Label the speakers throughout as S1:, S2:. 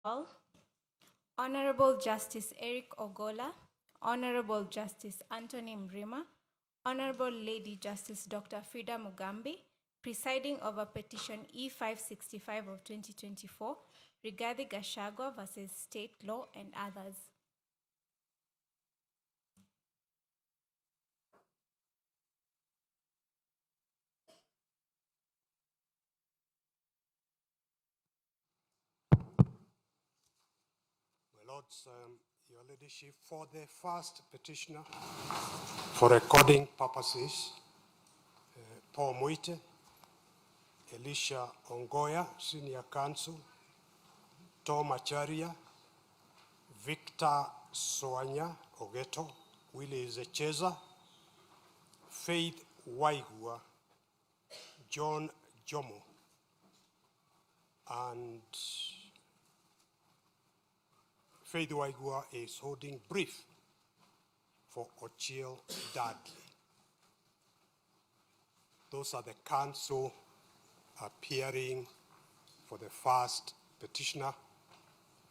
S1: All. Honorable Justice Eric Ogola, Honorable Justice Anthony Mrima, Honorable Lady Justice Dr. Frida Mugambi, presiding over petition E565 of 2024, regarding Gachagua versus state law and others.
S2: My Lords, Your Ladyship, for the first petitioner, for recording purposes, Paul Muite, Elisha Ongoya, Senior Counsel, Tom Acharia, Victor Soanya Ogeto, Willie Zecheza, Faith Waigua, John Jomo, and Faith Waigua is holding brief for Ochiel Dudley. Those are the counsel appearing for the first petitioner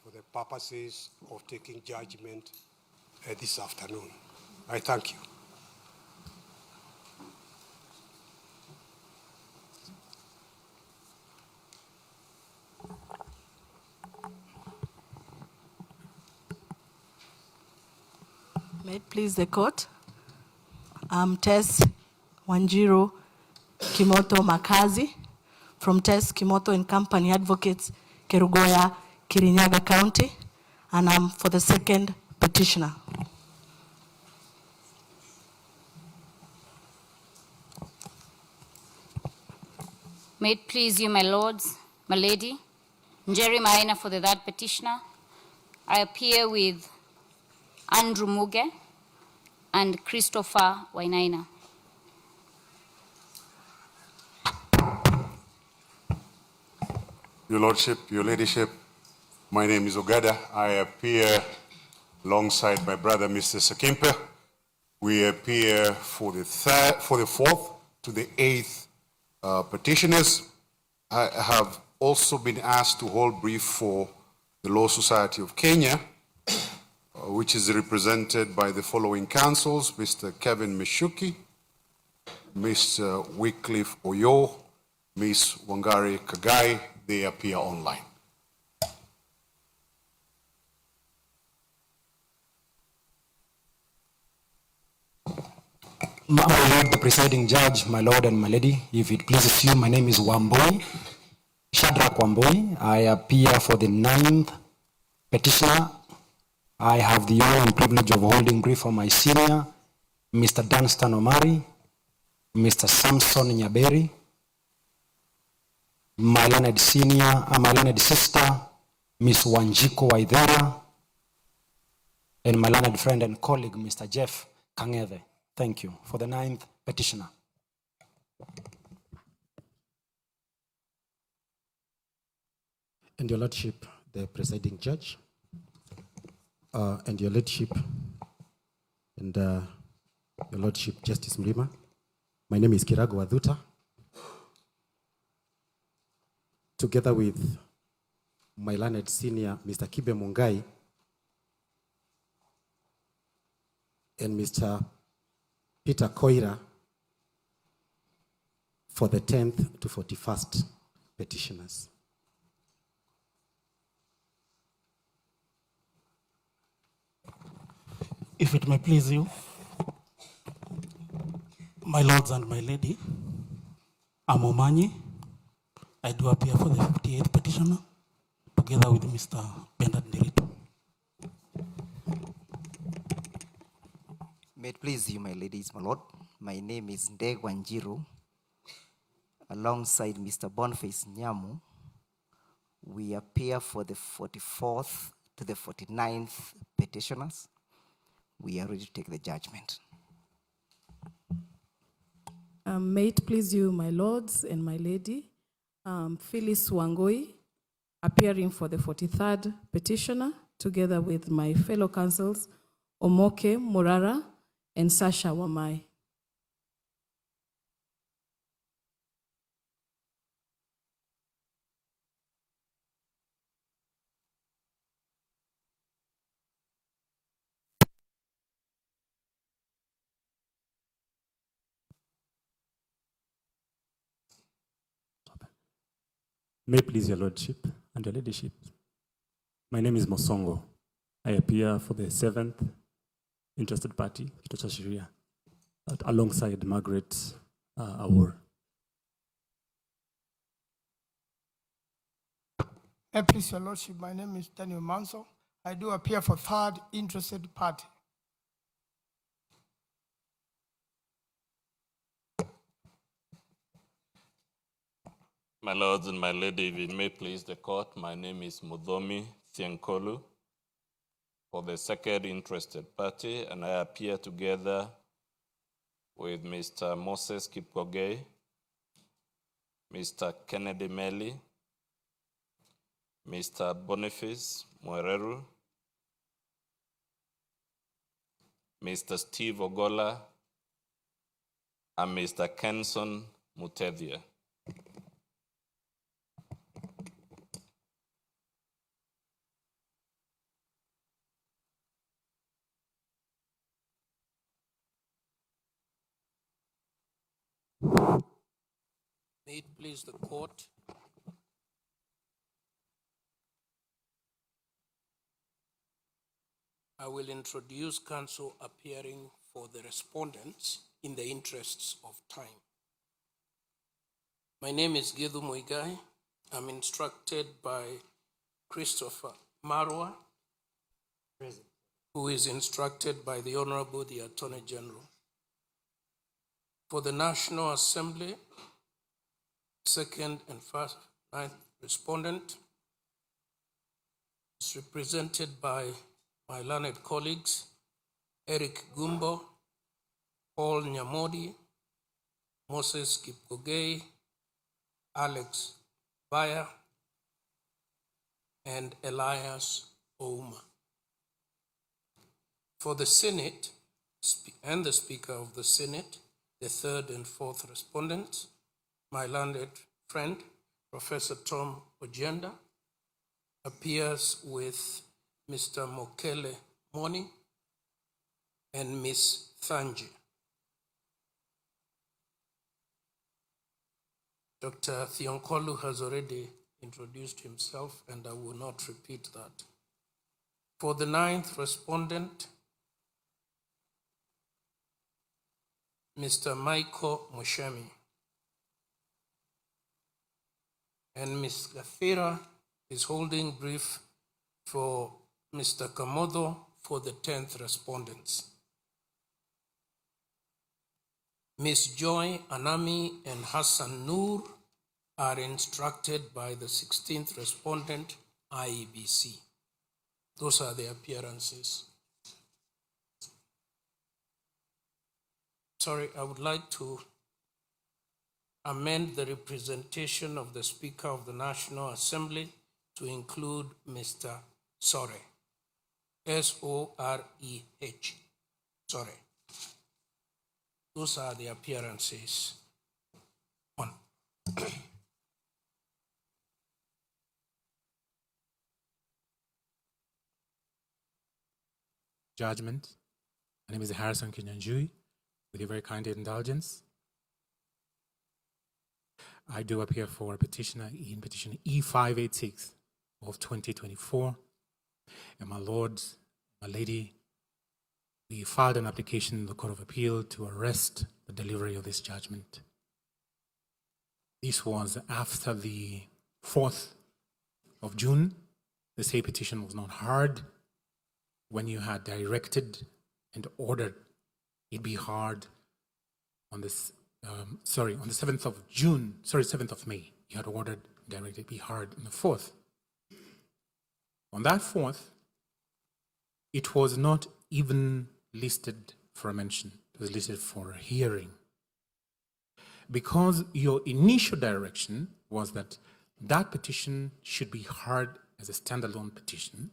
S2: for the purposes of taking judgment this afternoon. I thank you.
S3: May it please the court. I'm Tess Wanjiro Kimoto Makazi from Tess Kimoto and Company Advocates, Kerugoya, Kirinyaga County, and I'm for the second petitioner.
S4: May it please you, my lords, my lady, Njeri Maina for the third petitioner. I appear with Andrew Muge and Christopher Wainaina.
S5: Your Lordship, Your Ladyship, my name is Ogada. I appear alongside my brother, Mr. Sakimpe. We appear for the fourth to the eighth petitioners. I have also been asked to hold brief for the Law Society of Kenya, which is represented by the following councils: Mr. Kevin Mishuki, Mr. Wycliffe Oyo, Ms. Wangari Kagai. They appear online.
S6: My Lord, the presiding judge, my Lord and my lady, if it pleases you, my name is Wamboi, Shadrach Wamboi. I appear for the 9th petitioner. I have the honor and privilege of holding brief for my senior, Mr. Dunstan Omari, Mr. Samson Nyaberi, my learned senior, my learned sister, Ms. Wanjiko Waithera, and my learned friend and colleague, Mr. Jeff Kangeve. Thank you for the 9th petitioner.
S7: And Your Lordship, the presiding judge, and Your Lordship, and Your Lordship, Justice Mrima. My name is Kirago Wadhuta. Together with my learned senior, Mr. Kibe Mungai, and Mr. Peter Koira, for the 10th to 41st petitioners.
S8: If it may please you, my lords and my lady, I'm Omanyi. I do appear for the 58th petitioner, together with Mr. Bernard Nerito.
S9: May it please you, my ladies, my lord. My name is Ndeg Wanjiru. Alongside Mr. Boniface Nyamu, we appear for the 44th to the 49th petitioners. We are ready to take the judgment.
S3: May it please you, my lords and my lady, Phyllis Wangoi, appearing for the 43rd petitioner, together with my fellow councils, Omoke Murara and Sasha Wamai.
S10: May it please your lordship and your ladyship. My name is Mosongo. I appear for the 7th interested party, Kitocha Shiria, alongside Margaret Awor.
S11: Please, your lordship, my name is Daniel Manso. I do appear for 3rd interested party.
S12: My lords and my lady, if it may please the court, my name is Mudhomi Thienkolu for the 2nd interested party, and I appear together with Mr. Moses Kipkogei, Mr. Kennedy Meli, Mr. Boniface Mwereru, Mr. Steve Ogola, and Mr. Kenson Mutethia.
S13: May it please the court. I will introduce counsel appearing for the respondents in the interests of time. My name is Githu Muigai. I'm instructed by Christopher Marwa, who is instructed by the Honorable the Attorney General. For the National Assembly, 2nd and 9th respondent is represented by my learned colleagues, Eric Gumbo, Paul Nyamodi, Moses Kipkogei, Alex Baya, and Elias Ouma. For the Senate and the Speaker of the Senate, the 3rd and 4th respondents, my learned friend, Professor Tom Ojenda, appears with Mr. Mokele Moni and Ms. Thanji. Dr. Thionkolu has already introduced himself, and I will not repeat that. For the 9th respondent, Mr. Michael Mushemi, and Ms. Gathira is holding brief for Mr. Kamodo for the 10th respondents. Ms. Joy Anami and Hassan Noor are instructed by the 16th respondent, IEBC. Those are the appearances. Sorry, I would like to amend the representation of the Speaker of the National Assembly to include Mr. Sore, S-O-R-E-H, Sore. Those are the appearances. One.
S14: Judgment. My name is Harrison Kinyanjui. With your very kind indulgence, I do appear for a petitioner in petition E586 of 2024. And my lord, my lady, we filed an application in the Court of Appeal to arrest the delivery of this judgment. This was after the 4th of June. The same petition was not heard when you had directed and ordered it be heard on this, on the 7th of June, 7th of May. You had ordered, directed it be heard on the 4th. On that 4th, it was not even listed for a mention. It was listed for a hearing. Because your initial direction was that that petition should be heard as a standalone petition,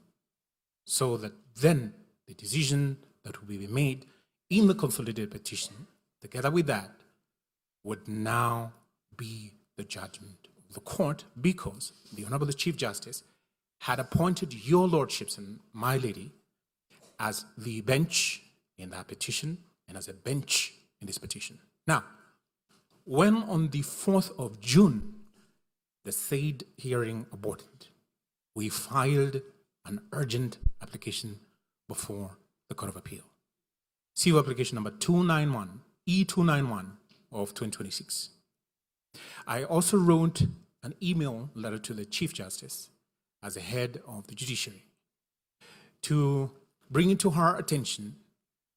S14: so that then the decision that will be made in the consolidated petition, together with that, would now be the judgment of the court, because the Honorable Chief Justice had appointed your lordships and my lady as the bench in that petition and as a bench in this petition. Now, when on the 4th of June, the said hearing aborted, we filed an urgent application before the Court of Appeal. CO application number 291, E291 of 2026. I also wrote an email letter to the Chief Justice as the head of the judiciary to bring into her attention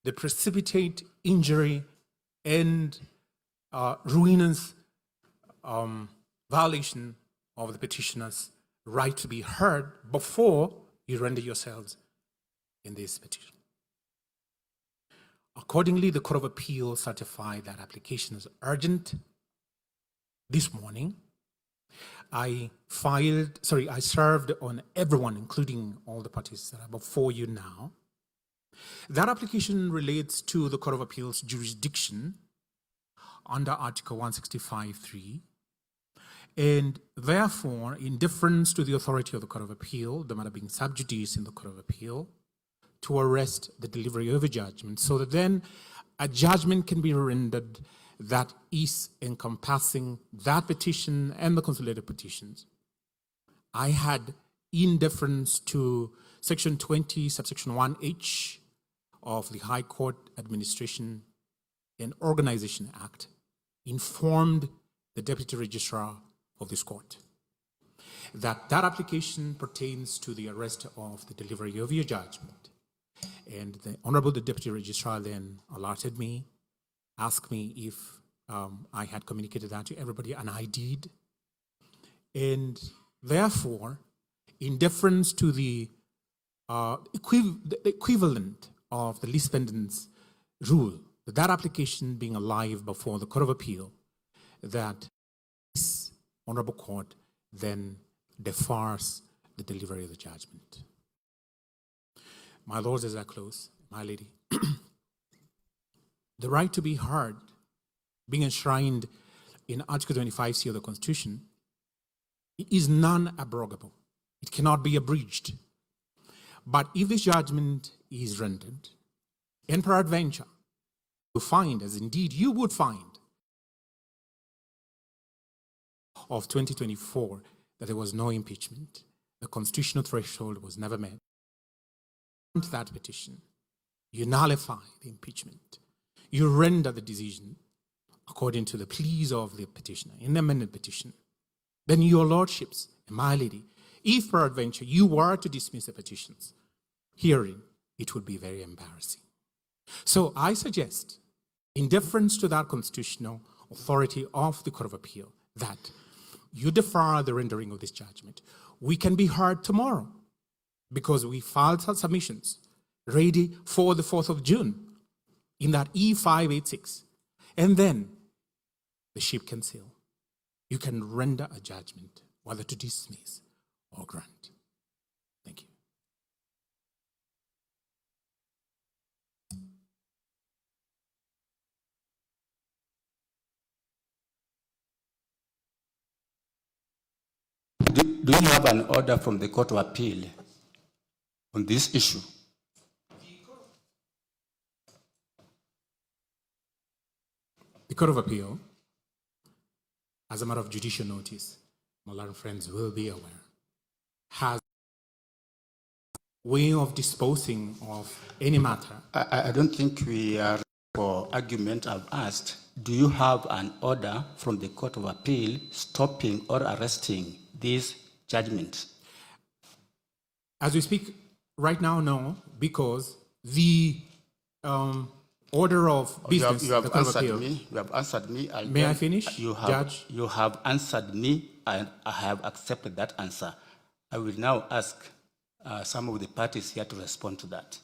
S14: the precipitate injury and ruinous violation of the petitioner's right to be heard before you render yourselves in this petition. Accordingly, the Court of Appeal certified that application is urgent. This morning, I served on everyone, including all the parties that are before you now. That application relates to the Court of Appeal's jurisdiction under Article 165(3), and therefore, in deference to the authority of the Court of Appeal, the matter being sub judice in the Court of Appeal, to arrest the delivery of a judgment, so that then a judgment can be rendered that is encompassing that petition and the consolidated petitions. I had, in deference to Section 20, subsection 1H of the High Court Administration and Organization Act, informed the Deputy Registrar of this court that application pertains to the arrest of the delivery of your judgment. And the Honorable Deputy Registrar then alerted me, asked me if I had communicated that to everybody, and I did. And therefore, in deference to the equivalent of the least pendants rule, that application being alive before the Court of Appeal, that this Honorable Court then defers the delivery of the judgment. My lords, as I close, my lady, the right to be heard, being enshrined in Article 25C of the Constitution, is non-abrogable. It cannot be abridged. But if this judgment is rendered, and peradventure, you find, as indeed you would find, of 2024, that there was no impeachment, the constitutional threshold was never met, that petition, you nullify the impeachment, you render the decision according to the pleas of the petitioner in the amended petition, then your lordships, and my lady, if peradventure you were to dismiss the petitions, hearing, it would be very embarrassing. So I suggest, in deference to that constitutional authority of the Court of Appeal, that you defer the rendering of this judgment. We can be heard tomorrow because we filed our submissions ready for the 4th of June in that E586. And then the ship can sail. You can render a judgment whether to dismiss or grant. Thank you.
S15: Do you have an order from the Court of Appeal on this issue?
S14: The Court of Appeal, as a matter of judicial notice, my learned friends will be aware, has a way of disposing of any matter.
S15: I don't think we are for argument. I've asked, do you have an order from the Court of Appeal stopping or arresting this judgment?
S14: As we speak right now, no, because the order of business,
S15: you have
S14: the Court of
S15: answered
S14: Appeal.
S15: me. You have answered me.
S14: May I finish, Judge?
S15: You have answered me, and I have accepted that answer. I will now ask some of the parties here to respond to that.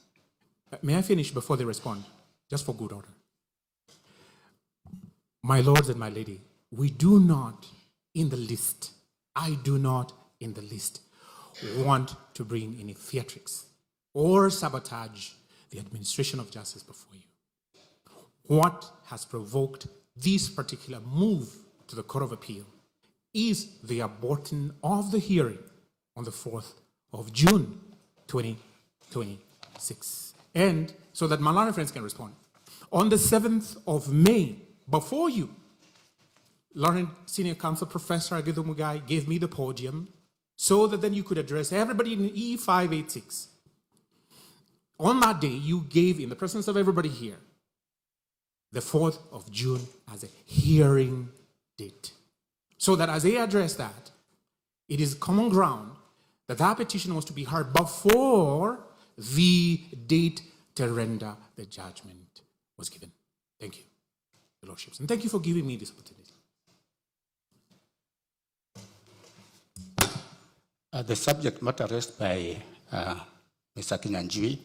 S14: May I finish before they respond, just for good order? My lords and my lady, we do not in the list, I do not in the list want to bring any theatrics or sabotage the administration of justice before you. What has provoked this particular move to the Court of Appeal is the aborting of the hearing on the 4th of June 2026. And so that my learned friends can respond. On the 7th of May, before you, Learned Senior Counsel Professor Aguido Mugai gave me the podium so that then you could address everybody in E586. On that day, you gave, in the presence of everybody here, the 4th of June as a hearing date. So that as they address that, it is common ground that that petition was to be heard before the date to render the judgment was given. Thank you, Your Lordships. And thank you for giving me this opportunity.
S15: The subject matter raised by Mr. Kinyanjui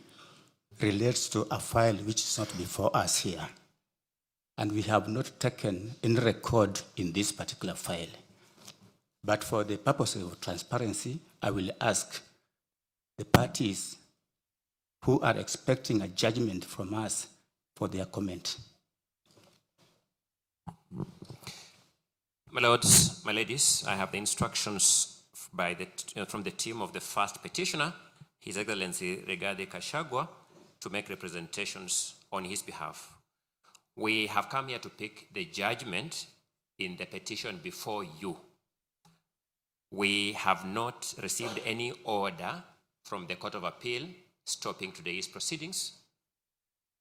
S15: relates to a file which is not before us here. And we have not taken any record in this particular file. But for the purpose of transparency, I will ask the parties who are expecting a judgment from us for their comment.
S16: My lords, my ladies, I have the instructions from the team of the first petitioner, His Excellency Rigathi Gachagua, to make representations on his behalf. We have come here to pick the judgment in the petition before you. We have not received any order from the Court of Appeal stopping today's proceedings.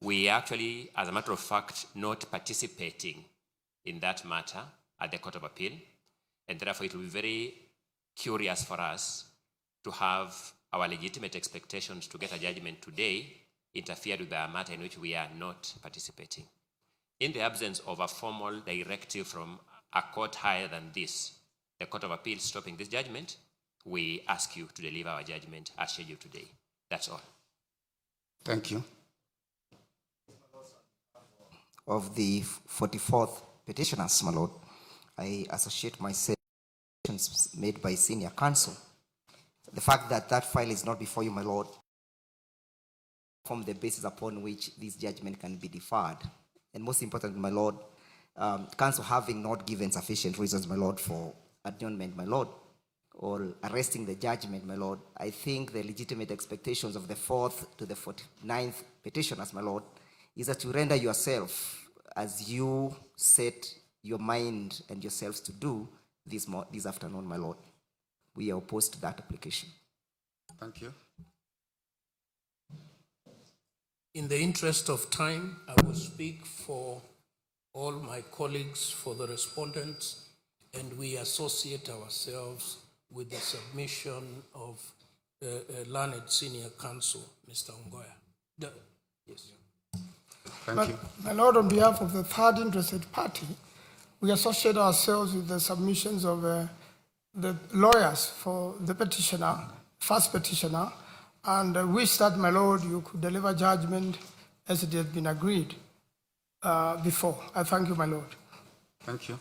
S16: We actually, as a matter of fact, not participating in that matter at the Court of Appeal, and therefore it will be very curious for us to have our legitimate expectations to get a judgment today interfered with a matter in which we are not participating. In the absence of a formal directive from a court higher than this, the Court of Appeal stopping this judgment, we ask you to deliver our judgment as scheduled today. That's all.
S15: Thank you.
S9: Of the 44th petitioners, my lord, I associate myself with the made by senior counsel. The fact that that file is not before you, my lord, form the basis upon which this judgment can be deferred. And most importantly, my lord, counsel having not given sufficient reasons, my lord, for adjournment, my lord, or arresting the judgment, my lord, I think the legitimate expectations of the 4th to the 49th petitioners, my lord, is that you render yourself as you set your mind and yourselves to do this afternoon, my lord. We are opposed to that application.
S15: Thank you.
S13: In the interest of time, I will speak for all my colleagues, for the respondents, and we associate ourselves with the submission of learned senior counsel, Mr. Ongoya. Yes.
S15: Thank you.
S11: My lord, on behalf of the third interested party, we associate ourselves with the submissions of the lawyers for the petitioner, first petitioner, and wish that, my lord, you could deliver judgment as it has been agreed before. I thank you, my lord.
S15: Thank you.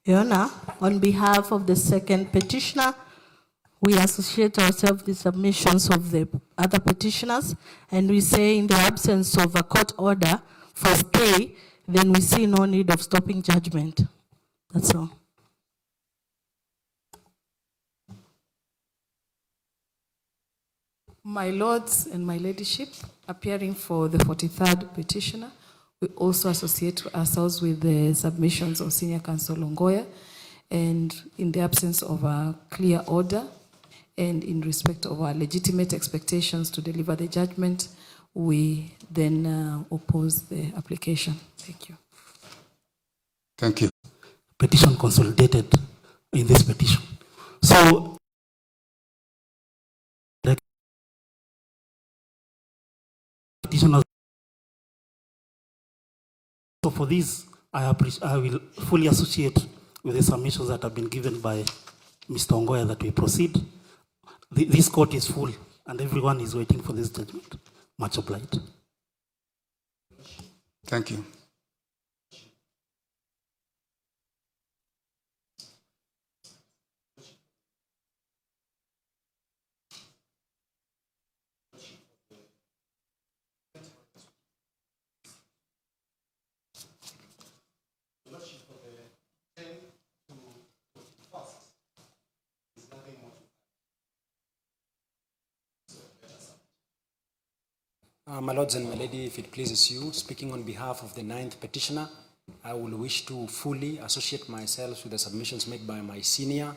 S3: Your Honor, on behalf of the second petitioner, we associate ourselves with the submissions of the other petitioners, and we say in the absence of a court order for stay, then we see no need of stopping judgment. That's all.
S17: My lords and my ladyship, appearing for the 43rd petitioner, we also associate ourselves with the submissions of Senior Counsel Ongoya, and in the absence of a clear order and in respect of our legitimate expectations to deliver the judgment, we then oppose the application. Thank you.
S15: Thank you.
S8: Petition consolidated in this petition. So, the petitioners. So for this, I will fully associate with the submissions that have been given by Mr. Ongoya that we proceed. This court is full and everyone is waiting for this judgment. Much obliged.
S15: Thank you.
S6: My lords and my lady, if it pleases you, speaking on behalf of the 9th petitioner, I will wish to fully associate myself with the submissions made by my senior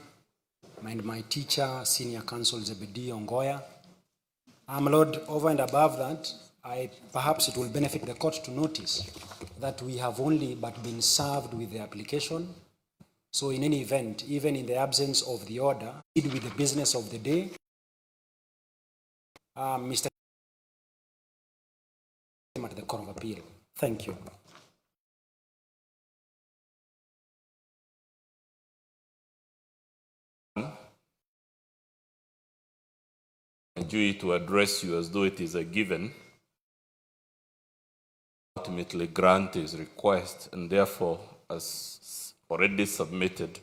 S6: and my teacher, Senior Counsel Zebedee Ongoya. My lord, over and above that, perhaps it will benefit the court to notice that we have only but been served with the application. So in any event, even in the absence of the order, deal with the business of the day. Mr. at the Court of Appeal. Thank you.
S12: Due to address you as though it is a given, ultimately grant his request, and therefore, as already submitted,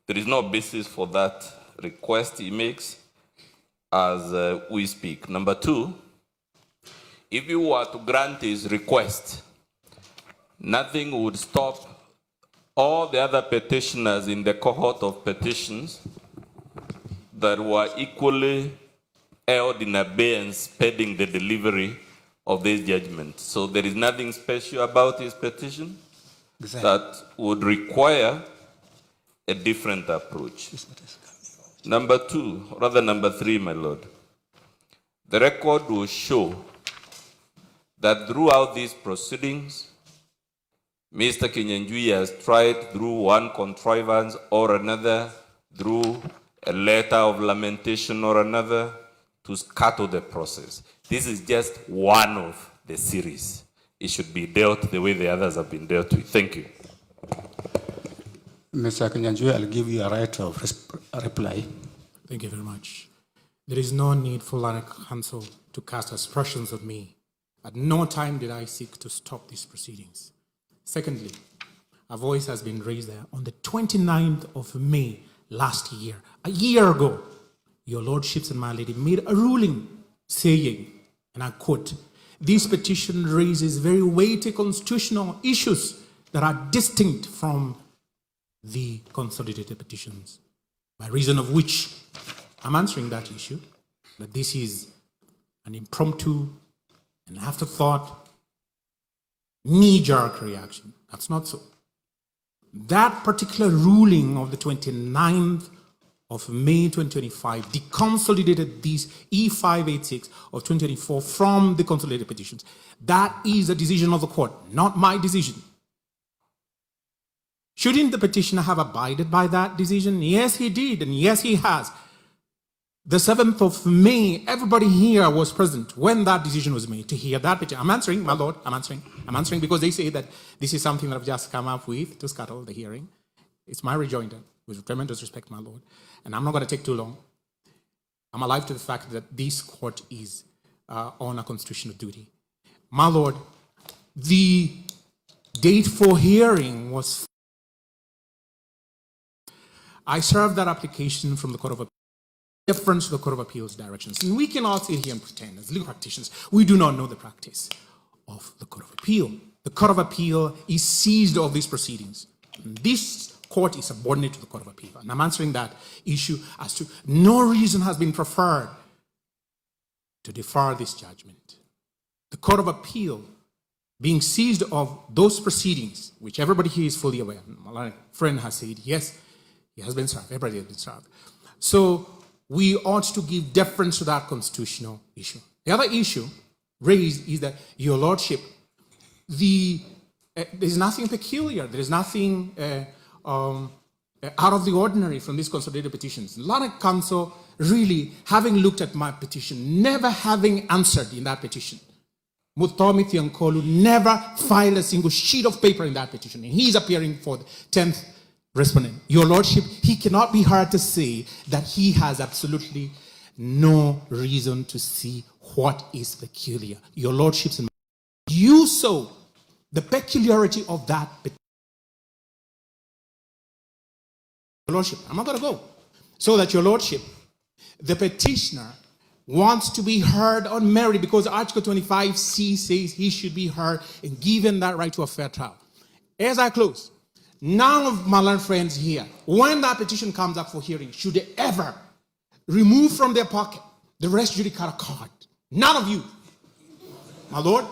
S12: there is no basis for that request he makes as we speak. Number two, if you were to grant his request, nothing would stop all the other petitioners in the cohort of petitions that were equally held in abeyance pending the delivery of this judgment. So there is nothing special about his petition that would require a different approach. Number three, my lord, the record will show that throughout these proceedings, Mr. Kinyanjui has tried through one contrivance or another, through a letter of lamentation or another, to scuttle the process. This is just one of the series. It should be dealt the way the others have been dealt with. Thank you.
S15: Mr. Kinyanjui, I'll give you a right of reply.
S14: Thank you very much. There is no need for Land Council to cast aspersions on me. At no time did I seek to stop these proceedings. Secondly, a voice has been raised there on the 29th of May last year, a year ago. Your lordships and my lady made a ruling saying, and I quote, "This petition raises very weighty constitutional issues that are distinct from the consolidated petitions, by reason of which I'm answering that issue, that this is an impromptu, an afterthought, knee-jerk reaction." That's not so. That particular ruling of the 29th of May 2025 deconsolidated these E586 of 2024 from the consolidated petitions. That is a decision of the court, not my decision. Shouldn't the petitioner have abided by that decision? Yes, he did, and yes, he has. The 7th of May, everybody here was present when that decision was made to hear that petition. I'm answering, my lord, I'm answering because they say that this is something that I've just come up with to scuttle the hearing. It's my rejoinder, with tremendous respect, my lord, and I'm not going to take too long. I'm alive to the fact that this court is on a constitutional duty. My lord, the date for hearing was... I served that application from the Court of Appeal, difference to the Court of Appeal's directions. And we cannot sit here and pretend, as legal practitioners, we do not know the practice of the Court of Appeal. The Court of Appeal is seized of these proceedings. And this court is subordinate to the Court of Appeal. And I'm answering that issue as to no reason has been preferred to defer this judgment. The Court of Appeal being seized of those proceedings, which everybody here is fully aware. My friend has said, yes, he has been served. Everybody has been served. So we ought to give deference to that constitutional issue. The other issue raised is that, your lordship, there's nothing peculiar. There is nothing out of the ordinary from these consolidated petitions. Land Council, really, having looked at my petition, never having answered in that petition. Muthomi Thiankolu never filed a single sheet of paper in that petition. And he's appearing for the 10th respondent. Your lordship, he cannot be heard to say that he has absolutely no reason to see what is peculiar. Your lordships, you saw the peculiarity of that petition. Your lordship, I'm not going to go. So that your lordship, the petitioner wants to be heard on merit because Article 25C says he should be heard and given that right to a fair trial. As I close, none of my learned friends here, when that petition comes up for hearing, should they ever remove from their pocket the res judicata card. None of you. My Lord,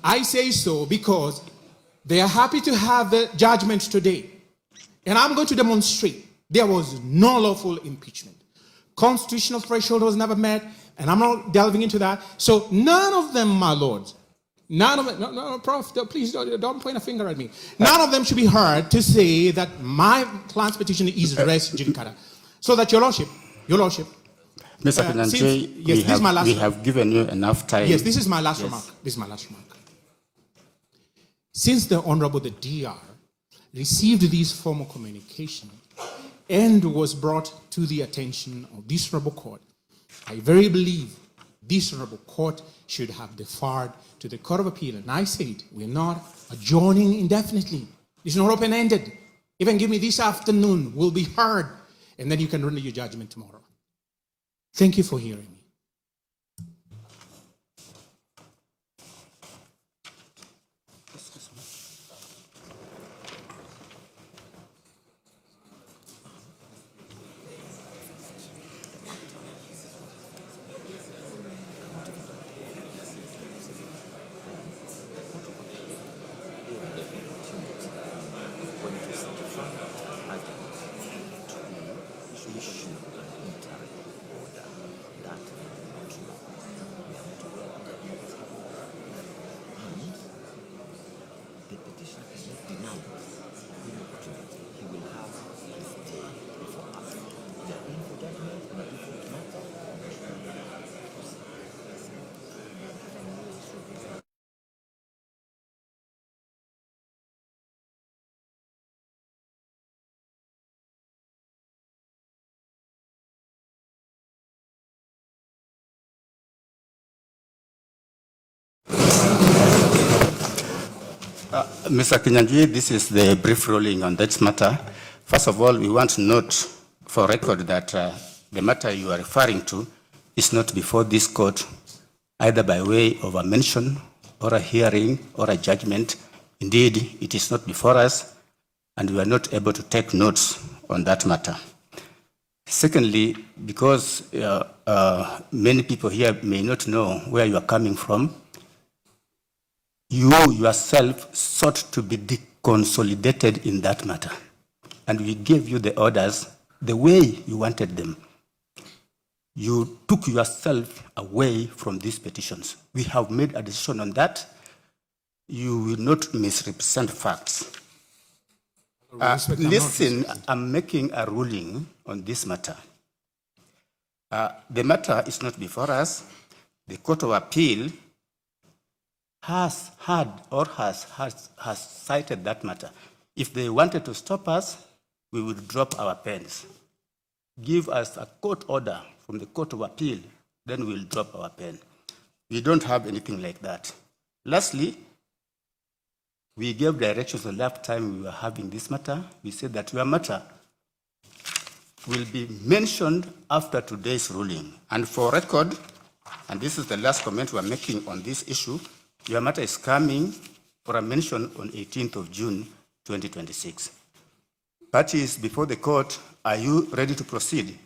S14: I say so because they are happy to have the judgment today. And I'm going to demonstrate there was no lawful impeachment. Constitutional threshold was never met, and I'm not delving into that. So none of them, my lords, none of them, no, Prof, please don't point a finger at me. None of them should be heard to say that my client's petition is res judicata. So that your lordship,
S15: Mr. Kinanjay,
S14: yes,
S15: we have given you enough time.
S14: Yes, this is my last remark. This is my last remark. Since the Honorable the DR received these formal communications and was brought to the attention of this honorable court, I very believe this honorable court should have deferred to the Court of Appeal. And I said, we're not adjourning indefinitely. It's not open-ended. Even give me this afternoon, we'll be heard, and then you can render your judgment tomorrow. Thank you for hearing me.
S15: Mr. Kinyanjui, this is the brief ruling on that matter. First of all, we want to note for record that the matter you are referring to is not before this court, either by way of a mention or a hearing or a judgment. Indeed, it is not before us, and we are not able to take notes on that matter. Secondly, because many people here may not know where you are coming from, you yourself sought to be deconsolidated in that matter. And we gave you the orders the way you wanted them. You took yourself away from these petitions. We have made a decision on that. You will not misrepresent facts. Listen, I'm making a ruling on this matter. The matter is not before us. The Court of Appeal has had or has cited that matter. If they wanted to stop us, we would drop our pens. Give us a court order from the Court of Appeal, then we'll drop our pen. We don't have anything like that. Lastly, we gave directions the last time we were having this matter. We said that your matter will be mentioned after today's ruling. And for record, and this is the last comment we're making on this issue, your matter is coming for a mention on 18th of June, 2026. Parties before the court, are you ready to proceed?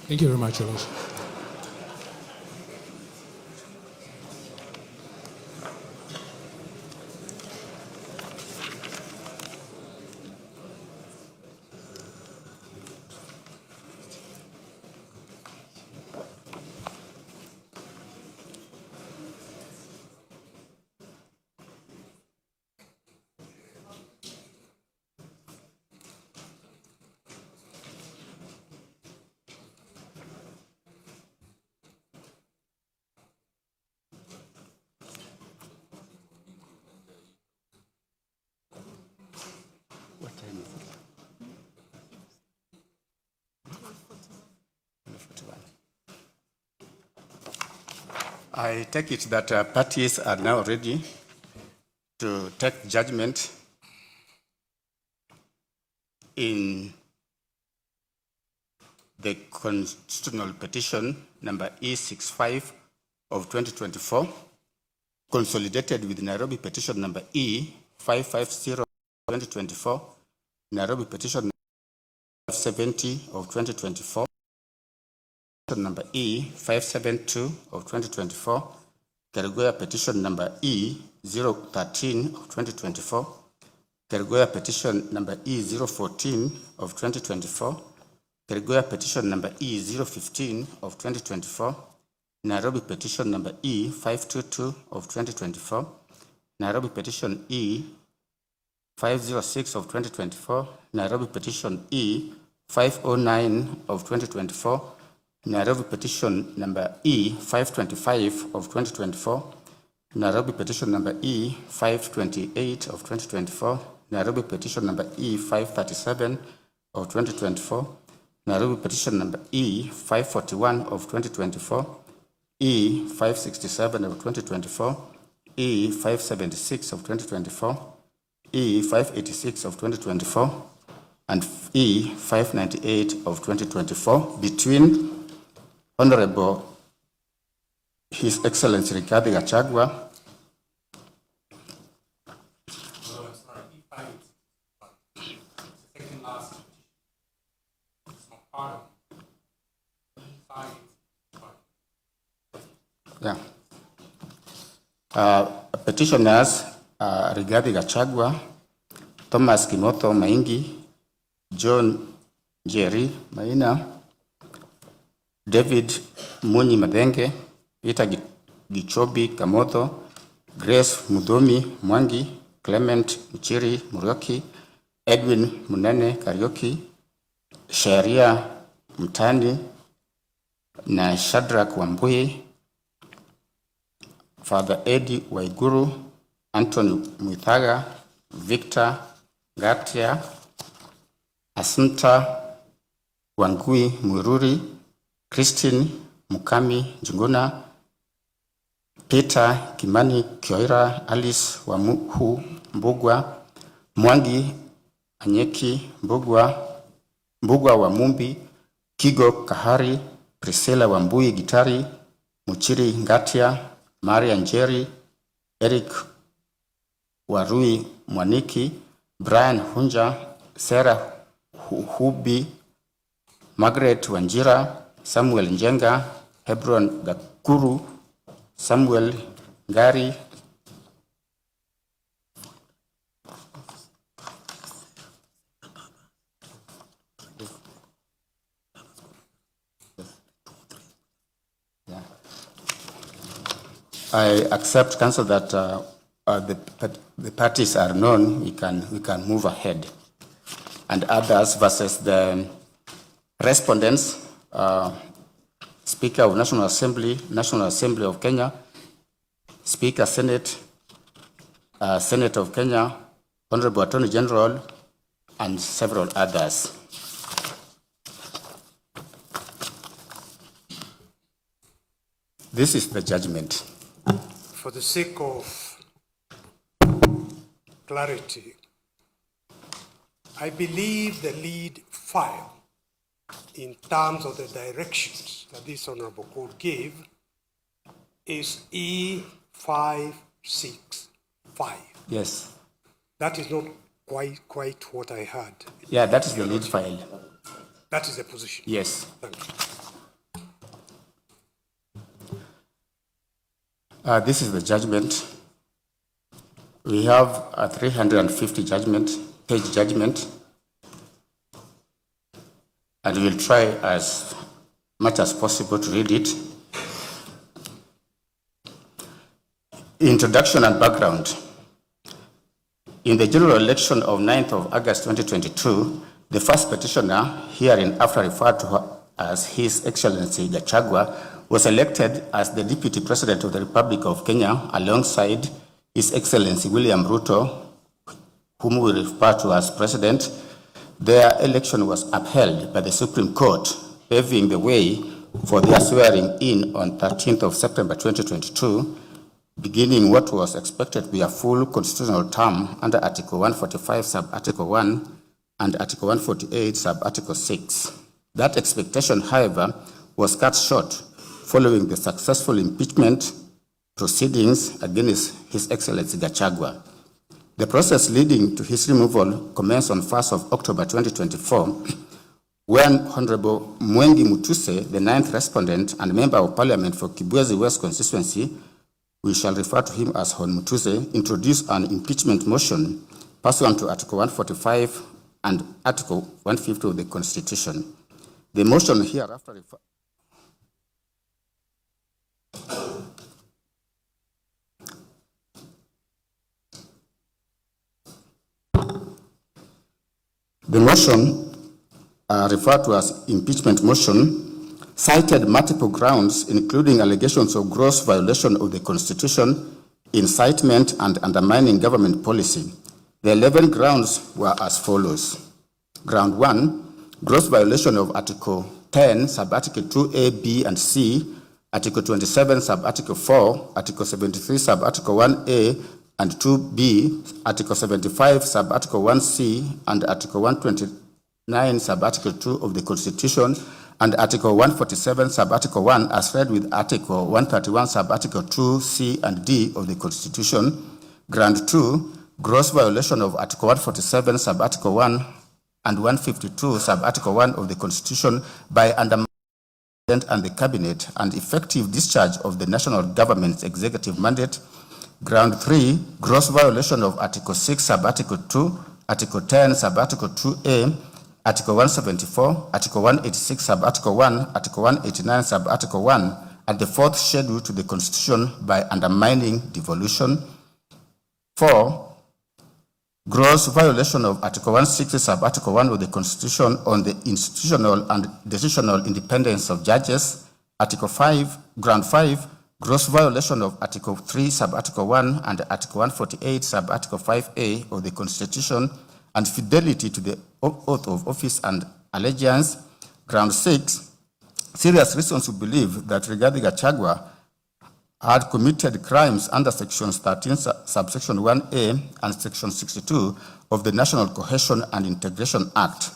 S14: Thank you very much, Your Lordship.
S15: I take it that parties are now ready to take judgment in the constitutional petition number E65 of 2024, consolidated with Nairobi petition number E550 of 2024, Nairobi petition number 70 of 2024, number E572 of 2024, Kerugoya petition number E013 of 2024, Kerugoya petition number E014 of 2024, Kerugoya petition number E015 of 2024, Nairobi petition number E522 of 2024, Nairobi petition E506 of 2024, Nairobi petition E509 of 2024, Nairobi petition number E525 of 2024, Nairobi petition number E528 of 2024, Nairobi petition number E537 of 2024, Nairobi petition number E541 of 2024, E567 of 2024, E576 of 2024, E586 of 2024, and E598 of 2024 between Honorable His Excellency Rigathi Gachagua petitioners Rigathi Gachagua, Thomas Kimotho Maingi, John Jerry Maina, David Munyi Madenge, Peter Gichobi Kamotho, Grace Mudhomi Mwangi, Clement Mchiri Murioki, Edwin Munene Karioki, Sharia Mtani na Shadrack Wambui, Father Eddie Waiguru, Anthony Muithaga, Victor Gatia, Asunta Wangui Mwiruri, Christine Mukami Njuguna, Peter Kimani Kioira, Alice Wamuhu Mbugwa, Mwangi Anyeki Mbugwa wa Mumbi, Kigo Kahari, Priscilla Wambui Gitari, Muchiri Ngatia, Maria Njeri, Eric Warui Mwaniki, Brian Hunja, Sarah Hubi, Margaret Wanjira, Samuel Njenga, Hebron Gakuru, Samuel Ngari, I accept, Council, that the parties are known. We can move ahead, and others versus the respondents. Speaker of National Assembly of Kenya, Speaker Senate of Kenya, Honorable Attorney General, and several others. This is the judgment.
S2: For the sake of clarity, I believe the lead file in terms of the directions that this Honorable Court gave is E565.
S15: Yes.
S2: That is not quite what I heard.
S15: Yeah, that is the lead file.
S2: That is the position.
S15: Yes.
S2: Thank you.
S15: This is the judgment. We have a 350 page judgment, and we'll try as much as possible to read it. Introduction and background. In the general election of 9th of August 2022, the first petitioner, hereinafter referred to as His Excellency Gachagua, was elected as the Deputy President of the Republic of Kenya alongside His Excellency William Ruto, whom we refer to as President. Their election was upheld by the Supreme Court, paving the way for their swearing in on 13th of September 2022, beginning what was expected to be a full constitutional term under Article 145, Sub-Article 1, and Article 148, Sub-Article 6. That expectation, however, was cut short following the successful impeachment proceedings against His Excellency Gachagua. The process leading to his removal commenced on 1st of October 2024 when Honorable Mwengi Mutuse, the 9th respondent and Member of Parliament for Kibwezi West constituency, we shall refer to him as Hon Mutuse, introduced an impeachment motion pursuant to Article 145 and Article 150 of the Constitution. The motion hereafter refers. The motion referred to as impeachment motion cited multiple grounds, including allegations of gross violation of the Constitution, incitement, and undermining government policy. The 11 grounds were as follows. Ground 1, gross violation of Article 10, Sub-Article 2A, B, and C, Article 27, Sub-Article 4, Article 73, Sub-Article 1A, and 2B, Article 75, Sub-Article 1C, and Article 129, Sub-Article 2 of the Constitution, and Article 147, Sub-Article 1, as read with Article 131, Sub-Article 2, C, and D of the Constitution. Ground 2, gross violation of Article 147, Sub-Article 1, and 152, Sub-Article 1 of the Constitution by undermining and the Cabinet and effective discharge of the national government's executive mandate. Ground 3, gross violation of Article 6, Sub-Article 2, Article 10, Sub-Article 2A, Article 174, Article 186, Sub-Article 1, Article 189, Sub-Article 1, and the 4th schedule to the Constitution by undermining devolution. 4, gross violation of Article 160, Sub-Article 1 of the Constitution on the institutional and decisional independence of judges. Article 5, Ground 5, gross violation of Article 3, Sub-Article 1 and Article 148, Sub-Article 5A of the Constitution, and fidelity to the oath of office and allegiance. Ground 6, serious reasons to believe that Rigathi Gachagua had committed crimes under Sections 13, Subsection 1A and Section 62 of the National Cohesion and Integration Act.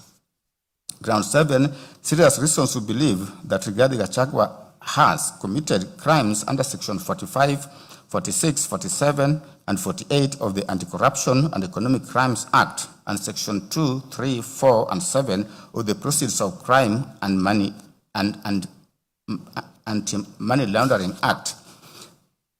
S15: Ground 7, serious reasons to believe that Rigathi Gachagua has committed crimes under Section 45, 46, 47, and 48 of the Anti-Corruption and Economic Crimes Act and Section 2, 3, 4, and 7 of the Proceeds of Crime and Money and Anti-Money Laundering Act.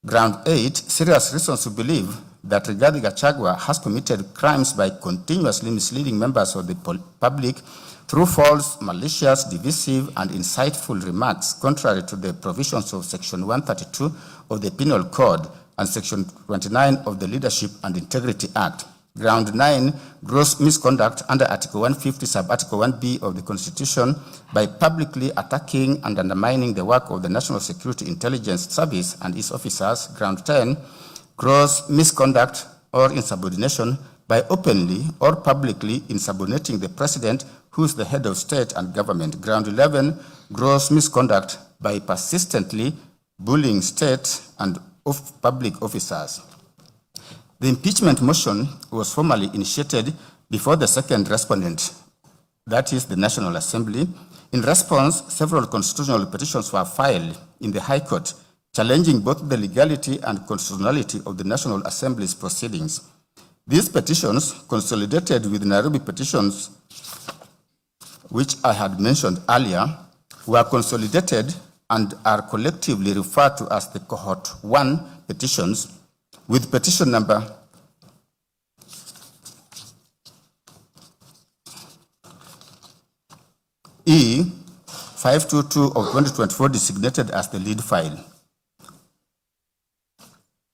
S15: Ground 8, serious reasons to believe that Rigathi Gachagua has committed crimes by continuously misleading members of the public through false, malicious, divisive, and insightful remarks contrary to the provisions of Section 132 of the Penal Code and Section 29 of the Leadership and Integrity Act. Ground 9, gross misconduct under Article 150, Sub-Article 1B of the Constitution by publicly attacking and undermining the work of the National Security Intelligence Service and its officers. Ground 10, gross misconduct or insubordination by openly or publicly insubordinating the President, who is the head of state and government. Ground 11, gross misconduct by persistently bullying state and public officers. The impeachment motion was formally initiated before the second respondent, that is the National Assembly. In response, several constitutional petitions were filed in the High Court, challenging both the legality and constitutionality of the National Assembly's proceedings. These petitions, consolidated with Nairobi petitions, which I had mentioned earlier, were consolidated and are collectively referred to as the Cohort 1 petitions, with petition number E522 of 2024 designated as the lead file.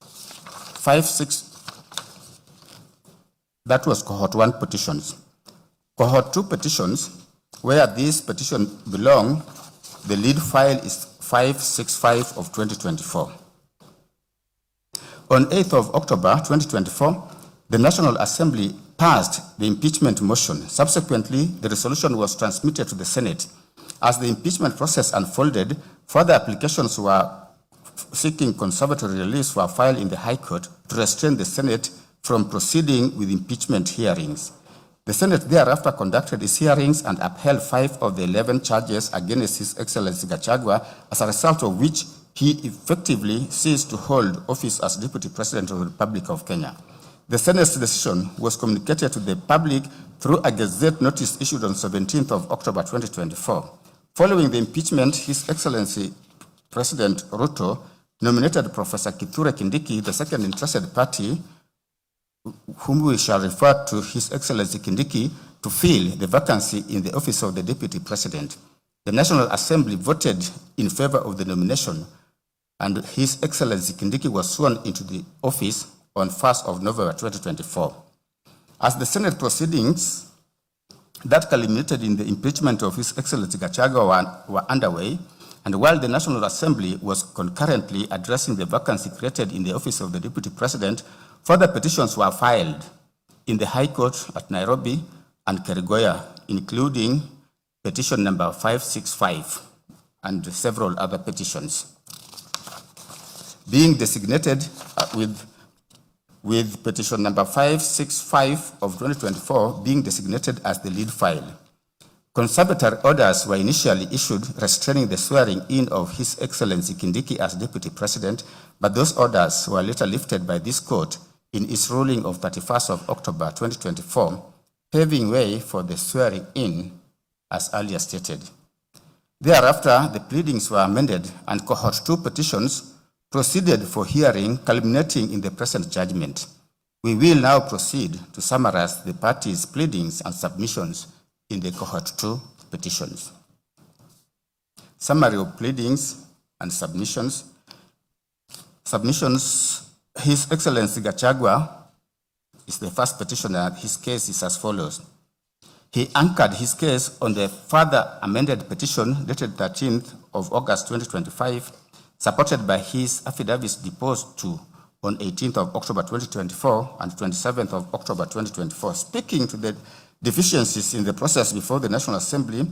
S15: 56, that was Cohort 1 petitions. Cohort 2 petitions, where these petitions belong, the lead file is 565 of 2024. On 8th of October 2024, the National Assembly passed the impeachment motion. Subsequently, the resolution was transmitted to the Senate. As the impeachment process unfolded, further applications were seeking conservatory release were filed in the High Court to restrain the Senate from proceeding with impeachment hearings. The Senate thereafter conducted its hearings and upheld 5 of the 11 charges against His Excellency Gachagua, as a result of which he effectively ceased to hold office as Deputy President of the Republic of Kenya. The Senate's decision was communicated to the public through a Gazette notice issued on 17th of October 2024. Following the impeachment, His Excellency President Ruto nominated Professor Kithure Kindiki, the second interested party, whom we shall refer to His Excellency Kindiki, to fill the vacancy in the office of the Deputy President. The National Assembly voted in favor of the nomination, and His Excellency Kindiki was sworn into the office on 1st of November 2024. As the Senate proceedings that culminated in the impeachment of His Excellency Gachagua were underway, and while the National Assembly was concurrently addressing the vacancy created in the office of the Deputy President, further petitions were filed in the High Court at Nairobi and Kerugoya, including petition number 565 and several other petitions, being designated with petition number 565 of 2024 being designated as the lead file. Conservatory orders were initially issued restraining the swearing in of His Excellency Kindiki as Deputy President, but those orders were later lifted by this court in its ruling of 31st of October 2024, paving way for the swearing in as earlier stated. Thereafter, the pleadings were amended and cohort 2 petitions proceeded for hearing, culminating in the present judgment. We will now proceed to summarize the parties' pleadings and submissions in the cohort 2 petitions. Summary of pleadings and submissions. His Excellency Gachagua is the first petitioner. His case is as follows. He anchored his case on the further amended petition dated 13th of August 2025, supported by his affidavits deposed to on 18th of October 2024 and 27th of October 2024. Speaking to the deficiencies in the process before the National Assembly,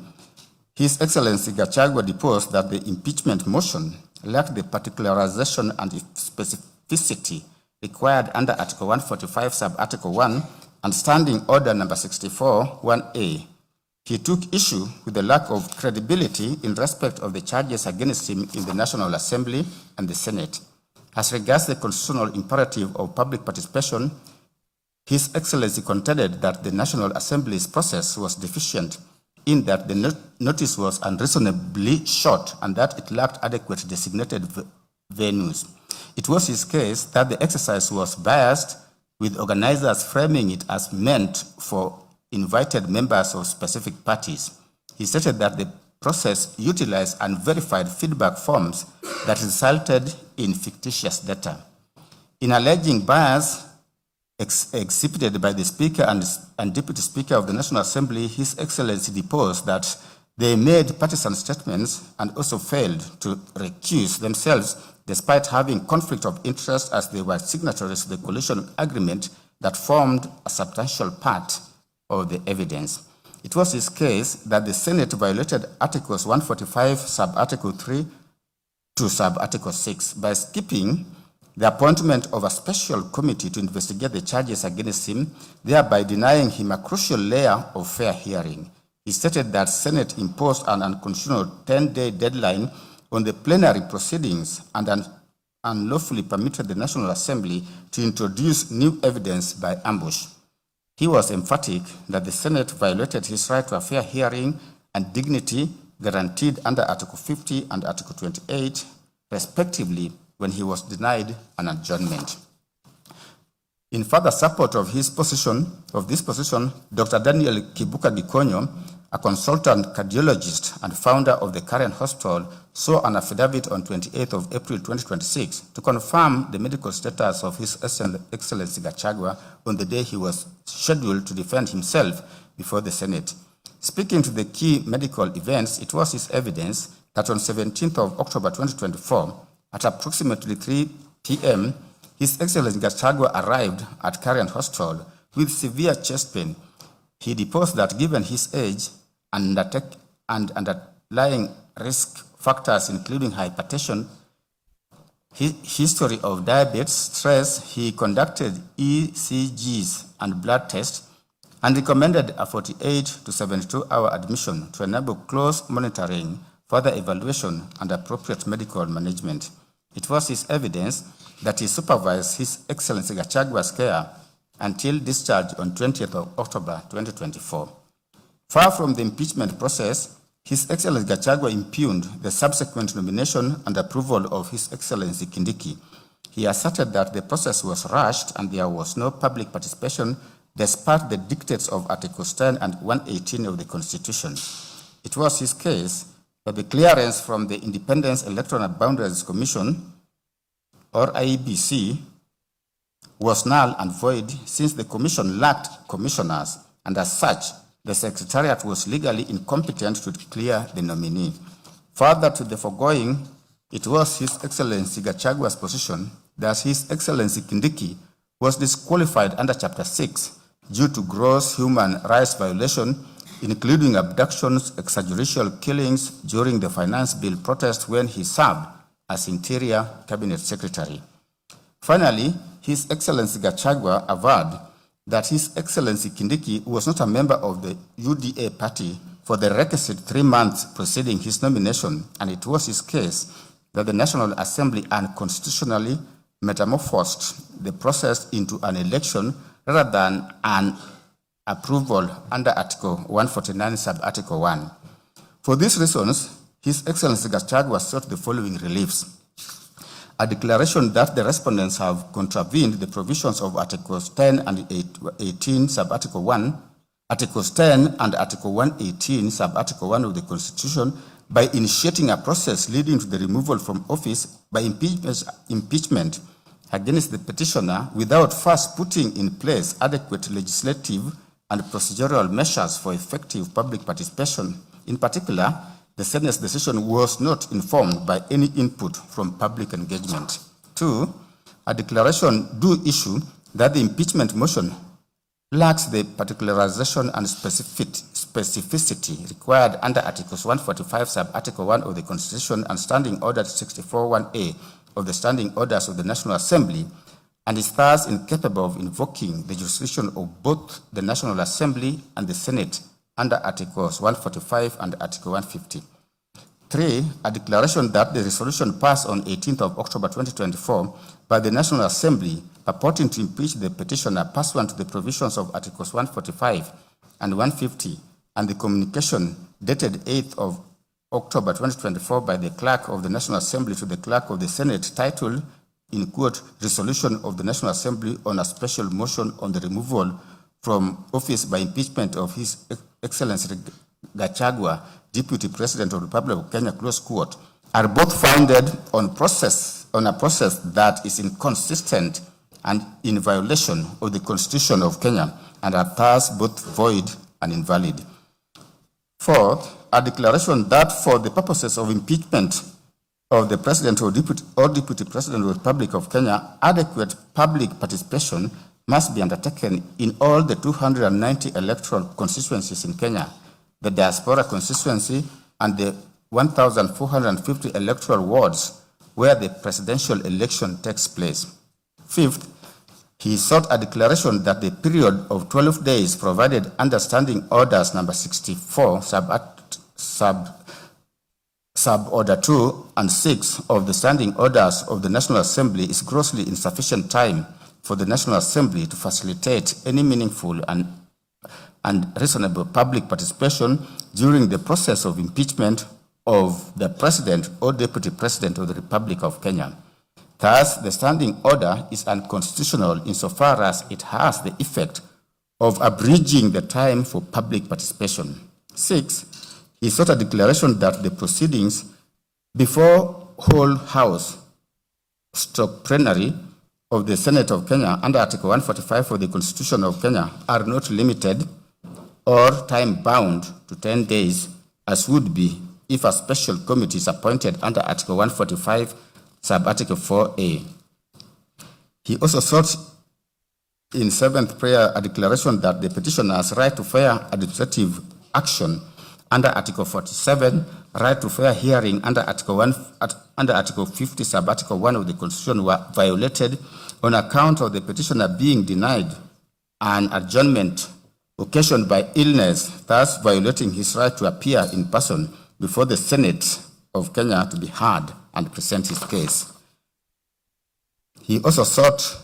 S15: His Excellency Gachagua deposed that the impeachment motion lacked the particularization and specificity required under Article 145, Sub-Article 1, and Standing Order number 64, 1A. He took issue with the lack of credibility in respect of the charges against him in the National Assembly and the Senate. As regards the constitutional imperative of public participation, His Excellency contended that the National Assembly's process was deficient in that the notice was unreasonably short and that it lacked adequate designated venues. It was his case that the exercise was biased, with organizers framing it as meant for invited members of specific parties. He stated that the process utilized unverified feedback forms that resulted in fictitious data. In alleging bias exhibited by the Speaker and Deputy Speaker of the National Assembly, His Excellency deposed that they made partisan statements and also failed to recuse themselves despite having conflict of interest as they were signatories to the coalition agreement that formed a substantial part of the evidence. It was his case that the Senate violated Articles 145, Sub-Article 3 to Sub-Article 6 by skipping the appointment of a special committee to investigate the charges against him, thereby denying him a crucial layer of fair hearing. He stated that Senate imposed an unconstitutional 10-day deadline on the plenary proceedings and unlawfully permitted the National Assembly to introduce new evidence by ambush. He was emphatic that the Senate violated his right to a fair hearing and dignity guaranteed under Article 50 and Article 28, respectively, when he was denied an adjournment. In further support of this position, Dr. Daniel Kibuka Gikonyo, a consultant cardiologist and founder of the current hospital, saw an affidavit on 28th of April 2026 to confirm the medical status of His Excellency Gachagua on the day he was scheduled to defend himself before the Senate. Speaking to the key medical events, it was his evidence that on 17th of October 2024, at approximately 3 p.m., His Excellency Gachagua arrived at current hospital with severe chest pain. He deposed that given his age and underlying risk factors including hypertension, history of diabetes, stress, he conducted ECGs and blood tests and recommended a 48 to 72-hour admission to enable close monitoring, further evaluation, and appropriate medical management. It was his evidence that he supervised His Excellency Gachagua's care until discharge on 20th of October 2024. Far from the impeachment process, His Excellency Gachagua impugned the subsequent nomination and approval of His Excellency Kindiki. He asserted that the process was rushed and there was no public participation despite the dictates of Articles 10 and 118 of the Constitution. It was his case that the clearance from the Independent Electoral Boundaries Commission, or IEBC, was null and void since the commission lacked commissioners, and as such, the Secretariat was legally incompetent to clear the nominee. Further to the foregoing, it was His Excellency Gachagua's position that His Excellency Kindiki was disqualified under Chapter 6 due to gross human rights violation, including abductions, extrajudicial killings during the Finance Bill protest when he served as Interior Cabinet Secretary. Finally, His Excellency Gachagua averred that His Excellency Kindiki was not a member of the UDA party for the requisite 3 months preceding his nomination, and it was his case that the National Assembly unconstitutionally metamorphosed the process into an election rather than an approval under Article 149, Sub-Article 1. For these reasons, His Excellency Gachagua sought the following reliefs: a declaration that the respondents have contravened the provisions of Articles 10 and 18, Sub-Article 1, Articles 10 and Article 118, Sub-Article 1 of the Constitution by initiating a process leading to the removal from office by impeachment against the petitioner without first putting in place adequate legislative and procedural measures for effective public participation. In particular, the Senate's decision was not informed by any input from public engagement. 2, a declaration do issue that the impeachment motion lacks the particularization and specificity required under Articles 145, Sub-Article 1 of the Constitution and Standing Order 64(1)A of the Standing Orders of the National Assembly, and is thus incapable of invoking the jurisdiction of both the National Assembly and the Senate under Articles 145 and Article 150. 3, a declaration that the resolution passed on 18th of October 2024 by the National Assembly purporting to impeach the petitioner pursuant to the provisions of Articles 145 and 150 and the communication dated 8th of October 2024 by the Clerk of the National Assembly to the Clerk of the Senate titled, in quote, Resolution of the National Assembly on a special motion on the removal from office by impeachment of His Excellency Gachagua, Deputy President of the Republic of Kenya, close quote, are both founded on a process that is inconsistent and in violation of the Constitution of Kenya and are thus both void and invalid. 4th, a declaration that for the purposes of impeachment of the President or Deputy President of the Republic of Kenya, adequate public participation must be undertaken in all the 290 electoral constituencies in Kenya, the diaspora constituency, and the 1,450 electoral wards where the presidential election takes place. 5th, he sought a declaration that the period of 12 days provided under Standing Orders number 64, sub-order 2 and 6 of the Standing Orders of the National Assembly is grossly insufficient time for the National Assembly to facilitate any meaningful and reasonable public participation during the process of impeachment of the President or Deputy President of the Republic of Kenya. Thus, the standing order is unconstitutional insofar as it has the effect of abridging the time for public participation. 6, he sought a declaration that the proceedings before whole house plenary of the Senate of Kenya under Article 145 of the Constitution of Kenya are not limited or time-bound to 10 days, as would be if a special committee is appointed under Article 145, Sub-Article 4A. He also sought in 7th prayer a declaration that the petitioner has right to fair administrative action under Article 47, right to fair hearing under Article 50, Sub-Article 1 of the Constitution were violated on account of the petitioner being denied an adjournment occasioned by illness, thus violating his right to appear in person before the Senate of Kenya to be heard and present his case. He also sought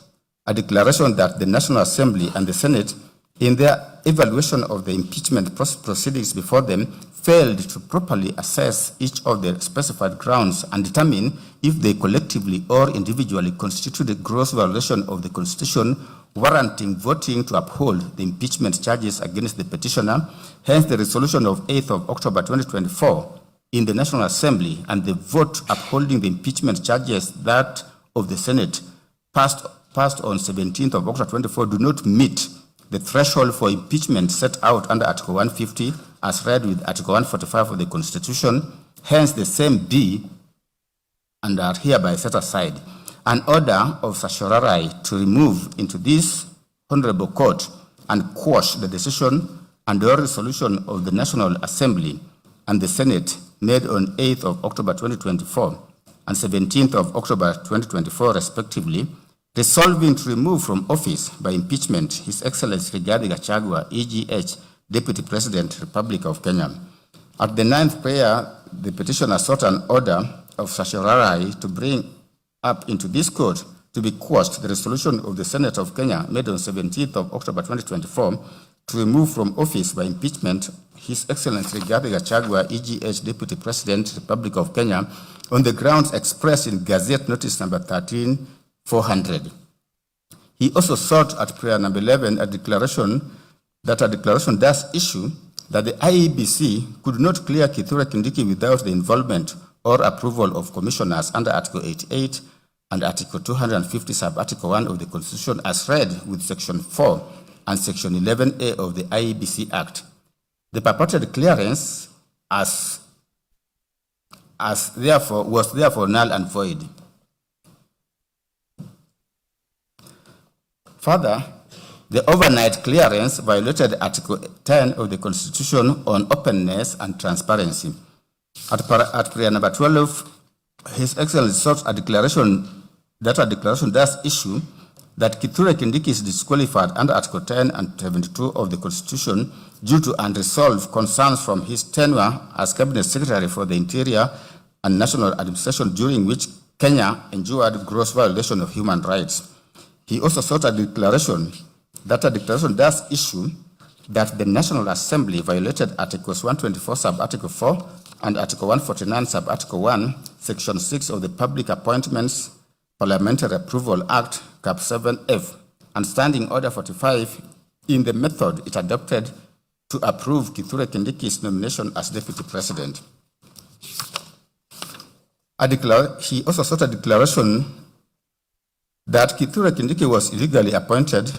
S15: a declaration that the National Assembly and the Senate, in their evaluation of the impeachment proceedings before them, failed to properly assess each of the specified grounds and determine if they collectively or individually constituted a gross violation of the Constitution, warranting voting to uphold the impeachment charges against the petitioner. Hence, the resolution of 8th of October 2024 in the National Assembly and the vote upholding the impeachment charges that of the Senate passed on 17th of October 2024 do not meet the threshold for impeachment set out under Article 150 as read with Article 145 of the Constitution. Hence, the same be and are hereby set aside. An order of certiorari to remove into this Honorable Court and quash the decision and or resolution of the National Assembly and the Senate made on 8th of October 2024 and 17th of October 2024 respectively, resolving to remove from office by impeachment His Excellency Rigathi Gachagua, EGH, Deputy President, Republic of Kenya. At the 9th prayer, the petitioner sought an order of certiorari to bring up into this court to be quashed the resolution of the Senate of Kenya made on 17th of October 2024 to remove from office by impeachment His Excellency Rigathi Gachagua, EGH, Deputy President, Republic of Kenya, on the grounds expressed in Gazette Notice number 13/400. He also sought at prayer number 11 a declaration does issue that the IEBC could not clear Kithure Kindiki without the involvement or approval of commissioners under Article 88 and Article 250 sub-Article 1 of the Constitution as read with Section 4 and Section 11A of the IEBC Act. The purported clearance was therefore null and void. Further, the overnight clearance violated Article 10 of the Constitution on openness and transparency. At prayer number 12, His Excellency sought a declaration does issue that Kithure Kindiki is disqualified under Article 10 and 72 of the Constitution due to unresolved concerns from his tenure as Cabinet Secretary for the Interior and National Administration, during which Kenya endured gross violation of human rights. He also sought a declaration does issue that the National Assembly violated Articles 124 sub-Article 4 and Article 149 sub-Article 1, Section 6 of the Public Appointments Parliamentary Approval Act, Cap 7F, and Standing Order 45 in the method it adopted to approve Kithure Kindiki's nomination as Deputy President. He also sought a declaration that Kithure Kindiki was illegally appointed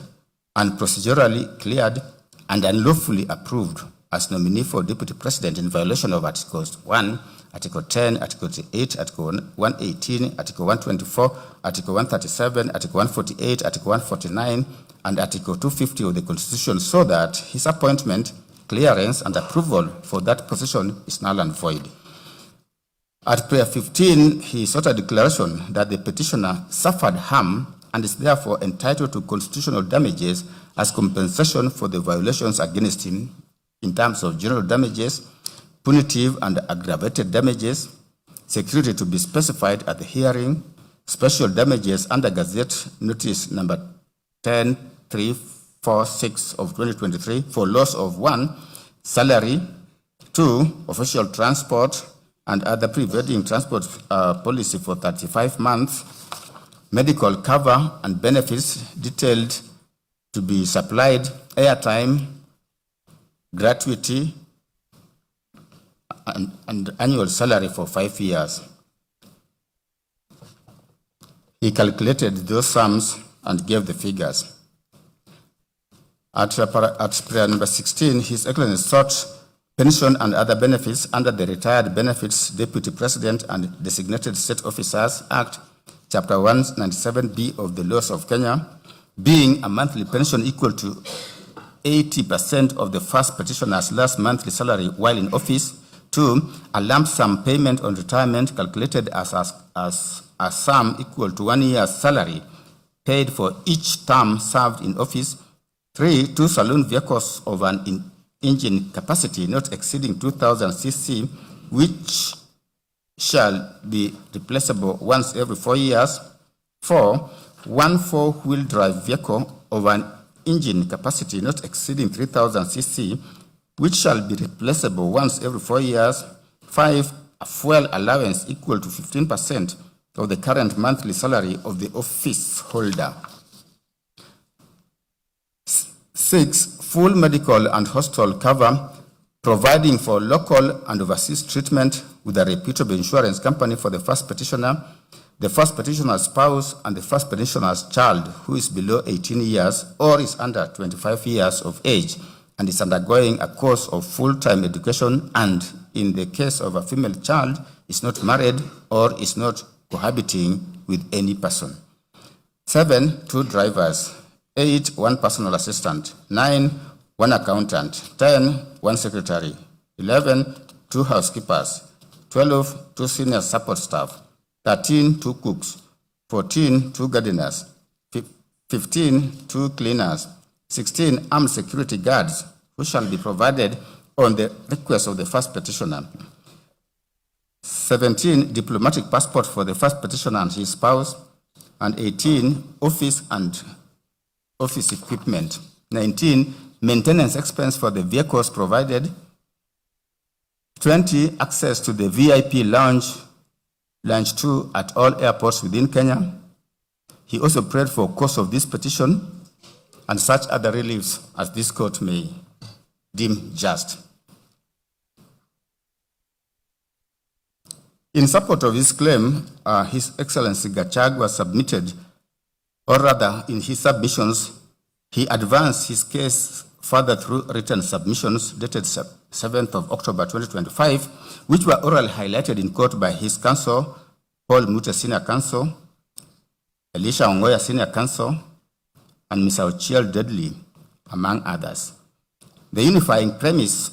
S15: and procedurally cleared and unlawfully approved as nominee for Deputy President in violation of Articles 1, Article 10, Article 8, Article 118, Article 124, Article 137, Article 148, Article 149, and Article 250 of the Constitution, so that his appointment, clearance, and approval for that position is null and void. At prayer 15, he sought a declaration that the petitioner suffered harm and is therefore entitled to constitutional damages as compensation for the violations against him in terms of general damages, punitive and aggravated damages, security to be specified at the hearing, special damages under Gazette Notice number 10346 of 2023 for loss of 1, salary, 2, official transport and other prevailing transport policy for 35 months, medical cover and benefits detailed to be supplied, airtime, gratuity, and annual salary for 5 years. He calculated those sums and gave the figures. At prayer number 16, His Excellency sought pension and other benefits under the Retired Benefits Deputy President and Designated State Officers Act, Chapter 197B of the Laws of Kenya, being a monthly pension equal to 80% of the first petitioner's last monthly salary while in office. 2, a lump sum payment on retirement calculated as a sum equal to 1 year's salary paid for each term served in office. 3, 2 saloon vehicles of an engine capacity not exceeding 2,000 cc, which shall be replaceable once every 4 years. 4, one four-wheel drive vehicle of an engine capacity not exceeding 3,000 cc, which shall be replaceable once every 4 years. 5, a fuel allowance equal to 15% of the current monthly salary of the office holder. 6, full medical and hospital cover, providing for local and overseas treatment with a reputable insurance company for the first petitioner, the first petitioner's spouse, and the first petitioner's child who is below 18 years or is under 25 years of age and is undergoing a course of full-time education, and in the case of a female child, is not married or is not cohabiting with any person. 7, 2 drivers. 8, 1 personal assistant. 9, 1 accountant. 10, 1 secretary. 11, 2 housekeepers. 12, 2 senior support staff. 13, 2 cooks. 14, 2 gardeners. 15, 2 cleaners. 16, armed security guards, who shall be provided on the request of the first petitioner. 17, diplomatic passport for the first petitioner and his spouse. And 18, office and office equipment. 19, maintenance expense for the vehicles provided. 20, access to the VIP lounge 2 at all airports within Kenya. He also prayed for cost of this petition and such other reliefs as this court may deem just. In support of his claim, His Excellency Gachagua submitted, or rather in his submissions, he advanced his case further through written submissions dated 7th of October 2025, which were orally highlighted in court by his counsel, Paul Mute Senior Counsel, Elisha Ongoya Senior Counsel, and Mr. Ochiel Dudley, among others. The unifying premise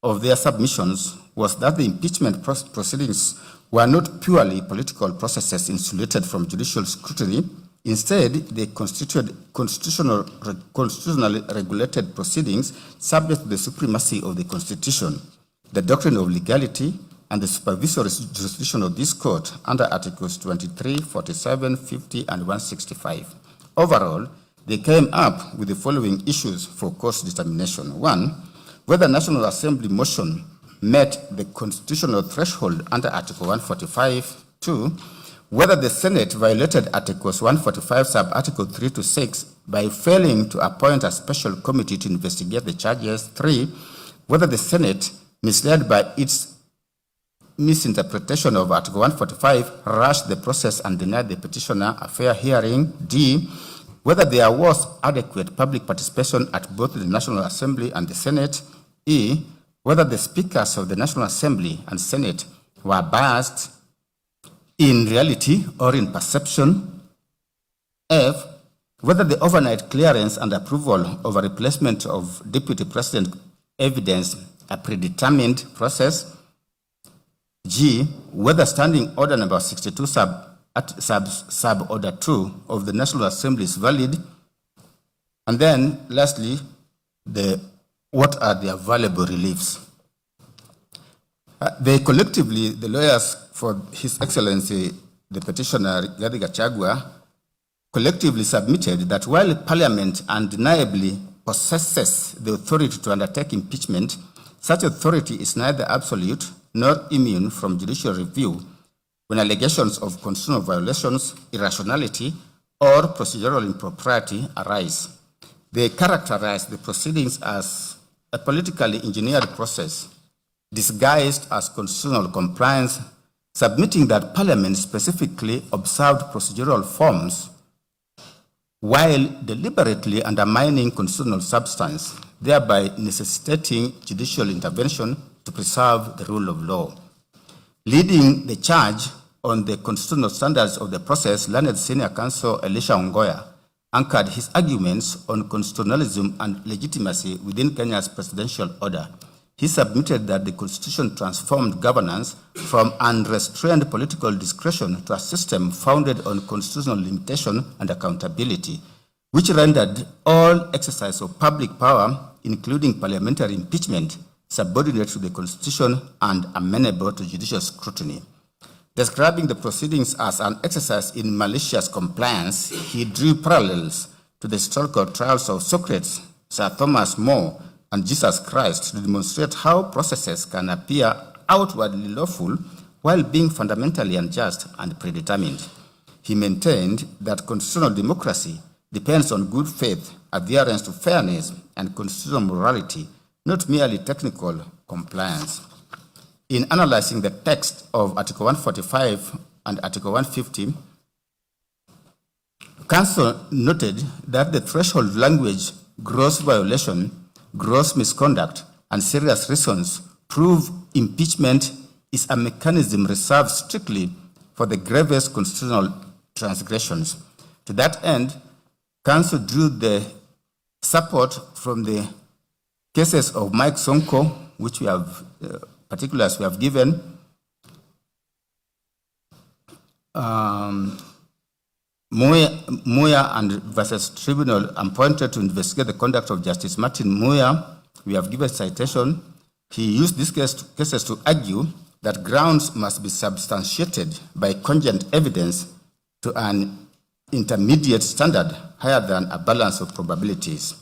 S15: of their submissions was that the impeachment proceedings were not purely political processes insulated from judicial scrutiny. Instead, they constituted constitutionally regulated proceedings subject to the supremacy of the Constitution, the doctrine of legality, and the supervisory jurisdiction of this court under Articles 23, 47, 50, and 165. Overall, they came up with the following issues for court's determination. 1, whether National Assembly motion met the constitutional threshold under Article 145. 2, whether the Senate violated Articles 145 sub-Article 3 to 6 by failing to appoint a special committee to investigate the charges. 3, whether the Senate, misled by its misinterpretation of Article 145, rushed the process and denied the petitioner a fair hearing. D, whether there was adequate public participation at both the National Assembly and the Senate. E, whether the speakers of the National Assembly and Senate were biased in reality or in perception. F, whether the overnight clearance and approval of a replacement of Deputy President evidence a predetermined process. G, whether Standing Order number 62 sub order 2 of the National Assembly is valid. And then lastly, what are the available reliefs? The lawyers for His Excellency, the petitioner, Rigathi Gachagua, collectively submitted that while Parliament undeniably possesses the authority to undertake impeachment, such authority is neither absolute nor immune from judicial review when allegations of constitutional violations, irrationality, or procedural impropriety arise. They characterize the proceedings as a politically engineered process disguised as constitutional compliance, submitting that Parliament specifically observed procedural forms while deliberately undermining constitutional substance, thereby necessitating judicial intervention to preserve the rule of law. Leading the charge on the constitutional standards of the process, learned senior counsel Elisha Ongoya anchored his arguments on constitutionalism and legitimacy within Kenya's presidential order. He submitted that the Constitution transformed governance from unrestrained political discretion to a system founded on constitutional limitation and accountability, which rendered all exercise of public power, including parliamentary impeachment, subordinate to the Constitution and amenable to judicial scrutiny. Describing the proceedings as an exercise in malicious compliance, he drew parallels to the historical trials of Socrates, Sir Thomas More, and Jesus Christ to demonstrate how processes can appear outwardly lawful while being fundamentally unjust and predetermined. He maintained that constitutional democracy depends on good faith, adherence to fairness, and constitutional morality, not merely technical compliance. In analyzing the text of Article 145 and Article 150, Counsel noted that the threshold language, gross violation, gross misconduct, and serious reasons prove impeachment is a mechanism reserved strictly for the gravest constitutional transgressions. To that end, Counsel drew the support from the cases of Mike Sonko, which we have particulars we have given, Muya and versus Tribunal appointed to investigate the conduct of Justice Martin Muya. We have given citation. He used these cases to argue that grounds must be substantiated by cogent evidence to an intermediate standard higher than a balance of probabilities.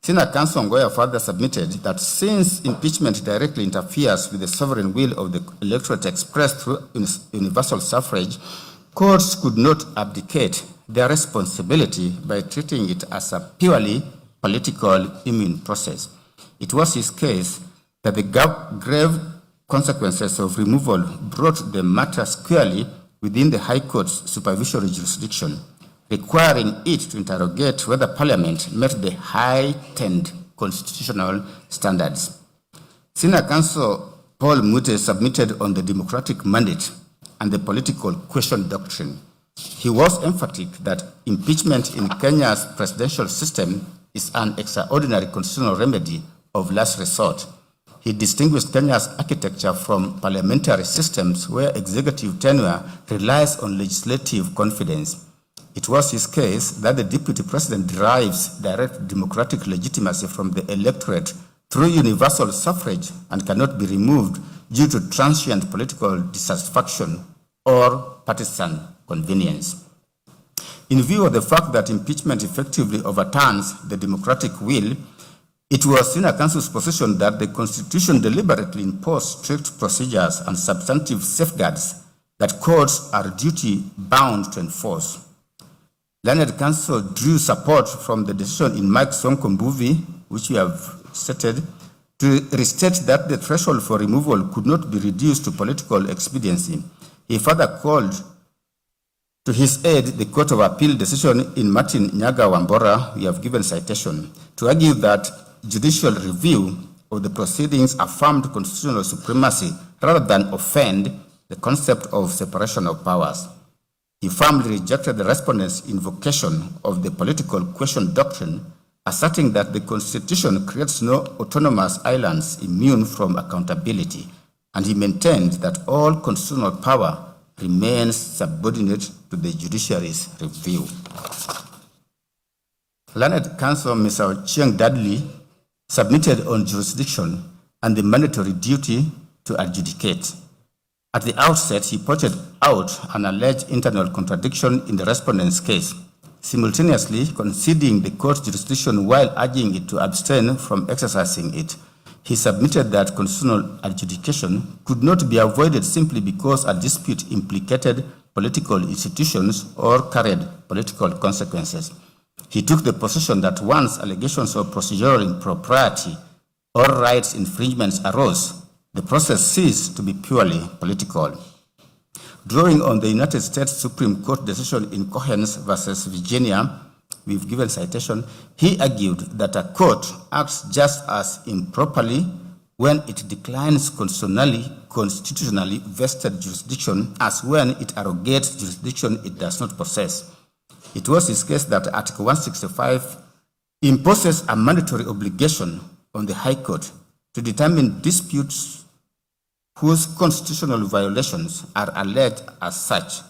S15: Senior Counsel Ongoya further submitted that since impeachment directly interferes with the sovereign will of the electorate expressed through universal suffrage, courts could not abdicate their responsibility by treating it as a purely political immune process. It was his case that the grave consequences of removal brought the matter squarely within the High Court's supervisory jurisdiction, requiring it to interrogate whether Parliament met the heightened constitutional standards. Senior Counsel Paul Mute submitted on the democratic mandate and the political question doctrine. He was emphatic that impeachment in Kenya's presidential system is an extraordinary constitutional remedy of last resort. He distinguished Kenya's architecture from parliamentary systems where executive tenure relies on legislative confidence. It was his case that the deputy president derives direct democratic legitimacy from the electorate through universal suffrage and cannot be removed due to transient political dissatisfaction or partisan convenience. In view of the fact that impeachment effectively overturns the democratic will, it was Senior Counsel's position that the Constitution deliberately imposed strict procedures and substantive safeguards that courts are duty-bound to enforce. Learned Counsel drew support from the decision in Mike Sonko Mbuvi, which we have stated, to restate that the threshold for removal could not be reduced to political expediency. He further called to his aid the Court of Appeal decision in Martin Nyaga Wambora, we have given citation, to argue that judicial review of the proceedings affirmed constitutional supremacy rather than offend the concept of separation of powers. He firmly rejected the respondent's invocation of the political question doctrine, asserting that the Constitution creates no autonomous islands immune from accountability, and he maintained that all constitutional power remains subordinate to the judiciary's review. Learned Counsel Mr. Ochieng Dudley submitted on jurisdiction and the mandatory duty to adjudicate. At the outset, he pointed out an alleged internal contradiction in the respondent's case, simultaneously conceding the court's jurisdiction while urging it to abstain from exercising it. He submitted that constitutional adjudication could not be avoided simply because a dispute implicated political institutions or carried political consequences. He took the position that once allegations of procedural impropriety or rights infringements arose, the process ceased to be purely political. Drawing on the United States Supreme Court decision in Cohens versus Virginia, we've given citation, he argued that a court acts just as improperly when it declines constitutionally vested jurisdiction as when it arrogates jurisdiction it does not possess. It was his case that Article 165 imposes a mandatory obligation on the High Court to determine disputes whose constitutional violations are alleged as such.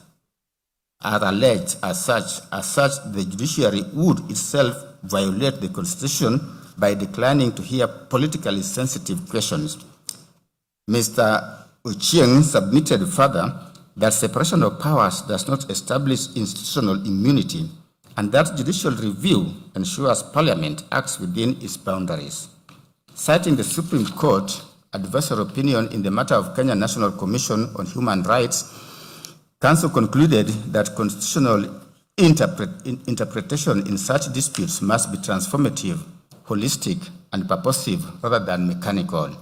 S15: The judiciary would itself violate the Constitution by declining to hear politically sensitive questions. Mr. Ochieng submitted further that separation of powers does not establish institutional immunity, and that judicial review ensures Parliament acts within its boundaries. Citing the Supreme Court advisory opinion in the matter of Kenya National Commission on Human Rights, Council concluded that constitutional interpretation in such disputes must be transformative, holistic, and purposive rather than mechanical.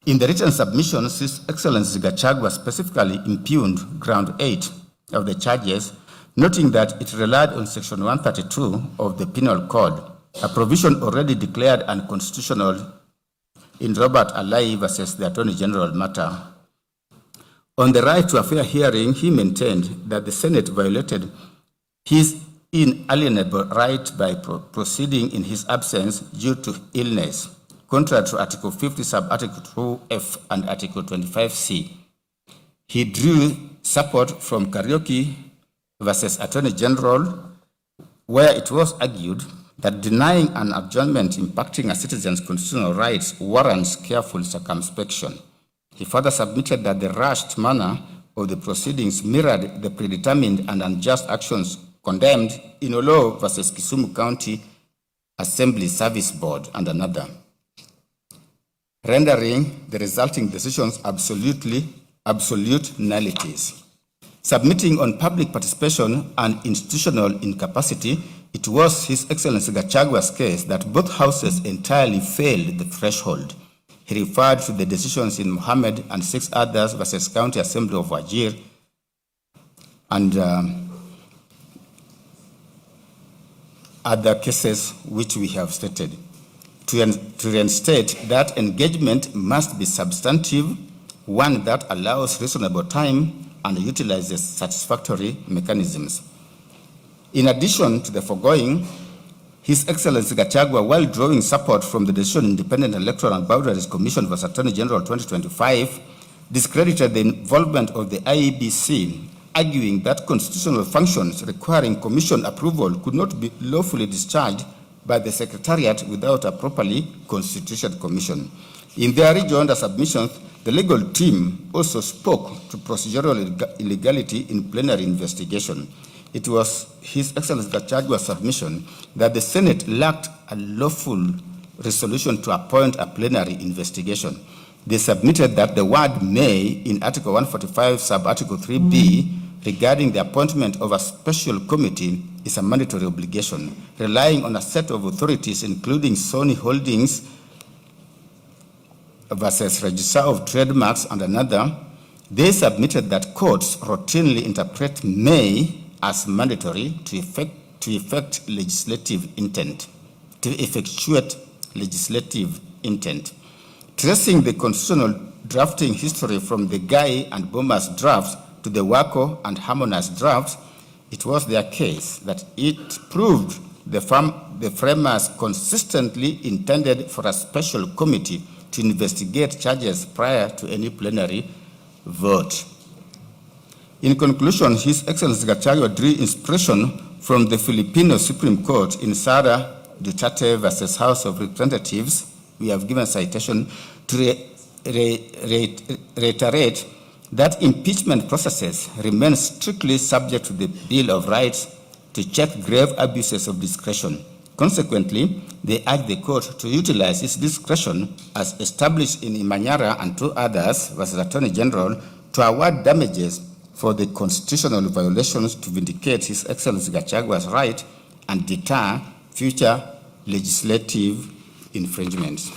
S15: In the written submissions, His Excellency Gachagua specifically impugned ground 8 of the charges, noting that it relied on Section 132 of the Penal Code, a provision already declared unconstitutional in Robert Alai versus the Attorney General matter. On the right to a fair hearing, he maintained that the Senate violated his inalienable right by proceeding in his absence due to illness, contrary to Article 50, Sub-Article 2F and Article 25C. He drew support from Karaoke versus Attorney General, where it was argued that denying an adjournment impacting a citizen's constitutional rights warrants careful circumspection. He further submitted that the rushed manner of the proceedings mirrored the predetermined and unjust actions condemned in Olo versus Kisumu County Assembly Service Board and another, rendering the resulting decisions absolute nullities. Submitting on public participation and institutional incapacity, it was His Excellency Gachagua's case that both houses entirely failed the threshold. He referred to the decisions in Mohammed and 6 others versus County Assembly of Wajir and other cases which we have stated. To reinstate that engagement must be substantive, one that allows reasonable time and utilizes satisfactory mechanisms. In addition to the foregoing, His Excellency Gachagua, while drawing support from the Decision Independent Electoral and Boundaries Commission vs. Attorney General 2025, discredited the involvement of the IEBC, arguing that constitutional functions requiring commission approval could not be lawfully discharged by the Secretariat without a properly constituted commission. In their rejoinder submissions, the legal team also spoke to procedural illegality in plenary investigation. It was His Excellency Gachagua's submission that the Senate lacked a lawful resolution to appoint a plenary investigation. They submitted that the word may in Article 145, Sub-Article 3B, regarding the appointment of a special committee is a mandatory obligation, relying on a set of authorities, including Sony Holdings versus Registrar of Trademarks and another. They submitted that courts routinely interpret may as mandatory to effect legislative intent, to effectuate legislative intent. Tracing the constitutional drafting history from the Guy and Bomas drafts to the Wako and Harmonized drafts, it was their case that it proved the framers consistently intended for a special committee to investigate charges prior to any plenary vote. In conclusion, His Excellency Gachagua drew inspiration from the Filipino Supreme Court in Sara Duterte versus House of Representatives. We have given citation to reiterate that impeachment processes remain strictly subject to the Bill of Rights to check grave abuses of discretion. Consequently, they urge the court to utilize its discretion as established in Imanyara and 2 others versus Attorney General to award damages for the constitutional violations to vindicate His Excellency Gachagua's right and deter future legislative infringements.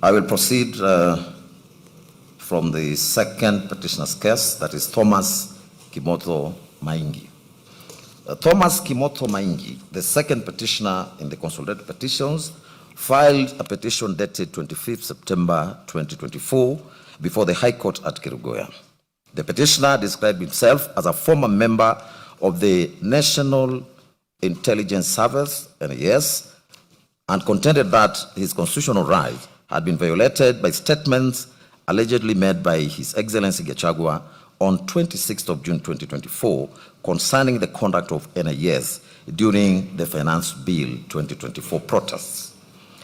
S18: I will proceed from the second petitioner's case, that is Thomas Kimoto Maingi. Thomas Kimoto Maingi, the second petitioner in the consolidated petitions, filed a petition dated 25th September 2024 before the High Court at Kerugoya. The petitioner described himself as a former member of the National Intelligence Service, NIS, and contended that his constitutional rights had been violated by statements allegedly made by His Excellency Gachagua on 26th of June 2024 concerning the conduct of NIS during the Finance Bill 2024 protests.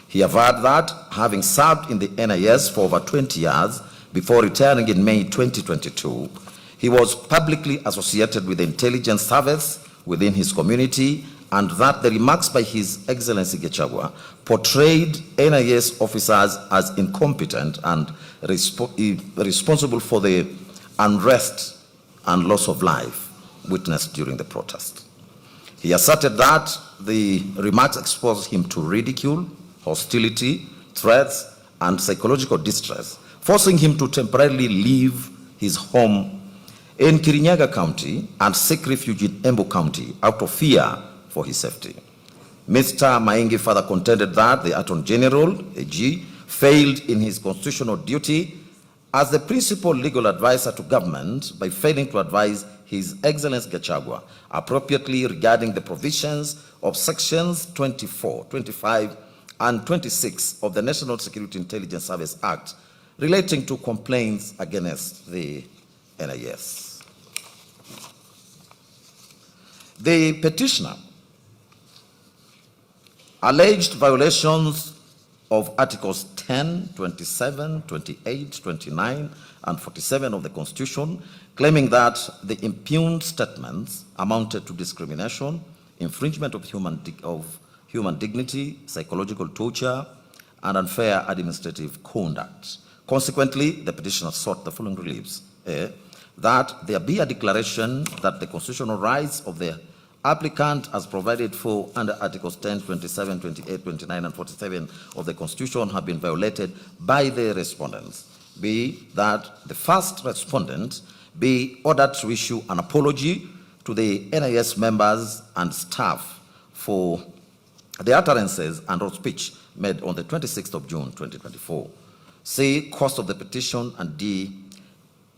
S18: He averred that, having served in the NIS for over 20 years before retiring in May 2022, he was publicly associated with the intelligence service within his community, and that the remarks by His Excellency Gachagua portrayed NIS officers as incompetent and responsible for the unrest and loss of life witnessed during the protest. He asserted that the remarks exposed him to ridicule, hostility, threats, and psychological distress, forcing him to temporarily leave his home in Kirinyaga County and seek refuge in Embu County out of fear for his safety. Mr. Maingi further contended that the Attorney General, AG, failed in his constitutional duty as the principal legal advisor to government by failing to advise His Excellency Gachagua appropriately regarding the provisions of sections 24, 25, and 26 of the National Security Intelligence Service Act relating to complaints against the NIS. The petitioner alleged violations of Articles 10, 27, 28, 29, and 47 of the Constitution, claiming that the impugned statements amounted to discrimination, infringement of human dignity, psychological torture, and unfair administrative conduct. Consequently, the petitioner sought the following reliefs: that there be a declaration that the constitutional rights of the applicant as provided for under Articles 10, 27, 28, 29, and 47 of the Constitution have been violated by the respondents. B, that the first respondent be ordered to issue an apology to the NIS members and staff for the utterances and or speech made on the 26th of June, 2024. C, cost of the petition, and D,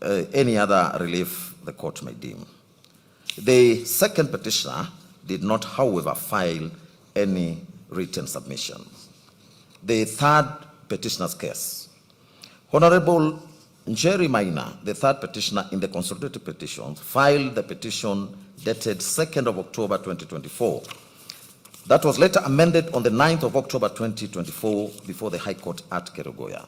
S18: any other relief the court may deem. The second petitioner did not, however, file any written submissions. The third petitioner's case. Honorable Njeri Maina, the third petitioner in the consolidated petitions, filed the petition dated 2nd of October 2024. That was later amended on the 9th of October 2024 before the High Court at Kerugoya.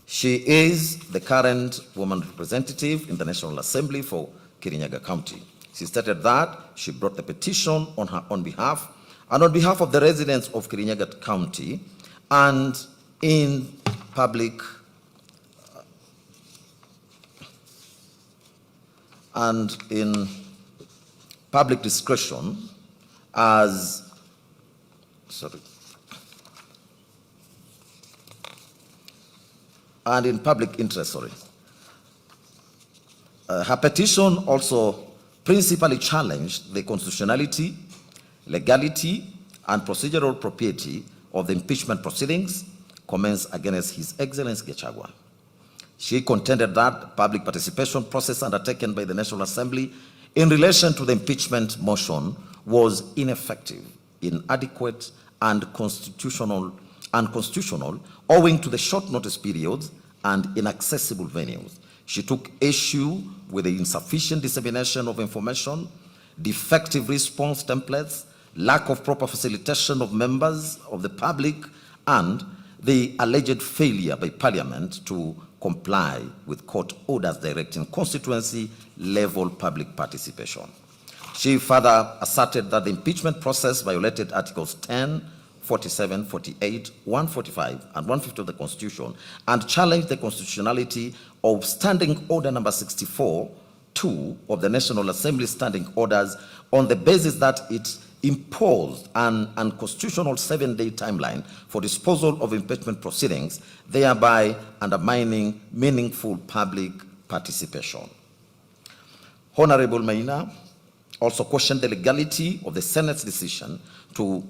S18: She is the current woman representative in the National Assembly for Kirinyaga County. She stated that she brought the petition on her own behalf and on behalf of the residents of Kirinyaga County, and in public discretion and in public interest, her petition also principally challenged the constitutionality, legality, and procedural propriety of the impeachment proceedings commenced against His Excellency Gachagua. She contended that public participation process undertaken by the National Assembly in relation to the impeachment motion was ineffective, inadequate, and constitutional owing to the short notice periods and inaccessible venues. She took issue with the insufficient dissemination of information, defective response templates, lack of proper facilitation of members of the public, and the alleged failure by Parliament to comply with court orders directing constituency-level public participation. She further asserted that the impeachment process violated Articles 10, 47, 48, 145, and 150 of the Constitution, and challenged the constitutionality of Standing Order number 64-2 of the National Assembly Standing Orders on the basis that it imposed an unconstitutional 7-day timeline for disposal of impeachment proceedings, thereby undermining meaningful public participation. Honorable Maina also questioned the legality of the Senate's decision to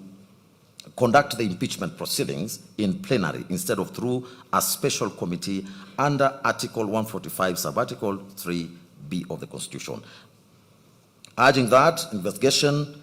S18: conduct the impeachment proceedings in plenary instead of through a special committee under Article 145, Subarticle 3B of the Constitution, urging that investigation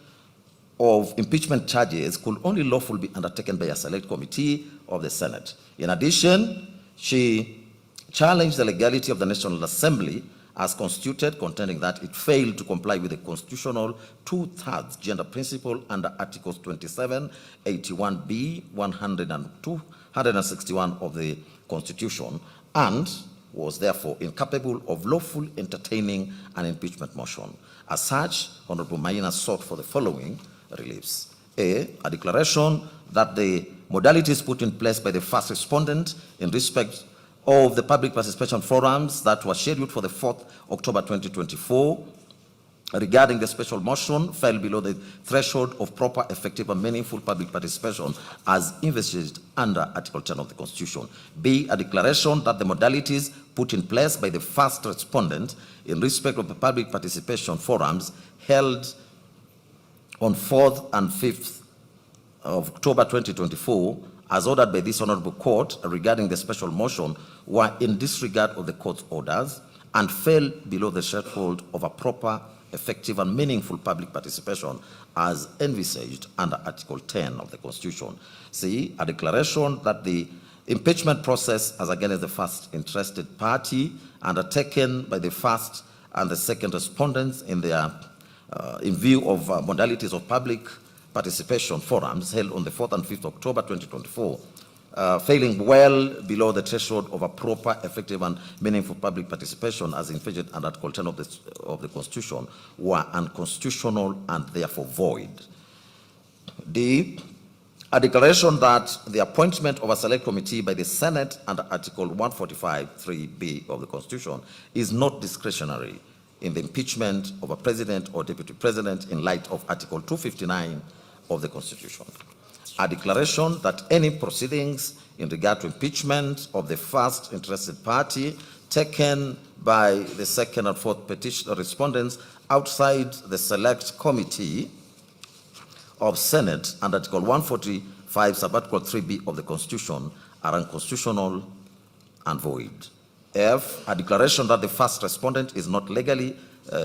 S18: of impeachment charges could only lawfully be undertaken by a select committee of the Senate. In addition, she challenged the legality of the National Assembly as constituted, contending that it failed to comply with the constitutional 2/3 gender principle under Articles 27, 81B, 102, 161 of the Constitution, and was therefore incapable of lawfully entertaining an impeachment motion. As such, Honorable Maina sought for the following reliefs. A declaration that the modalities put in place by the first respondent in respect of the public participation forums that were scheduled for the 4th October 2024 regarding the special motion fell below the threshold of proper, effective, and meaningful public participation as envisaged under Article 10 of the Constitution. B, a declaration that the modalities put in place by the first respondent in respect of the public participation forums held on 4th and 5th of October 2024, as ordered by this Honorable Court regarding the special motion, were in disregard of the Court's orders and fell below the threshold of a proper, effective, and meaningful public participation as envisaged under Article 10 of the Constitution. C, a declaration that the impeachment process as against the first interested party undertaken by the first and the second respondents in view of modalities of public participation forums held on the 4th and 5th October 2024, failing well below the threshold of a proper, effective, and meaningful public participation as envisaged under Article 10 of the Constitution, were unconstitutional and therefore void. D, a declaration that the appointment of a select committee by the Senate under Article 145(3)(b) of the Constitution is not discretionary in the impeachment of a president or deputy president in light of Article 259 of the Constitution. A declaration that any proceedings in regard to impeachment of the first interested party taken by the second and fourth petition respondents outside the select committee of Senate under Article 145, Subarticle 3B of the Constitution are unconstitutional and void. F, a declaration that the first respondent is not legally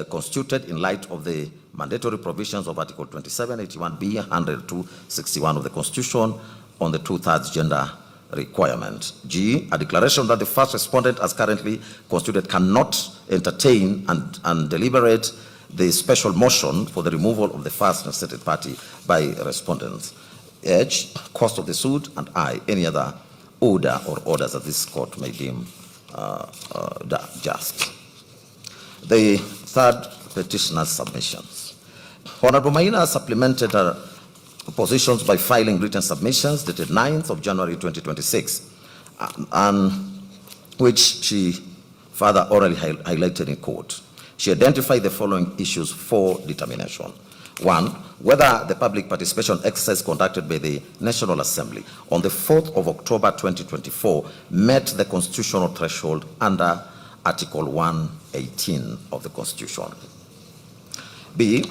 S18: constituted in light of the mandatory provisions of Article 27, 81B, 102, 61 of the Constitution on the 2/3 gender requirement. G, a declaration that the first respondent as currently constituted cannot entertain and deliberate the special motion for the removal of the first interested party by respondents. H, cost of the suit, and I, any other order or orders that this court may deem just. The third petitioner's submissions. Honorable Maina supplemented her positions by filing written submissions dated 9th of January 2026, and which she further orally highlighted in court. She identified the following issues for determination. 1, whether the public participation exercise conducted by the National Assembly on the 4th of October 2024 met the constitutional threshold under Article 118 of the Constitution. B,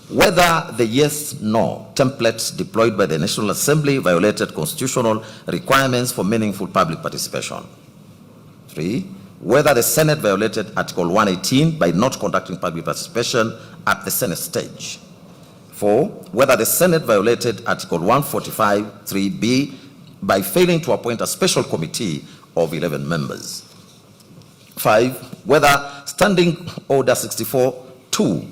S18: whether the yes-no templates deployed by the National Assembly violated constitutional requirements for meaningful public participation. 3, whether the Senate violated Article 118 by not conducting public participation at the Senate stage. 4, whether the Senate violated Article 145(3)(b) by failing to appoint a special committee of 11 members. 5, whether Standing Order 64-2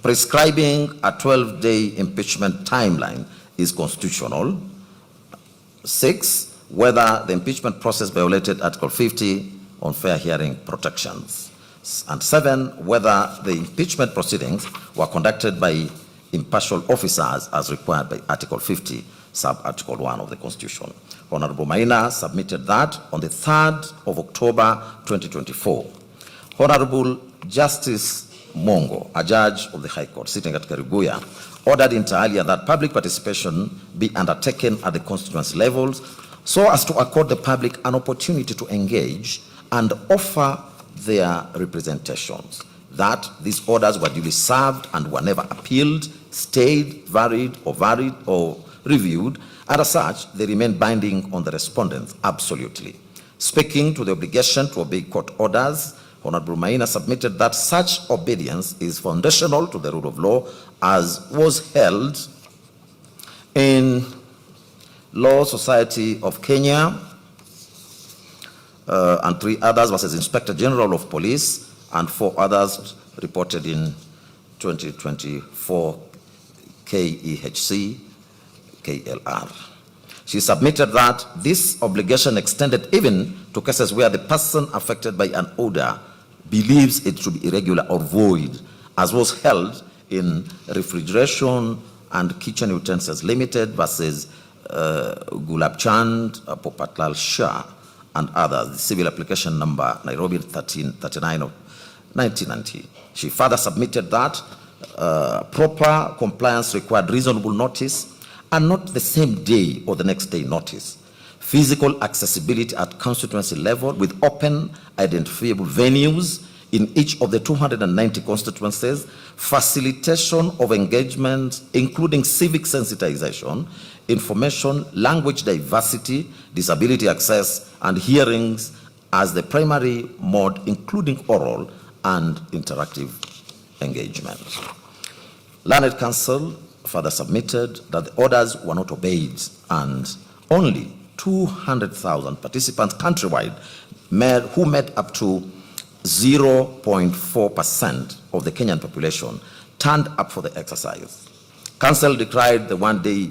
S18: prescribing a 12-day impeachment timeline is constitutional. 6, whether the impeachment process violated Article 50 on fair hearing protections. And 7, whether the impeachment proceedings were conducted by impartial officers as required by Article 50, Sub-Article 1 of the Constitution. Honorable Maina submitted that on the 3rd of October 2024. Honorable Justice Mongo, a judge of the High Court sitting at Kariguya, ordered inter alia that public participation be undertaken at the constituency levels so as to accord the public an opportunity to engage and offer their representations. That these orders were duly served and were never appealed, stayed, varied or reviewed, and as such, they remain binding on the respondents, absolutely. Speaking to the obligation to obey court orders, Honorable Maina submitted that such obedience is foundational to the rule of law as was held in Law Society of Kenya and 3 others versus Inspector General of Police and 4 others reported in 2024 KEHC, KLR. She submitted that this obligation extended even to cases where the person affected by an order believes it to be irregular or void, as was held in Refrigeration and Kitchen Utensils Limited versus Gulab Chand, Popatlal Shah, and others, the civil application number Nairobi 1339 of 1990. She further submitted that proper compliance required reasonable notice and not the same day or the next day notice. Physical accessibility at constituency level with open, identifiable venues in each of the 290 constituencies, facilitation of engagement, including civic sensitization, information, language diversity, disability access, and hearings as the primary mode, including oral and interactive engagement. Learned Council further submitted that the orders were not obeyed and only 200,000 participants countrywide who made up to 0.4% of the Kenyan population turned up for the exercise. Council decried the one-day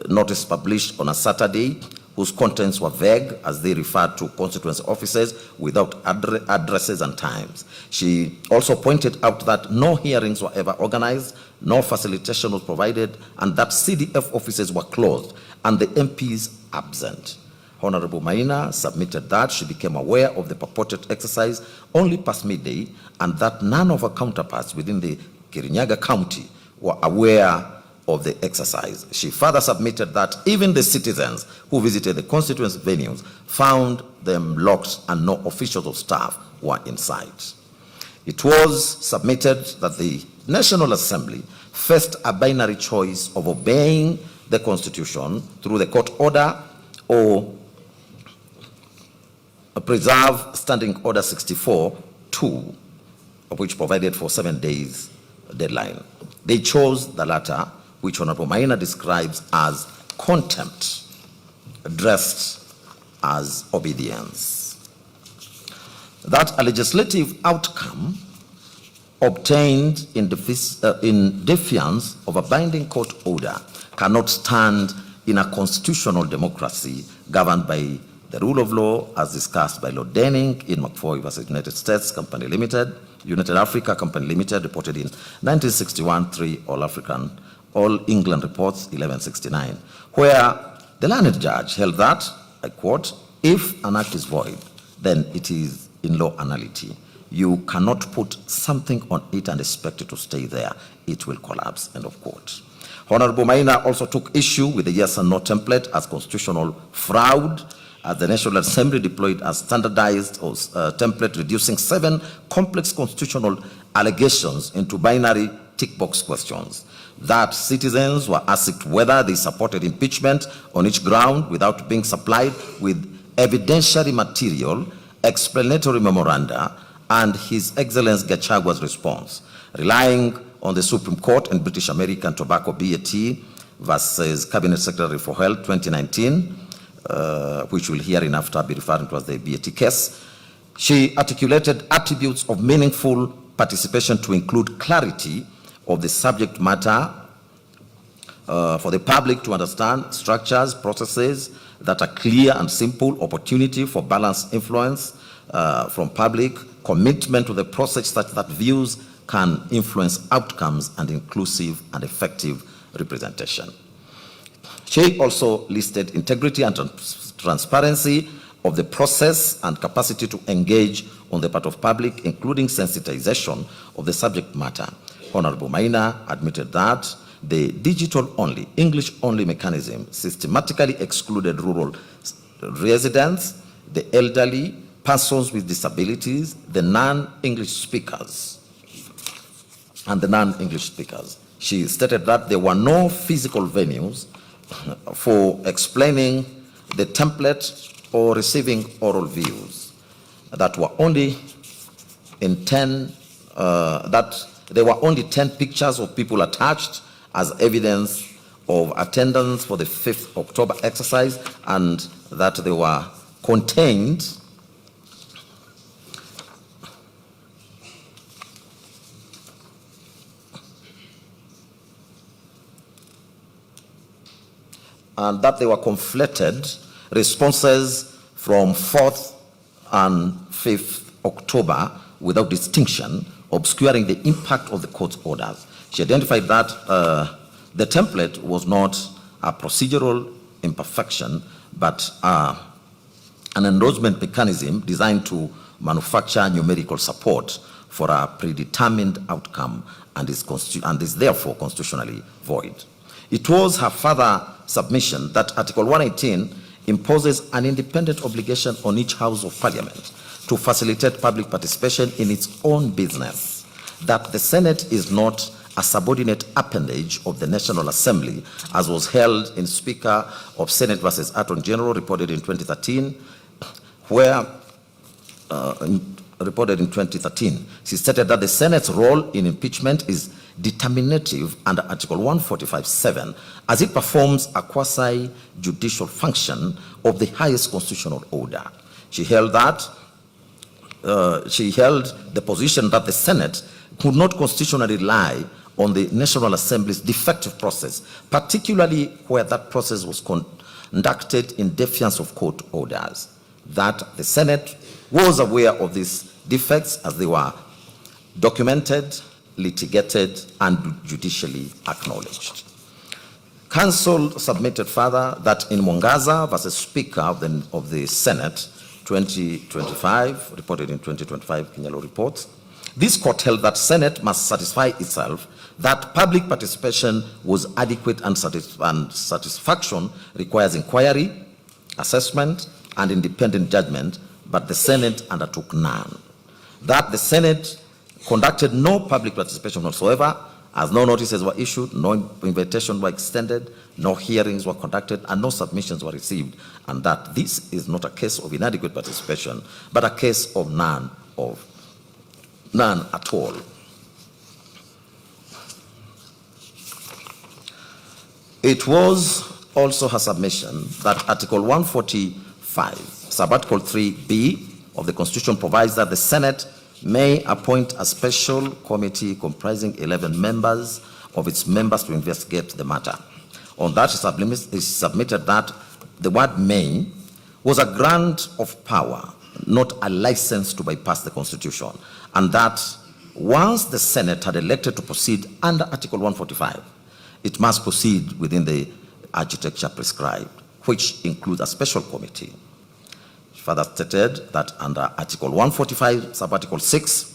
S18: notice published on a Saturday whose contents were vague as they referred to constituency offices without addresses and times. She also pointed out that no hearings were ever organized, no facilitation was provided, and that CDF offices were closed and the MPs absent. Honorable Maina submitted that she became aware of the purported exercise only past midday and that none of her counterparts within the Kirinyaga County were aware of the exercise. She further submitted that even the citizens who visited the constituency venues found them locked and no officials or staff were inside. It was submitted that the National Assembly faced a binary choice of obeying the Constitution through the court order or preserve Standing Order 64-2, which provided for 7 days deadline. They chose the latter, which Honorable Maina describes as contempt, dressed as obedience. That a legislative outcome obtained in defiance of a binding court order cannot stand in a constitutional democracy governed by the rule of law as discussed by Lord Denning in McFoy versus United States Company Limited, United Africa Company Limited, reported in 1961, 3 All England Reports 1169, where the learned judge held that, I quote, if an act is void, then it is in law nullity. You cannot put something on it and expect it to stay there. It will collapse, end of quote. Honorable Maina also took issue with the yes and no template as constitutional fraud, as the National Assembly deployed a standardized template reducing 7 complex constitutional allegations into binary tick box questions. That citizens were asked whether they supported impeachment on each ground without being supplied with evidentiary material, explanatory memoranda, and His Excellency Gachagua's response, relying on the Supreme Court and British American Tobacco BAT versus Cabinet Secretary for Health 2019, which we'll hear in after be referring to as the BAT case. She articulated attributes of meaningful participation to include clarity of the subject matter for the public to understand, structures, processes that are clear and simple, opportunity for balanced influence from public, commitment to the process such that views can influence outcomes, and inclusive and effective representation. She also listed integrity and transparency of the process and capacity to engage on the part of public, including sensitization of the subject matter. Honorable Maina admitted that the digital-only, English-only mechanism systematically excluded rural residents, the elderly, persons with disabilities, the non-English speakers, and the non-English speakers. She stated that there were no physical venues for explaining the template or receiving oral views, that were only in 10, that there were only 10 pictures of people attached as evidence of attendance for the 5th October exercise, and that they were contained and that they were conflated responses from 4th and 5th October without distinction, obscuring the impact of the court's orders. She identified that the template was not a procedural imperfection, but an endorsement mechanism designed to manufacture numerical support for a predetermined outcome and is therefore constitutionally void. It was her further submission that Article 118 imposes an independent obligation on each House of Parliament to facilitate public participation in its own business, that the Senate is not a subordinate appendage of the National Assembly, as was held in Speaker of Senate versus Attorney General, reported in 2013, where she stated that the Senate's role in impeachment is determinative under Article 145(7), as it performs a quasi-judicial function of the highest constitutional order. She held the position that the Senate could not constitutionally rely on the National Assembly's defective process, particularly where that process was conducted in defiance of court orders. That the Senate was aware of these defects as they were documented, litigated, and judicially acknowledged. Counsel submitted further that in Mwangaza versus Speaker of the Senate 2025, reported in 2025 Kenya Law Reports, this court held that Senate must satisfy itself that public participation was adequate and satisfaction requires inquiry, assessment, and independent judgment, but the Senate undertook none. That the Senate conducted no public participation whatsoever, as no notices were issued, no invitations were extended, no hearings were conducted, and no submissions were received, and that this is not a case of inadequate participation, but a case of none at all. It was also her submission that Article 145, Subarticle 3B of the Constitution provides that the Senate may appoint a special committee comprising 11 members of its members to investigate the matter. On that, it submitted that the word may was a grant of power, not a license to bypass the Constitution, and that once the Senate had elected to proceed under Article 145, it must proceed within the architecture prescribed, which includes a special committee. She further stated that under Article 145, Subarticle 6,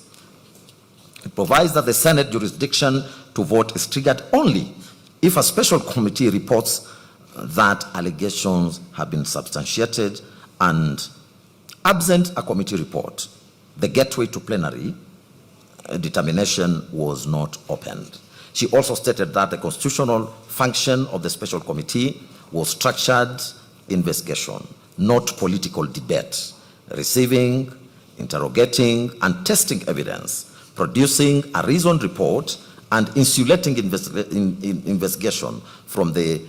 S18: it provides that the Senate jurisdiction to vote is triggered only if a special committee reports that allegations have been substantiated, and absent a committee report, the gateway to plenary determination was not opened. She also stated that the constitutional function of the special committee was structured investigation, not political debate, receiving, interrogating, and testing evidence, producing a reasoned report, and insulating investigation from the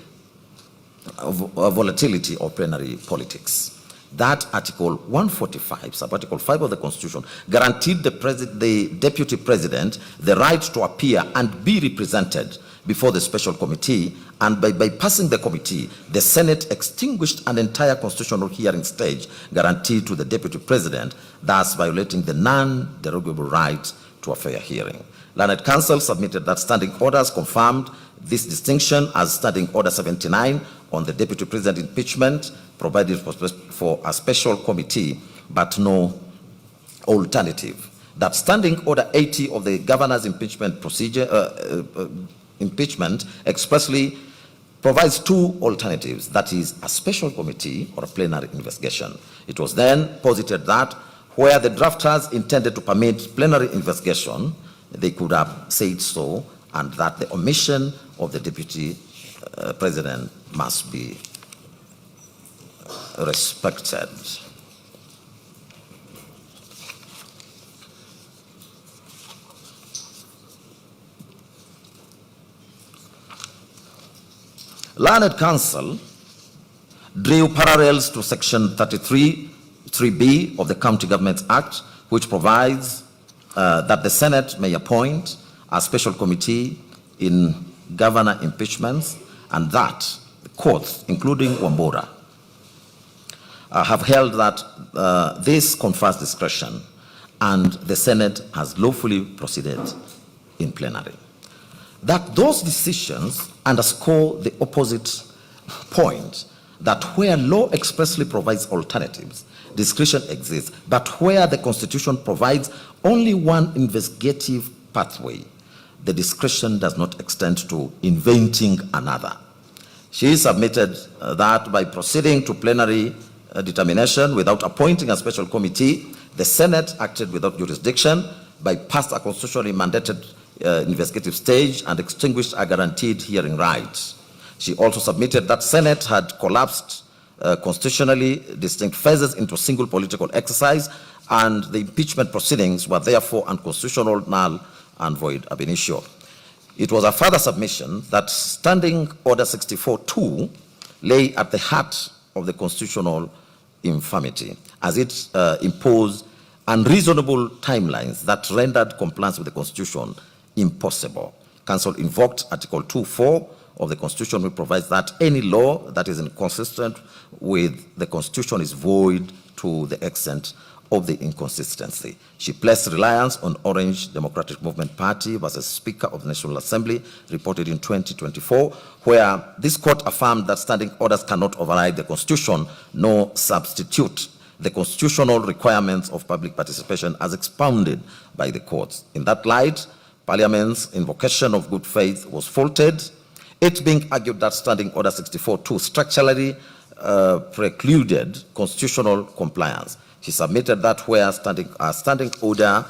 S18: volatility of plenary politics. That Article 145, Subarticle 5 of the Constitution, guaranteed the Deputy President the right to appear and be represented before the special committee, and by bypassing the committee, the Senate extinguished an entire constitutional hearing stage guaranteed to the Deputy President, thus violating the non-derogable right to a fair hearing. Learned Counsel submitted that standing orders confirmed this distinction, as Standing Order 79 on the Deputy President impeachment provided for a special committee, but no alternative. That Standing Order 80 of the Governor's impeachment impeachment expressly provides two alternatives, that is, a special committee or a plenary investigation. It was then posited that where the drafters intended to permit plenary investigation, they could have said so, and that the omission of the Deputy President must be respected. Learned Counsel drew parallels to Section 33(3)(b) of the County Governments Act, which provides that the Senate may appoint a special committee in governor impeachments, and that the courts, including Wambora, have held that this confers discretion and the Senate has lawfully proceeded in plenary. That those decisions underscore the opposite point, that where law expressly provides alternatives, discretion exists, but where the Constitution provides only one investigative pathway, the discretion does not extend to inventing another. She submitted that by proceeding to plenary determination without appointing a special committee, the Senate acted without jurisdiction, bypassed a constitutionally mandated investigative stage, and extinguished a guaranteed hearing right. She also submitted that Senate had collapsed constitutionally distinct phases into a single political exercise, and the impeachment proceedings were therefore unconstitutional, null, and void ab initio. It was a further submission that Standing Order 64-2 lay at the heart of the constitutional infirmity, as it imposed unreasonable timelines that rendered compliance with the Constitution impossible. Council invoked Article 2(4) of the Constitution, which provides that any law that is inconsistent with the Constitution is void to the extent of the inconsistency. She placed reliance on Orange Democratic Movement Party versus Speaker of the National Assembly, reported in 2024, where this court affirmed that standing orders cannot override the Constitution nor substitute the constitutional requirements of public participation as expounded by the courts. In that light, Parliament's invocation of good faith was faulted, it being argued that Standing Order 64-2 structurally precluded constitutional compliance. She submitted that where standing order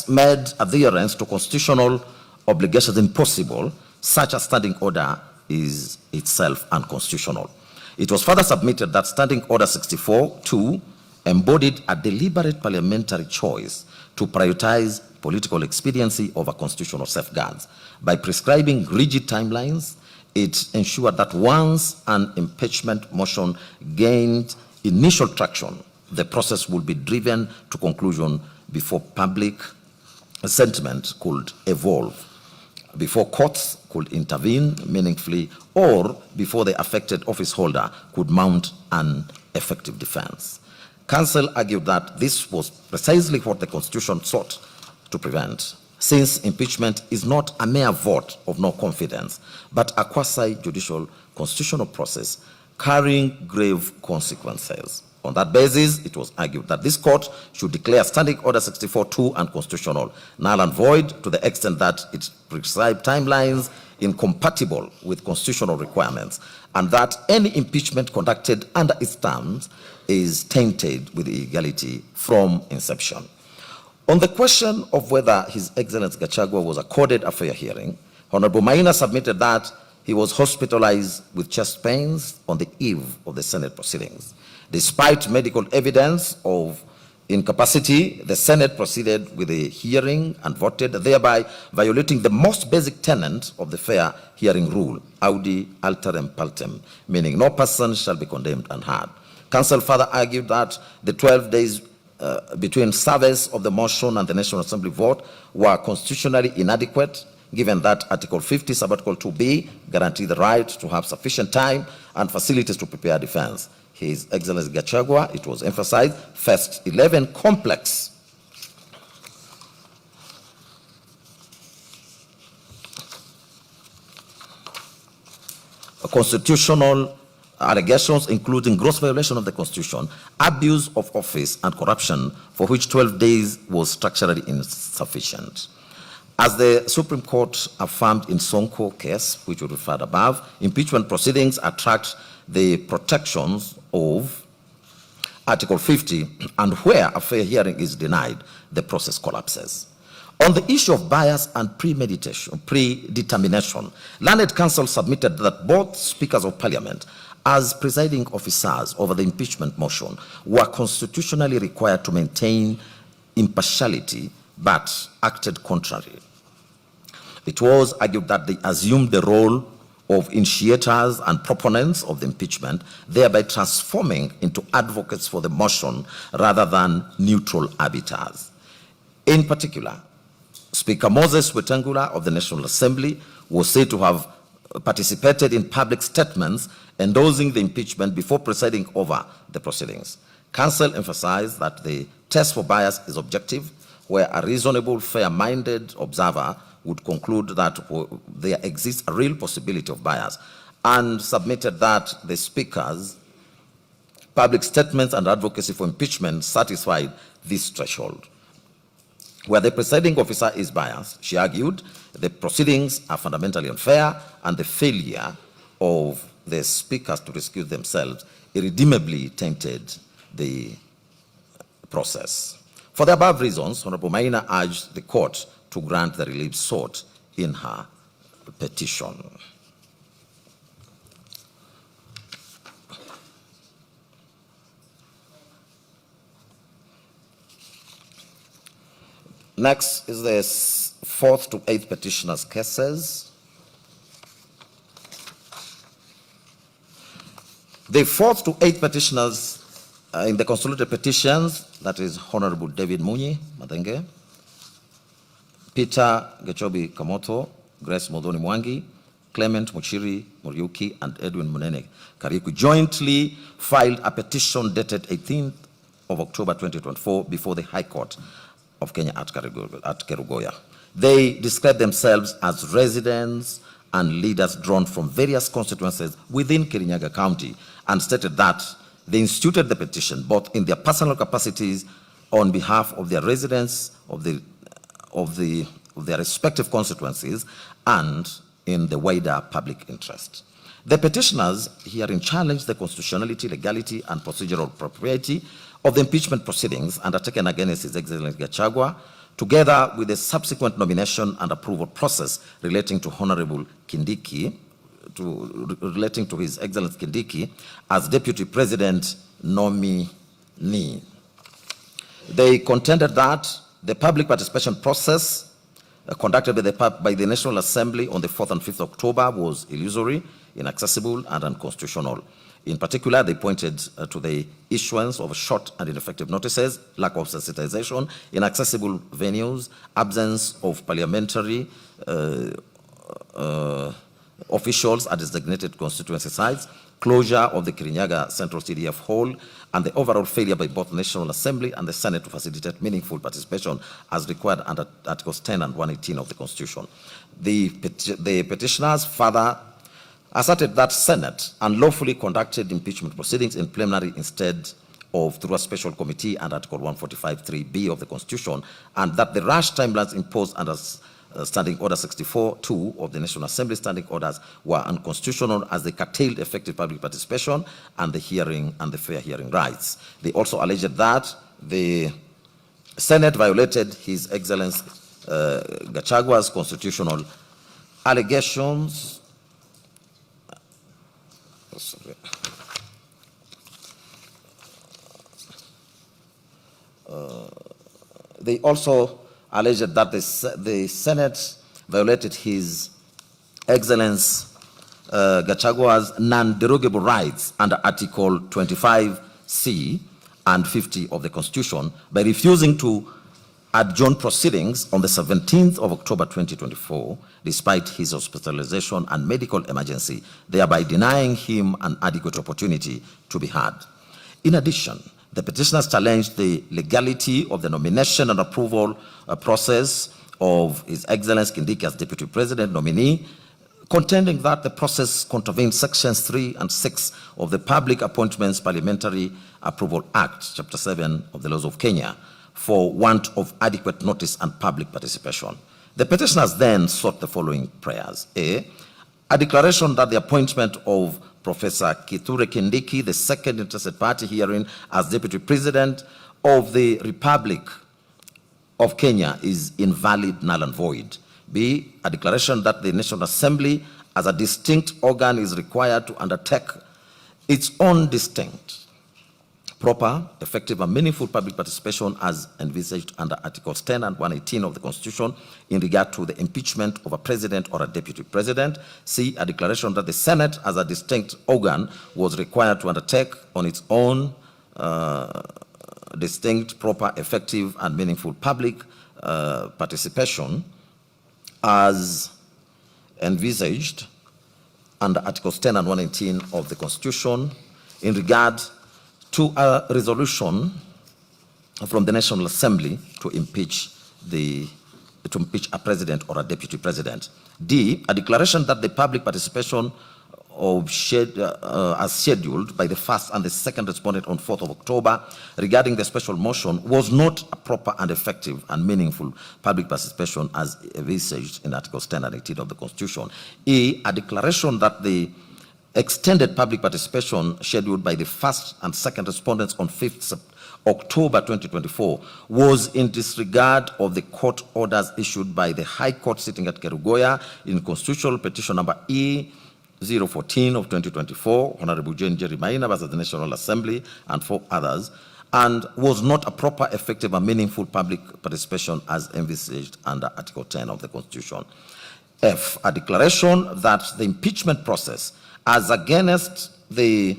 S18: made adherence to constitutional obligations impossible, such a standing order is itself unconstitutional. It was further submitted that Standing Order 64-2 embodied a deliberate parliamentary choice to prioritize political expediency over constitutional safeguards. By prescribing rigid timelines, it ensured that once an impeachment motion gained initial traction, the process would be driven to conclusion before public sentiment could evolve, before courts could intervene meaningfully, or before the affected office holder could mount an effective defense. Counsel argued that this was precisely what the Constitution sought to prevent, since impeachment is not a mere vote of no confidence, but a quasi-judicial constitutional process carrying grave consequences. On that basis, it was argued that this court should declare Standing Order 64-2 unconstitutional, null and void, to the extent that it prescribed timelines incompatible with constitutional requirements, and that any impeachment conducted under its terms is tainted with illegality from inception. On the question of whether His Excellency Gachagua was accorded a fair hearing, Honorable Maina submitted that he was hospitalized with chest pains on the eve of the Senate proceedings. Despite medical evidence of incapacity, the Senate proceeded with a hearing and voted, thereby violating the most basic tenet of the fair hearing rule, audi alterem partem, meaning no person shall be condemned unheard. Counsel further argued that the 12 days between service of the motion and the National Assembly vote were constitutionally inadequate, given that Article 50, Subarticle 2B guaranteed the right to have sufficient time and facilities to prepare defense. His Excellency Gachagua, it was emphasized, faced 11 complex constitutional allegations, including gross violation of the Constitution, abuse of office, and corruption, for which 12 days was structurally insufficient. As the Supreme Court affirmed in Sonko case, which we referred above, impeachment proceedings attract the protections of Article 50, and where a fair hearing is denied, the process collapses. On the issue of bias and predetermination, learned counsel submitted that both speakers of Parliament, as presiding officers over the impeachment motion, were constitutionally required to maintain impartiality, but acted contrary. It was argued that they assumed the role of initiators and proponents of the impeachment, thereby transforming into advocates for the motion rather than neutral arbiters. In particular, Speaker Moses Wetangula of the National Assembly was said to have participated in public statements endorsing the impeachment before presiding over the proceedings. Council emphasized that the test for bias is objective, where a reasonable, fair-minded observer would conclude that there exists a real possibility of bias, and submitted that the Speaker's public statements and advocacy for impeachment satisfied this threshold. Where the presiding officer is biased, she argued, the proceedings are fundamentally unfair, and the failure of the speakers to rescue themselves irredeemably tainted the process. For the above reasons, Honorable Maina urged the court to grant the relief sought in her petition. Next is the 4th to 8th petitioners' cases. The 4th to 8th petitioners in the consolidated petitions, that is Honorable David Munyi Madenge, Peter Gechobi Kamoto, Grace Modoni Mwangi, Clement Muchiri Muriuki, and Edwin Munene Kariuki, jointly filed a petition dated 18th of October 2024 before the High Court of Kenya at Kerugoya. They describe themselves as residents and leaders drawn from various constituencies within Kirinyaga County, and stated that they instituted the petition both in their personal capacities on behalf of their residents of their respective constituencies and in the wider public interest. The petitioners herein challenge the constitutionality, legality, and procedural propriety of the impeachment proceedings undertaken against His Excellency Gachagua, together with the subsequent nomination and approval process relating to Honorable Kindiki, relating to His Excellency Kindiki as Deputy President nominee. They contended that the public participation process conducted by the National Assembly on the 4th and 5th October was illusory, inaccessible, and unconstitutional. In particular, they pointed to the issuance of short and ineffective notices, lack of sensitization, inaccessible venues, absence of parliamentary officials at designated constituency sites, closure of the Kirinyaga Central CDF Hall, and the overall failure by both the National Assembly and the Senate to facilitate meaningful participation as required under Articles 10 and 118 of the Constitution. The petitioners further asserted that Senate unlawfully conducted impeachment proceedings in plenary instead of through a special committee under Article 145(3)(b) of the Constitution, and that the rash timelines imposed under Standing Order 64(2) of the National Assembly standing orders were unconstitutional as they curtailed effective public participation and the hearing and the fair hearing rights. They also alleged that the Senate violated His Excellency Gachagua's constitutional allegations. They also alleged that the Senate violated His Excellency Gachagua's non-derogable rights under Article 25(c) and 50 of the Constitution by refusing to adjourn proceedings on the 17th of October 2024, despite his hospitalization and medical emergency, thereby denying him an adequate opportunity to be heard. In addition, the petitioners challenged the legality of the nomination and approval process of His Excellency Kindiki as Deputy President nominee, contending that the process contravened Sections 3 and 6 of the Public Appointments Parliamentary Approval Act, Chapter 7 of the Laws of Kenya, for want of adequate notice and public participation. The petitioners then sought the following prayers. A declaration that the appointment of Professor Kithure Kindiki, the second interested party herein, as Deputy President of the Republic of Kenya is invalid, null and void. B, a declaration that the National Assembly as a distinct organ is required to undertake its own distinct, proper, effective, and meaningful public participation as envisaged under Articles 10 and 118 of the Constitution in regard to the impeachment of a president or a deputy president. C, a declaration that the Senate as a distinct organ was required to undertake on its own distinct, proper, effective, and meaningful public participation as envisaged under Articles 10 and 119 of the Constitution in regard to a resolution from the National Assembly to impeach a president or a deputy president. D, a declaration that the public participation as scheduled by the first and the second respondent on 4th of October regarding the special motion was not a proper and effective and meaningful public participation as envisaged in Articles 10 and 18 of the Constitution. E, a declaration that the extended public participation scheduled by the first and second respondents on 5th October 2024 was in disregard of the court orders issued by the High Court sitting at Kerugoya in constitutional petition number E014 of 2024, Honorable Jane Jerry Maina versus the National Assembly and 4 others, and was not a proper, effective, and meaningful public participation as envisaged under Article 10 of the Constitution. F, a declaration that the impeachment process as against the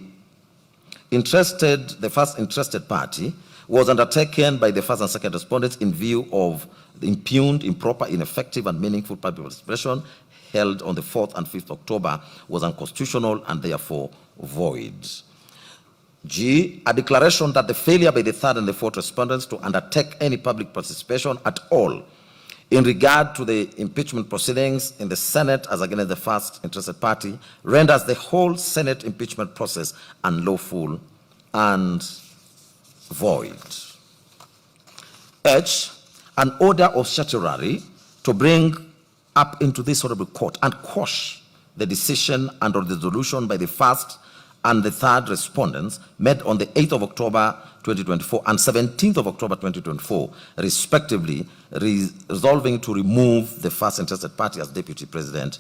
S18: first interested party was undertaken by the first and second respondents in view of the impugned, improper, ineffective, and meaningful public participation held on the 4th and 5th October was unconstitutional and therefore void. G, a declaration that the failure by the third and the fourth respondents to undertake any public participation at all in regard to the impeachment proceedings in the Senate as against the first interested party renders the whole Senate impeachment process unlawful and void. H, an order of certiorari to bring up into this honorable court and quash the decision and or the resolution by the first and the third respondents made on the 8th of October 2024 and 17th of October 2024, respectively, resolving to remove the first interested party as deputy president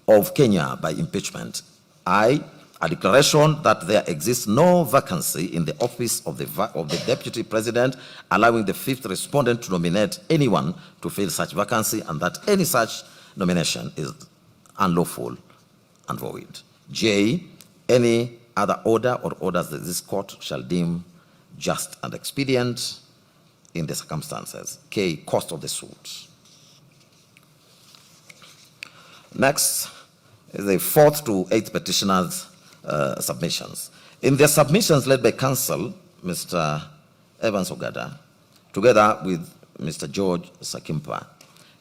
S18: of Kenya by impeachment. I, a declaration that there exists no vacancy in the office of the deputy president, allowing the fifth respondent to nominate anyone to fill such vacancy, and that any such nomination is unlawful and void. J, any other order or orders that this court shall deem just and expedient in the circumstances. K, cost of the suit. Next is the 4th to 8th petitioners' submissions. In their submissions led by counsel, Mr. Evans Ogada, together with Mr. George Sakimpa,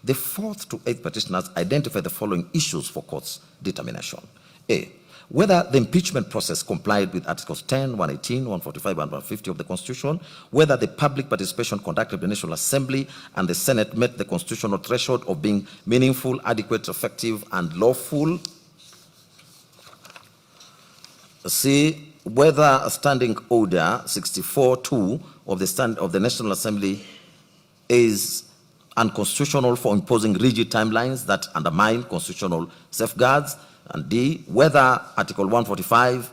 S18: the 4th to 8th petitioners identify the following issues for court's determination. A, whether the impeachment process complied with Articles 10, 118, 145, and 150 of the Constitution, whether the public participation conducted by the National Assembly and the Senate met the constitutional threshold of being meaningful, adequate, effective, and lawful. C, whether a standing order 64-2 of the National Assembly is unconstitutional for imposing rigid timelines that undermine constitutional safeguards. And D, whether Article 145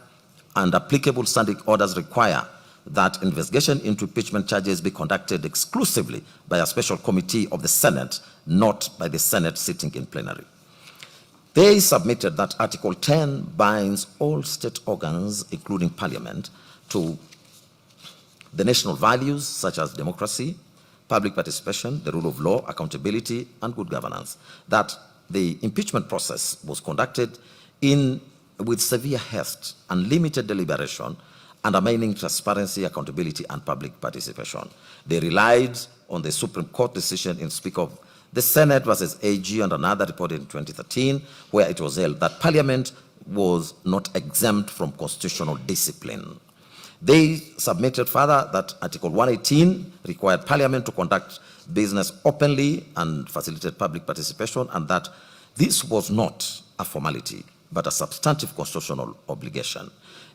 S18: and applicable standing orders require that investigation into impeachment charges be conducted exclusively by a special committee of the Senate, not by the Senate sitting in plenary. They submitted that Article 10 binds all state organs, including Parliament, to the national values such as democracy, public participation, the rule of law, accountability, and good governance. That the impeachment process was conducted with severe haste and limited deliberation, undermining transparency, accountability, and public participation. They relied on the Supreme Court decision in Speak of the Senate versus AG and another reported in 2013, where it was held that Parliament was not exempt from constitutional discipline. They submitted further that Article 118 required Parliament to conduct business openly and facilitate public participation, and that this was not a formality, but a substantive constitutional obligation.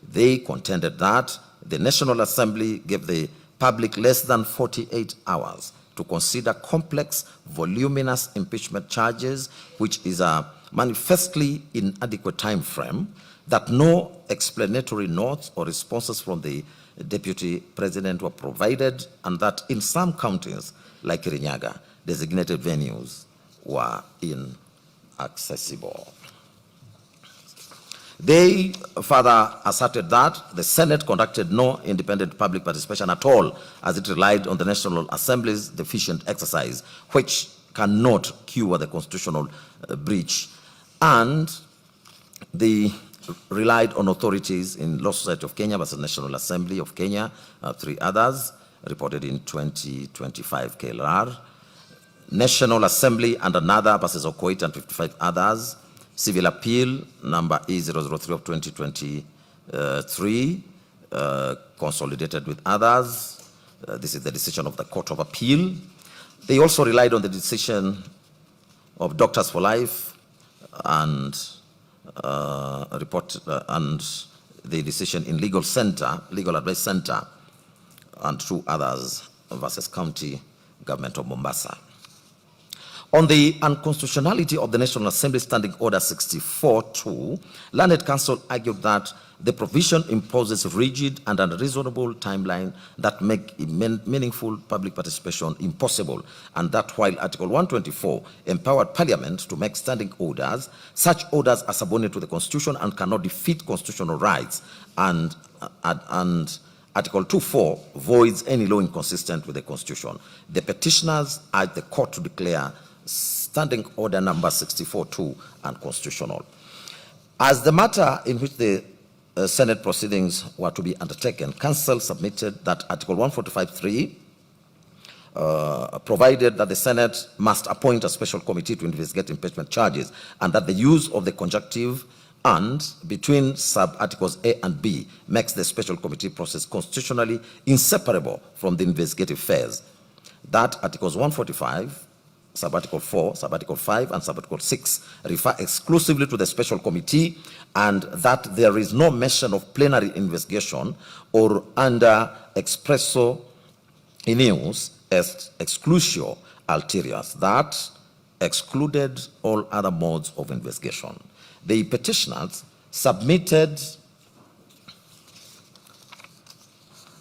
S18: They contended that the National Assembly gave the public less than 48 hours to consider complex, voluminous impeachment charges, which is a manifestly inadequate time frame, that no explanatory notes or responses from the deputy president were provided, and that in some counties, like Kirinyaga, designated venues were inaccessible. They further asserted that the Senate conducted no independent public participation at all, as it relied on the National Assembly's deficient exercise, which cannot cure the constitutional breach. And they relied on authorities in Law Society of Kenya versus National Assembly of Kenya, 3 others, reported in 2025 KLR, National Assembly and another versus Okoit and 55 others, Civil Appeal number E003 of 2023, consolidated with others. This is the decision of the Court of Appeal. They also relied on the decision of Doctors for Life and and the decision in Legal Advice Center, and 2 others versus County Government of Mombasa. On the unconstitutionality of the National Assembly Standing Order 64-2, Learned Counsel argued that the provision imposes rigid and unreasonable timeline that make meaningful public participation impossible, and that while Article 124 empowered Parliament to make standing orders, such orders are subordinate to the Constitution and cannot defeat constitutional rights, and Article 2.4 voids any law inconsistent with the Constitution. The petitioners urge the court to declare Standing Order number 64-2 unconstitutional. As the matter in which the Senate proceedings were to be undertaken, Council submitted that Article 145.3 provided that the Senate must appoint a special committee to investigate impeachment charges, and that the use of the conjunctive and between sub-articles A and B makes the special committee process constitutionally inseparable from the investigative phase. That Articles 145, Sub-Article 4, Sub-Article 5, and Sub-Article 6 refer exclusively to the special committee, and that there is no mention of plenary investigation or under expresso inius est exclusio ulterius, that excluded all other modes of investigation. The petitioners submitted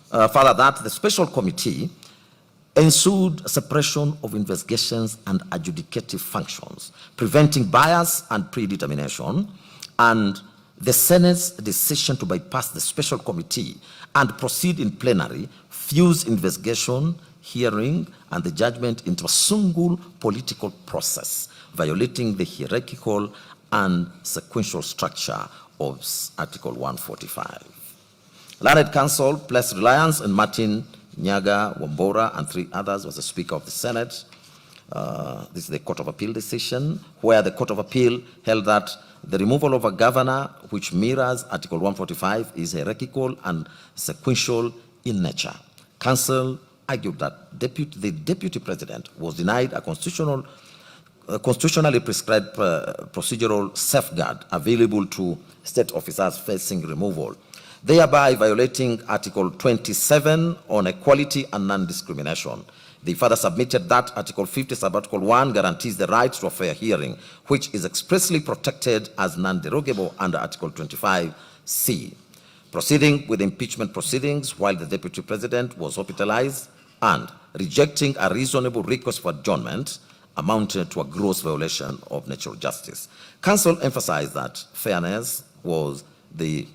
S18: further that the special committee ensued suppression of investigations and adjudicative functions, preventing bias and predetermination, and the Senate's decision to bypass the special committee and proceed in plenary fused investigation, hearing, and the judgment into a single political process, violating the hierarchical and sequential structure of Article 145. Learned Counsel placed reliance on Martin Nyaga, Wambora, and 3 others was the Speaker of the Senate. This is the Court of Appeal decision, where the Court of Appeal held that the removal of a governor, which mirrors Article 145, is hierarchical and sequential in nature. Counsel argued that the Deputy President was denied a constitutionally prescribed procedural safeguard available to state officers facing removal, thereby violating Article 27 on equality and non-discrimination. They further submitted that Article 50, Sub-Article 1 guarantees the right to a fair hearing, which is expressly protected as non-derogable under Article 25C. Proceeding with impeachment proceedings while the Deputy President was hospitalized and rejecting a reasonable request for adjournment amounted to a gross violation of natural justice. Counsel emphasized that fairness was the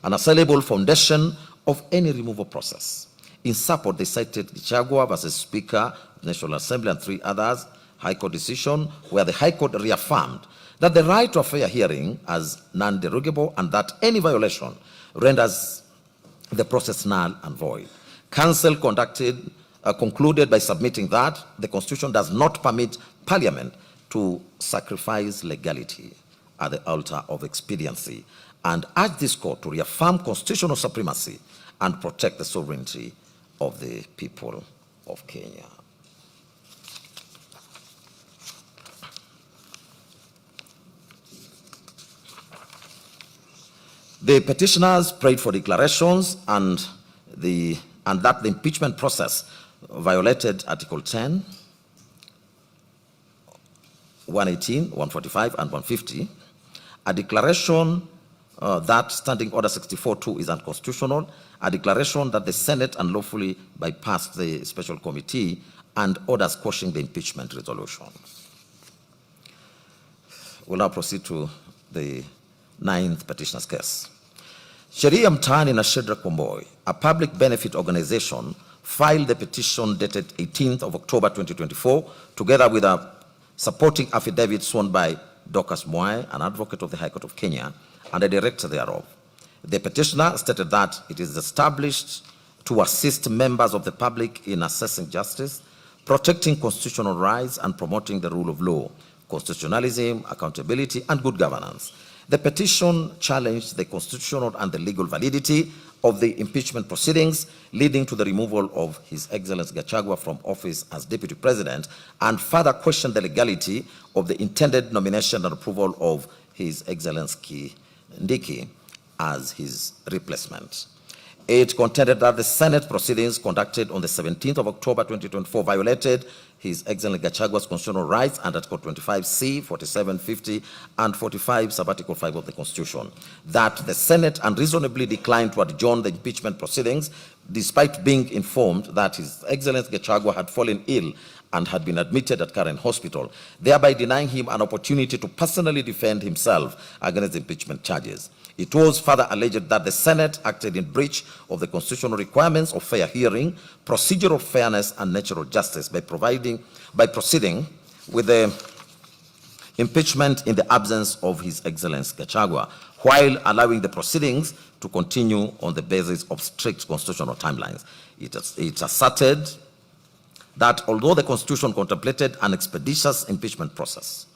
S18: unassailable foundation of any removal process. In support, they cited Gachagua versus Speaker, National Assembly, and 3 others, High Court decision, where the High Court reaffirmed that the right to a fair hearing as non-derogable and that any violation renders the process null and void. Counsel concluded by submitting that the Constitution does not permit Parliament to sacrifice legality at the altar of expediency, and urged this court to reaffirm constitutional supremacy and protect the sovereignty of the people of Kenya. The petitioners prayed for declarations and that the impeachment process violated Article 10, 118, 145, and 150. A declaration that Standing Order 64-2 is unconstitutional, a declaration that the Senate unlawfully bypassed the special committee, and orders quashing the impeachment resolution. We'll now proceed to the 9th petitioner's case. Sheria Mtaani na Shadrack Wamboi, a public benefit organization, filed the petition dated 18th of October 2024, together with a supporting affidavit sworn by Dorcas Mwai, an advocate of the High Court of Kenya, and a director thereof. The petitioner stated that it is established to assist members of the public in assessing justice, protecting constitutional rights, and promoting the rule of law, constitutionalism, accountability, and good governance. The petition challenged the constitutional and the legal validity of the impeachment proceedings, leading to the removal of His Excellency Gachagua from office as Deputy President, and further questioned the legality of the intended nomination and approval of His Excellency Kindiki as his replacement. It contended that the Senate proceedings conducted on the 17th of October 2024 violated His Excellency Gachagua's constitutional rights under Article 25C, 47, 50, and 45, sub-Article 5 of the Constitution. That the Senate unreasonably declined to adjourn the impeachment proceedings despite being informed that His Excellency Gachagua had fallen ill and had been admitted at Karen Hospital, thereby denying him an opportunity to personally defend himself against the impeachment charges. It was further alleged that the Senate acted in breach of the constitutional requirements of fair hearing, procedural fairness, and natural justice by proceeding with the impeachment in the absence of His Excellency Gachagua, while allowing the proceedings to continue on the basis of strict constitutional timelines. It asserted that although the Constitution contemplated an expeditious impeachment process,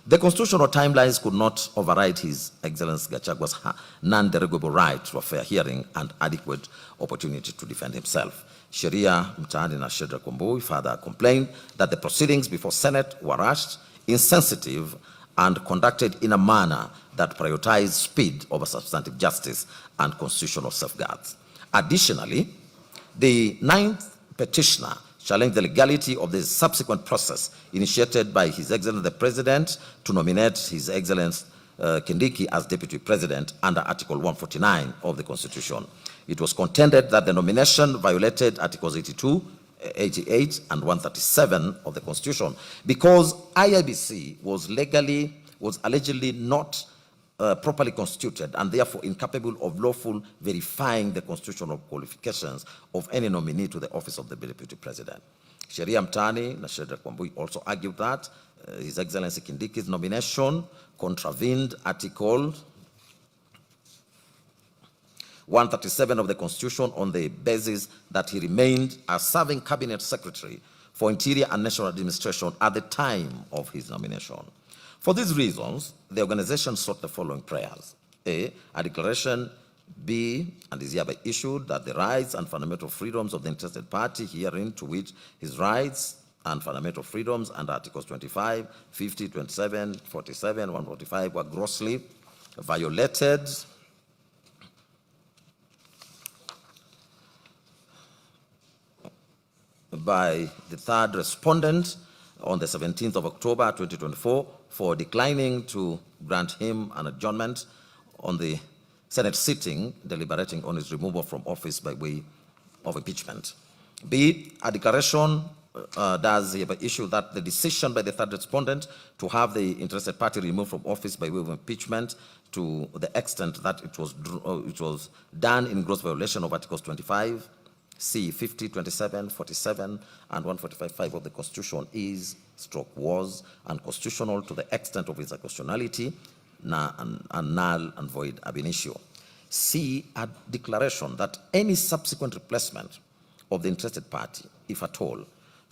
S18: the constitutional timelines could not override His Excellency Gachagua's non-derogable right to a fair hearing and adequate opportunity to defend himself. Sheria Mtaani na Shadrack Wamboi further complained that the proceedings before Senate were rushed, insensitive, and conducted in a manner that prioritized speed over substantive justice and constitutional safeguards. Additionally, the 9th petitioner challenged the legality of the subsequent process initiated by His Excellency the President to nominate His Excellency Kindiki as Deputy President under Article 149 of the Constitution. It was contended that the nomination violated Articles 82, 88, and 137 of the Constitution because IIBC was allegedly not properly constituted and therefore incapable of lawful verifying the constitutional qualifications of any nominee to the office of the Deputy President. Sheria Mtaani na Shadrack Wamboi also argued that His Excellency Kindiki's nomination contravened Article 137 of the Constitution on the basis that he remained a serving Cabinet Secretary for Interior and National Administration at the time of his nomination. For these reasons, the organization sought the following prayers. A declaration be and is hereby issued that the rights and fundamental freedoms of the interested party herein to which his rights and fundamental freedoms under Articles 25, 50, 27, 47, 145 were grossly violated by the third respondent on the 17th of October 2024 for declining to grant him an adjournment on the Senate sitting deliberating on his removal from office by way of impeachment. B, a declaration does hereby issue that the decision by the third respondent to have the interested party removed from office by way of impeachment to the extent that it was done in gross violation of Articles 25, C, 50, 27, 47, and 145.5 of the Constitution was unconstitutional to the extent of its unconstitutionality and null and void ab initio. C, a declaration that any subsequent replacement of the interested party, if at all,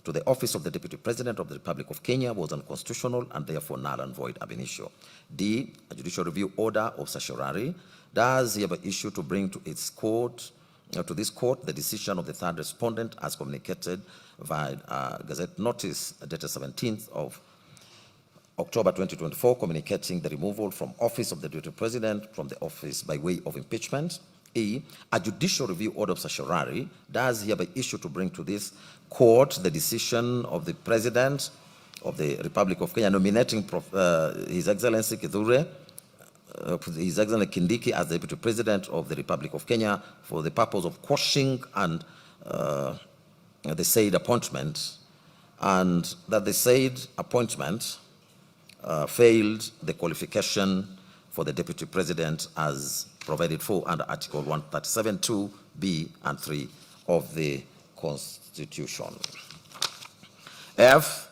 S18: to the office of the Deputy President of the Republic of Kenya was unconstitutional and therefore null and void ab initio. D, a judicial review order of certiorari does hereby issue to bring to its court to this court the decision of the third respondent as communicated via Gazette notice dated 17th of October 2024, communicating the removal from office of the Deputy President from the office by way of impeachment. E, a judicial review order of certiorari does hereby issue to bring to this court the decision of the President of the Republic of Kenya nominating His Excellency Kithure His Excellency Kindiki as the Deputy President of the Republic of Kenya for the purpose of quashing and the said appointment, and that the said appointment failed the qualification for for the Deputy President as provided for under Article 137(2)(b) and 3 of the Constitution. F.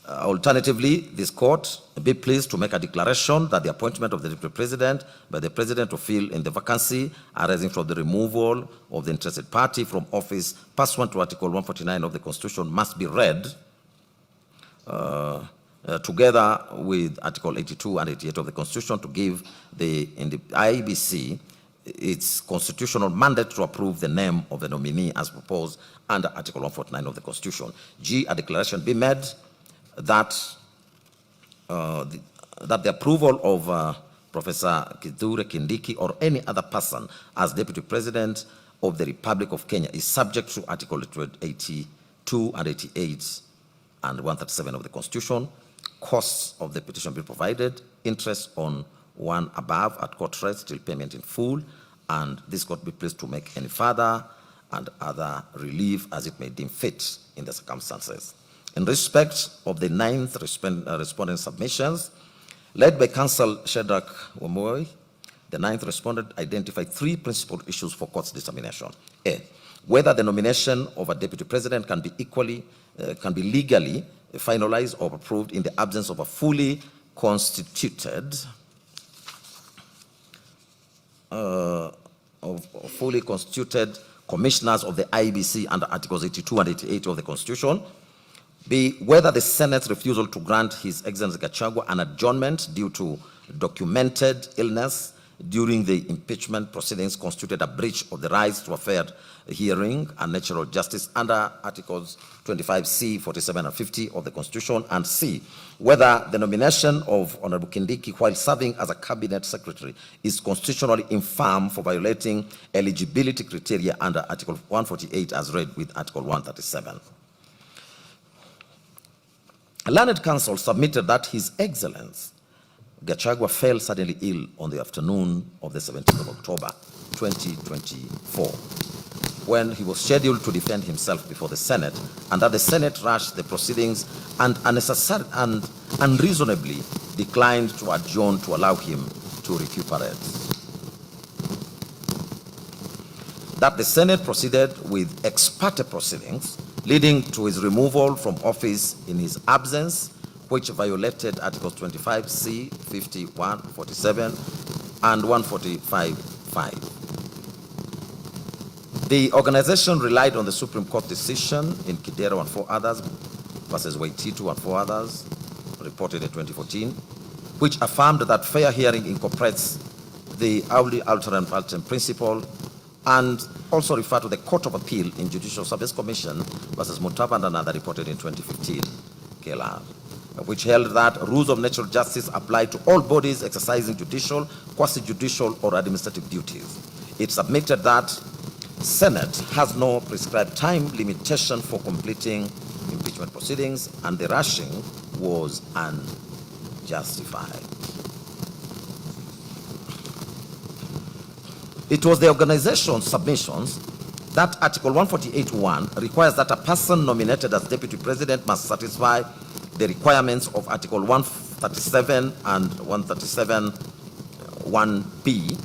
S18: Alternatively, this court be pleased to make a declaration that the appointment of the Deputy President by the President to fill in the vacancy arising from the removal of the interested party from office pursuant to Article 149 of the Constitution must be read together with Article 82 and 88 of the Constitution to give the IEBC its constitutional mandate to approve the name of the nominee as proposed under Article 149 of the Constitution. G. A declaration be made that the approval of Professor Kithure Kindiki or any other person as Deputy President of the Republic of Kenya is subject to Article 82 and 88 and 137 of the Constitution. Costs of the petition be provided, interest on one above at court rates till payment in full, and this court be pleased to make any further and other relief as it may deem fit in the circumstances. In respect of the 9th respondent submissions, led by Counsel Shadrach Wambui, the 9th respondent identified 3 principal issues for court's determination. A. Whether the nomination of a Deputy President can be legally finalized or approved in the absence of a fully constituted commissioners of the IEBC under Articles 82 and 88 of the Constitution. B. Whether the Senate's refusal to grant His Excellency Gachagua an adjournment due to documented illness during the impeachment proceedings constituted a breach of the rights to a fair hearing and natural justice under Articles 25C, 47 and 50 of the Constitution. And C. Whether the nomination of Honorable Kindiki while serving as a Cabinet Secretary is constitutionally infirm for violating eligibility criteria under Article 148 as read with Article 137. A learned counsel submitted that His Excellency Gachagua fell suddenly ill on the afternoon of the 17th of October 2024 when he was scheduled to defend himself before the Senate, and that the Senate rushed the proceedings and unreasonably declined to adjourn to allow him to recuperate. That the Senate proceeded with ex parte proceedings leading to his removal from office in his absence, which violated Articles 25C, 51, 47, and 145(5). The organization relied on the Supreme Court decision in Kidero and 4 others versus Waititu and 4 others, reported in 2014, which affirmed that fair hearing incorporates the audi alteram partem principle, and also referred to the Court of Appeal in Judicial Service Commission versus Mutava and another, reported in 2015, KLR, which held that rules of natural justice apply to all bodies exercising judicial, quasi-judicial, or administrative duties. It submitted that Senate has no prescribed time limitation for completing impeachment proceedings, and the rushing was unjustified. It was the organization's submissions that Article 148(1) requires that a person nominated as Deputy President must satisfy the requirements of Article 137 and 137(1)(b),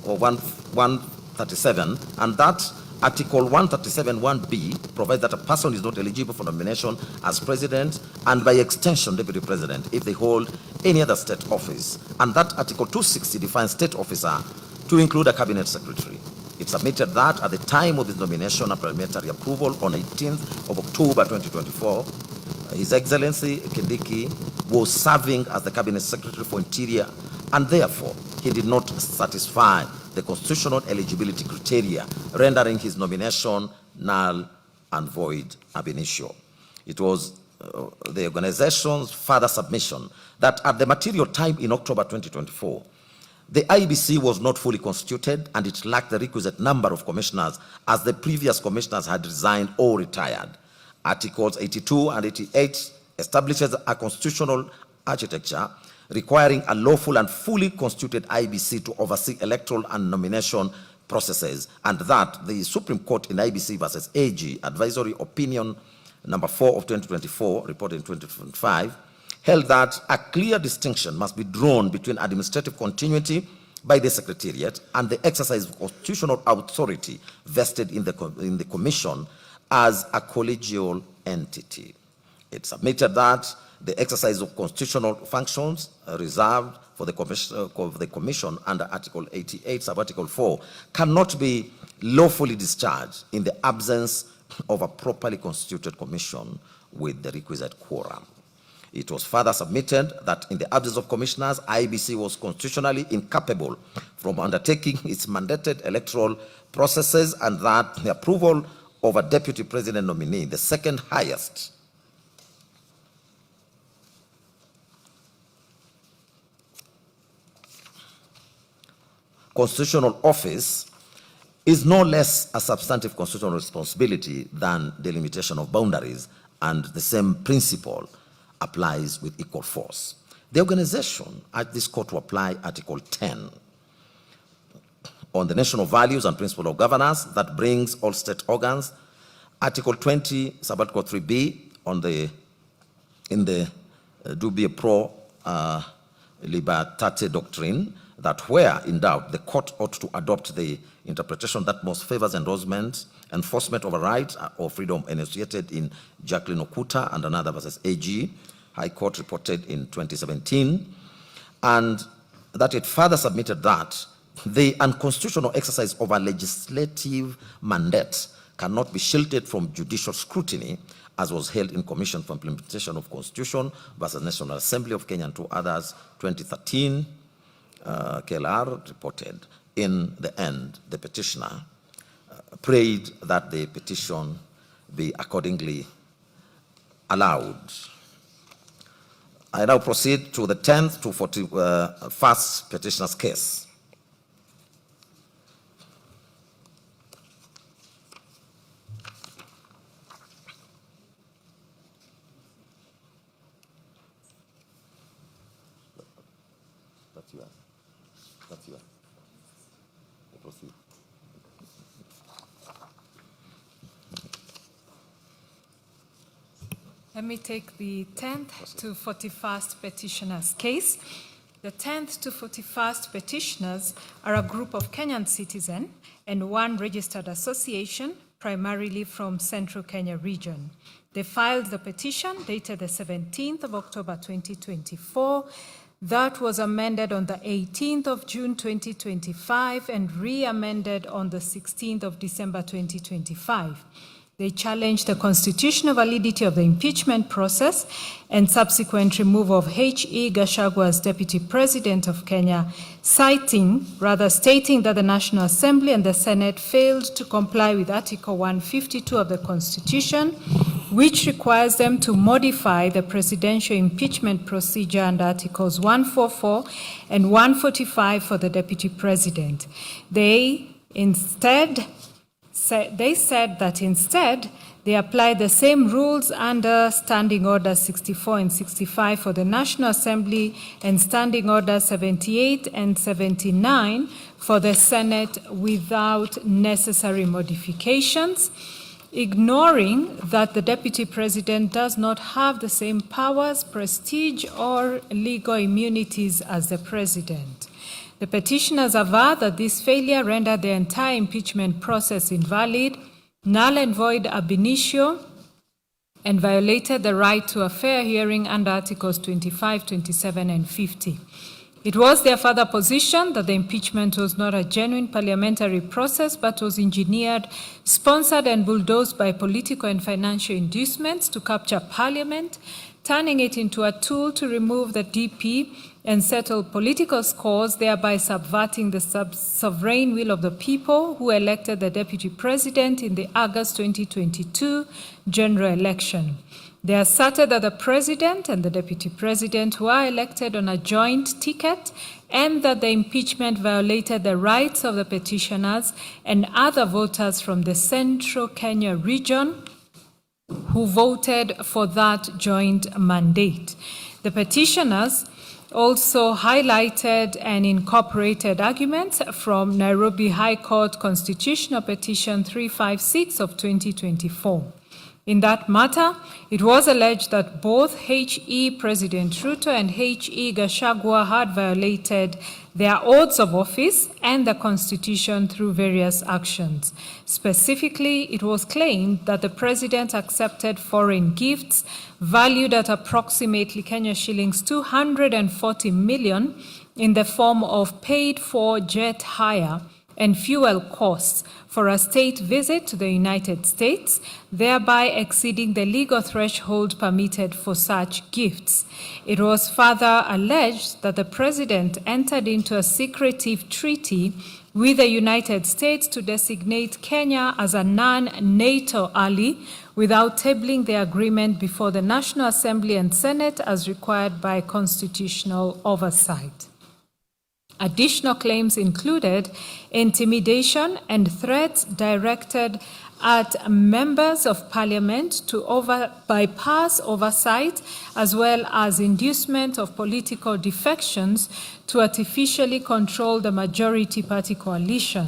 S18: or 137, and that Article 137(1)(b) provides that a person is not eligible for nomination as President and by extension Deputy President if they hold any other state office, and that Article 260 defines state officer to include a Cabinet Secretary. It submitted that at the time of his nomination and parliamentary approval on 18th of October 2024, His Excellency Kindiki was serving as the Cabinet Secretary for Interior, and therefore he did not satisfy the constitutional eligibility criteria, rendering his nomination null and void ab initio. It was the organization's further submission that at the material time in October 2024, the IEBC was not fully constituted and it lacked the requisite number of commissioners as the previous commissioners had resigned or retired. Articles 82 and 88 establishes a constitutional architecture requiring a lawful and fully constituted IEBC to oversee electoral and nomination processes, and that the Supreme Court in IEBC versus AG Advisory Opinion number 4 of 2024, reported in 2025, held that a clear distinction must be drawn between administrative continuity by the Secretariat and the exercise of constitutional authority vested in the Commission as a collegial entity. It submitted that the exercise of constitutional functions reserved for the Commission under Article 88, Sub-Article 4, cannot be lawfully discharged in the absence of a properly constituted Commission with the requisite quorum. It was further submitted that in the absence of commissioners, IEBC was constitutionally incapable from undertaking its mandated electoral processes, and that the approval of a deputy president nominee, the second highest constitutional office, is no less a substantive constitutional responsibility than delimitation of boundaries, and the same principle applies with equal force. The organization at this court to apply Article 10 on the national values and principle of governance that brings all state organs, Article 20, Sub-Article 3b in the Dubie Pro Libertate doctrine, that where in doubt, the court ought to adopt the interpretation that most favors enforcement of a right or freedom enunciated in Jacqueline Okuta and another versus AG, High Court reported in 2017, and that it further submitted that the unconstitutional exercise of a legislative mandate cannot be shielded from judicial scrutiny, as was held in Commission for Implementation of Constitution versus National Assembly of Kenya and two others, 2013, KLR reported. In the end, the petitioner prayed that the petition be accordingly allowed. I now proceed to the 10th to 41st petitioner's case. That's yours. That's yours. Proceed.
S19: Let me take the 10th to 41st petitioner's case. The 10th to 41st petitioners are a group of Kenyan citizens and one registered association, primarily from Central Kenya region. They filed the petition dated the 17th of October 2024. That was amended on the 18th of June 2025 and re-amended on the 16th of December 2025. They challenged the constitutional validity of the impeachment process and subsequent removal of H.E. Gachagua as Deputy President of Kenya, stating that the National Assembly and the Senate failed to comply with Article 152 of the Constitution, which requires them to modify the presidential impeachment procedure under Articles 144 and 145 for the Deputy President. They said that instead they applied the same rules under Standing Order 64 and 65 for the National Assembly and Standing Order 78 and 79 for the Senate without necessary modifications, ignoring that the Deputy President does not have the same powers, prestige, or legal immunities as the President. The petitioners aver that this failure rendered the entire impeachment process invalid, null and void ab initio, and violated the right to a fair hearing under Articles 25, 27, and 50. It was their further position that the impeachment was not a genuine parliamentary process, but was engineered, sponsored, and bulldozed by political and financial inducements to capture Parliament, turning it into a tool to remove the DP and settle political scores, thereby subverting the sovereign will of the people who elected the Deputy President in the August 2022 general election. They asserted that the President and the Deputy President were elected on a joint ticket and that the impeachment violated the rights of the petitioners and other voters from the Central Kenya region who voted for that joint mandate. The petitioners also highlighted and incorporated arguments from Nairobi High Court Constitutional Petition 356 of 2024. In that matter, it was alleged that both H.E. President Ruto and H.E. Gachagua had violated their oaths of office and the Constitution through various actions. Specifically, it was claimed that the President accepted foreign gifts valued at approximately Kenya shillings 240 million in the form of paid-for jet hire and fuel costs for a state visit to the United States, thereby exceeding the legal threshold permitted for such gifts. It was further alleged that the President entered into a secretive treaty with the United States to designate Kenya as a non-NATO ally without tabling the agreement before the National Assembly and Senate as required by constitutional oversight. Additional claims included intimidation and threats directed at members of parliament to bypass oversight, as well as inducement of political defections to artificially control the majority party coalition.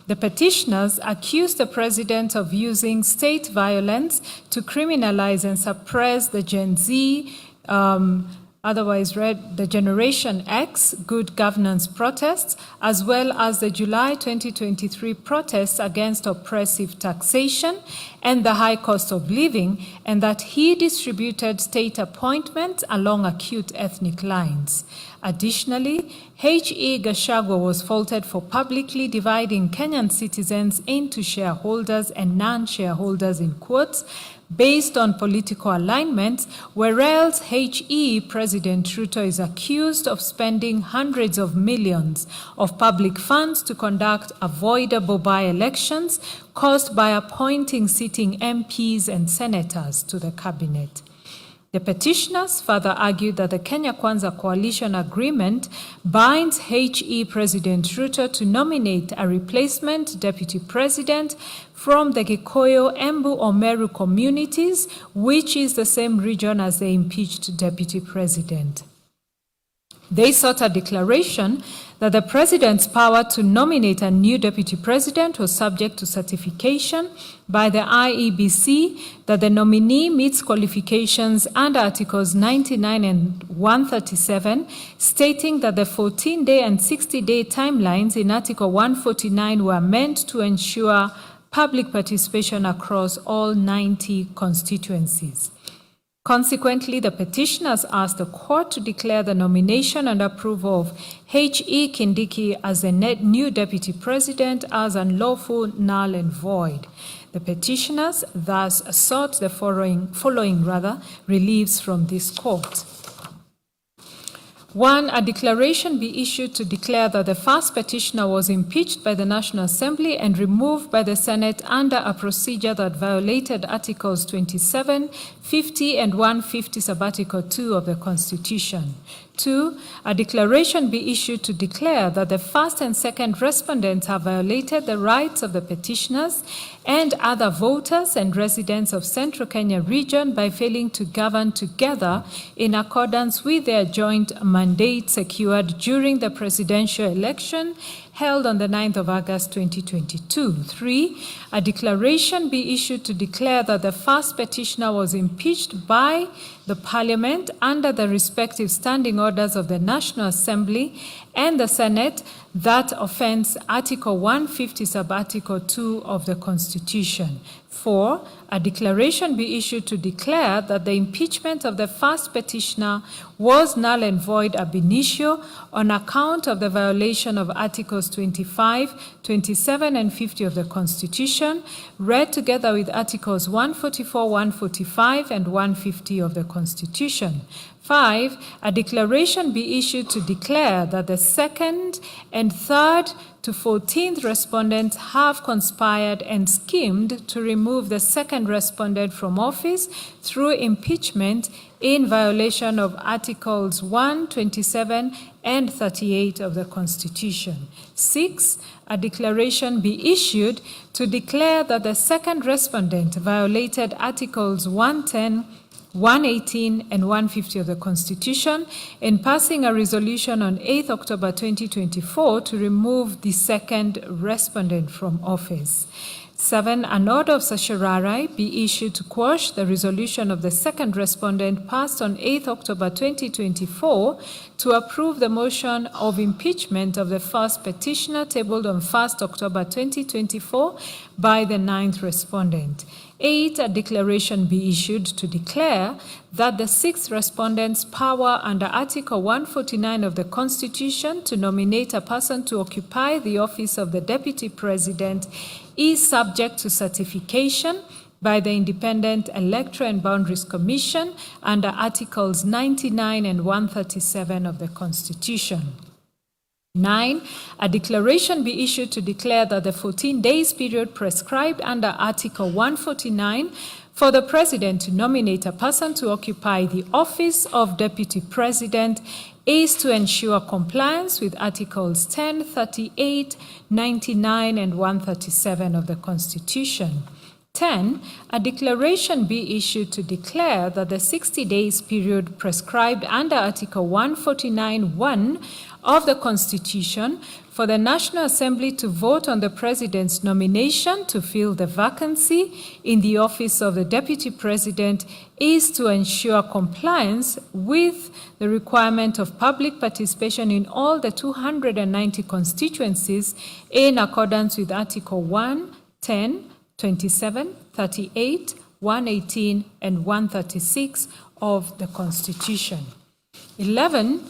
S19: The petitioners accused the president of using state violence to criminalize and suppress the Gen Z, otherwise read the Generation X good governance protests, as well as the July 2023 protests against oppressive taxation and the high cost of living, and that he distributed state appointments along acute ethnic lines. Additionally, H.E. Gachagua was faulted for publicly dividing Kenyan citizens into shareholders and non-shareholders in quotes, based on political alignments, whereas H.E. President Ruto is accused of spending hundreds of millions of public funds to conduct avoidable by-elections caused by appointing sitting MPs and senators to the cabinet. The petitioners further argued that the Kenya Kwanza coalition agreement binds H.E. President Ruto to nominate a replacement deputy president from the Gikoyo, Embu, or Meru communities, which is the same region as the impeached deputy president. They sought a declaration that the president's power to nominate a new deputy president was subject to certification by the IEBC, that the nominee meets qualifications under Articles 99 and 137, stating that the 14-day and 60-day timelines in Article 149 were meant to ensure public participation across all 90 constituencies. Consequently, the petitioners asked the court to declare the nomination and approval of H.E. Kindiki as the new deputy president as unlawful, null, and void. The petitioners thus sought the following reliefs from this court. 1. A declaration be issued to declare that the first petitioner was impeached by the National Assembly and removed by the Senate under a procedure that violated Articles 27, 50, and 150 sub-Article 2 of the Constitution. 2. A declaration be issued to declare that the first and second respondents have violated the rights of the petitioners and other voters and residents of Central Kenya region by failing to govern together in accordance with their joint mandate secured during the presidential election held on the 9th of August 2022. 3. A declaration be issued to declare that the first petitioner was impeached by the Parliament under the respective standing orders of the National Assembly and the Senate that offends Article 150 sub-Article 2 of the Constitution. 4. A declaration be issued to declare that the impeachment of the first petitioner was null and void ab initio on account of the violation of Articles 25, 27, and 50 of the Constitution, read together with Articles 144, 145, and 150 of the Constitution. 5. A declaration be issued to declare that the second and third to 14th respondents have conspired and schemed to remove the second respondent from office through impeachment in violation of Articles 1, 27, and 38 of the Constitution. 6. A declaration be issued to declare that the second respondent violated Articles 110, 118 and 150 of the Constitution in passing a resolution on 8th October 2024 to remove the second respondent from office. 7. An order of certiorari be issued to quash the resolution of the second respondent passed on 8th October 2024 to approve the motion of impeachment of the first petitioner tabled on 1st October 2024 by the 9th respondent. 8. A declaration be issued to declare that the 6th respondent's power under Article 149 of the Constitution to nominate a person to occupy the office of the Deputy President is subject to certification by the Independent Electoral and Boundaries Commission under Articles 99 and 137 of the Constitution. 9. A declaration be issued to declare that the 14 days period prescribed under Article 149 for the President to nominate a person to occupy the office of Deputy President is to ensure compliance with Articles 10, 38, 99, and 137 of the Constitution. 10. A declaration be issued to declare that the 60 days period prescribed under Article 149(1) of the Constitution for the National Assembly to vote on the President's nomination to fill the vacancy in the office of the Deputy President is to ensure compliance with the requirement of public participation in all the 290 constituencies in accordance with Article 1, 10, 27, 38, 118, and 136 of the Constitution. 11.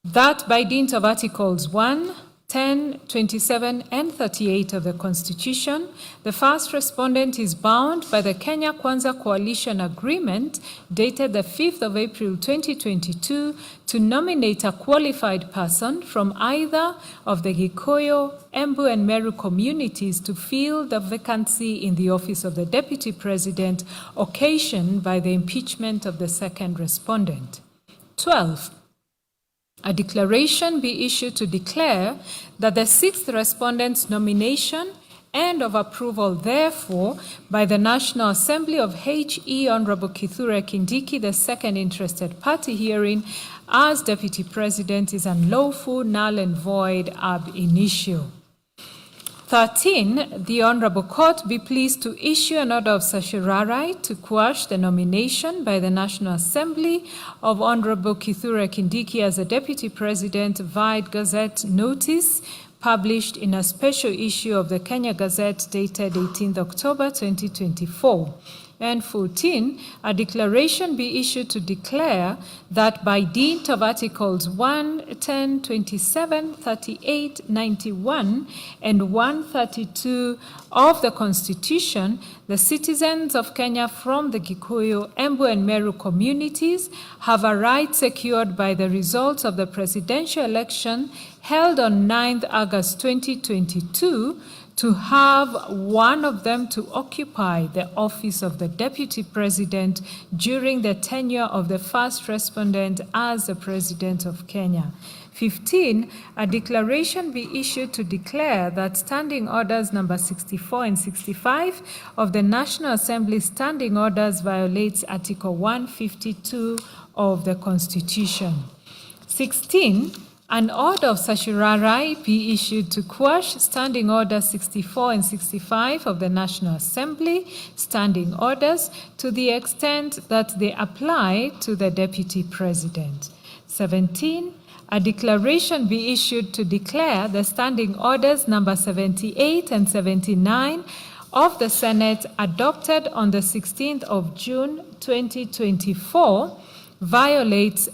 S19: That by dint of Articles 1, 10, 27, and 38 of the Constitution, the first respondent is bound by the Kenya Kwanza Coalition Agreement dated the 5th of April 2022 to nominate a qualified person from either of the Gikuyu, Embu, and Meru communities to fill the vacancy in the office of the Deputy President occasioned by the impeachment of the second respondent. 12. A declaration be issued to declare that the 6th respondent's nomination and of approval, therefore, by the National Assembly of HE Honorable Kithure Kindiki, the second interested party herein, as Deputy President is unlawful, null and void ab initio. 13. The Honorable Court be pleased to issue an order of certiorari to quash the nomination by the National Assembly of Honorable Kithure Kindiki as a Deputy President via Gazette notice published in a special issue of the Kenya Gazette dated 18th October 2024. And 14, a declaration be issued to declare that by dint of Articles 1, 10, 27, 38, 91, and 132 of the Constitution, the citizens of Kenya from the Gikuyu, Embu, and Meru communities have a right secured by the results of the presidential election held on 9th August 2022 to have one of them to occupy the office of the Deputy President during the tenure of the first respondent as the President of Kenya. 15, a declaration be issued to declare that Standing Orders number 64 and 65 of the National Assembly Standing Orders violates Article 152 of the Constitution. 16, an order of certiorari be issued to quash Standing Orders 64 and 65 of the National Assembly Standing Orders to the extent that they apply to the Deputy President. 17. A declaration be issued to declare the Standing Orders number 78 and 79 of the Senate adopted on the 16th of June 2024 violates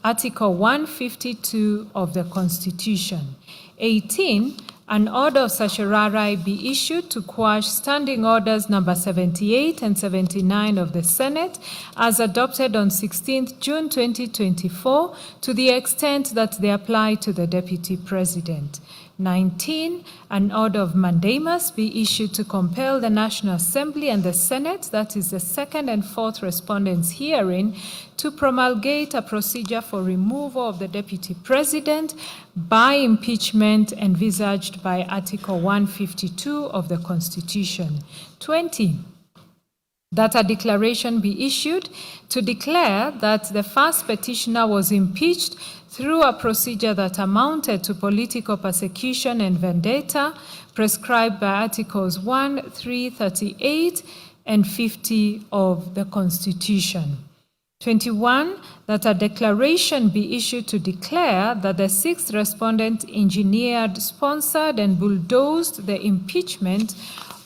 S19: Article 152 of the Constitution. 18. An order of certiorari be issued to quash Standing Orders number 78 and 79 of the Senate as adopted on 16th June 2024 to the extent that they apply to the Deputy President. 19. An order of mandamus be issued to compel the National Assembly and the Senate, that is the second and fourth respondents herein, to promulgate a procedure for removal of the Deputy President by impeachment envisaged by Article 152 of the Constitution. 20. that a declaration be issued to declare that the first petitioner was impeached through a procedure that amounted to political persecution and vendetta prescribed by Articles 1, 3, 38, and 50 of the Constitution. 21, that a declaration be issued to declare that the sixth respondent engineered, sponsored, and bulldozed the impeachment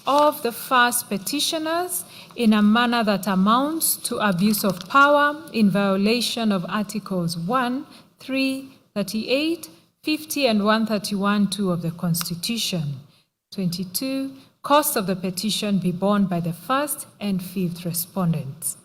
S19: of the first petitioners in a manner that amounts to abuse of power in violation of Articles 1, 3, 38, 50, and 131(2) of the Constitution. 22, cost of the petition be borne by the first and fifth respondents.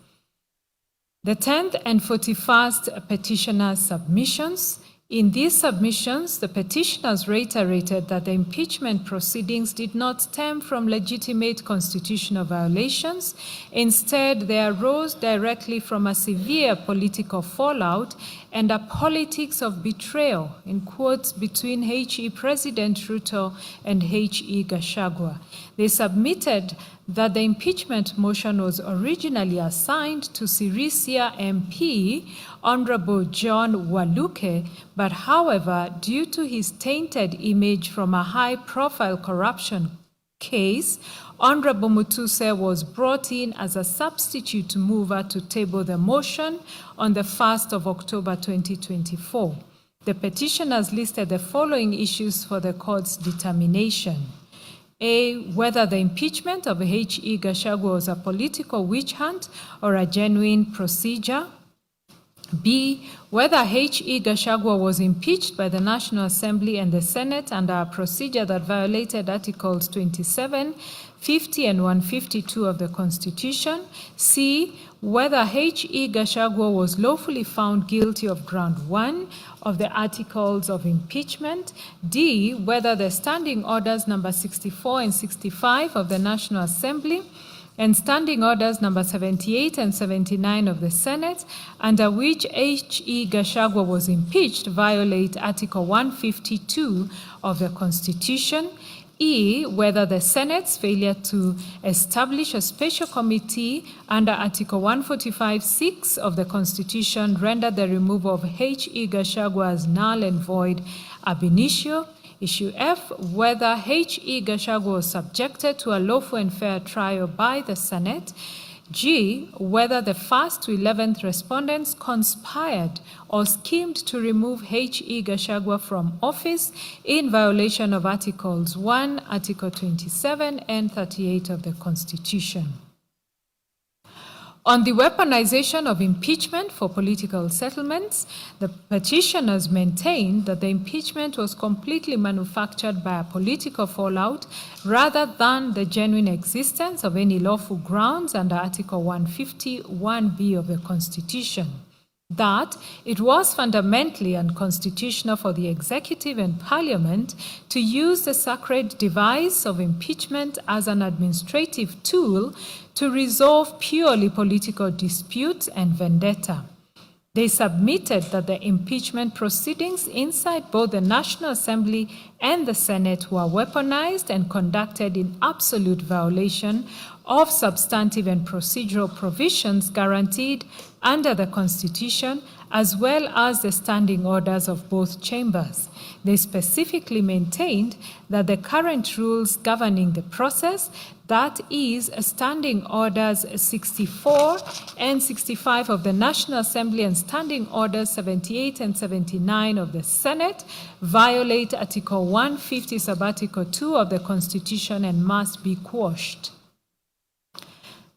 S19: The 10th and 41st petitioners' submissions. In these submissions, the petitioners reiterated that the impeachment proceedings did not stem from legitimate constitutional violations. Instead, they arose directly from a severe political fallout and a politics of betrayal, in quotes, between HE President Ruto and HE Gachagua. They submitted that the impeachment motion was originally assigned to Sirisia MP, Honorable John Waluke, but however, due to his tainted image from a high-profile corruption case, Honorable Mutuse was brought in as a substitute mover to table the motion on the 1st of October 2024. The petitioners listed the following issues for the court's determination. A, whether the impeachment of H.E. Gachagua was a political witch hunt or a genuine procedure. B, whether H.E. Gachagua was impeached by the National Assembly and the Senate under a procedure that violated Articles 27, 50, and 152 of the Constitution. C, whether H.E. Gachagua was lawfully found guilty of Ground 1 of the Articles of Impeachment. D, whether the Standing Orders number 64 and 65 of the National Assembly and Standing Orders number 78 and 79 of the Senate, under which H.E. Gachagua was impeached, violate Article 152 of the Constitution. E, whether the Senate's failure to establish a special committee under Article 145(6) of the Constitution rendered the removal of H.E. Gachagua as null and void ab initio. Issue F, whether H.E. Gachagua was subjected to a lawful and fair trial by the Senate. G, whether the 1st to 11th respondents conspired or schemed to remove H.E. Gachagua from office in violation of Articles 1, Article 27, and 38 of the Constitution. On the weaponization of impeachment for political settlements, the petitioners maintained that the impeachment was completely manufactured by a political fallout rather than the genuine existence of any lawful grounds under Article 151(b) of the Constitution. That it was fundamentally unconstitutional for the executive and parliament to use the sacred device of impeachment as an administrative tool to resolve purely political disputes and vendetta. They submitted that the impeachment proceedings inside both the National Assembly and the Senate were weaponized and conducted in absolute violation of substantive and procedural provisions guaranteed under the Constitution, as well as the standing orders of both chambers. They specifically maintained that the current rules governing the process, that is, Standing Orders 64 and 65 of the National Assembly and Standing Orders 78 and 79 of the Senate, violate Article 150 sub-Article 2 of the Constitution and must be quashed.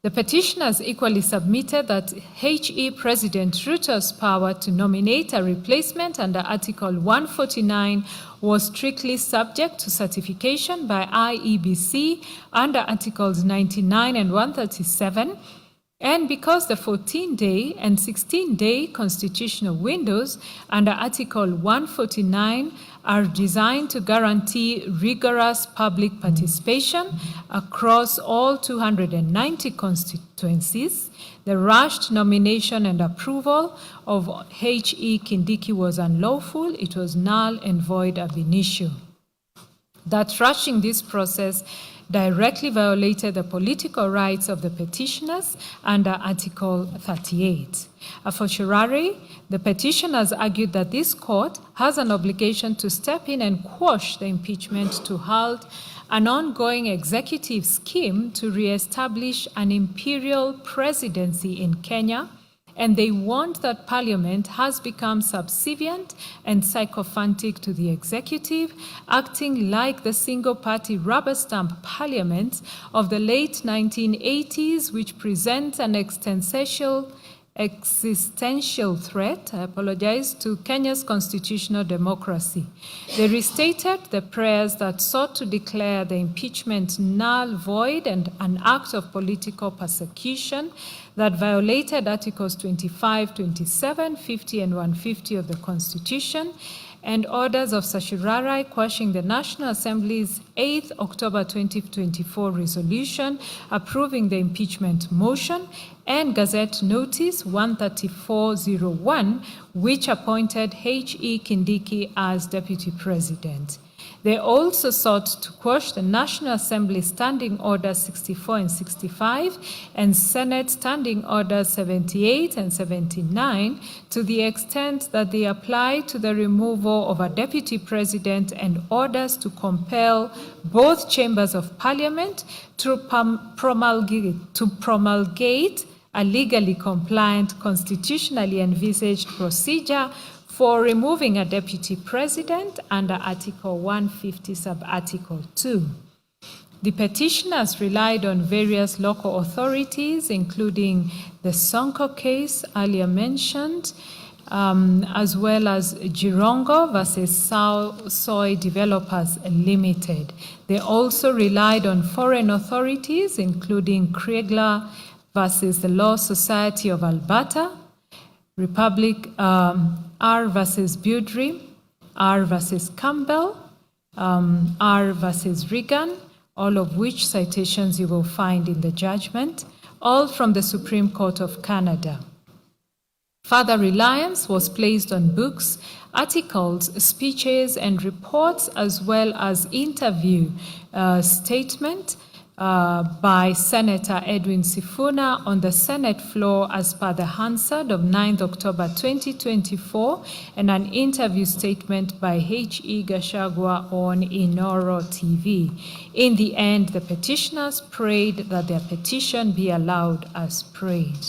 S19: The petitioners equally submitted that H.E. President Ruto's power to nominate a replacement under Article 149 was strictly subject to certification by IEBC under Articles 99 and 137, and because the 14-day and 16-day constitutional windows under Article 149 are designed to guarantee rigorous public participation across all 290 constituencies, the rushed nomination and approval of H.E. Kindiki was unlawful. It was null and void ab initio. That rushing this process directly violated the political rights of the petitioners under Article 38. A fortiori, the petitioners argued that this court has an obligation to step in and quash the impeachment to halt an ongoing executive scheme to re-establish an imperial presidency in Kenya, and they warned that Parliament has become subservient and sycophantic to the executive, acting like the single-party rubber stamp parliaments of the late 1980s, which present an existential threat, to Kenya's constitutional democracy. They restated the prayers that sought to declare the impeachment null, void, and an act of political persecution that violated Articles 25, 27, 50, and 150 of the Constitution, and orders of certiorari quashing the National Assembly's 8th October 2024 resolution approving the impeachment motion, and Gazette Notice 13401, which appointed H.E. Kindiki as Deputy President. They also sought to quash the National Assembly Standing Orders 64 and 65 and Senate Standing Orders 78 and 79 to the extent that they apply to the removal of a Deputy President and orders to compel both chambers of Parliament to promulgate a legally compliant, constitutionally envisaged procedure for removing a deputy president under Article 150, Sub-Article 2. The petitioners relied on various local authorities, including the Sonko case earlier mentioned, as well as Jirongo versus Soy Developers Limited. They also relied on foreign authorities, including Kriegler versus the Law Society of Alberta, Republic R versus Budry, R versus Campbell, R versus Reagan, all of which citations you will find in the judgment, all from the Supreme Court of Canada. Further reliance was placed on books, articles, speeches, and reports, as well as interview statement by Senator Edwin Sifuna on the Senate floor as per the Hansard of 9th October 2024 and an interview statement by H.E. Gachagua on Inoro TV. In the end, the petitioners prayed that their petition be allowed as prayed.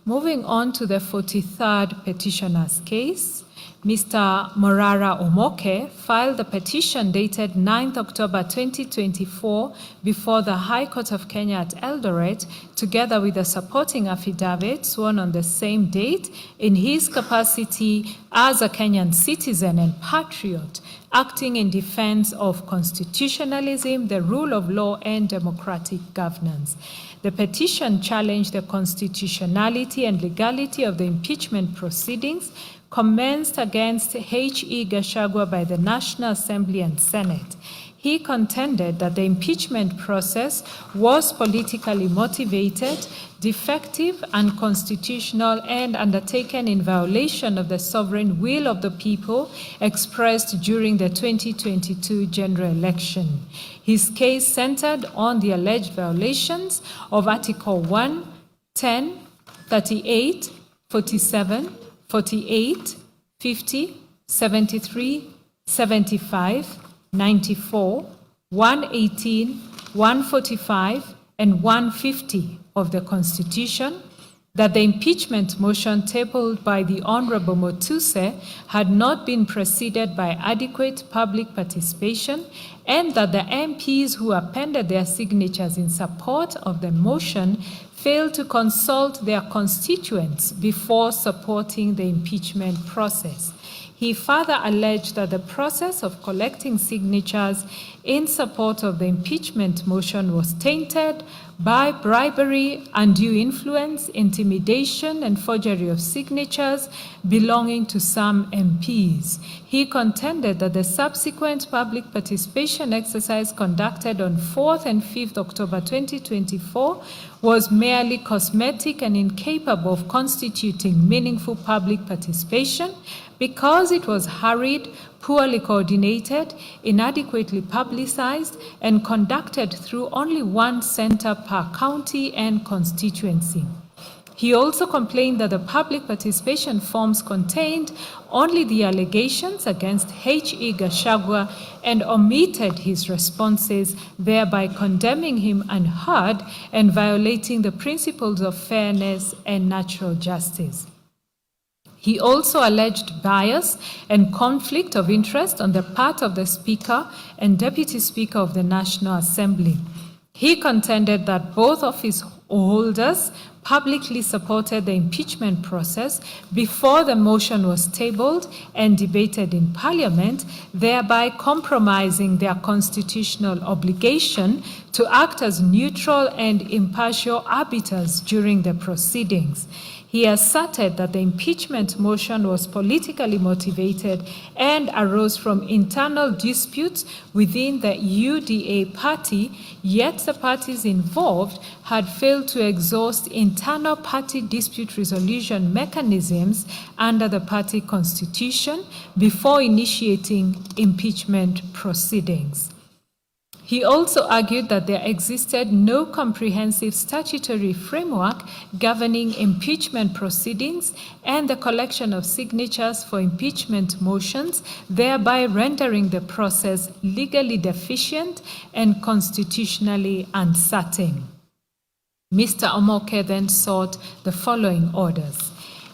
S19: Moving on to the 43rd petitioner's case, Mr. Morara Omoke filed a petition dated 9th October 2024 before the High Court of Kenya at Eldoret, together with a supporting affidavit sworn on the same date in his capacity as a Kenyan citizen and patriot, acting in defense of constitutionalism, the rule of law, and democratic governance. The petition challenged the constitutionality and legality of the impeachment proceedings commenced against H.E. Gachagua by the National Assembly and Senate. He contended that the impeachment process was politically motivated, defective, unconstitutional, and undertaken in violation of the sovereign will of the people expressed during the 2022 general election. His case centered on the alleged violations of Article 1, 10, 38, 47, 48, 50, 73, 75, 94, 118, 145, and 150 of the Constitution, that the impeachment motion tabled by the Honorable Motuse had not been preceded by adequate public participation, and that the MPs who appended their signatures in support of the motion failed to consult their constituents before supporting the impeachment process. He further alleged that the process of collecting signatures in support of the impeachment motion was tainted by bribery, undue influence, intimidation, and forgery of signatures belonging to some MPs. He contended that the subsequent public participation exercise conducted on 4th and 5th October 2024 was merely cosmetic and incapable of constituting meaningful public participation because it was hurried, poorly coordinated, inadequately publicized, and conducted through only one center per county and constituency. He also complained that the public participation forms contained only the allegations against H.E. Gachagua and omitted his responses, thereby condemning him unheard and violating the principles of fairness and natural justice. He also alleged bias and conflict of interest on the part of the Speaker and Deputy Speaker of the National Assembly. He contended that both office holders publicly supported the impeachment process before the motion was tabled and debated in Parliament, thereby compromising their constitutional obligation to act as neutral and impartial arbiters during the proceedings. He asserted that the impeachment motion was politically motivated and arose from internal disputes within the UDA party, yet the parties involved had failed to exhaust internal party dispute resolution mechanisms under the party constitution before initiating impeachment proceedings. He also argued that there existed no comprehensive statutory framework governing impeachment proceedings and the collection of signatures for impeachment motions, thereby rendering the process legally deficient and constitutionally uncertain. Mr. Omoke then sought the following orders.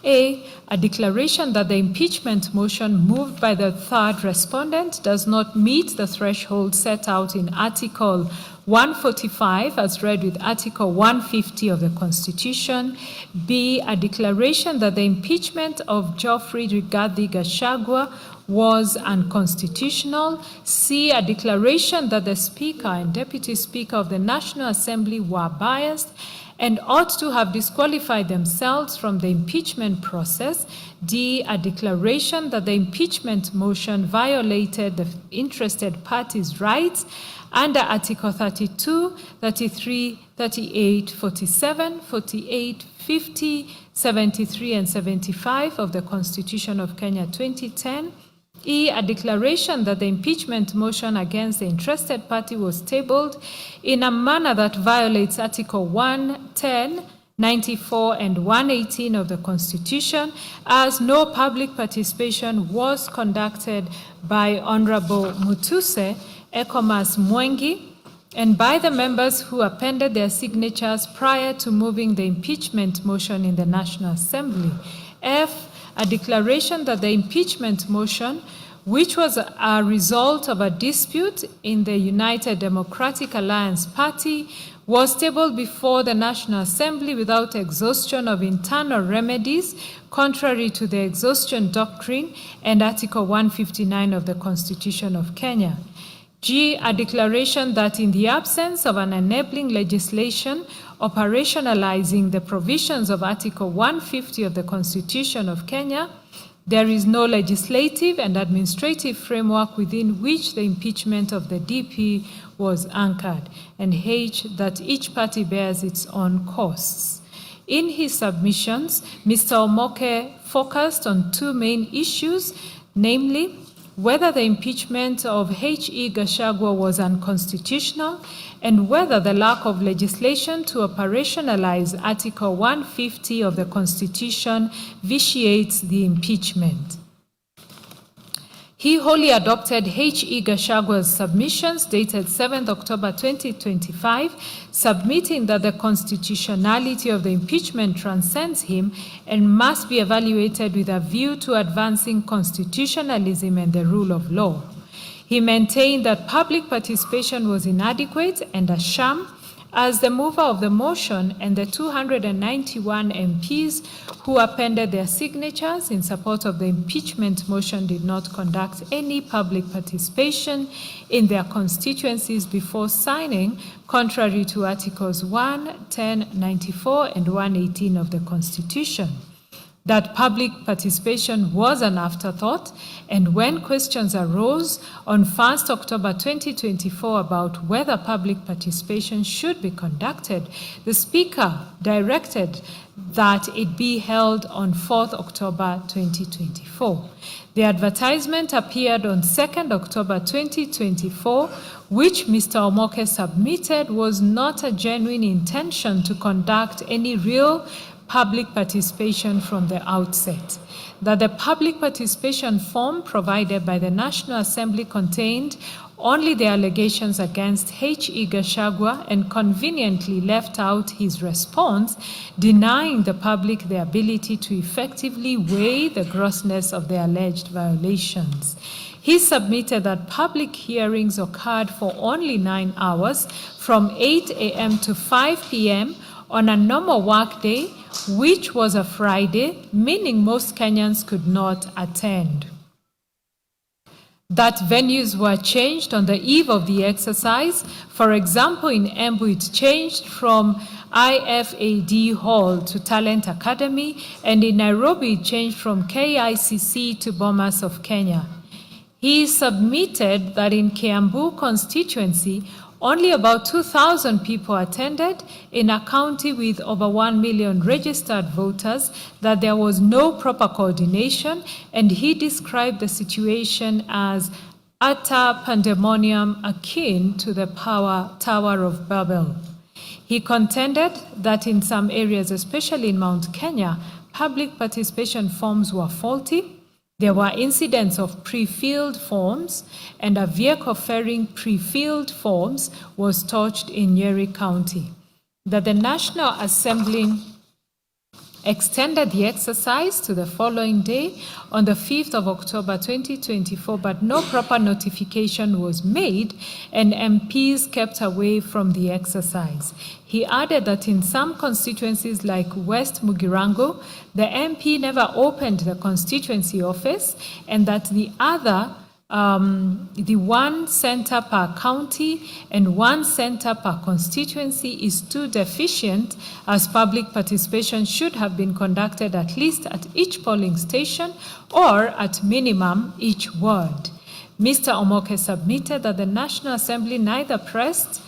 S19: A declaration that the impeachment motion moved by the third respondent does not meet the threshold set out in Article 145 as read with Article 150 of the Constitution. B, a declaration that the impeachment of Geoffrey Rigathi Gachagua was unconstitutional. C, a declaration that the Speaker and Deputy Speaker of the National Assembly were biased and ought to have disqualified themselves from the impeachment process. D, a declaration that the impeachment motion violated the interested parties' rights under Article 32, 33, 38, 47, 48, 50, 73, and 75 of the Constitution of Kenya 2010. E, a declaration that the impeachment motion against the interested party was tabled in a manner that violates Article 110, 94, and 118 of the Constitution, as no public participation was conducted by Honorable Mutuse Ekomas Mwengi and by the members who appended their signatures prior to moving the impeachment motion in the National Assembly. F, a declaration that the impeachment motion, which was a result of a dispute in the United Democratic Alliance Party, was tabled before the National Assembly without exhaustion of internal remedies, contrary to the exhaustion doctrine and Article 159 of the Constitution of Kenya. G, a declaration that in the absence of an enabling legislation operationalizing the provisions of Article 150 of the Constitution of Kenya, there is no legislative and administrative framework within which the impeachment of the DP was anchored, and H, that each party bears its own costs. In his submissions, Mr. Omoke focused on two main issues, namely, whether the impeachment of H.E. Gachagua was unconstitutional and whether the lack of legislation to operationalize Article 150 of the Constitution vitiates the impeachment. He wholly adopted H.E. Gachagua's submissions dated 7th October 2025, submitting that the constitutionality of the impeachment transcends him and must be evaluated with a view to advancing constitutionalism and the rule of law. He maintained that public participation was inadequate and a sham, as the mover of the motion and the 291 MPs who appended their signatures in support of the impeachment motion did not conduct any public participation in their constituencies before signing, contrary to Articles 1, 10, 94, and 118 of the Constitution. that public participation was an afterthought, and when questions arose on 1st October 2024 about whether public participation should be conducted, the Speaker directed that it be held on 4th October 2024. The advertisement appeared on 2nd October 2024, which Mr. Omoke submitted was not a genuine intention to conduct any real public participation from the outset, that the public participation form provided by the National Assembly contained only the allegations against H.E. Gachagua and conveniently left out his response, denying the public the ability to effectively weigh the grossness of the alleged violations. He submitted that public hearings occurred for only 9 hours, from 8 a.m. to 5 p.m. on a normal workday, which was a Friday, meaning most Kenyans could not attend. That venues were changed on the eve of the exercise. For example, in Embu, it changed from IFAD Hall to Talent Academy, and in Nairobi, it changed from KICC to Bomas of Kenya. He submitted that in Kiambu constituency, only about 2,000 people attended in a county with over 1 million registered voters, that there was no proper coordination, and he described the situation as utter pandemonium akin to the Tower of Babel. He contended that in some areas, especially in Mount Kenya, public participation forms were faulty. There were incidents of pre-filled forms, and a vehicle ferrying pre-filled forms was torched in Nyeri County. That the National Assembly extended the exercise to the following day on the 5th of October 2024, but no proper notification was made and MPs kept away from the exercise. He added that in some constituencies like West Mugirango, the MP never opened the constituency office, and that the one center per county and one center per constituency is too deficient, as public participation should have been conducted at least at each polling station or at minimum each ward. Mr. Omoke submitted that the National Assembly neither processed,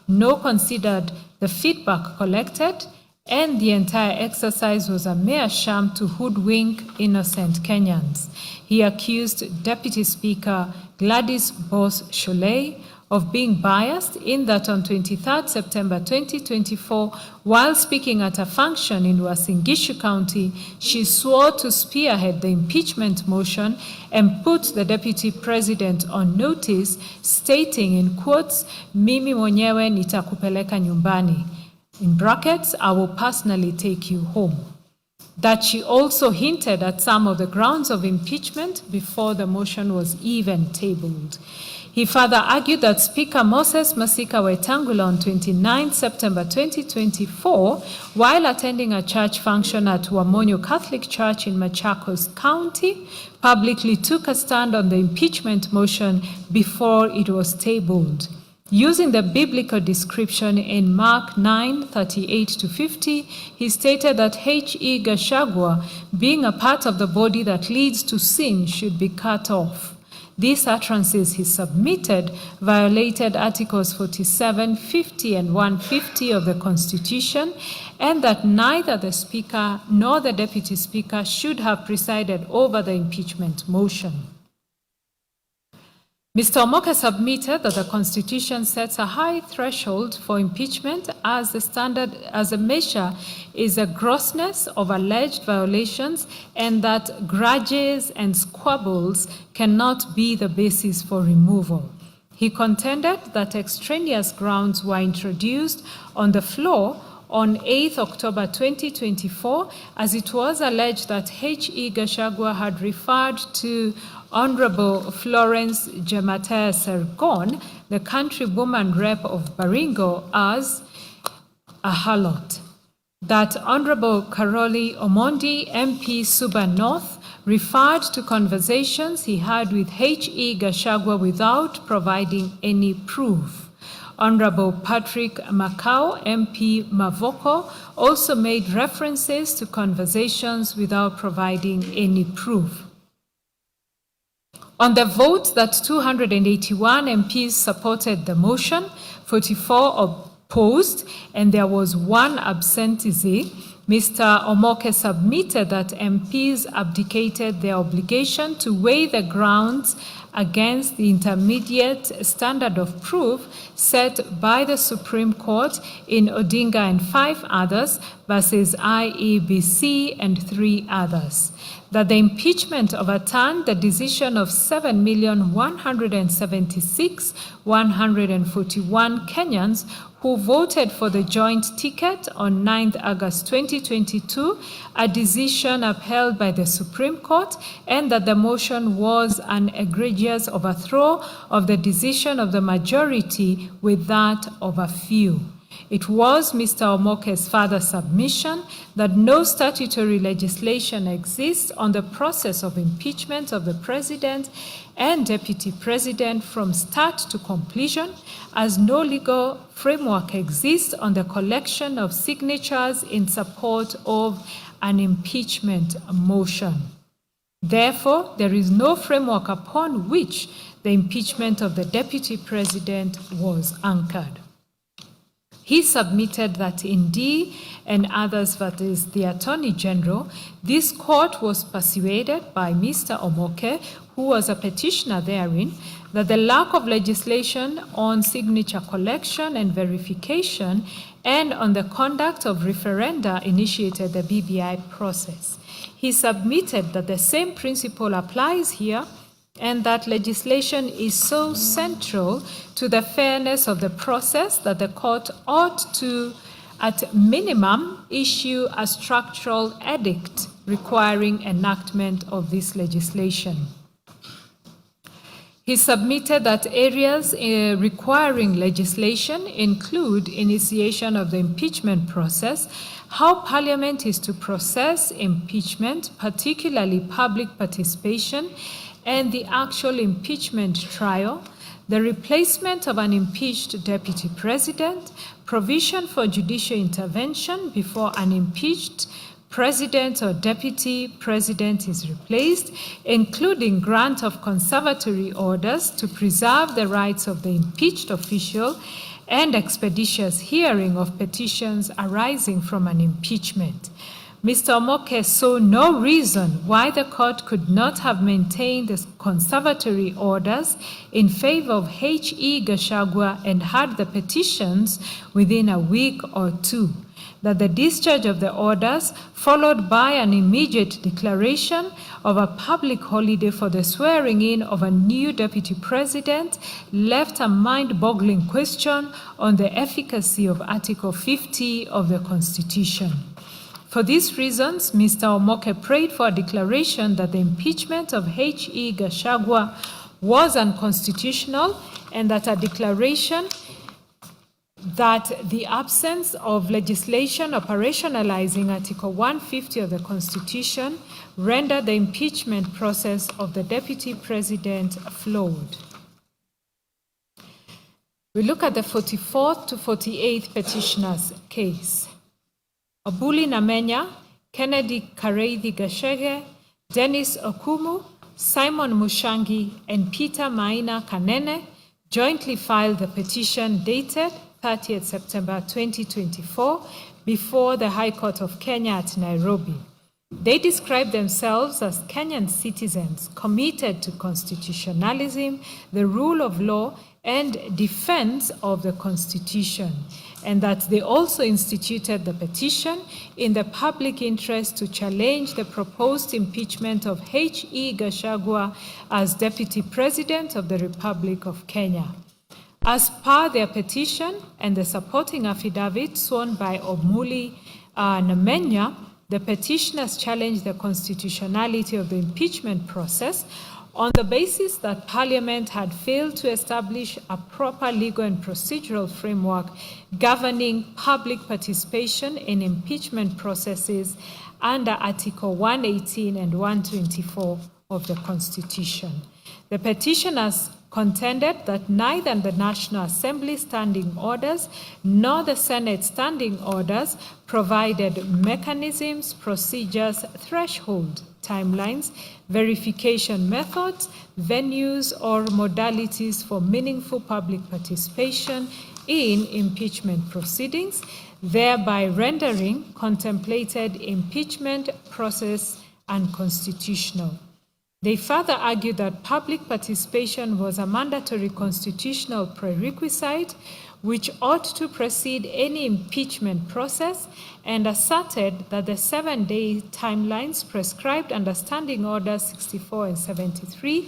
S19: nor considered the feedback collected, and the entire exercise was a mere sham to hoodwink innocent Kenyans. He accused Deputy Speaker Gladys Bos-Sholei of being biased in that on 23rd September 2024, while speaking at a function in Uasin Gishu County, she swore to spearhead the impeachment motion and put the Deputy President on notice, stating in quotes, "Mimi mwenyewe nitakupeleka nyumbani." In brackets, "I will personally take you home." That she also hinted at some of the grounds of impeachment before the motion was even tabled. He further argued that Speaker Moses Masika Wetangula on 29 September 2024, while attending a church function at Wamonyo Catholic Church in Machakos County, publicly took a stand on the impeachment motion before it was tabled. Using the biblical description in Mark 9:38-50, he stated that H.E. Gachagua, being a part of the body that leads to sin, should be cut off. These utterances he submitted violated Articles 47, 50, and 150 of the Constitution, and that neither the Speaker nor the Deputy Speaker should have presided over the impeachment motion. Mr. Omoke submitted that the Constitution sets a high threshold for impeachment as a measure is a grossness of alleged violations, and that grudges and squabbles cannot be the basis for removal. He contended that extraneous grounds were introduced on the floor on 8th October 2024, as it was alleged that H.E. Gachagua had referred to Honorable Florence Jematea Sergon, the countrywoman rep of Baringo, as a harlot. That Honorable Karoli Omondi, MP Suba North, referred to conversations he had with H.E. Gachagua without providing any proof. Honorable Patrick Macau, MP Mavoko, also made references to conversations without providing any proof. On the vote that 281 MPs supported the motion, 44 opposed, and there was one absentee, Mr. Omoke submitted that MPs abdicated their obligation to weigh the grounds against the intermediate standard of proof set by the Supreme Court in Odinga and 5 others versus IEBC and 3 others. That the impeachment overturned the decision of 7,176,141 Kenyans who voted for the joint ticket on 9th August 2022, a decision upheld by the Supreme Court, and that the motion was an egregious overthrow of the decision of the majority with that of a few. It was Mr. Omoke's further submission that no statutory legislation exists on the process of impeachment of the President and Deputy President from start to completion, as no legal framework exists on the collection of signatures in support of an impeachment motion. Therefore, there is no framework upon which the impeachment of the Deputy President was anchored. He submitted that in D and others, that is the Attorney General, this court was persuaded by Mr. Omoke, who was a petitioner therein, that the lack of legislation on signature collection and verification and on the conduct of referenda initiated the BBI process. He submitted that the same principle applies here, and that legislation is so central to the fairness of the process that the court ought to, at minimum, issue a structural edict requiring enactment of this legislation. He submitted that areas requiring legislation include initiation of the impeachment process, how Parliament is to process impeachment, particularly public participation, and the actual impeachment trial, the replacement of an impeached deputy president, provision for judicial intervention before an impeached president or deputy president is replaced, including grant of conservatory orders to preserve the rights of the impeached official, and expeditious hearing of petitions arising from an impeachment. Mr. Omoke saw no reason why the court could not have maintained the conservatory orders in favor of H.E. Gachagua and had the petitions within a week or two. That the discharge of the orders, followed by an immediate declaration of a public holiday for the swearing in of a new deputy president, left a mind-boggling question on the efficacy of Article 50 of the Constitution. For these reasons, Mr. Omoke prayed for a declaration that the impeachment of H.E. Gachagua was unconstitutional, and that a declaration that the absence of legislation operationalizing Article 150 of the Constitution rendered the impeachment process of the Deputy President flawed. We look at the 44th to 48th petitioner's case. Obuli Namenya, Kennedy Kareithi Gachagua, Dennis Okumu, Simon Mushangi, and Peter Maina Kanene jointly filed the petition dated 30th September 2024 before the High Court of Kenya at Nairobi. They describe themselves as Kenyan citizens committed to constitutionalism, the rule of law, and defense of the Constitution, and that they also instituted the petition in the public interest to challenge the proposed impeachment of H.E. Gachagua as Deputy President of the Republic of Kenya. As per their petition and the supporting affidavit sworn by Obuli Namenya, the petitioners challenged the constitutionality of the impeachment process on the basis that Parliament had failed to establish a proper legal and procedural framework governing public participation in impeachment processes under Article 118 and 124 of the Constitution. The petitioners contended that neither the National Assembly standing orders nor the Senate standing orders provided mechanisms, procedures, threshold, timelines, verification methods, venues, or modalities for meaningful public participation in impeachment proceedings, thereby rendering contemplated impeachment process unconstitutional. They further argued that public participation was a mandatory constitutional prerequisite which ought to precede any impeachment process, and asserted that the 7-day timelines prescribed under Standing Orders 64 and 73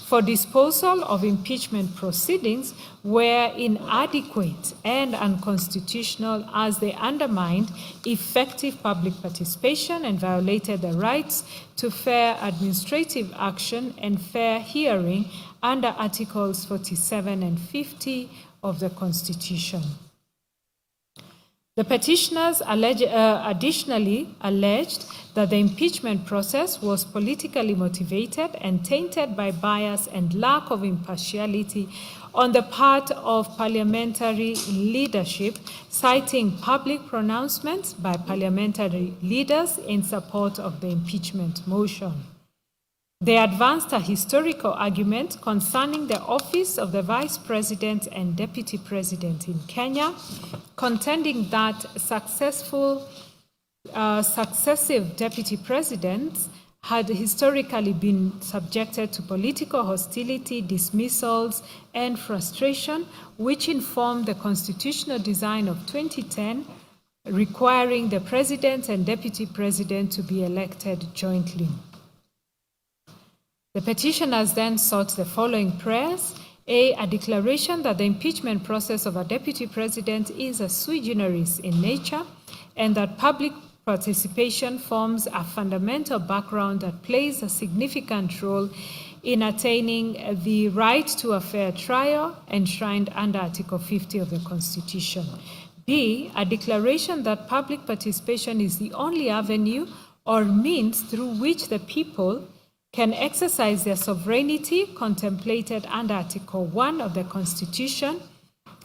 S19: for disposal of impeachment proceedings were inadequate and unconstitutional, as they undermined effective public participation and violated the rights to fair administrative action and fair hearing under Articles 47 and 50 of the Constitution. The petitioners additionally alleged that the impeachment process was politically motivated and tainted by bias and lack of impartiality on the part of parliamentary leadership, citing public pronouncements by parliamentary leaders in support of the impeachment motion. They advanced a historical argument concerning the office of the Vice President and Deputy President in Kenya, contending that successive Deputy Presidents had historically been subjected to political hostility, dismissals, and frustration, which informed the constitutional design of 2010, requiring the President and Deputy President to be elected jointly. The petitioners then sought the following prayers: a declaration that the impeachment process of a deputy president is a sui generis in nature, and that public participation forms a fundamental background that plays a significant role in attaining the right to a fair trial enshrined under Article 50 of the Constitution. B, a declaration that public participation is the only avenue or means through which the people can exercise their sovereignty contemplated under Article 1 of the Constitution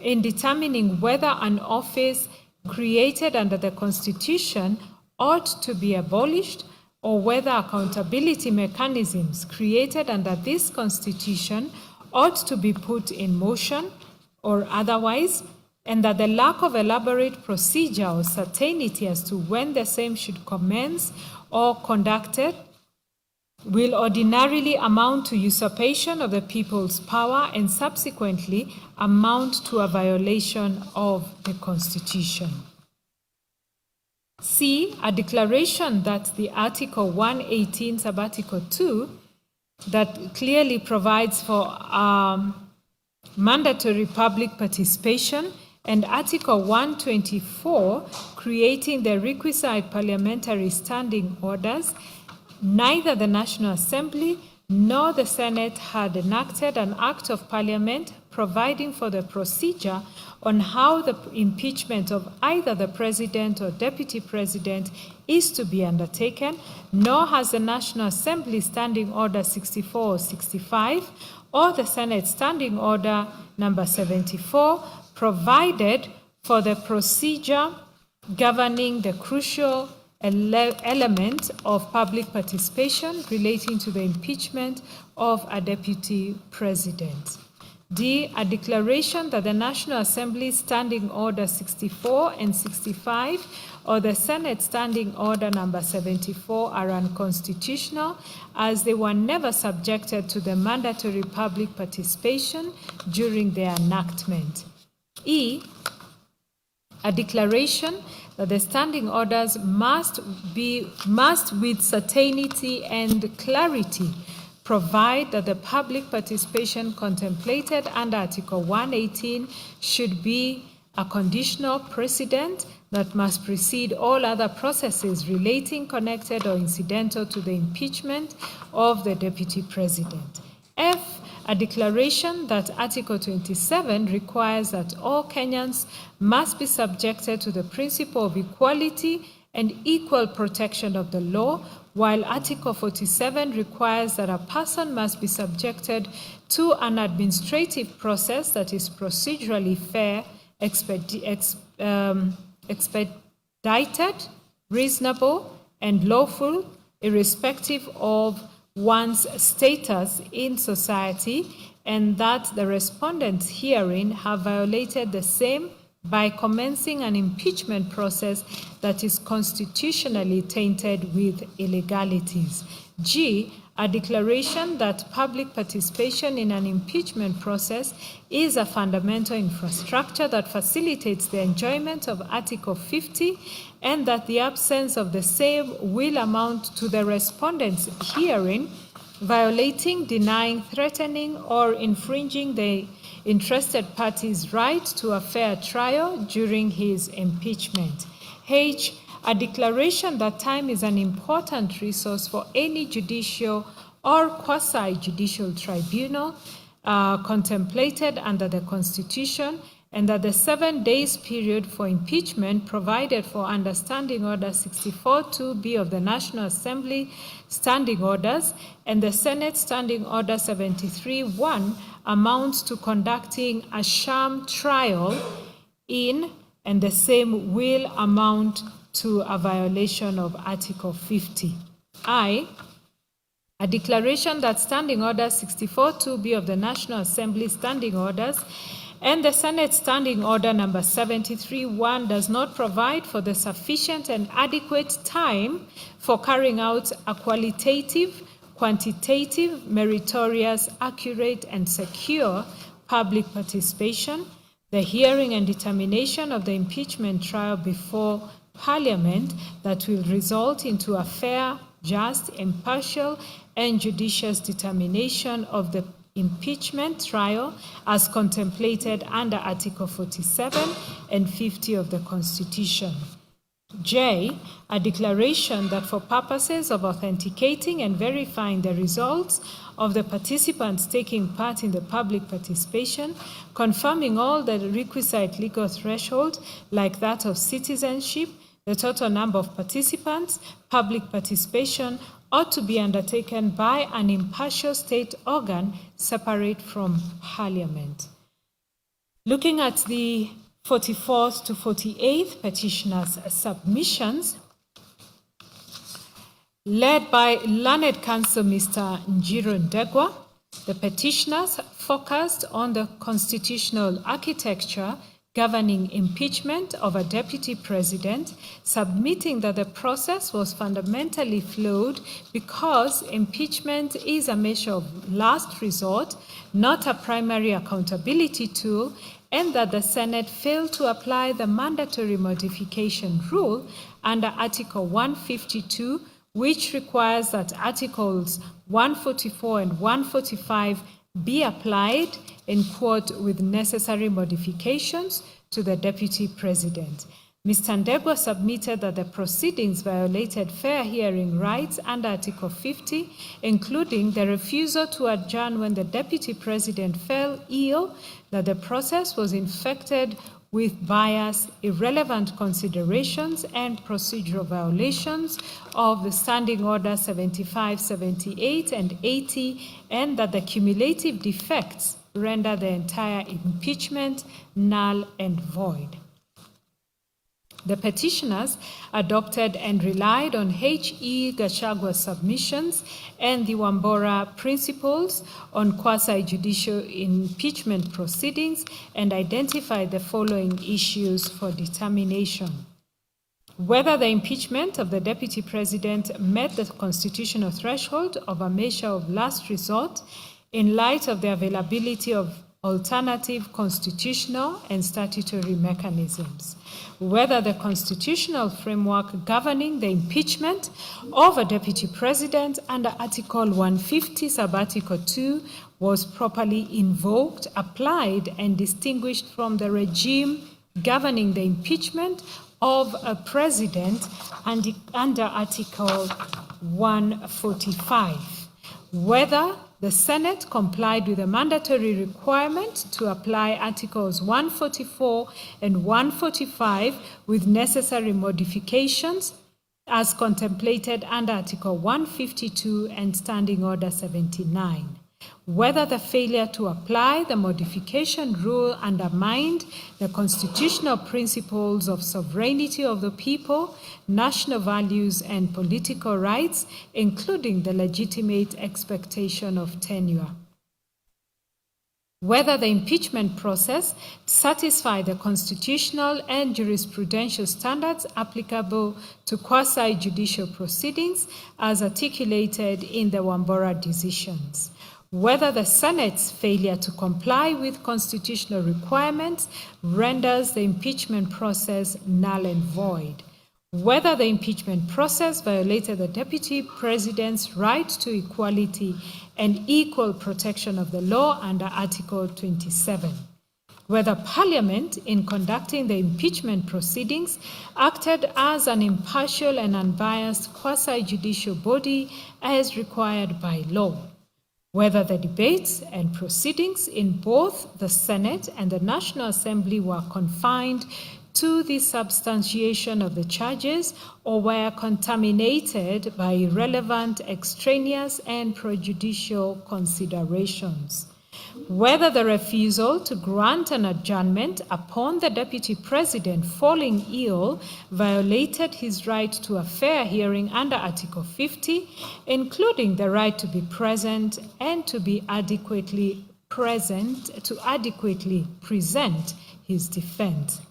S19: in determining whether an office created under the Constitution ought to be abolished, or whether accountability mechanisms created under this Constitution ought to be put in motion or otherwise, and that the lack of elaborate procedure or certainty as to when the same should commence or conducted will ordinarily amount to usurpation of the people's power and subsequently amount to a violation of the Constitution. C, a declaration that the Article 118, Sub-Article 2, that clearly provides for mandatory public participation, and Article 124, creating the requisite parliamentary standing orders, neither the National Assembly nor the Senate had enacted an Act of Parliament providing for the procedure on how the impeachment of either the President or Deputy President is to be undertaken, nor has the National Assembly Standing Order 64 or 65 or the Senate Standing Order number 74 provided for the procedure governing the crucial element of public participation relating to the impeachment of a deputy president. D, a declaration that the National Assembly Standing Order 64 and 65 or the Senate Standing Order number 74 are unconstitutional, as they were never subjected to the mandatory public participation during their enactment. E, a declaration that the standing orders must with certainty and clarity provide that the public participation contemplated under Article 118 should be a conditional precedent that must precede all other processes relating, connected, or incidental to the impeachment of the Deputy President. F, a declaration that Article 27 requires that all Kenyans must be subjected to the principle of equality and equal protection of the law while Article 47 requires that a person must be subjected to an administrative process that is procedurally fair, expedited, reasonable, and lawful, irrespective of one's status in society, and that the respondents herein have violated the same by commencing an impeachment process that is constitutionally tainted with illegalities. G, a declaration that public participation in an impeachment process is a fundamental infrastructure that facilitates the enjoyment of Article 50, and that the absence of the same will amount to the respondents herein violating, denying, threatening, or infringing the interested party's right to a fair trial during his impeachment. H, a declaration that time is an important resource for any judicial or quasi-judicial tribunal contemplated under the Constitution, and that the 7 days period for impeachment provided for under Standing Order 64-2B of the National Assembly Standing Orders and the Senate Standing Order 73-1 amounts to conducting a sham trial in, and the same will amount to a violation of Article 50. I, a declaration that Standing Order 64-2B of the National Assembly Standing Orders and the Senate Standing Order number 73-1 does not provide for the sufficient and adequate time for carrying out a qualitative, quantitative, meritorious, accurate, and secure public participation, the hearing and determination of the impeachment trial before Parliament that will result into a fair, just, impartial, and judicious determination of the impeachment trial as contemplated under Article 47 and 50 of the Constitution. J, a declaration that for purposes of authenticating and verifying the results of the participants taking part in the public participation, confirming all the requisite legal thresholds like that of citizenship, the total number of participants, public participation ought to be undertaken by an impartial state organ separate from Parliament. Looking at the 44th to 48th petitioners' submissions, led by Learned Counsel Mr. Njiro Ndegwa, the petitioners focused on the constitutional architecture governing impeachment of a deputy president, submitting that the process was fundamentally flawed because impeachment is a measure of last resort, not a primary accountability tool, and that the Senate failed to apply the mandatory modification rule under Article 152, which requires that Articles 144 and 145 be applied in quote with necessary modifications to the deputy president. Mr. Ndegwa submitted that the proceedings violated fair hearing rights under Article 50, including the refusal to adjourn when the deputy president fell ill, that the process was infected with bias, irrelevant considerations, and procedural violations of the Standing Order 75, 78, and 80, and that the cumulative defects render the entire impeachment null and void. The petitioners adopted and relied on H.E. Gachagua's submissions and the Wambora principles on quasi-judicial impeachment proceedings and identified the following issues for determination: whether the impeachment of the deputy president met the constitutional threshold of a measure of last resort in light of the availability of alternative constitutional and statutory mechanisms, whether the constitutional framework governing the impeachment of a deputy president under Article 150, Sub-Article 2, was properly invoked, applied, and distinguished from the regime governing the impeachment of a president under Article 145, whether the Senate complied with the mandatory requirement to apply Articles 144 and 145 with necessary modifications as contemplated under Article 152 and Standing Order 79. Whether the failure to apply the modification rule undermined the constitutional principles of sovereignty of the people, national values, and political rights, including the legitimate expectation of tenure. Whether the impeachment process satisfied the constitutional and jurisprudential standards applicable to quasi-judicial proceedings as articulated in the Wambora decisions. Whether the Senate's failure to comply with constitutional requirements renders the impeachment process null and void. Whether the impeachment process violated the Deputy President's right to equality and equal protection of the law under Article 27. Whether Parliament, in conducting the impeachment proceedings, acted as an impartial and unbiased quasi-judicial body as required by law. Whether the debates and proceedings in both the Senate and the National Assembly were confined to the substantiation of the charges or were contaminated by irrelevant, extraneous, and prejudicial considerations. Whether the refusal to grant an adjournment upon the Deputy President falling ill violated his right to a fair hearing under Article 50, including the right to be present and to be adequately present, to adequately present his defense.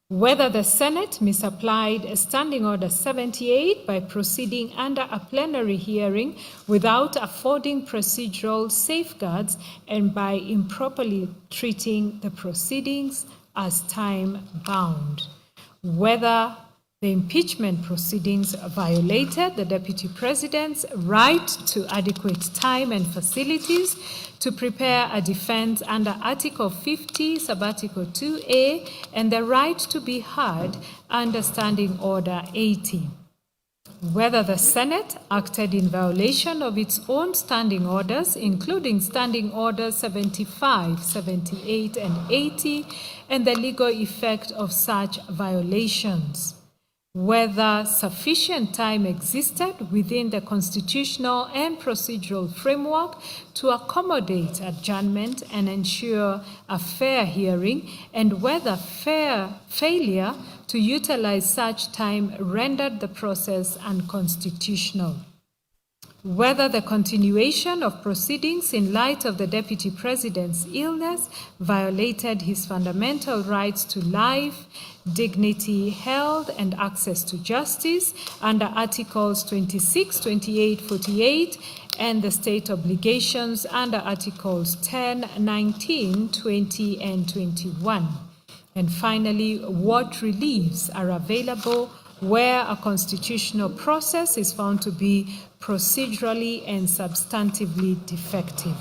S19: Whether the Senate misapplied Standing Order 78 by proceeding under a plenary hearing without affording procedural safeguards and by improperly treating the proceedings as time-bound. Whether the impeachment proceedings violated the Deputy President's right to adequate time and facilities to prepare a defense under Article 50, Subarticle 2A, and the right to be heard under Standing Order 80. Whether the Senate acted in violation of its own standing orders, including Standing Orders 75, 78, and 80, and the legal effect of such violations. Whether sufficient time existed within the constitutional and procedural framework to accommodate adjournment and ensure a fair hearing, and whether failure to utilize such time rendered the process unconstitutional. Whether the continuation of proceedings in light of the Deputy President's illness violated his fundamental rights to life, dignity, health, and access to justice under Articles 26, 28, 48, and the state obligations under Articles 10, 19, 20, and 21. And finally, what reliefs are available where a constitutional process is found to be procedurally and substantively defective.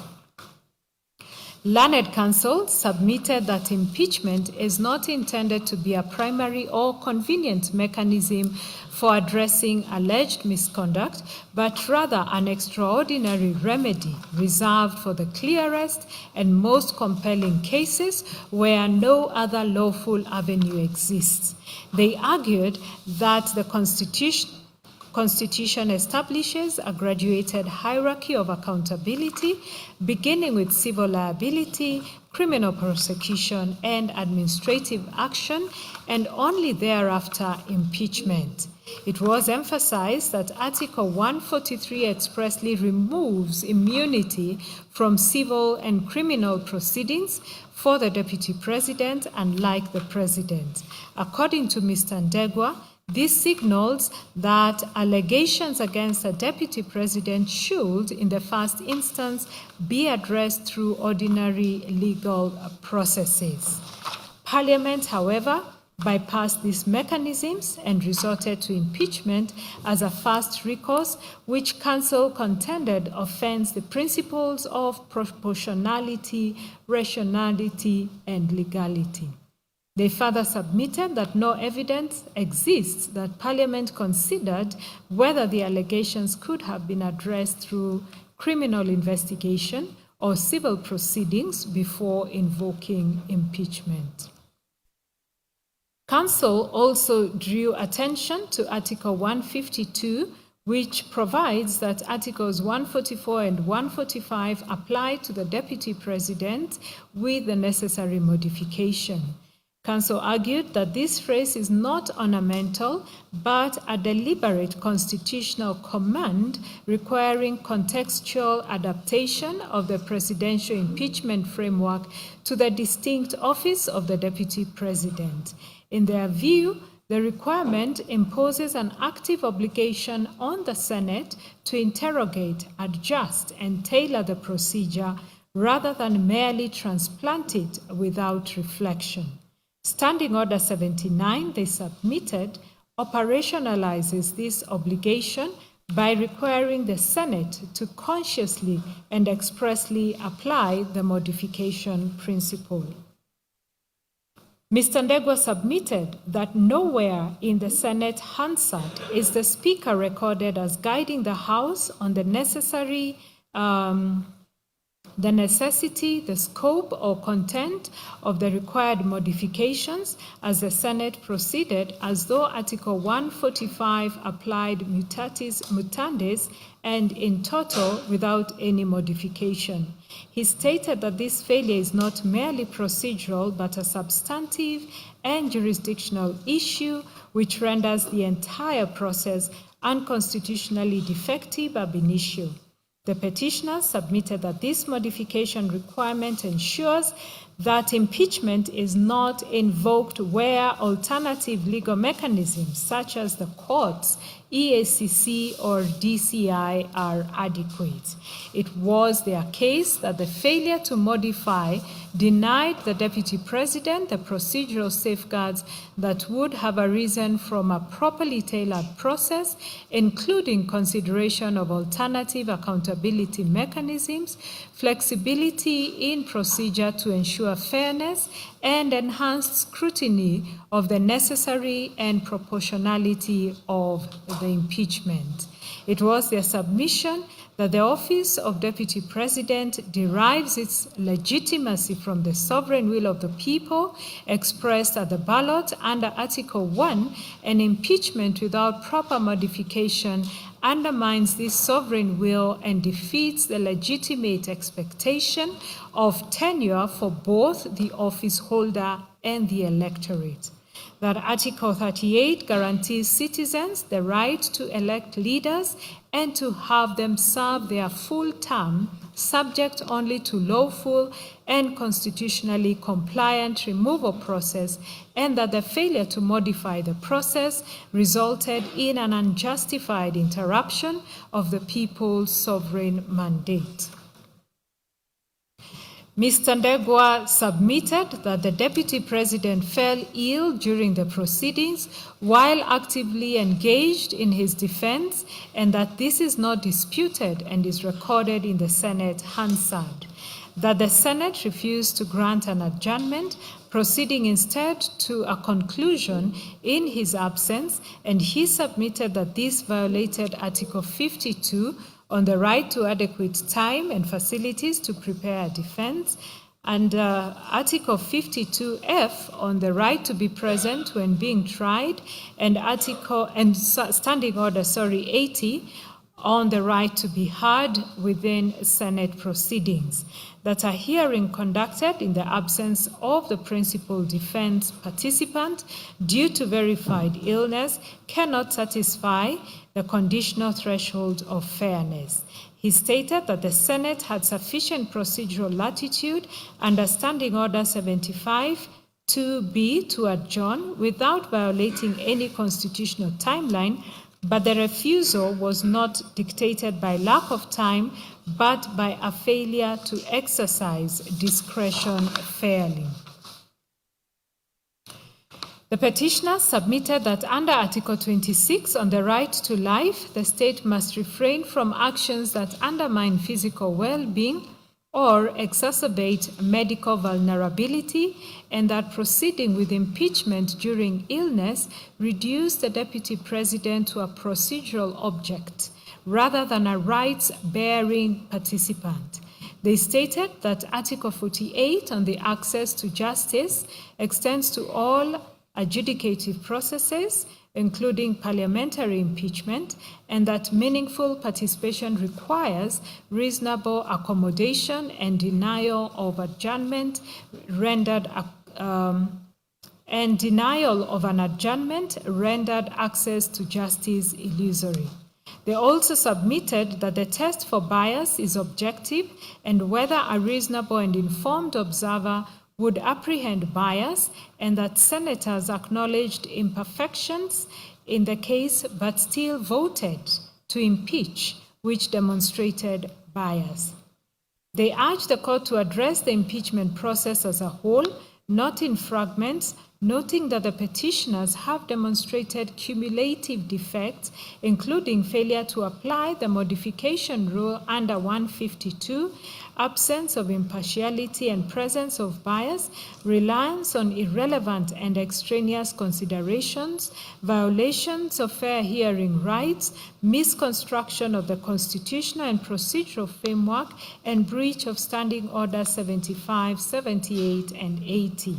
S19: Learned Counsel submitted that impeachment is not intended to be a primary or convenient mechanism for addressing alleged misconduct, but rather an extraordinary remedy reserved for the clearest and most compelling cases where no other lawful avenue exists. They argued that the Constitution establishes a graduated hierarchy of accountability, beginning with civil liability, criminal prosecution, and administrative action, and only thereafter impeachment. It was emphasized that Article 143 expressly removes immunity from civil and criminal proceedings for the Deputy President, unlike the President. According to Mr. Ndegwa, this signals that allegations against a Deputy President should, in the first instance, be addressed through ordinary legal processes. Parliament, however, bypassed these mechanisms and resorted to impeachment as a first recourse, which Council contended offends the principles of proportionality, rationality, and legality. They further submitted that no evidence exists that Parliament considered whether the allegations could have been addressed through criminal investigation or civil proceedings before invoking impeachment. Council also drew attention to Article 152, which provides that Articles 144 and 145 apply to the Deputy President with the necessary modification. Council argued that this phrase is not ornamental, but a deliberate constitutional command requiring contextual adaptation of the presidential impeachment framework to the distinct office of the Deputy President. In their view, the requirement imposes an active obligation on the Senate to interrogate, adjust, and tailor the procedure rather than merely transplant it without reflection. Standing Order 79, they submitted, operationalizes this obligation by requiring the Senate to consciously and expressly apply the modification principle. Mr. Ndegwa submitted that nowhere in the Senate Hansard is the Speaker recorded as guiding the House on the necessity, the scope or content of the required modifications as the Senate proceeded, as though Article 145 applied mutatis mutandis and in toto without any modification. He stated that this failure is not merely procedural, but a substantive and jurisdictional issue which renders the entire process unconstitutionally defective ab initio. The petitioners submitted that this modification requirement ensures that impeachment is not invoked where alternative legal mechanisms such as the courts, EACC, or DCI are adequate. It was their case that the failure to modify denied the Deputy President the procedural safeguards that would have arisen from a properly tailored process, including consideration of alternative accountability mechanisms, flexibility in procedure to ensure fairness, and enhanced scrutiny of the necessary and proportionality of the impeachment. It was their submission that the office of Deputy President derives its legitimacy from the sovereign will of the people expressed at the ballot under Article 1, and impeachment without proper modification undermines this sovereign will and defeats the legitimate expectation of tenure for both the office holder and the electorate. That Article 38 guarantees citizens the right to elect leaders and to have them serve their full term, subject only to lawful and constitutionally compliant removal process, and that the failure to modify the process resulted in an unjustified interruption of the people's sovereign mandate. Mr. Ndegwa submitted that the Deputy President fell ill during the proceedings while actively engaged in his defense, and that this is not disputed and is recorded in the Senate Hansard. That the Senate refused to grant an adjournment, proceeding instead to a conclusion in his absence, and he submitted that this violated Article 52 on the right to adequate time and facilities to prepare a defense, and Article 52F on the right to be present when being tried, and Standing Order 80 on the right to be heard within Senate proceedings. That a hearing conducted in the absence of the principal defense participant due to verified illness cannot satisfy the conditional threshold of fairness. He stated that the Senate had sufficient procedural latitude under Standing Order 75 to adjourn without violating any constitutional timeline, but the refusal was not dictated by lack of time, but by a failure to exercise discretion fairly. The petitioner submitted that under Article 26 on the right to life, the state must refrain from actions that undermine physical well-being or exacerbate medical vulnerability, and that proceeding with impeachment during illness reduced the Deputy President to a procedural object rather than a rights-bearing participant. They stated that Article 48 on the access to justice extends to all adjudicative processes, including parliamentary impeachment, and that meaningful participation requires reasonable accommodation and denial of adjournment and denial of an adjournment rendered access to justice illusory. They also submitted that the test for bias is objective and whether a reasonable and informed observer would apprehend bias, and that senators acknowledged imperfections in the case but still voted to impeach, which demonstrated bias. They urged the court to address the impeachment process as a whole, not in fragments, noting that the petitioners have demonstrated cumulative defects, including failure to apply the modification rule under 152, absence of impartiality and presence of bias, reliance on irrelevant and extraneous considerations, violations of fair hearing rights, misconstruction of the constitutional and procedural framework, and breach of Standing Order 75, 78, and 80.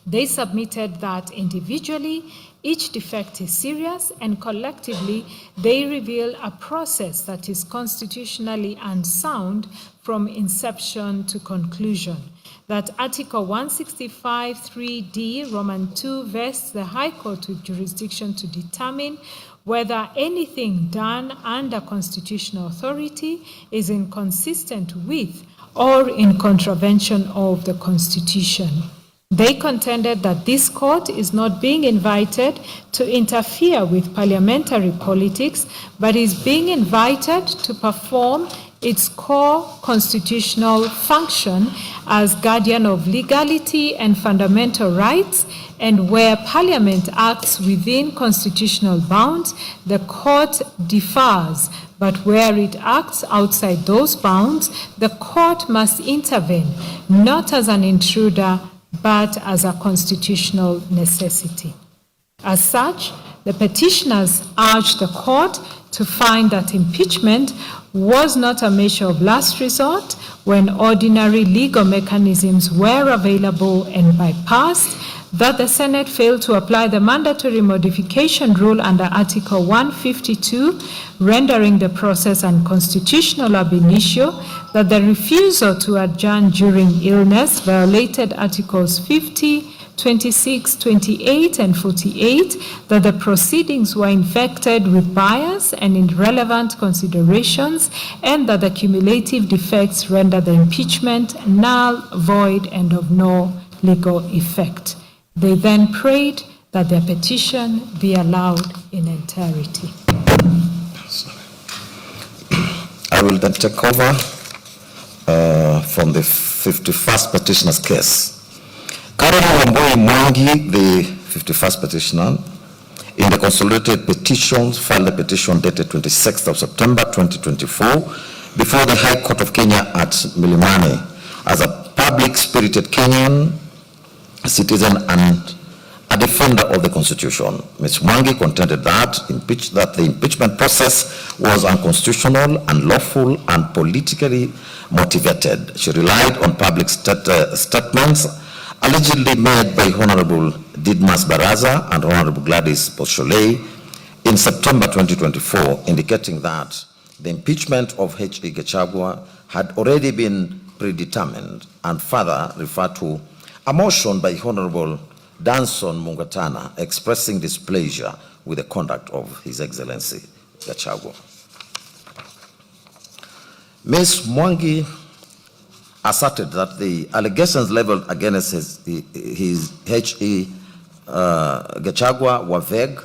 S19: They submitted that individually, each defect is serious, and collectively, they reveal a process that is constitutionally unsound from inception to conclusion. That Article 165(3)(d) Roman 2 vests the High Court with jurisdiction to determine whether anything done under constitutional authority is inconsistent with or in contravention of the Constitution. They contended that this court is not being invited to interfere with parliamentary politics, but is being invited to perform its core constitutional function as guardian of legality and fundamental rights, and where Parliament acts within constitutional bounds, the court defers. But where it acts outside those bounds, the court must intervene, not as an intruder, but as a constitutional necessity. As such, the petitioners urged the court to find that impeachment was not a measure of last resort when ordinary legal mechanisms were available and bypassed, that the Senate failed to apply the mandatory modification rule under Article 152, rendering the process unconstitutional ab initio, that the refusal to adjourn during illness violated Articles 50, 26, 28, and 48, that the proceedings were infected with bias and irrelevant considerations, and that the cumulative defects render the impeachment null, void, and of no legal effect. They then prayed that their petition be allowed in entirety.
S18: I will then take over from the 51st petitioner's case. Karen Mwangi, the 51st petitioner, in the consolidated petitions, filed a petition dated 26th of September 2024 before the High Court of Kenya at Milimani as a public-spirited Kenyan citizen and a defender of the Constitution. Ms. Mwangi contended that the impeachment process was unconstitutional, unlawful, and politically motivated. She relied on public statements allegedly made by Honorable Didmas Baraza and Honorable Gladys Bosholei in September 2024, indicating that the impeachment of H.E. Gachagua had already been predetermined, and further referred to a motion by Honorable Danson Mungatana expressing displeasure with the conduct of His Excellency Gachagua. Ms. Mwangi asserted that the allegations leveled against his H.E. Gachagua were vague,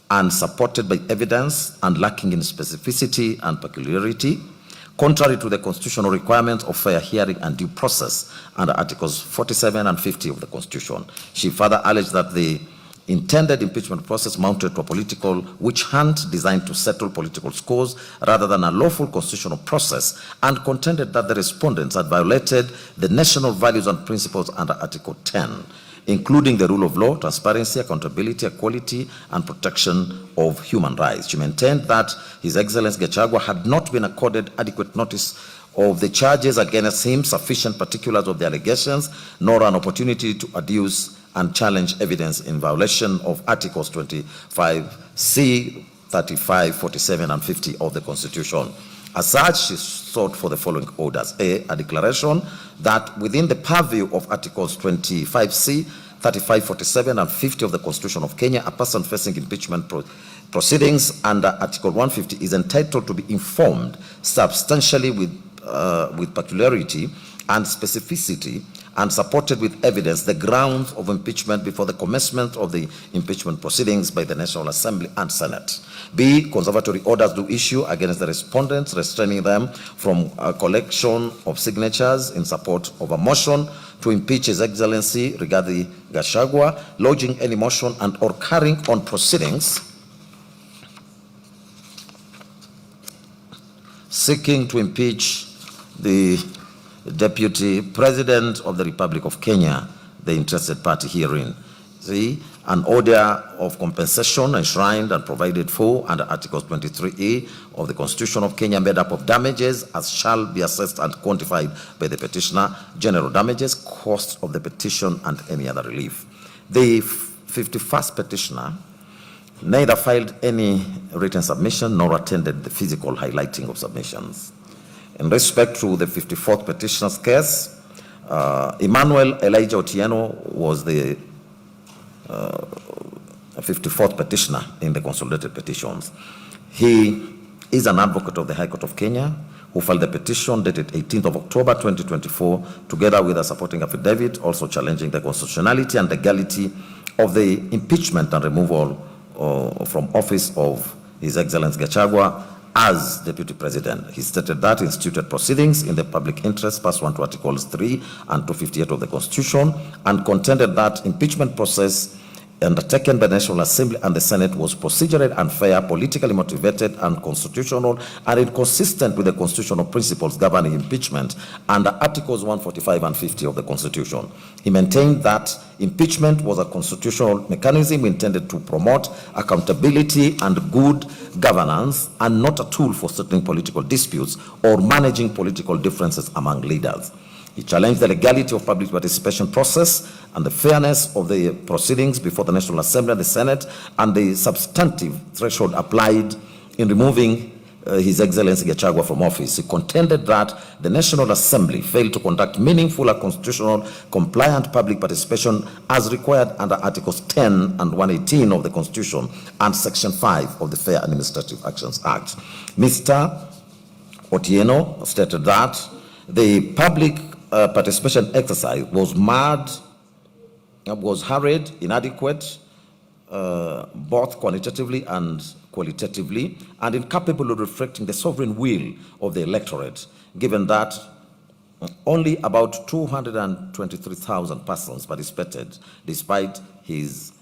S18: unsupported by evidence, and lacking in specificity and peculiarity, contrary to the constitutional requirements of fair hearing and due process under Articles 47 and 50 of the Constitution. She further alleged that the intended impeachment process mounted to a political witch hunt designed to settle political scores rather than a lawful constitutional process, and contended that the respondents had violated the national values and principles under Article 10, including the rule of law, transparency, accountability, equality, and protection of human rights. She maintained that His Excellency Gachagua had not been accorded adequate notice of the charges against him, sufficient particulars of the allegations, nor an opportunity to adduce and challenge evidence in violation of Articles 25C, 35, 47, and 50 of the Constitution. As such, she sought for the following orders. A declaration that within the purview of Articles 25C, 35, 47, and 50 of the Constitution of Kenya, a person facing impeachment proceedings under Article 150 is entitled to be informed substantially with peculiarity and specificity and supported with evidence the grounds of impeachment before the commencement of the impeachment proceedings by the National Assembly and Senate. B, conservatory orders do issue against the respondents, restraining them from a collection of signatures in support of a motion to impeach His Excellency Rigathi Gachagua, lodging any motion and or carrying on proceedings seeking to impeach the Deputy President of the Republic of Kenya, the interested party herein. See, an order of compensation enshrined and provided for under Article 23A of the Constitution of Kenya, made up of damages as shall be assessed and quantified by the petitioner, general damages, cost of the petition, and any other relief. The 51st petitioner neither filed any written submission nor attended the physical highlighting of submissions. In respect to the 54th petitioner's case, Emmanuel Elijah Otieno was the 54th petitioner in the consolidated petitions. He is an advocate of the High Court of Kenya who filed the petition dated 18th of October 2024, together with a supporting affidavit also challenging the constitutionality and legality of the impeachment and removal from office of His Excellency Gachagua as Deputy President. He stated that instituted proceedings in the public interest pursuant to Articles 3 and 258 of the Constitution, and contended that impeachment process undertaken by the National Assembly and the Senate was procedurally unfair, politically motivated, unconstitutional, and inconsistent with the constitutional principles governing impeachment under Articles 145 and 50 of the Constitution. He maintained that impeachment was a constitutional mechanism intended to promote accountability and good governance, and not a tool for settling political disputes or managing political differences among leaders. He challenged the legality of public participation process and the fairness of the proceedings before the National Assembly and the Senate, and the substantive threshold applied in removing His Excellency Gachagua from office. He contended that the National Assembly failed to conduct meaningful and constitutional compliant public participation as required under Articles 10 and 118 of the Constitution and Section 5 of the Fair Administrative Actions Act. Mr. Otieno stated that the public participation exercise was hurried, inadequate, both quantitatively and qualitatively, and incapable of reflecting the sovereign will of the electorate, given that only about 223,000 persons participated, despite His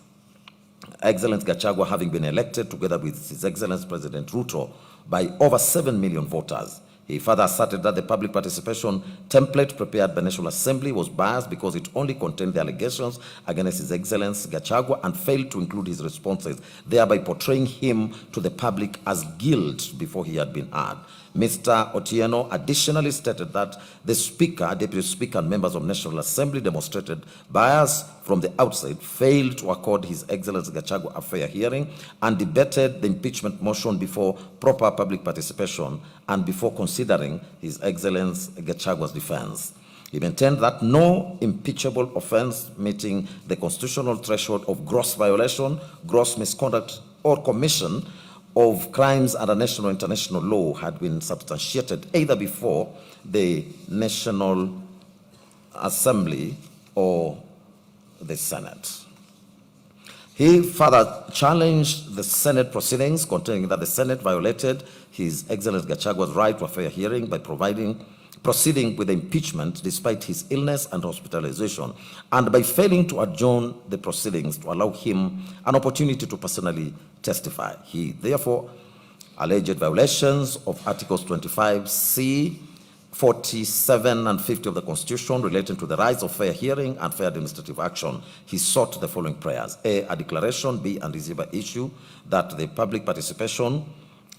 S18: Excellency Gachagua having been elected together with His Excellency President Ruto by over 7 million voters. He further asserted that the public participation template prepared by the National Assembly was biased because it only contained the allegations against His Excellency Gachagua and failed to include his responses, thereby portraying him to the public as guilty before he had been heard. Mr. Otieno additionally stated that the Speaker, Deputy Speaker, and members of National Assembly demonstrated bias from the outset, failed to accord His Excellency Gachagua a fair hearing, and debated the impeachment motion before proper public participation and before considering His Excellency Gachagua's defense. He maintained that no impeachable offense meeting the constitutional threshold of gross violation, gross misconduct, or commission of crimes under national or international law had been substantiated either before the National Assembly or the Senate. He further challenged the Senate proceedings, contending that the Senate violated His Excellency Gachagua's right to a fair hearing by proceeding with the impeachment despite his illness and hospitalization, and by failing to adjourn the proceedings to allow him an opportunity to personally testify. He therefore alleged violations of Articles 25C, 47 and 50 of the Constitution relating to the rights of fair hearing and fair administrative action. He sought the following prayers: A declaration, B, and receive by issue that the public participation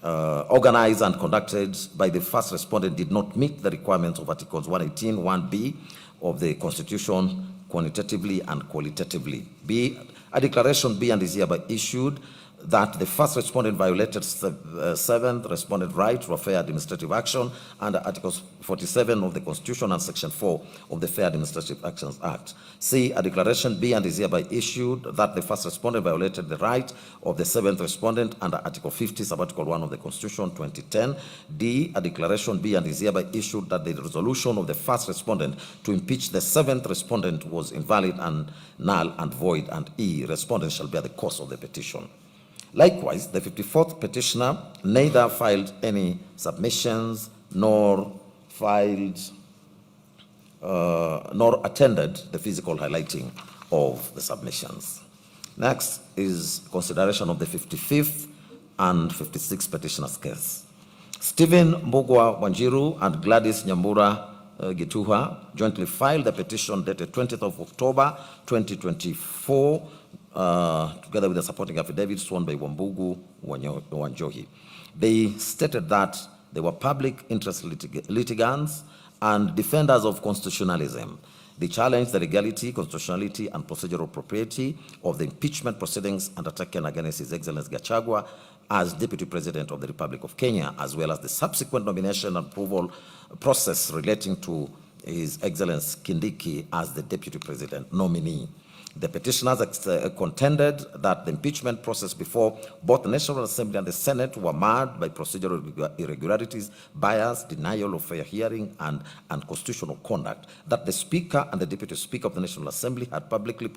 S18: organized and conducted by the first respondent did not meet the requirements of Articles 118, 1B of the Constitution quantitatively and qualitatively. B, a declaration be and is hereby issued that the first respondent violated seventh respondent right to a fair administrative action under Article 47 of the Constitution and Section 4 of the Fair Administrative Actions Act. C, a declaration be and is hereby issued that the first respondent violated the right of the seventh respondent under Article 50, Sub-Article 1 of the Constitution 2010. D, a declaration be and is hereby issued that the resolution of the first respondent to impeach the seventh respondent was invalid and null and void. And E, respondent shall bear the cost of the petition. Likewise, the 54th petitioner neither filed any submissions nor attended the physical highlighting of the submissions. Next is consideration of the 55th and 56th petitioner's case. Stephen Mbugua Wanjiru and Gladys Nyambura Gituha jointly filed the petition dated 20th of October 2024 together with the supporting affidavit sworn by Wambugu Wanjohi. They stated that they were public interest litigants and defenders of constitutionalism. They challenged the legality, constitutionality, and procedural propriety of the impeachment proceedings undertaken against His Excellency Gachagua as Deputy President of the Republic of Kenya, as well as the subsequent nomination and approval process relating to His Excellency Kindiki as the Deputy President nominee. The petitioners contended that the impeachment process before both the National Assembly and the Senate were marred by procedural irregularities, bias, denial of fair hearing, and unconstitutional conduct, that the Speaker and the Deputy Speaker of the National Assembly had publicly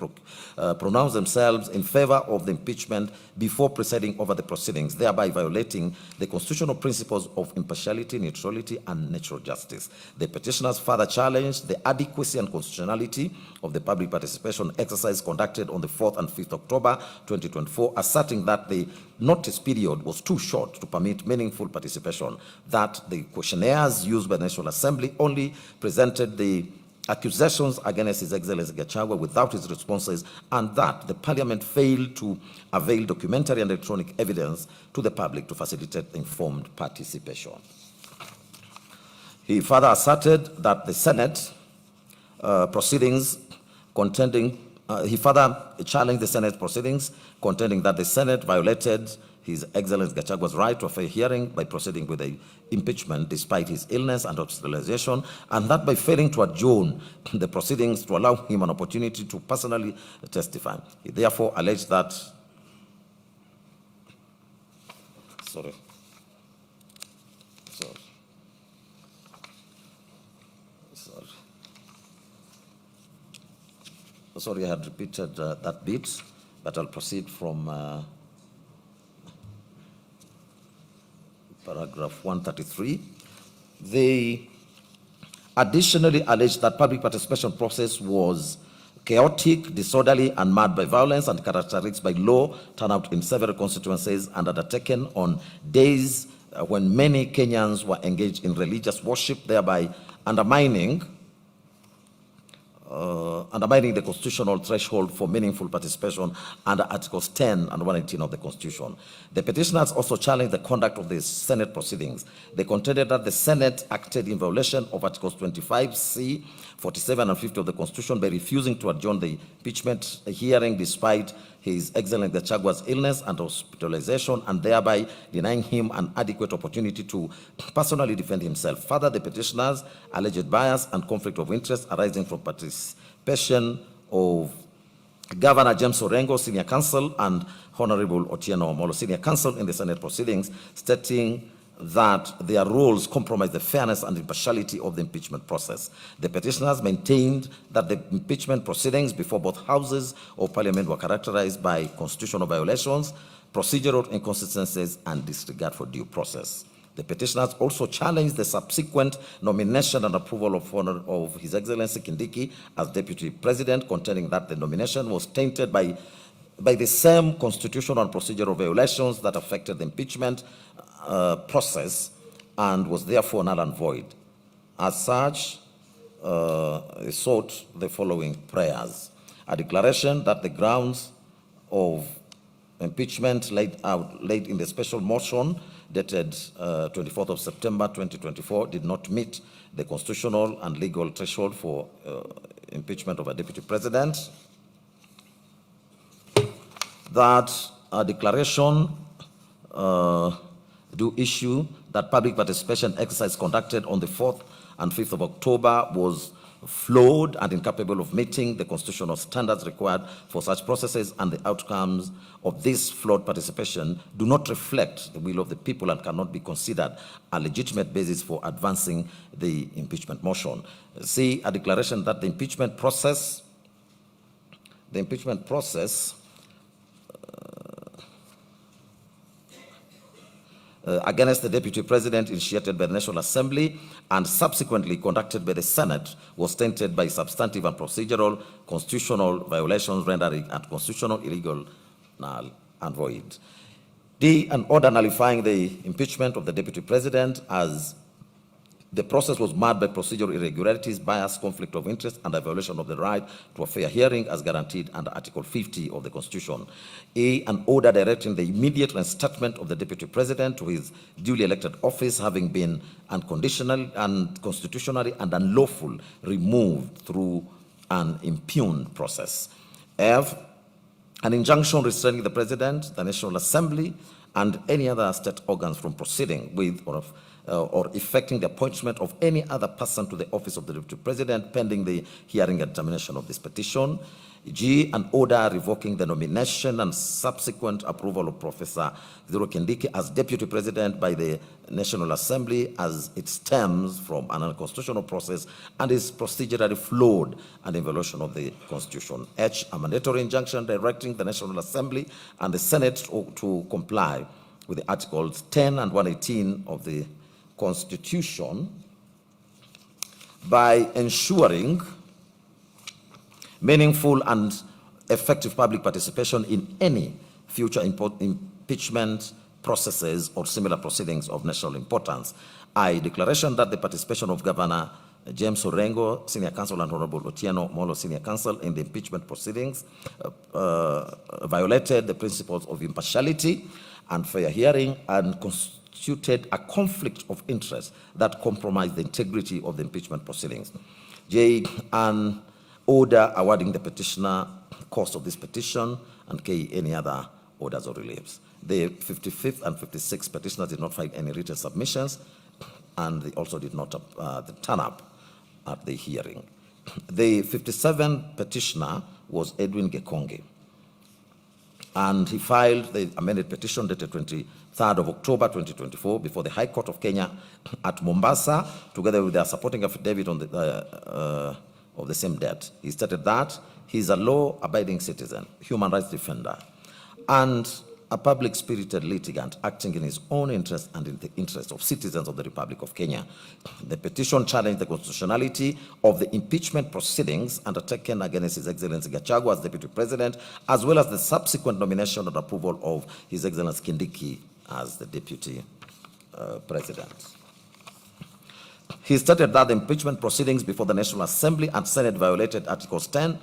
S18: pronounced themselves in favor of the impeachment before presiding over the proceedings, thereby violating the constitutional principles of impartiality, neutrality, and natural justice. The petitioners further challenged the adequacy and constitutionality of the public participation exercise conducted on the 4th and 5th October 2024, asserting that the notice period was too short to permit meaningful participation, that the questionnaires used by the National Assembly only presented the accusations against His Excellency Gachagua without his responses, and that the Parliament failed to avail documentary and electronic evidence to the public to facilitate informed participation. He further asserted that the Senate proceedings contending he further challenged the Senate proceedings, contending that the Senate violated His Excellency Gachagua's right to a fair hearing by proceeding with the impeachment despite his illness and hospitalization, and that by failing to adjourn the proceedings to allow him an opportunity to personally testify. He therefore alleged that Sorry, I had repeated that bit, but I'll proceed from paragraph 133. They additionally alleged that public participation process was chaotic, disorderly, and marred by violence and characterized by low turnout in several constituencies and undertaken on days when many Kenyans were engaged in religious worship, thereby undermining the constitutional threshold for meaningful participation under Articles 10 and 118 of the Constitution. The petitioners also challenged the conduct of the Senate proceedings. They contended that the Senate acted in violation of Articles 25C, 47 and 50 of the Constitution by refusing to adjourn the impeachment hearing despite His Excellency Gachagua's illness and hospitalization, and thereby denying him an adequate opportunity to personally defend himself. Further, the petitioners alleged bias and conflict of interest arising from participation of Governor James Orengo, Senior Counsel, and Honorable Otieno Omolo, Senior Counsel, in the Senate proceedings, stating that their roles compromise the fairness and impartiality of the impeachment process. The petitioners maintained that the impeachment proceedings before both houses of Parliament were characterized by constitutional violations, procedural inconsistencies, and disregard for due process. The petitioners also challenged the subsequent nomination and approval of His Excellency Kindiki as Deputy President, contending that the nomination was tainted by the same constitutional and procedural violations that affected the impeachment process and was therefore null and void. As such, they sought the following prayers: a declaration that the grounds of impeachment laid in the special motion dated 24th of September 2024 did not meet the constitutional and legal threshold for impeachment of a deputy president, that a declaration do issue that public participation exercise conducted on the 4th and 5th of October was flawed and incapable of meeting the constitutional standards required for such processes, and the outcomes of this flawed participation do not reflect the will of the people and cannot be considered a legitimate basis for advancing the impeachment motion. See, a declaration that the impeachment process against the deputy president initiated by the National Assembly and subsequently conducted by the Senate was tainted by substantive and procedural constitutional violations, rendering unconstitutional, illegal, null, and void. D, an order nullifying the impeachment of the deputy president as the process was marred by procedural irregularities, bias, conflict of interest, and a violation of the right to a fair hearing as guaranteed under Article 50 of the Constitution. A, an order directing the immediate reinstatement of the Deputy President to his duly elected office, having been unconditional and constitutionally and unlawful removed through an impugned process. F, an injunction restraining the President, the National Assembly, and any other state organs from proceeding with or effecting the appointment of any other person to the office of the Deputy President pending the hearing and determination of this petition. G, an order revoking the nomination and subsequent approval of Professor Kithure Kindiki as Deputy President by the National Assembly, as it stems from an unconstitutional process and is procedurally flawed and in violation of the Constitution. H, a mandatory injunction directing the National Assembly and the Senate to comply with the Articles 10 and 118 of the Constitution by ensuring meaningful and effective public participation in any future impeachment processes or similar proceedings of national importance. I, declaration that the participation of Governor James Orengo, Senior Counsel, and Honorable Otieno Molo, Senior Counsel, in the impeachment proceedings violated the principles of impartiality and fair hearing and constituted a conflict of interest that compromised the integrity of the impeachment proceedings. J, an order awarding the petitioner cost of this petition, and K, any other orders or reliefs. The 55th and 56th petitioners did not file any written submissions, and they also did not turn up at the hearing. The 57th petitioner was Edwin Gekonge, and he filed the amended petition dated 23rd of October 2024 before the High Court of Kenya at Mombasa, together with their supporting affidavit on the of the same date. He stated that he is a law-abiding citizen, human rights defender, and a public-spirited litigant acting in his own interest and in the interest of citizens of the Republic of Kenya. The petition challenged the constitutionality of the impeachment proceedings undertaken against His Excellency Gachagua as Deputy President, as well as the subsequent nomination and approval of His Excellency Kindiki as the Deputy President. He stated that the impeachment proceedings before the National Assembly and Senate violated Articles 10,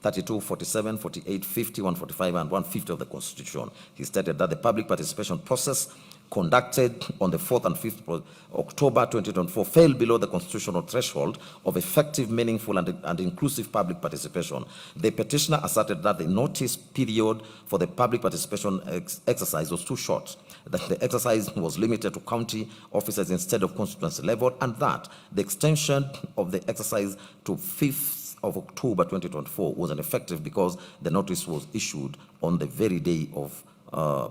S18: 32, 47, 48, 50, 145, and 150 of the Constitution. He stated that the public participation process conducted on the 4th and 5th of October 2024 fell below the constitutional threshold of effective, meaningful, and inclusive public participation. The petitioner asserted that the notice period for the public participation exercise was too short, that the exercise was limited to county offices instead of constituency level, and that the extension of the exercise to 5th of October 2024 was ineffective because the notice was issued on the very day of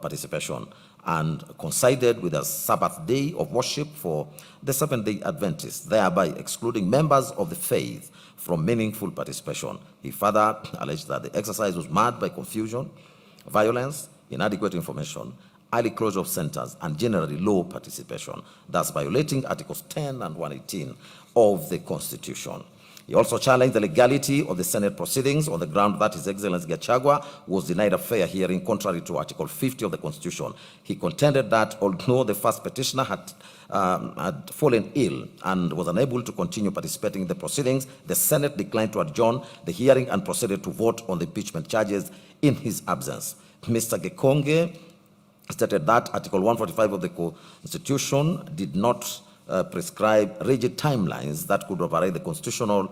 S18: participation and coincided with a Sabbath day of worship for the Seventh-day Adventists, thereby excluding members of the faith from meaningful participation. He further alleged that the exercise was marred by confusion, violence, inadequate information, early closure of centers, and generally low participation, thus violating Articles 10 and 118 of the Constitution. He also challenged the legality of the Senate proceedings on the ground that His Excellency Gachagua was denied a fair hearing contrary to Article 50 of the Constitution. He contended that although the first petitioner had fallen ill and was unable to continue participating in the proceedings, the Senate declined to adjourn the hearing and proceeded to vote on the impeachment charges in his absence. Mr. Gekonge stated that Article 145 of the Constitution did not prescribe rigid timelines that could override the constitutional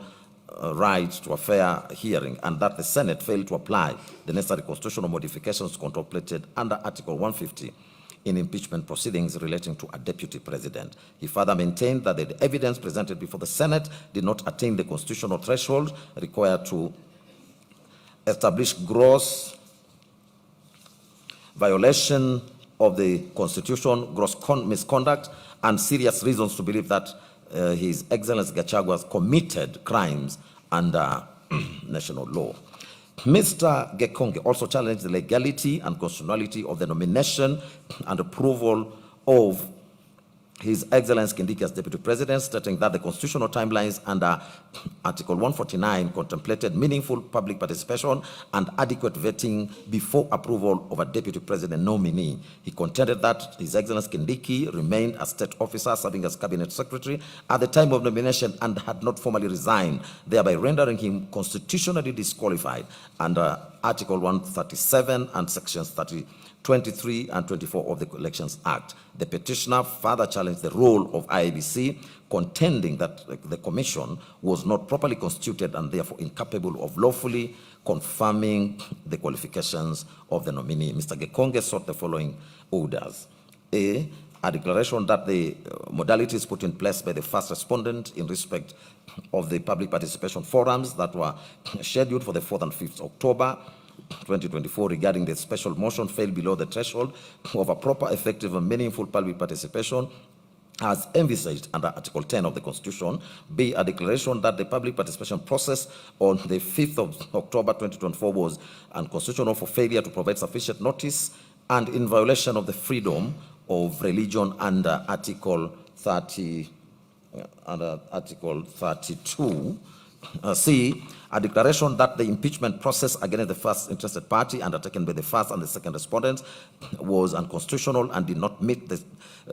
S18: right to a fair hearing, and that the Senate failed to apply the necessary constitutional modifications contemplated under Article 150 in impeachment proceedings relating to a deputy president. He further maintained that the evidence presented before the Senate did not attain the constitutional threshold required to establish gross violation of the Constitution, gross misconduct, and serious reasons to believe that His Excellency Gachagua has committed crimes under national law. Mr. Gachagua also challenged the legality and constitutionality of the nomination and approval of His Excellency Kindiki as Deputy President, stating that the constitutional timelines under Article 149 contemplated meaningful public participation and adequate vetting before approval of a Deputy President nominee. He contended that His Excellency Kindiki remained a state officer serving as Cabinet Secretary at the time of nomination and had not formally resigned, thereby rendering him constitutionally disqualified under Article 137 and Sections 23 and 24 of the Elections Act. The petitioner further challenged the role of IEBC, contending that the commission was not properly constituted and therefore incapable of lawfully confirming the qualifications of the nominee. Mr. Gachagua sought the following orders. A declaration that the modalities put in place by the first respondent in respect of the public participation forums that were scheduled for the 4th and 5th October 2024 regarding the special motion fell below the threshold of a proper, effective, and meaningful public participation as envisaged under Article 10 of the Constitution. B, a declaration that the public participation process on the 5th of October 2024 was unconstitutional for failure to provide sufficient notice and in violation of the freedom of religion under Article 32. C, a declaration that the impeachment process against the first interested party undertaken by the first and the second respondents was unconstitutional and did not meet the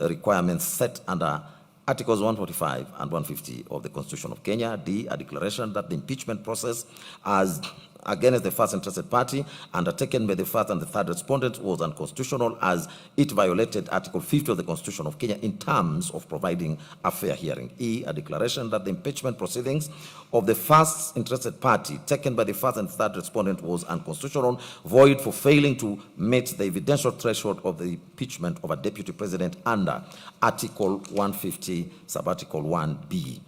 S18: requirements set under Articles 145 and 150 of the Constitution of Kenya. D, a declaration that the impeachment process as against the first interested party undertaken by the first and the third respondents was unconstitutional as it violated Article 50 of the Constitution of Kenya in terms of providing a fair hearing. E, a declaration that the impeachment proceedings of the first interested party taken by the first and third respondent was unconstitutional, void for failing to meet the evidential threshold of the impeachment of a deputy president under Article 150, subarticle 1B.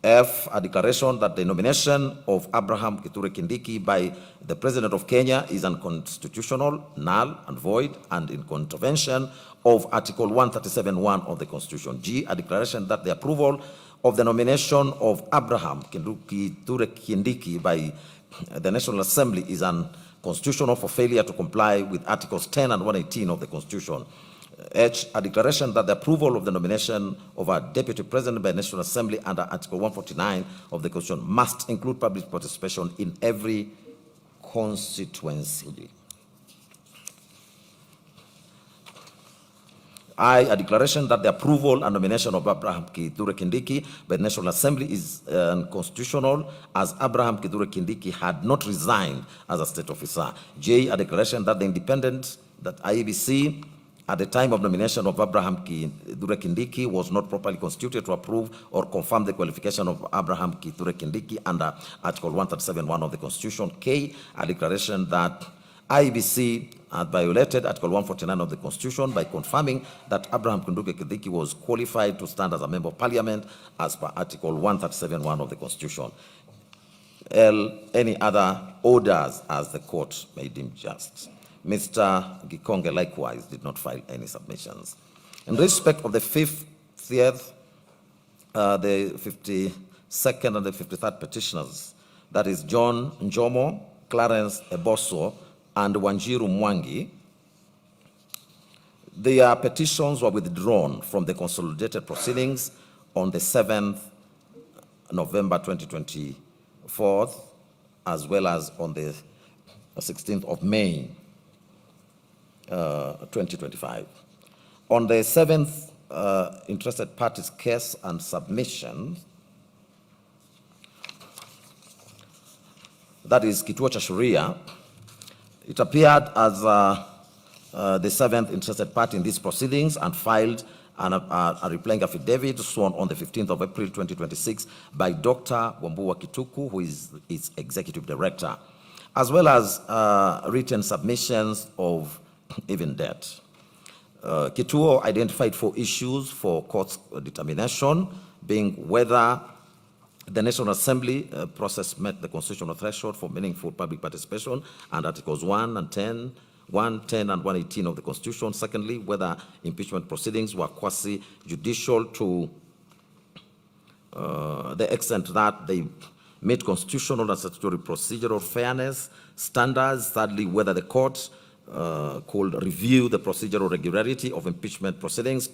S18: F, a declaration that the nomination of Abraham Kithure Kindiki by the President of Kenya is unconstitutional, null and void, and in contravention of Article 137(1) of the Constitution. G, a declaration that the approval of the nomination of Abraham Kithure Kindiki by the National Assembly is unconstitutional for failure to comply with Articles 10 and 118 of the Constitution. H, a declaration that the approval of the nomination of a deputy president by the National Assembly under Article 149 of the Constitution must include public participation in every constituency. I, a declaration that the approval and nomination of Abraham Kithure Kindiki by the National Assembly is unconstitutional as Abraham Kithure Kindiki had not resigned as a state officer. J, a declaration that the independent, that IEBC at the time of nomination of Abraham Kithure Kindiki was not properly constituted to approve or confirm the qualification of Abraham Kithure Kindiki under Article 137(1) of the Constitution. K, a declaration that IEBC had violated Article 149 of the Constitution by confirming that Abraham Kithure Kindiki was qualified to stand as a member of Parliament as per Article 137(1) of the Constitution. L, any other orders as the court may deem just. Mr. Gachagua likewise did not file any submissions. In respect of the 50th, the 52nd and the 53rd petitioners, that is John Njomo, Clarence Eboso, and Wanjiru Mwangi, their petitions were withdrawn from the consolidated proceedings on the 7th November 2024, as well as on the 16th of May 2025. On the 7th interested parties case and submission, that is Kituo cha Sheria, it appeared as the 7th interested party in these proceedings and filed a replying affidavit sworn on the 15th of April 2026 by Dr. Wambua Kituku, who is its executive director, as well as written submissions of even debt. Kituo identified 4 issues for court's determination, being whether the National Assembly process met the constitutional threshold for meaningful public participation and Articles 1 and 10, 110 and 118 of the Constitution. Secondly, whether impeachment proceedings were quasi-judicial to the extent that they meet constitutional and statutory procedural fairness standards. Thirdly, whether the court could review the procedural regularity of impeachment proceedings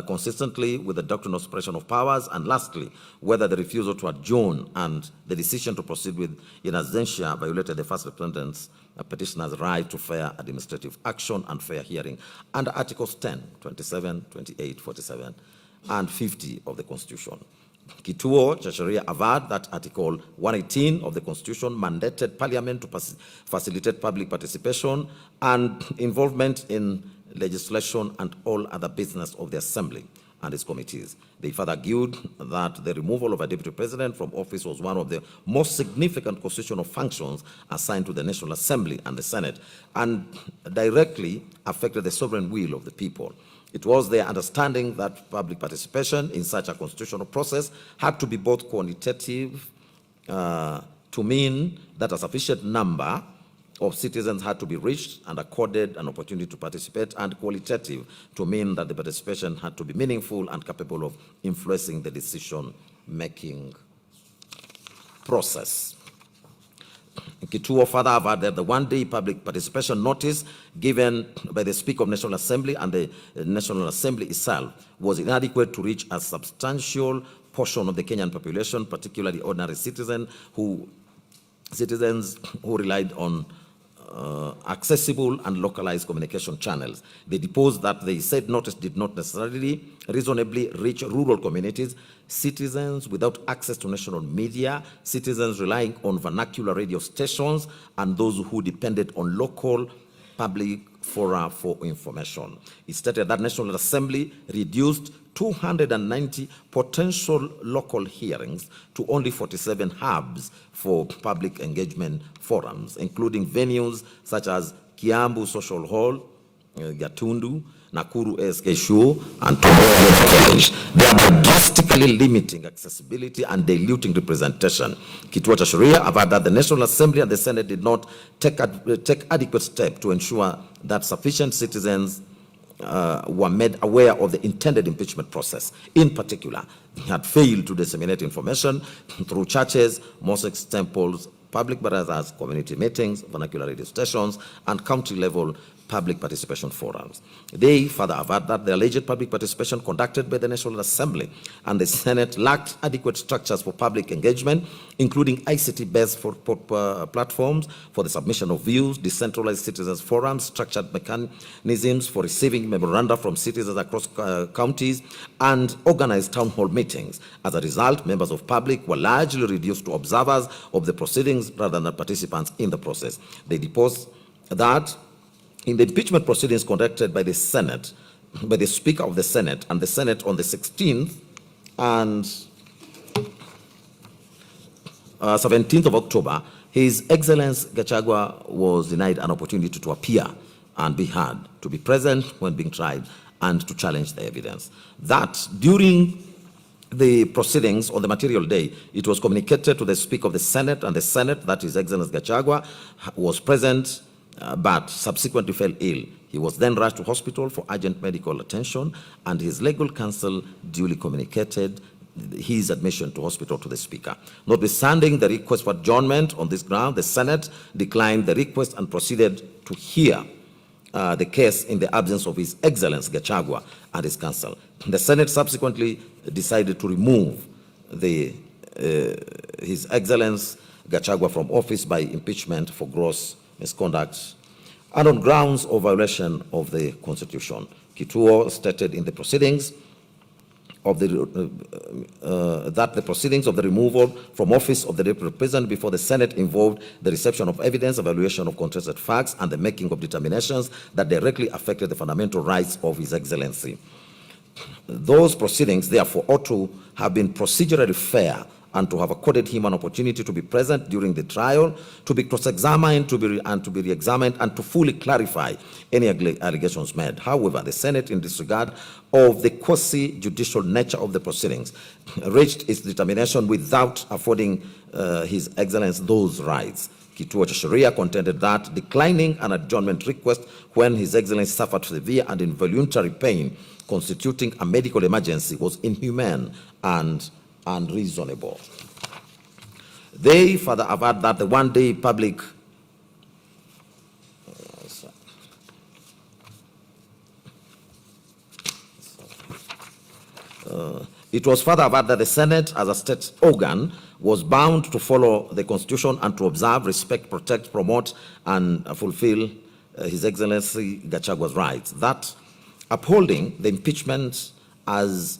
S18: consistently with the doctrine of separation of powers. And lastly, whether the refusal to adjourn and the decision to proceed with in absentia violated the first respondent's petitioner's right to fair administrative action and fair hearing under Articles 10, 27, 28, 47, and 50 of the Constitution. Kituo cha sheria averred that Article 118 of the Constitution mandated Parliament to facilitate public participation and involvement in legislation and all other business of the Assembly and its committees. They further argued that the removal of a deputy president from office was one of the most significant constitutional functions assigned to the National Assembly and the Senate and directly affected the sovereign will of the people. It was their understanding that public participation in such a constitutional process had to be both quantitative to mean that a sufficient number of citizens had to be reached and accorded an opportunity to participate, and qualitative to mean that the participation had to be meaningful and capable of influencing the decision-making process. Kituo further averred that the one-day public participation notice given by the Speaker of National Assembly and the National Assembly itself was inadequate to reach a substantial portion of the Kenyan population, particularly ordinary citizens who relied on accessible and localized communication channels. They deposed that the said notice did not necessarily reasonably reach rural communities, citizens without access to national media, citizens relying on vernacular radio stations, and those who depended on local public fora for information. It stated that National Assembly reduced 290 potential local hearings to only 47 hubs for public engagement forums, including venues such as Kiambu Social Hall, Gatundu, Nakuru SK Show, and Tomorrow College, thereby drastically limiting accessibility and diluting representation. Kituo cha sheria averred that the National Assembly and the Senate did not take adequate steps to ensure that sufficient citizens were made aware of the intended impeachment process. In particular, they had failed to disseminate information through churches, mosques, temples, public barazas, community meetings, vernacular radio stations, and county-level public participation forums. They further averred that the alleged public participation conducted by the National Assembly and the Senate lacked adequate structures for public engagement, including ICT-based platforms for the submission of views, decentralized citizens forums, structured mechanisms for receiving memoranda from citizens across counties, and organized town hall meetings. As a result, members of public were largely reduced to observers of the proceedings rather than participants in the process. They deposed that in the impeachment proceedings conducted by the Senate, by the Speaker of the Senate and the Senate on the 16th and 17th of October, His Excellency Gachagua was denied an opportunity to appear and be heard, to be present when being tried, and to challenge the evidence. That during the proceedings on the material day, it was communicated to the Speaker of the Senate, and the Senate, that is Excellency Gachagua, was present but subsequently fell ill. He was then rushed to hospital for urgent medical attention, and his legal counsel duly communicated his admission to hospital to the Speaker. Notwithstanding the request for adjournment on this ground, the Senate declined the request and proceeded to hear the case in the absence of His Excellency Gachagua and his counsel. The Senate subsequently decided to remove His Excellency Gachagua from office by impeachment for gross misconduct and on grounds of violation of the Constitution. Kituo stated in the proceedings of that the proceedings of the removal from office of the deputy president before the Senate involved the reception of evidence, evaluation of contested facts, and the making of determinations that directly affected the fundamental rights of His Excellency. Those proceedings, therefore, ought to have been procedurally fair and to have accorded him an opportunity to be present during the trial, to be cross-examined, to be re-examined, and to fully clarify any allegations made. However, the Senate, in disregard of the quasi-judicial nature of the proceedings, reached its determination without affording His Excellency those rights. Kituo cha Sheria contended that declining an adjournment request when His Excellency suffered severe and involuntary pain constituting a medical emergency was inhumane and unreasonable. They further averred that the one-day public it was further averred that the Senate, as a state organ, was bound to follow the Constitution and to observe, respect, protect, promote, and fulfill His Excellency Gachagua's rights. That upholding the impeachment as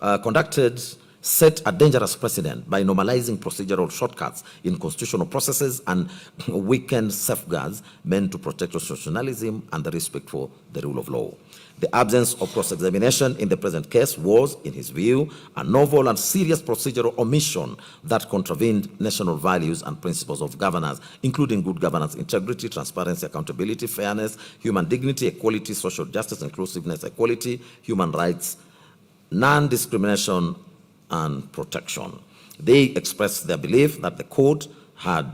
S18: conducted set a dangerous precedent by normalizing procedural shortcuts in constitutional processes and weakened safeguards meant to protect constitutionalism and the respect for the rule of law. The absence of cross-examination in the present case was, in his view, a novel and serious procedural omission that contravened national values and principles of governance, including good governance, integrity, transparency, accountability, fairness, human dignity, equality, social justice, inclusiveness, equality, human rights, non-discrimination, and protection. They expressed their belief that the court had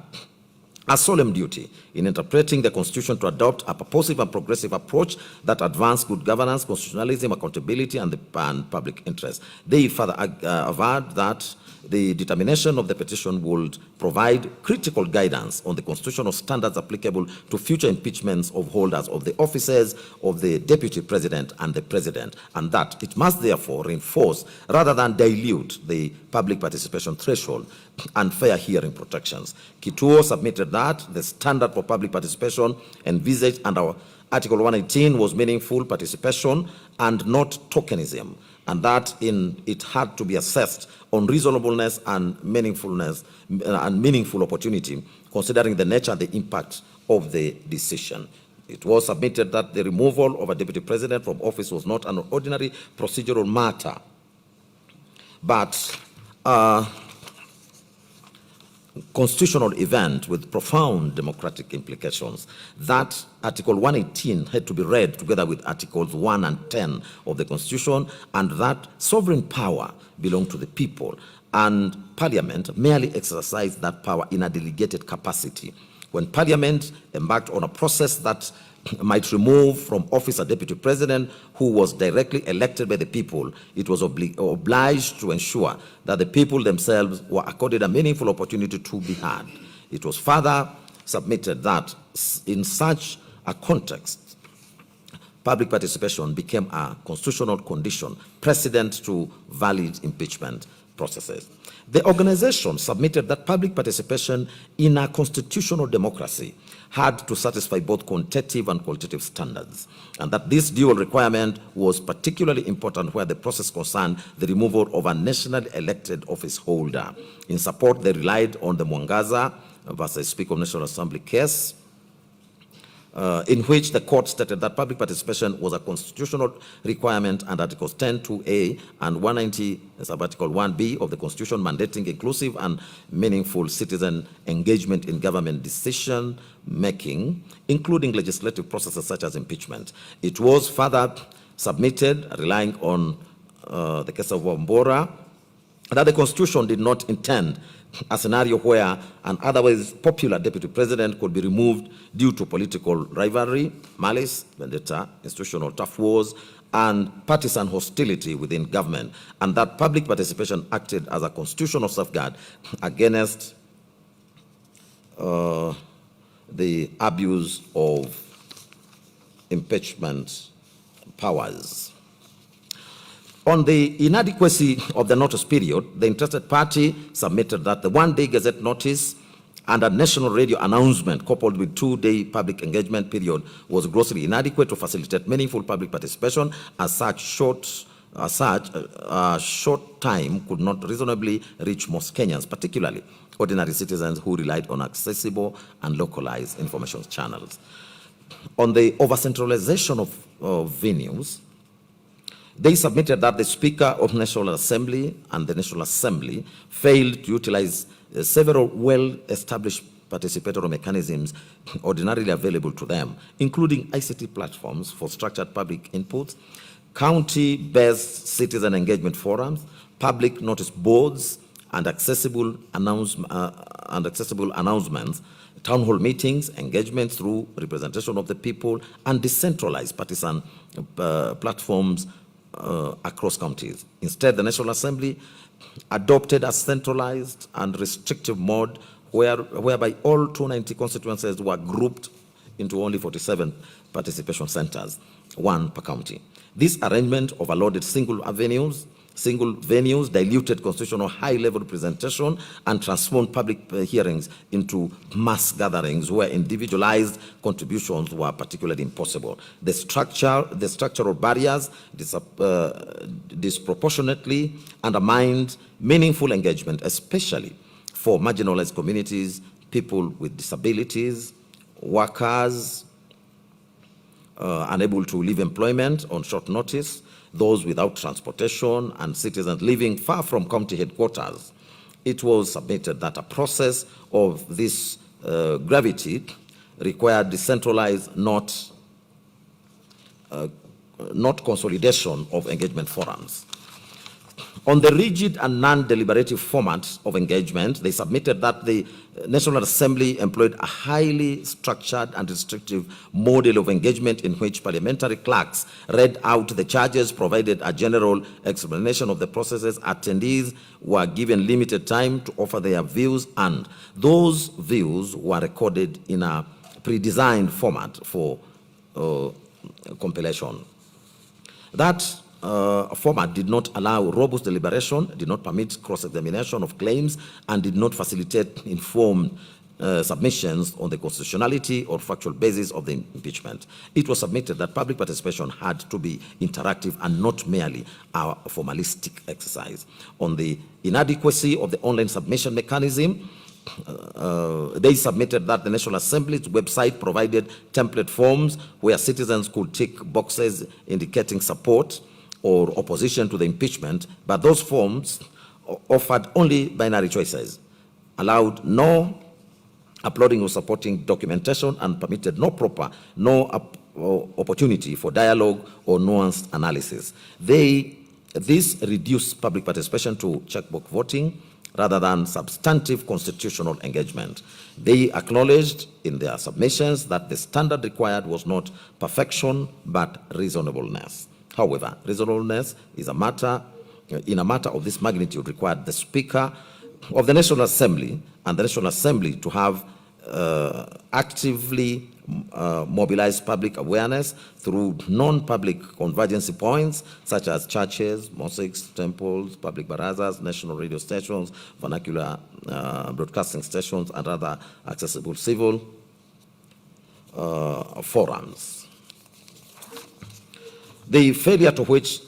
S18: a solemn duty in interpreting the Constitution to adopt a purposive and progressive approach that advanced good governance, constitutionalism, accountability, and the public interest. They further averred that the determination of the petition would provide critical guidance on the constitutional standards applicable to future impeachments of holders of the offices of the Deputy President and the President, and that it must therefore reinforce rather than dilute the public participation threshold and fair hearing protections. Kituo submitted that the standard for public participation envisaged under Article 118 was meaningful participation and not tokenism, and that it had to be assessed on reasonableness and meaningfulness and meaningful opportunity, considering the nature and the impact of the decision. It was submitted that the removal of a deputy president from office was not an ordinary procedural matter, but constitutional event with profound democratic implications. That Article 118 had to be read together with Articles 1 and 10 of the Constitution, and that sovereign power belonged to the people, and Parliament merely exercised that power in a delegated capacity. When Parliament embarked on a process that might remove from office a deputy president who was directly elected by the people, it was obliged to ensure that the people themselves were accorded a meaningful opportunity to be heard. It was further submitted that in such a context, public participation became a constitutional condition precedent to valid impeachment processes. The organization submitted that public participation in a constitutional democracy had to satisfy both quantitative and qualitative standards, and that this dual requirement was particularly important where the process concerned the removal of a nationally elected office holder. In support, they relied on the Mwangaza versus Speaker of National Assembly case, in which the court stated that public participation was a constitutional requirement, and Articles 10(2)(a) and 190 Article 1b of the Constitution mandating inclusive and meaningful citizen engagement in government decision making, including legislative processes such as impeachment. It was further submitted, relying on the case of Wambora, that the Constitution did not intend a scenario where an otherwise popular deputy president could be removed due to political rivalry, malice, vendetta, institutional tough wars, and partisan hostility within government, and that public participation acted as a constitutional safeguard against the abuse of impeachment powers. On the inadequacy of the notice period, the interested party submitted that the one-day Gazette notice and a national radio announcement coupled with two-day public engagement period was grossly inadequate to facilitate meaningful public participation, as such short time could not reasonably reach most Kenyans, particularly ordinary citizens who relied on accessible and localized information channels. On the over-centralization of venues, They submitted that the Speaker of National Assembly and the National Assembly failed to utilize several well-established participatory mechanisms ordinarily available to them, including ICT platforms for structured public input, county-based citizen engagement forums, public notice boards, and accessible announcements, town hall meetings, engagement through representation of the people, and decentralized partisan platforms across counties. Instead, the National Assembly adopted a centralized and restrictive mode whereby all 290 constituencies were grouped into only 47 participation centers, one per county. This arrangement overloaded single venues, diluted constitutional high-level representation, and transformed public hearings into mass gatherings where individualized contributions were particularly impossible. The structural barriers disproportionately undermined meaningful engagement, especially for marginalized communities, people with disabilities, workers unable to leave employment on short notice, those without transportation, and citizens living far from county headquarters. It was submitted that a process of this gravity required decentralized, not consolidation of engagement forums. On the rigid and non-deliberative format of engagement, they submitted that the National Assembly employed a highly structured and restrictive model of engagement in which parliamentary clerks read out the charges, provided a general explanation of the processes, attendees were given limited time to offer their views, and those views were recorded in a pre-designed format for compilation. That format did not allow robust deliberation, did not permit cross-examination of claims, and did not facilitate informed submissions on the constitutionality or factual basis of the impeachment. It was submitted that public participation had to be interactive and not merely a formalistic exercise. On the inadequacy of the online submission mechanism, they submitted that the National Assembly's website provided template forms where citizens could tick boxes indicating support or opposition to the impeachment, but those forms offered only binary choices, allowed no uploading or supporting documentation, and permitted no opportunity for dialogue or nuanced analysis. This reduced public participation to checkbox voting rather than substantive constitutional engagement. They acknowledged in their submissions that the standard required was not perfection, but reasonableness. However, reasonableness is in a matter of this magnitude required the Speaker of the National Assembly and the National Assembly to have actively mobilized public awareness through non-public convergency points such as churches, mosques, temples, public barazas, national radio stations, vernacular broadcasting stations, and other accessible civil forums. The failure to which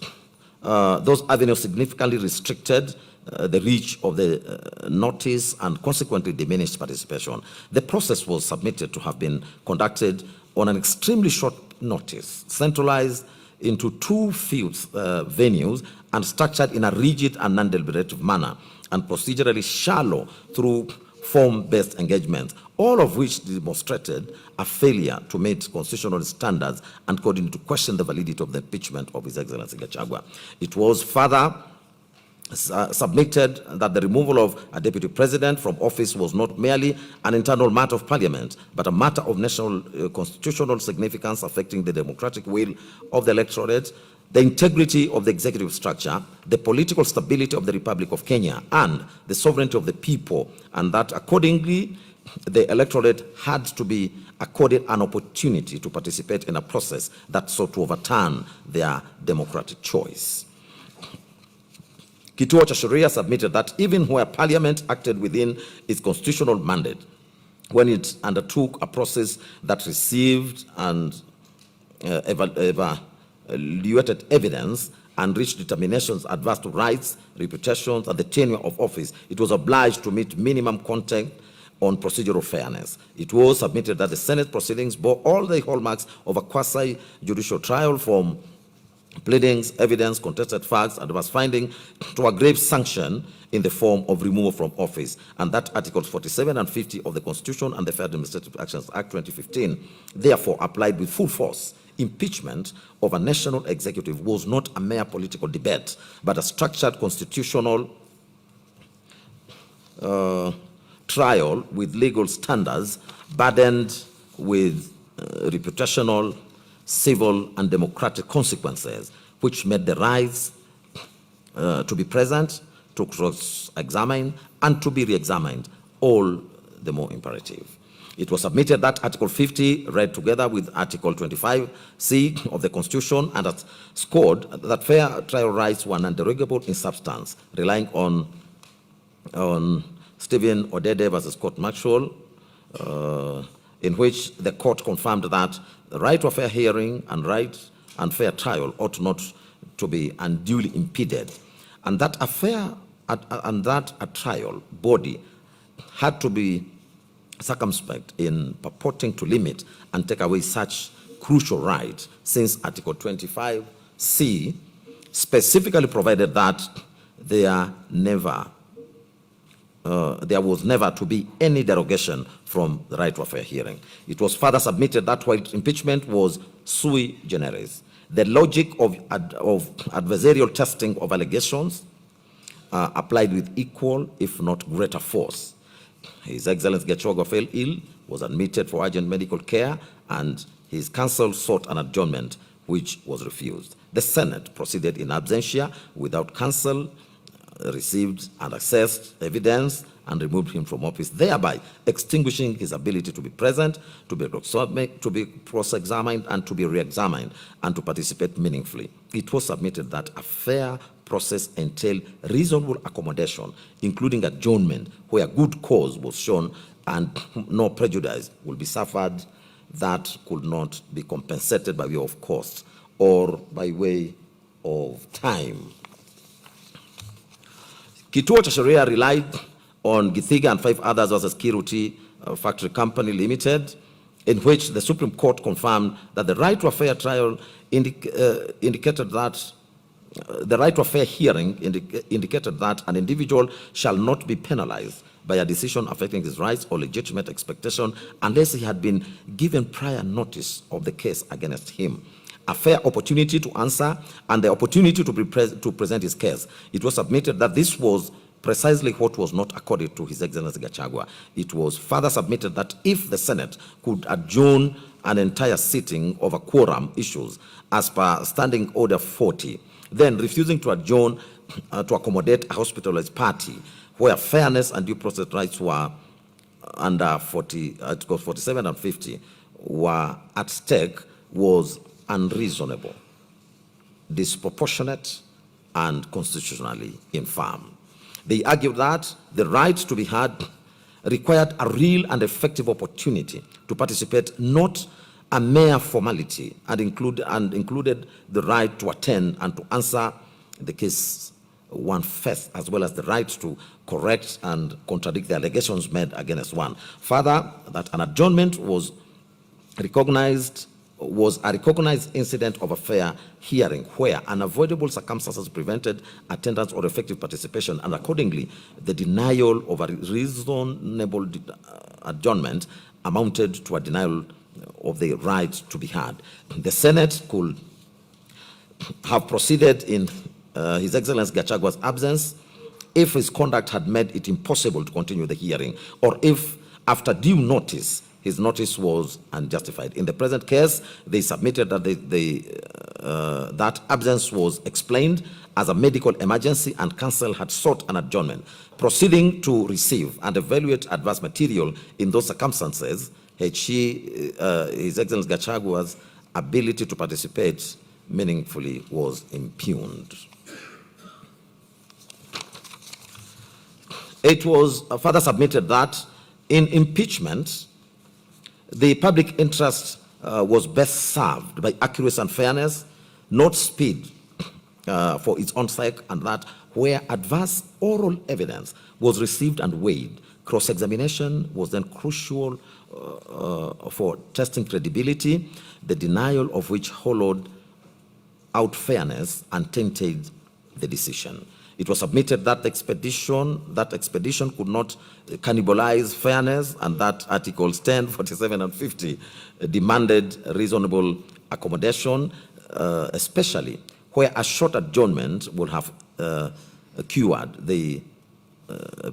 S18: those avenues significantly restricted the reach of the notice and consequently diminished participation. The process was submitted to have been conducted on an extremely short notice, centralized into two field venues, and structured in a rigid and non-deliberative manner, and procedurally shallow through form-based engagement, all of which demonstrated a failure to meet constitutional standards and calling into question the validity of the impeachment of His Excellency Gachagua. It was further submitted that the removal of a deputy president from office was not merely an internal matter of parliament, but a matter of national constitutional significance affecting the democratic will of the electorate, the integrity of the executive structure, the political stability of the Republic of Kenya, and the sovereignty of the people, and that accordingly the electorate had to be accorded an opportunity to participate in a process that sought to overturn their democratic choice. Kituo cha Sheria submitted that even where Parliament acted within its constitutional mandate, when it undertook a process that received and evaluated evidence and reached determinations adverse to rights, reputations, and the tenure of office, it was obliged to meet minimum content on procedural fairness. It was submitted that the Senate proceedings bore all the hallmarks of a quasi-judicial trial, from pleadings, evidence, contested facts, adverse finding to a grave sanction in the form of removal from office. And that Articles 47 and 50 of the Constitution and the Fair Administrative Actions Act 2015 therefore applied with full force. Impeachment of a national executive was not a mere political debate, but a structured constitutional trial with legal standards burdened with reputational, civil, and democratic consequences, which made the rights to be present, to cross-examine, and to be re-examined all the more imperative. It was submitted that Article 50, read together with Article 25C of the Constitution, and that scored that fair trial rights were non-derogable in substance, relying on Stephen Odede versus Court Maxwell, in which the court confirmed that the right to a fair hearing and right and fair trial ought not to be unduly impeded, and that a trial body had to be circumspect in purporting to limit and take away such crucial rights, since Article 25C specifically provided that there was never to be any derogation from the right to a fair hearing. It was further submitted that while impeachment was sui generis, the logic of adversarial testing of allegations applied with equal, if not greater force. His Excellency Gachagua fell ill, was admitted for urgent medical care, and his counsel sought an adjournment, which was refused. The Senate proceeded in absentia without counsel, received and assessed evidence, and removed him from office, thereby extinguishing his ability to be present, to be cross-examined, and to be re-examined, and to participate meaningfully. It was submitted that a fair process entailed reasonable accommodation, including adjournment, where good cause was shown and no prejudice will be suffered that could not be compensated by way of cost or by way of time. Kituo cha Sheria relied on Githiga and 5 others versus Kiruti Factory Company Limited, in which the Supreme Court confirmed that the right to a fair trial indicated that the right to a fair hearing indicated that an individual shall not be penalized by a decision affecting his rights or legitimate expectation unless he had been given prior notice of the case against him, a fair opportunity to answer, and the opportunity to present his case. It was submitted that this was precisely what was not accorded to His Excellency Gachagua. It was further submitted that if the Senate could adjourn an entire sitting over quorum issues as per Standing Order 40, then refusing to adjourn to accommodate a hospitalized party where fairness and due process rights were under Articles 47 and 50 were at stake was unreasonable, disproportionate, and constitutionally infirm. They argued that the right to be heard required a real and effective opportunity to participate, not a mere formality, and included the right to attend and to answer the case one first, as well as the right to correct and contradict the allegations made against one. Further, that an adjournment was a recognized incident of a fair hearing where unavoidable circumstances prevented attendance or effective participation, and accordingly the denial of a reasonable adjournment amounted to a denial of the right to be heard. The Senate could have proceeded in His Excellency Gachagua's absence if his conduct had made it impossible to continue the hearing, or if, after due notice, his notice was unjustified. In the present case, they submitted that that absence was explained as a medical emergency, and counsel had sought an adjournment. Proceeding to receive and evaluate adverse material in those circumstances, His Excellency Gachagua's ability to participate meaningfully was impugned. It was further submitted that in impeachment, the public interest was best served by accuracy and fairness, not speed for its own sake, and that where adverse oral evidence was received and weighed, cross-examination was then crucial for testing credibility, the denial of which followed out fairness and tainted the decision. It was submitted that expedition could not cannibalize fairness, and that Articles 10, 47, and 50 demanded reasonable accommodation, especially where a short adjournment would have cured the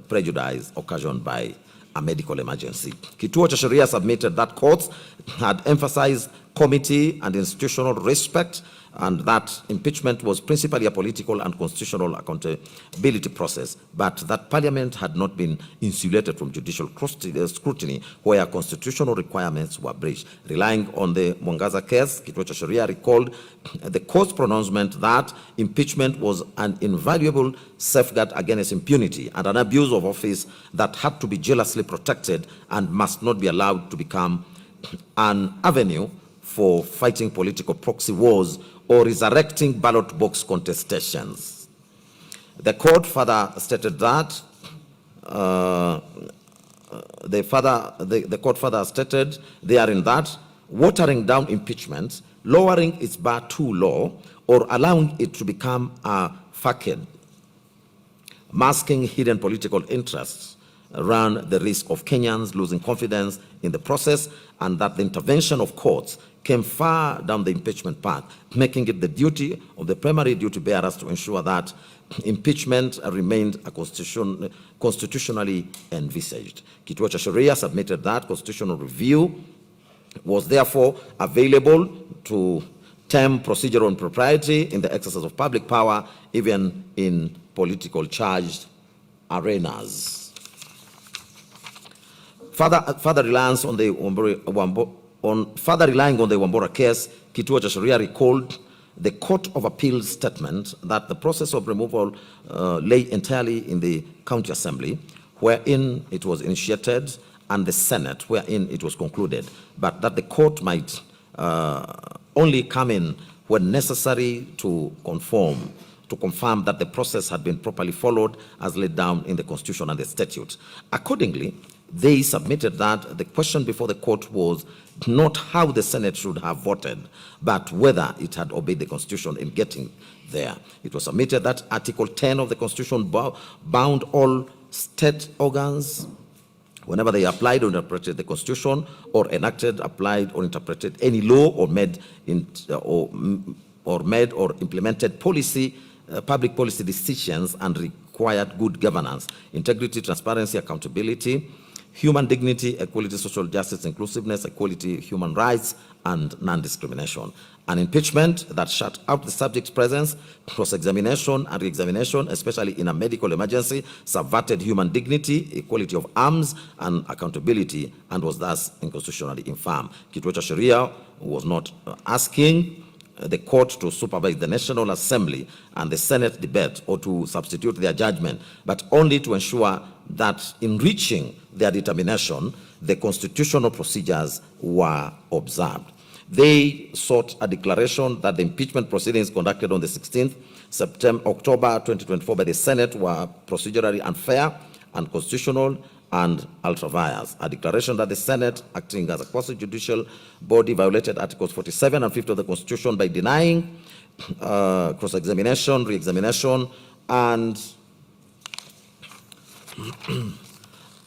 S18: prejudice occasioned by a medical emergency. Kituo cha Sheria submitted that courts had emphasized committee and institutional respect, and that impeachment was principally a political and constitutional accountability process, but that Parliament had not been insulated from judicial scrutiny where constitutional requirements were breached. Relying on the Mwangaza case, Kituo cha Sheria recalled the court's pronouncement that impeachment was an invaluable safeguard against impunity and an abuse of office that had to be jealously protected and must not be allowed to become an avenue for fighting political proxy wars or resurrecting ballot box contestations. The court further stated that the court further stated therein that watering down impeachment, lowering its bar too low, or allowing it to become a facade, masking hidden political interests, ran the risk of Kenyans losing confidence in the process, and that the intervention of courts came far down the impeachment path, making it the duty of the primary duty bearers to ensure that impeachment remained a constitutionally envisaged. Kituo cha Sheria submitted that constitutional review was therefore available to term procedural impropriety in the exercise of public power, even in political charged arenas. Further reliance on the relying on the Wambora case, Kituo cha Sheria recalled the Court of Appeals statement that the process of removal lay entirely in the County Assembly, wherein it was initiated, and the Senate, wherein it was concluded, but that the court might only come in when necessary to confirm that the process had been properly followed as laid down in the Constitution and the statute. Accordingly, they submitted that the question before the court was not how the Senate should have voted, but whether it had obeyed the Constitution in getting there. It was submitted that Article 10 of the Constitution bound all state organs whenever they applied or interpreted the Constitution, or enacted, applied, or interpreted any law, or made or implemented policy, public policy decisions, and required good governance, integrity, transparency, accountability, human dignity, equality, social justice, inclusiveness, equality, human rights, and non-discrimination. An impeachment that shut out the subject's presence, cross-examination and re-examination, especially in a medical emergency, subverted human dignity, equality of arms, and accountability, and was thus unconstitutionally infirm. Kituo cha Sheria was not asking the court to supervise the National Assembly and the Senate debate or to substitute their judgment, but only to ensure that in reaching their determination, the constitutional procedures were observed. They sought a declaration that the impeachment proceedings conducted on the 16th October 2024 by the Senate were procedurally unfair, unconstitutional, and ultra-vires. A declaration that the Senate, acting as a quasi-judicial body, violated Articles 47 and 50 of the Constitution by denying cross-examination, re-examination, and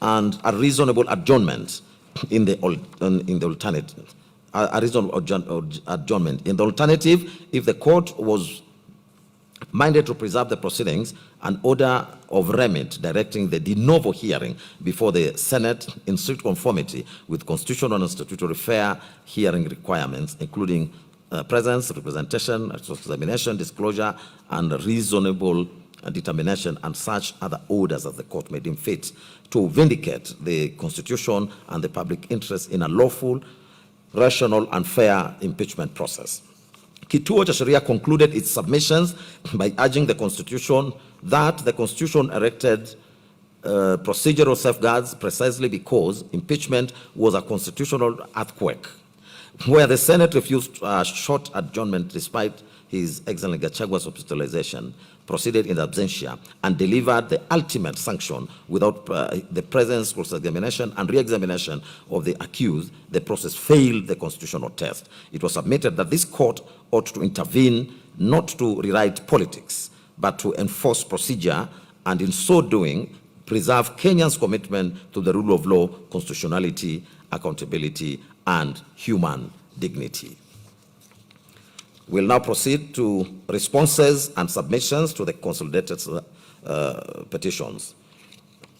S18: a reasonable adjournment in the alternative. A reasonable adjournment. In the alternative, if the court was minded to preserve the proceedings, an order of remit directing the de novo hearing before the Senate in strict conformity with constitutional and statutory fair hearing requirements, including presence, representation, examination, disclosure, and reasonable determination, and such other orders as the court may deem fit to vindicate the Constitution and the public interest in a lawful, rational, and fair impeachment process. Kituo cha Sheria concluded its submissions by urging the Constitution that the Constitution erected procedural safeguards precisely because impeachment was a constitutional earthquake, where the Senate refused a short adjournment despite His Excellency Gachagua's hospitalization, proceeded in absentia, and delivered the ultimate sanction without the presence, cross-examination, and re-examination of the accused. The process failed the constitutional test. It was submitted that this court ought to intervene not to rewrite politics, but to enforce procedure, and in so doing, preserve Kenyans' commitment to the rule of law, constitutionality, accountability, and human dignity. We'll now proceed to responses and submissions to the consolidated petitions.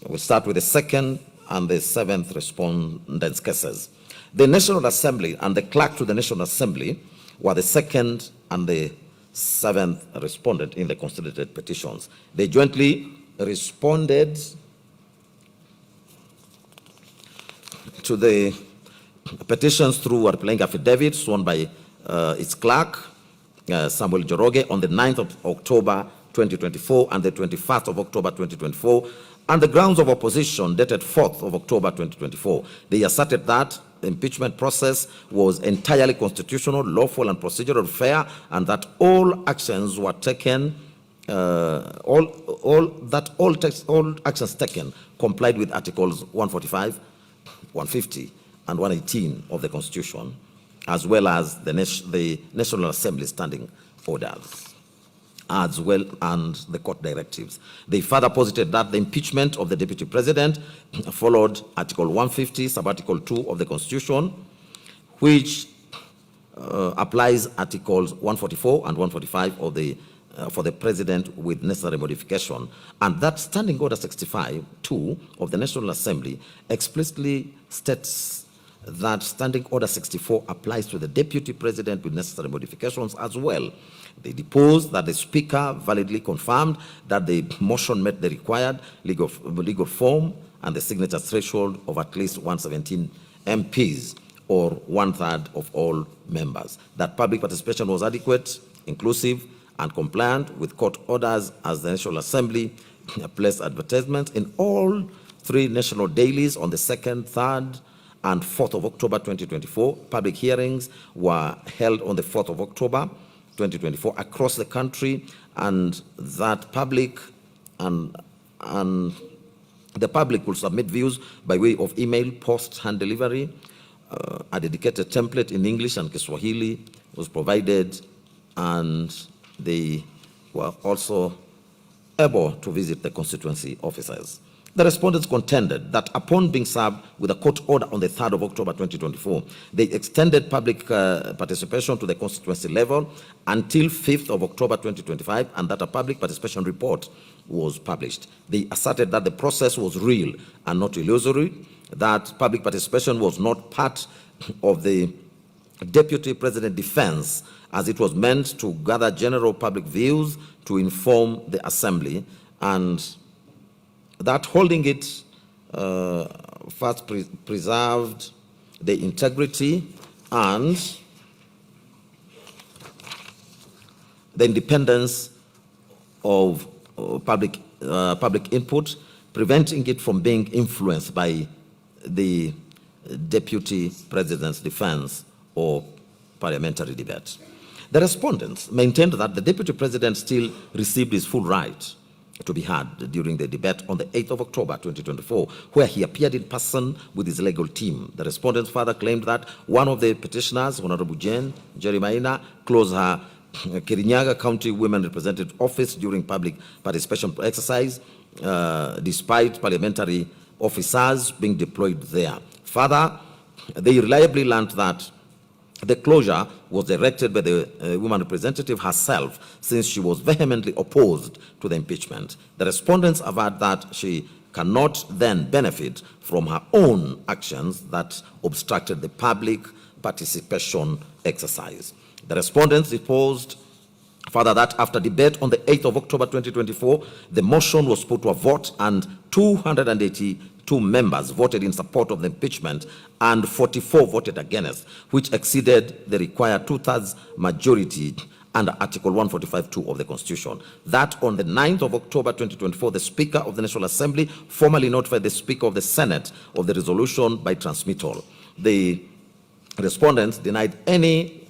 S18: We'll start with the second and the seventh respondents' cases. The National Assembly and the clerk to the National Assembly were the second and the seventh respondent in the consolidated petitions. They jointly responded to the petitions through a replying affidavit sworn by its clerk, Samuel Joroge, on the 9th of October 2024 and the 21st of October 2024, and the grounds of opposition dated 4th of October 2024. They asserted that the impeachment process was entirely constitutional, lawful, and procedural fair, and that all actions were taken, all actions taken complied with Articles 145, 150, and 118 of the Constitution, as well as the National Assembly standing orders, as well and the court directives. They further posited that the impeachment of the Deputy President followed Article 150, Sub-Article 2 of the Constitution, which applies Articles 144 and 145 of the for the President with necessary modification, and that Standing Order 65-2 of the National Assembly explicitly states that Standing Order 64 applies to the Deputy President with necessary modifications as well. They deposed that the Speaker validly confirmed that the motion met the required legal form and the signature threshold of at least 117 MPs, or 1/3 of all members, that public participation was adequate, inclusive, and compliant with court orders, as the National Assembly placed advertisements in all three national dailies on the 2nd, 3rd, and 4th of October 2024. Public hearings were held on the 4th of October 2024 across the country, and that public and the public will submit views by way of email, post, hand delivery. A dedicated template in English and Kiswahili was provided, and they were also able to visit the constituency offices. The respondents contended that upon being served with a court order on the 3rd of October 2024, they extended public participation to the constituency level until 5th of October 2025, and that a public participation report was published. They asserted that the process was real and not illusory, that public participation was not part of the Deputy President defense, as it was meant to gather general public views to inform the Assembly, and that holding it first preserved the integrity and the independence of public input, preventing it from being influenced by the Deputy President's defense or parliamentary debate. The respondents maintained that the Deputy President still received his full right to be heard during the debate on the 8th of October 2024, where he appeared in person with his legal team. The respondents further claimed that one of the petitioners, Honorable Jane Jeremiah, closed her Kirinyaga County Women Representative Office during public participation exercise, despite parliamentary officers being deployed there. Further, they reliably learned that the closure was directed by the woman representative herself, since she was vehemently opposed to the impeachment. The respondents averred that she cannot then benefit from her own actions that obstructed the public participation exercise. The respondents deposed further that after debate on the 8th of October 2024, the motion was put to a vote, and 282 members voted in support of the impeachment and 44 voted against, which exceeded the required 2/3 majority under Article 145(2) of the Constitution. That on the 9th of October 2024, the Speaker of the National Assembly formally notified the Speaker of the Senate of the resolution by transmittal. The respondents denied any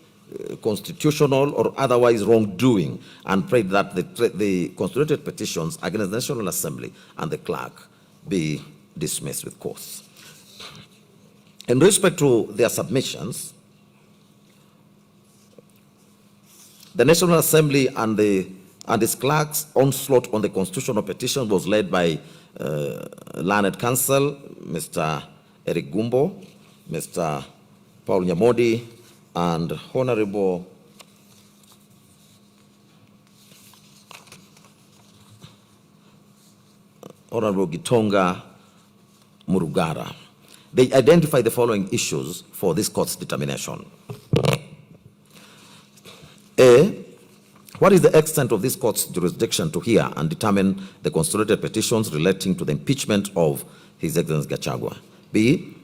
S18: constitutional or otherwise wrongdoing and prayed that the constituted petitions against the National Assembly and the clerk be dismissed with course. In respect to their submissions, The National Assembly and its clerks' onslaught on the constitutional petition was led by learned counsel, Mr. Eric Gumbo, Mr. Paul Nyamodi, and Honorable Gitonga Murugara. They identify the following issues for this court's determination. A, what is the extent of this court's jurisdiction to hear and determine the constituted petitions relating to the impeachment of His Excellency Gachagua? B,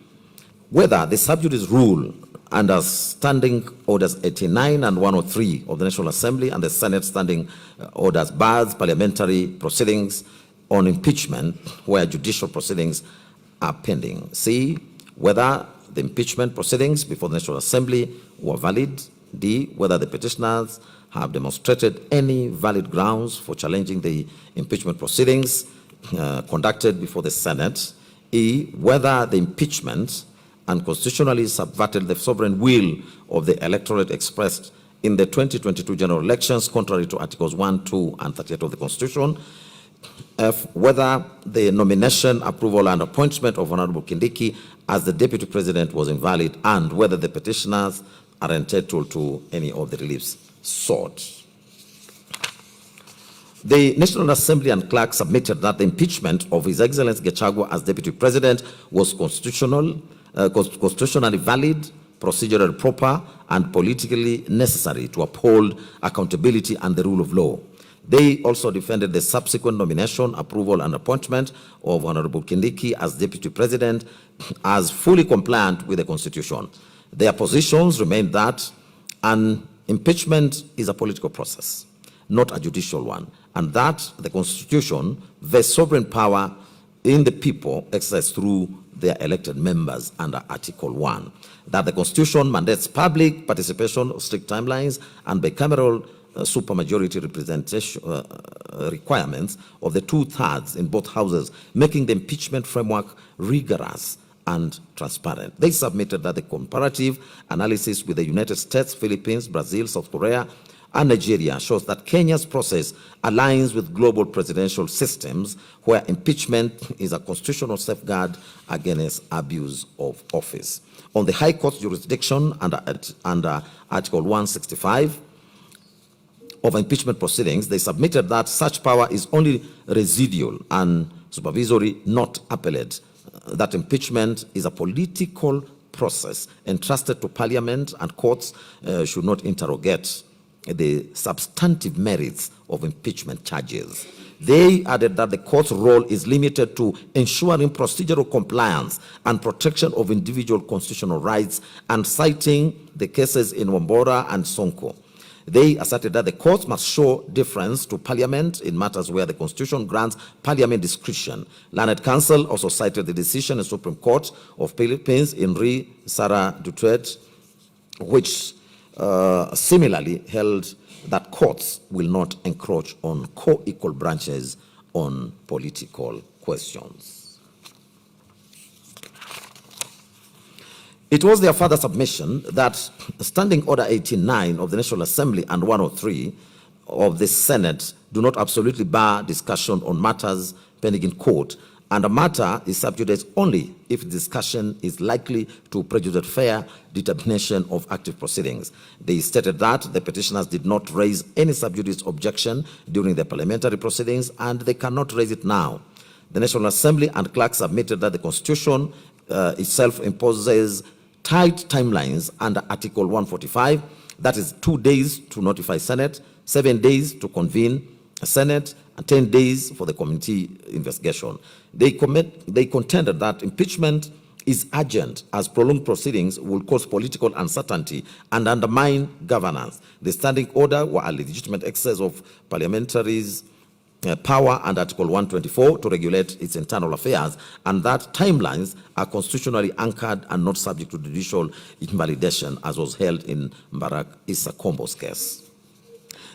S18: whether the sub judice rule under Standing Orders 89 and 103 of the National Assembly and the Senate Standing Orders bars parliamentary proceedings on impeachment where judicial proceedings are pending. C, whether the impeachment proceedings before the National Assembly were valid. D, whether the petitioners have demonstrated any valid grounds for challenging the impeachment proceedings conducted before the Senate. E, whether the impeachment unconstitutionally subverted the sovereign will of the electorate expressed in the 2022 general elections contrary to Articles 1, 2, and 38 of the Constitution. F, whether the nomination, approval, and appointment of Honorable Kindiki as the Deputy President was invalid, and whether the petitioners are entitled to any of the reliefs sought. The National Assembly and clerk submitted that the impeachment of His Excellency Gachagua as Deputy President was constitutionally valid, procedurally proper, and politically necessary to uphold accountability and the rule of law. They also defended the subsequent nomination, approval, and appointment of Honorable Kindiki as Deputy President as fully compliant with the Constitution. Their positions remained that an impeachment is a political process, not a judicial one, and that the Constitution vests sovereign power in the people exercised through their elected members under Article 1, that the Constitution mandates public participation, strict timelines, and bicameral supermajority representation requirements of the 2/3 in both houses, making the impeachment framework rigorous and transparent. They submitted that the comparative analysis with the United States, Philippines, Brazil, South Korea, and Nigeria shows that Kenya's process aligns with global presidential systems where impeachment is a constitutional safeguard against abuse of office. On the High Court's jurisdiction under Article 165 of impeachment proceedings, they submitted that such power is only residual and supervisory, not appellate, that impeachment is a political process entrusted to Parliament, and courts should not interrogate the substantive merits of impeachment charges. They added that the court's role is limited to ensuring procedural compliance and protection of individual constitutional rights, and citing the cases in Wambora and Sonko. They asserted that the courts must show deference to Parliament in matters where the Constitution grants Parliament discretion. Learned counsel also cited the decision in Supreme Court of Philippines in Re Sara Duterte, which similarly held that courts will not encroach on co-equal branches on political questions. It was their further submission that Standing Order 89 of the National Assembly and 103 of the Senate do not absolutely bar discussion on matters pending in court, and a matter is sub judice only if discussion is likely to prejudice fair determination of active proceedings. They stated that the petitioners did not raise any sub judice objection during the parliamentary proceedings, and they cannot raise it now. The National Assembly and clerk submitted that the Constitution itself imposes tight timelines under Article 145, that is 2 days to notify Senate, 7 days to convene a Senate, and 10 days for the committee investigation. They contended that impeachment is urgent as prolonged proceedings will cause political uncertainty and undermine governance. The standing order were a legitimate excess of parliamentaries' power under Article 124 to regulate its internal affairs, and that timelines are constitutionally anchored and not subject to judicial invalidation, as was held in Mbarak Issa Kombo's case.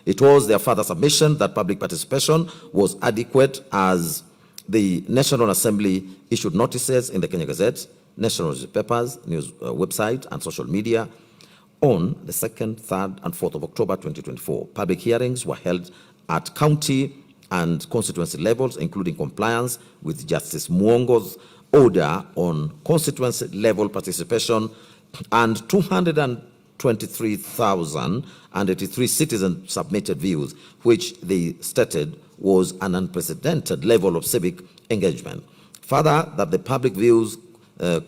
S18: It was their further submission that public participation was adequate, as the National Assembly issued notices in the Kenya Gazette, national newspapers, news website, and social media on the 2nd, 3rd, and 4th of October 2024. Public hearings were held at county and constituency levels, including compliance with Justice Mwongo's order on constituency level participation, and 223,083 citizens submitted views, which they stated was an unprecedented level of civic engagement. Further, that the public views the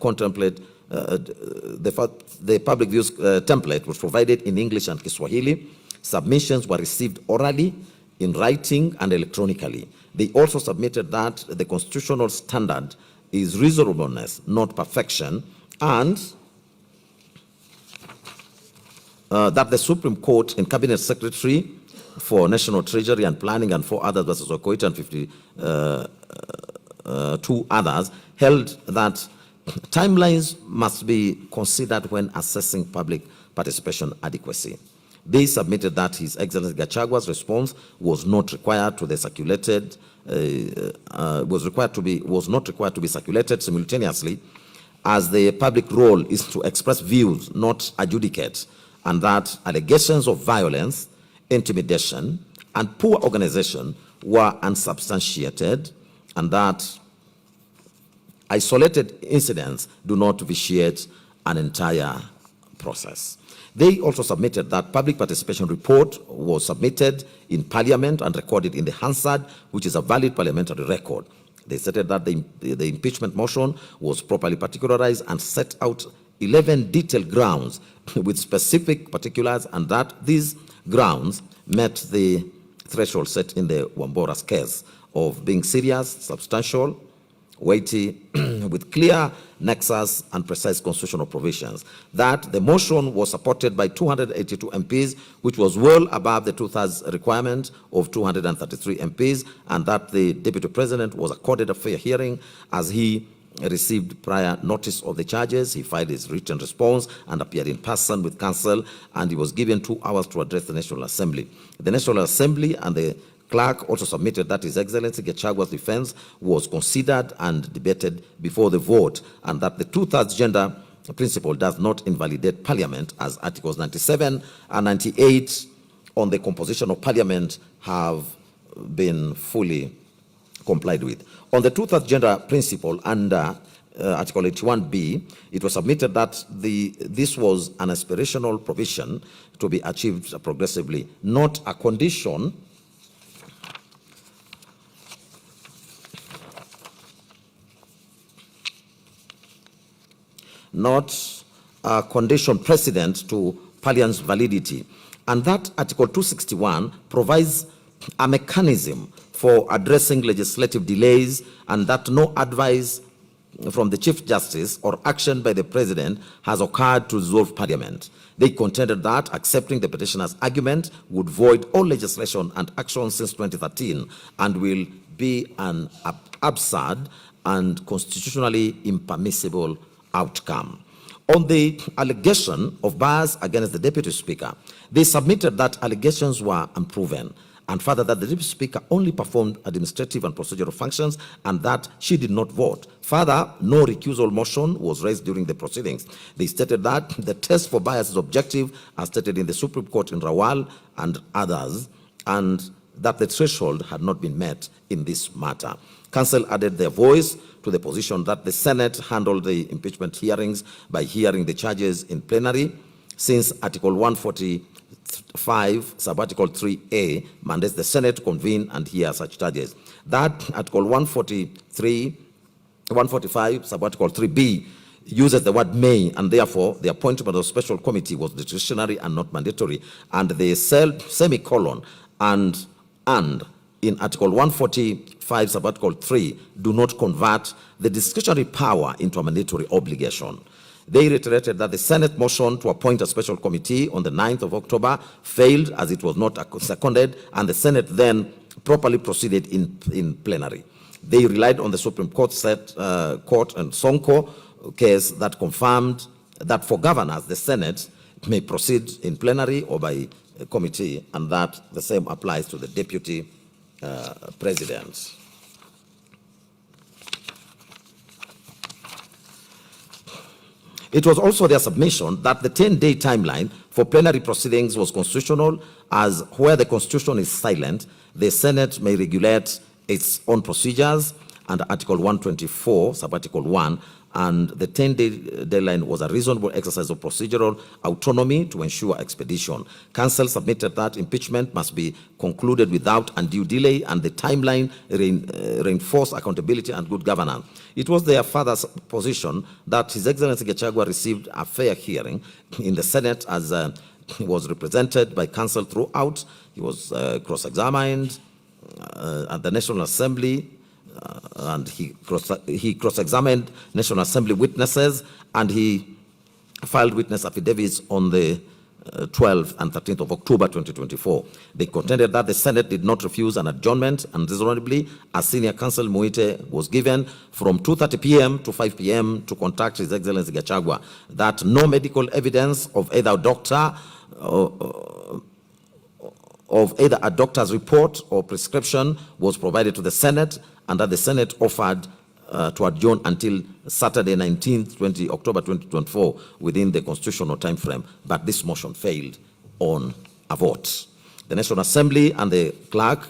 S18: public views template was provided in English and Kiswahili. Submissions were received orally, in writing, and electronically. They also submitted that the constitutional standard is reasonableness, not perfection, and that the Supreme Court and Cabinet Secretary for National Treasury and Planning and 4 others versus Okoita and 52 others held that timelines must be considered when assessing public participation adequacy. They submitted that His Excellency Gachagua's response was not required to be circulated, was not required to be circulated simultaneously, as the public role is to express views, not adjudicate, and that allegations of violence, intimidation, and poor organization were unsubstantiated, and that isolated incidents do not vitiate an entire process. They also submitted that public participation report was submitted in Parliament and recorded in the Hansard, which is a valid parliamentary record. They stated that the impeachment motion was properly particularized and set out 11 detailed grounds with specific particulars, and that these grounds met the threshold set in the Wambora's case of being serious, substantial, weighty, with clear nexus and precise constitutional provisions. That the motion was supported by 282 MPs, which was well above the 2/3 requirement of 233 MPs, and that the Deputy President was accorded a fair hearing as he received prior notice of the charges. He filed his written response and appeared in person with counsel, and he was given 2 hours to address the National Assembly. The National Assembly and the clerk also submitted that His Excellency Gachagua's defense was considered and debated before the vote, and that the 2/3 gender principle does not invalidate Parliament, as Articles 97 and 98 on the composition of Parliament have been fully complied with. On the 2/3 gender principle under Article 81B, it was submitted that this was an aspirational provision to be achieved progressively, not a condition precedent to Parliament's validity, and that Article 261 provides a mechanism for addressing legislative delays, and that no advice from the Chief Justice or action by the President has occurred to dissolve Parliament. They contended that accepting the petitioner's argument would void all legislation and action since 2013 and will be an absurd and constitutionally impermissible outcome. On the allegation of bias against the Deputy Speaker, they submitted that allegations were unproven, and further that the Deputy Speaker only performed administrative and procedural functions and that she did not vote. Further, no recusal motion was raised during the proceedings. They stated that the test for bias is objective, as stated in the Supreme Court in Rawal and others, and that the threshold had not been met in this matter. Council added their voice to the position that the Senate handled the impeachment hearings by hearing the charges in plenary, since Article 145, Subarticle 3A, mandates the Senate to convene and hear such charges. That Article 145, Subarticle 3B, uses the word may, and therefore the appointment of special committee was discretionary and not mandatory, and the semicolon and in Article 145, Subarticle 3, do not convert the discretionary power into a mandatory obligation. They reiterated that the Senate motion to appoint a special committee on the 9th of October failed, as it was not seconded, and the Senate then properly proceeded in plenary. They relied on the Supreme Court Court and Sonko case that confirmed that for governors, the Senate may proceed in plenary or by committee, and that the same applies to the Deputy President. It was also their submission that the 10-day timeline for plenary proceedings was constitutional, as where the Constitution is silent, the Senate may regulate its own procedures under Article 124, Subarticle 1, and the 10-day deadline was a reasonable exercise of procedural autonomy to ensure expedition. Council submitted that impeachment must be concluded without undue delay, and the timeline reinforced accountability and good governance. It was their father's position that His Excellency Gachagua received a fair hearing in the Senate, as he was represented by counsel throughout. He was cross-examined at the National Assembly, and he cross-examined National Assembly witnesses, and he filed witness affidavits on the 12th and 13th of October 2024. They contended that the Senate did not refuse an adjournment unreasonably, as senior counsel Muite was given from 2:30 p.m. to 5 p.m. to contact His Excellency Gachagua, that no medical evidence of either doctor of either a doctor's report or prescription was provided to the Senate, and that the Senate offered to adjourn until Saturday, 19th, October 2024, within the constitutional time frame, but this motion failed on a vote. The National Assembly and the clerk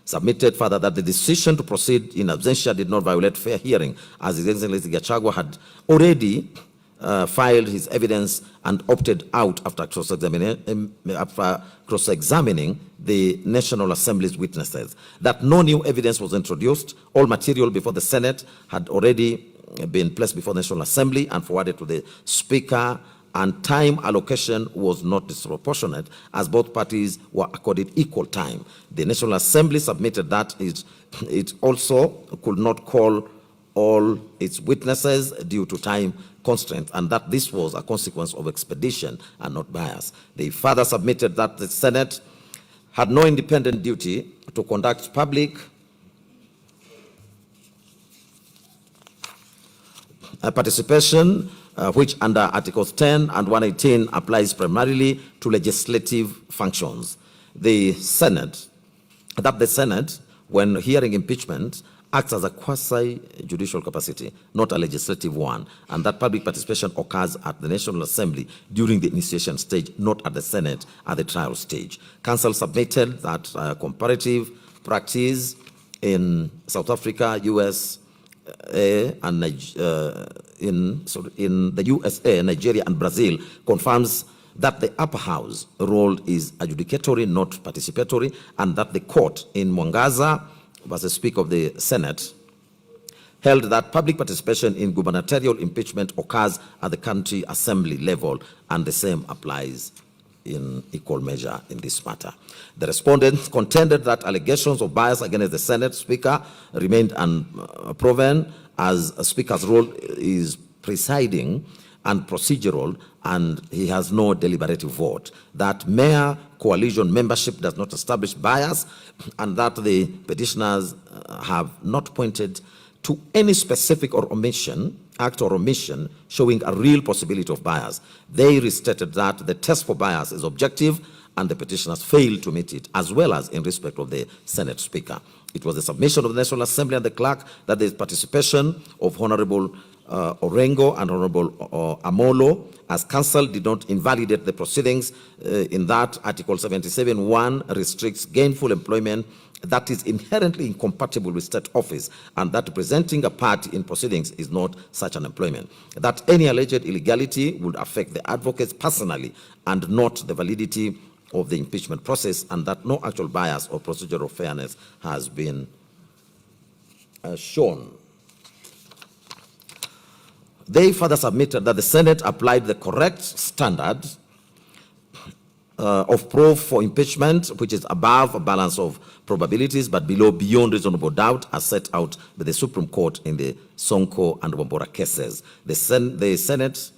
S18: submitted further that the decision to proceed in absentia did not violate fair hearing, as His Excellency Gachagua had already filed his evidence and opted out after cross-examining the National Assembly's witnesses. That no new evidence was introduced. All material before the Senate had already been placed before the National Assembly and forwarded to the Speaker, and time allocation was not disproportionate, as both parties were accorded equal time. The National Assembly submitted that it also could not call all its witnesses due to time constraints, and that this was a consequence of expedition and not bias. They further submitted that the Senate had no independent duty to conduct public participation, which under Articles 10 and 118 applies primarily to legislative functions. The Senate, when hearing impeachment, acts as a quasi-judicial capacity, not a legislative one, and that public participation occurs at the National Assembly during the initiation stage, not at the Senate at the trial stage. Council submitted that comparative practice in South Africa, USA, and in the USA, Nigeria, and Brazil confirms that the upper house role is adjudicatory, not participatory, and that the court in Mwangaza versus Speaker of the Senate held that public participation in gubernatorial impeachment occurs at the country assembly level, and the same applies in equal measure in this matter. The respondents contended that allegations of bias against the Senate Speaker remained unproven, as a Speaker's role is presiding and procedural, and he has no deliberative vote. That mere coalition membership does not establish bias, and that the petitioners have not pointed to any specific act or omission showing a real possibility of bias. They restated that the test for bias is objective, and the petitioners failed to meet it, as well as in respect of the Senate Speaker. It was the submission of the National Assembly and the clerk that the participation of Honorable Orengo and Honorable Amolo as counsel did not invalidate the proceedings, in that Article 77(1) restricts gainful employment that is inherently incompatible with state office, and that presenting a party in proceedings is not such an employment. That any alleged illegality would affect the advocates personally and not the validity of the impeachment process, and that no actual bias or procedural fairness has been shown. They further submitted that the Senate applied the correct standard of proof for impeachment, which is above a balance of probabilities but below beyond reasonable doubt, as set out by the Supreme Court in the Sonko and Wambora cases. The Senate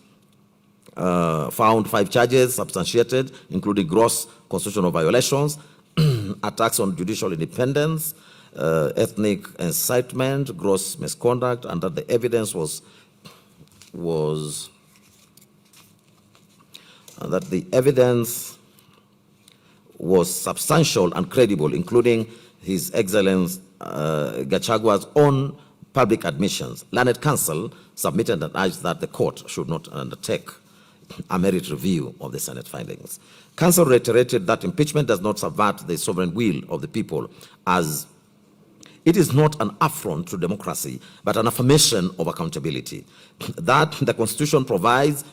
S18: found 5 charges substantiated, including gross constitutional violations, attacks on judicial independence, ethnic incitement, gross misconduct, and that the evidence was substantial and credible, including His Excellency Gachagua's own public admissions. Learned Counsel submitted and urged that the court should not undertake a merit review of the Senate findings. Counsel reiterated that impeachment does not subvert the sovereign will of the people, as it is not an affront to democracy, but an affirmation of accountability. That the Constitution provides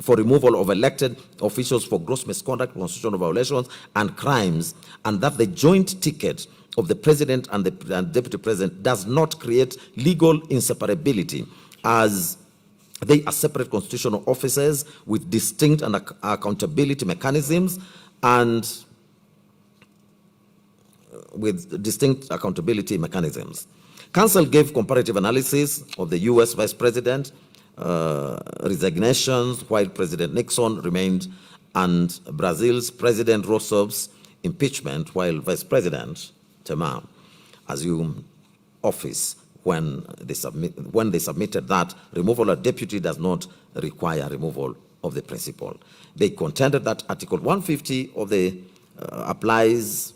S18: for removal of elected officials for gross misconduct, constitutional violations, and crimes, and that the joint ticket of the President and the Deputy President does not create legal inseparability, as they are separate constitutional offices with distinct and accountability mechanisms and with distinct accountability mechanisms. Counsel gave comparative analysis of the US Vice President resignations while President Nixon remained, and Brazil's President Rousseff's impeachment while Vice President Temer assumed office when they submitted that removal of deputy does not require removal of the principal. They contended that Article 150 of the applies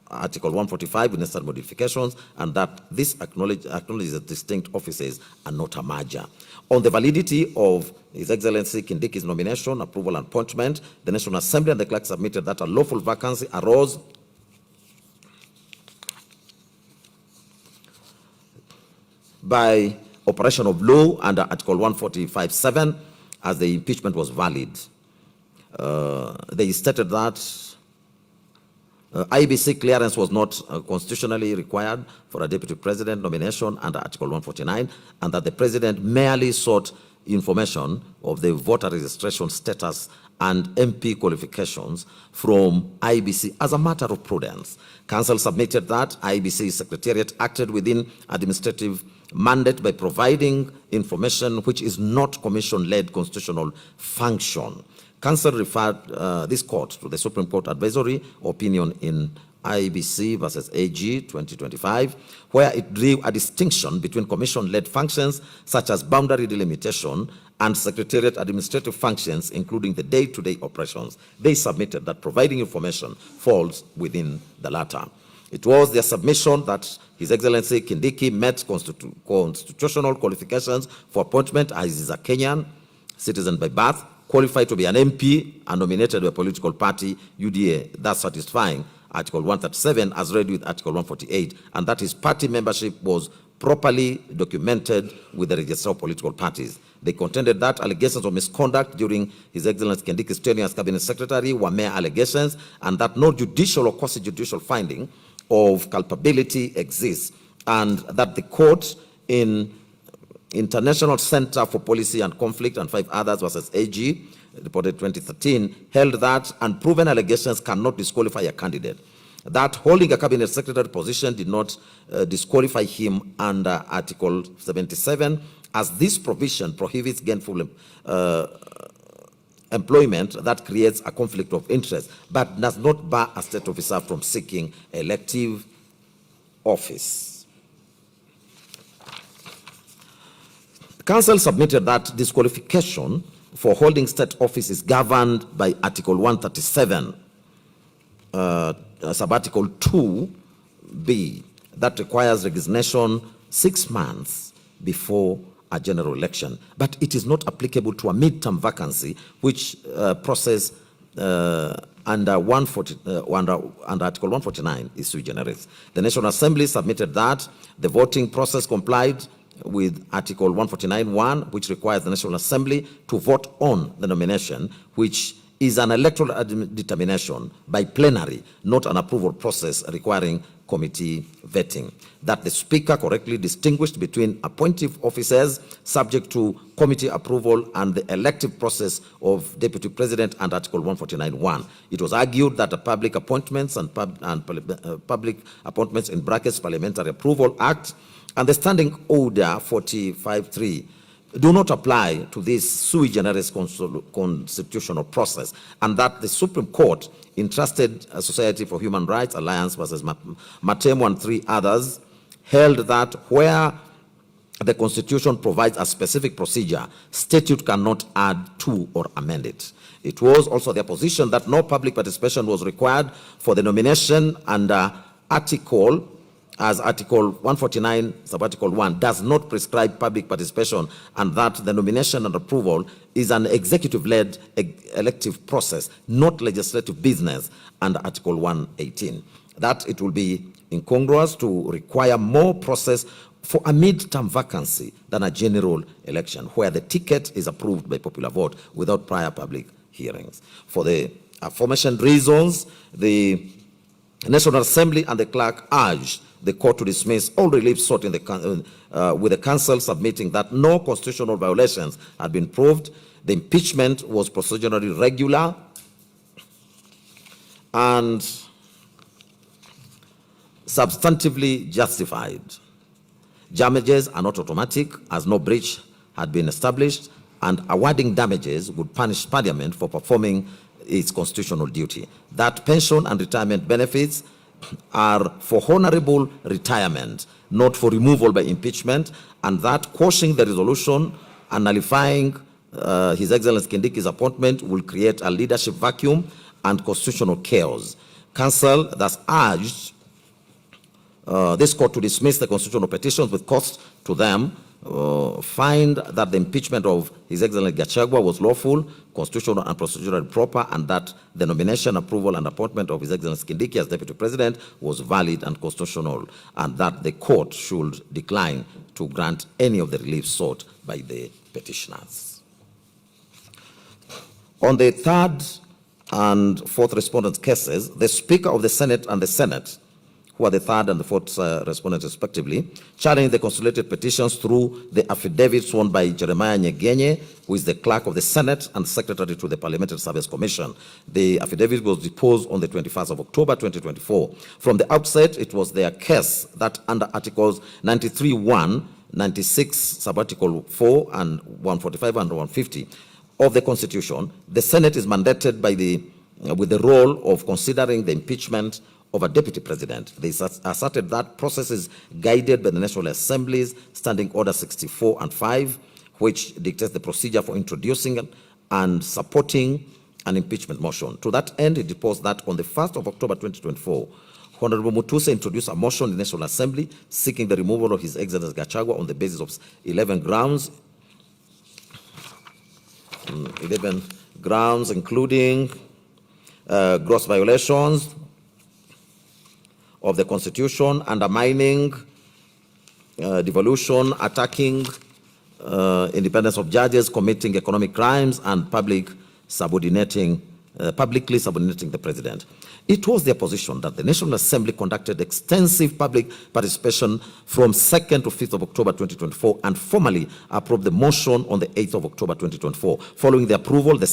S18: Article 145 with necessary modifications, and that this acknowledges distinct offices and not a merger. On the validity of His Excellency Kindiki's nomination, approval, and appointment, the National Assembly and the clerk submitted that a lawful vacancy arose by operation of law under Article 145(7), as the impeachment was valid. They stated that IBC clearance was not constitutionally required for a deputy president nomination under Article 149, and that the president merely sought information of the voter registration status and MP qualifications from IBC as a matter of prudence. Counsel submitted that IBC Secretariat acted within administrative mandate by providing information which is not commission-led constitutional function. Counsel referred this court to the Supreme Court advisory opinion in IBC versus AG 2025, where it drew a distinction between commission-led functions such as boundary delimitation and secretariat administrative functions, including the day-to-day operations. They submitted that providing information falls within the latter. It was their submission that His Excellency Kindiki met constitutional qualifications for appointment, as he is a Kenyan citizen by birth, qualified to be an MP and nominated by a political party, UDA, thus satisfying Article 137 as read with Article 148, and that his party membership was properly documented with the register of political parties. They contended that allegations of misconduct during His Excellency Kindiki's tenure as Cabinet Secretary were mere allegations, and that no judicial or quasi-judicial finding of culpability exists, and that the court in International Center for Policy and Conflict and 5 others versus AG, reported 2013, held that unproven allegations cannot disqualify a candidate. That holding a cabinet secretary position did not disqualify him under Article 77, as this provision prohibits gainful employment that creates a conflict of interest, but does not bar a state officer from seeking elective office. Counsel submitted that disqualification for holding state office is governed by Article 137, sub-Article 2b, that requires resignation 6 months before a general election. But it is not applicable to a midterm vacancy, which process under Article 149 is sui generis. The National Assembly submitted that the voting process complied with Article 149(1), which requires the National Assembly to vote on the nomination, which is an electoral determination by plenary, not an approval process requiring committee vetting. That the Speaker correctly distinguished between appointive officers subject to committee approval and the elective process of Deputy President and Article 149(1). It was argued that the Public Appointments and Public Appointments in brackets Parliamentary Approval Act and the Standing Order 45(3) do not apply to this sui generis constitutional process, and that the Supreme Court entrusted Society for Human Rights Alliance versus Matemo and 3 others held that where the Constitution provides a specific procedure, statute cannot add to or amend it. It was also their position that no public participation was required for the nomination under Article as Article 149, Subarticle 1, does not prescribe public participation, and that the nomination and approval is an executive-led elective process, not legislative business, under Article 118. That it will be incongruous to require more process for a mid-term vacancy than a general election, where the ticket is approved by popular vote without prior public hearings. For the aforementioned reasons, the National Assembly and the clerk urged the court to dismiss all relief sought in with the council submitting that no constitutional violations had been proved. The impeachment was procedurally regular and substantively justified. Damages are not automatic, as no breach had been established, and awarding damages would punish Parliament for performing its constitutional duty. That pension and retirement benefits are for honorable retirement, not for removal by impeachment, and that quashing the resolution and nullifying His Excellency Kindiki's appointment will create a leadership vacuum and constitutional chaos. Council thus urged this court to dismiss the constitutional petitions with cost to them, find that the impeachment of His Excellency Gachagua was lawful, constitutional and procedurally proper, and that the nomination, approval, and appointment of His Excellency Kindiki as Deputy President was valid and constitutional, and that the court should decline to grant any of the relief sought by the petitioners. On the third and fourth respondents' cases, the Speaker of the Senate and the Senate, who are the third and the fourth respondents respectively, challenged the consolidated petitions through the affidavit sworn by Jeremiah Nyegenye, who is the clerk of the Senate and secretary to the Parliamentary Service Commission. The affidavit was deposed on the 21st of October 2024. From the outset, it was their case that under Articles 93(1), 96, Subarticle 4, and 145 and 150 of the Constitution, the Senate is mandated by with the role of considering the impeachment of a deputy president. They asserted that process is guided by the National Assembly's Standing Order 64 and 5, which dictates the procedure for introducing and supporting an impeachment motion. To that end, it deposed that on the 1st of October 2024, Honorable Mutuse introduced a motion in the National Assembly seeking the removal of His Excellency Gachagua on the basis of 11 grounds, including gross violations of the Constitution, undermining, devolution, attacking independence of judges, committing economic crimes, and publicly subordinating the President. It was their position that the National Assembly conducted extensive public participation from 2nd to 5th of October 2024 and formally approved the motion on the 8th of October 2024. Following the approval, the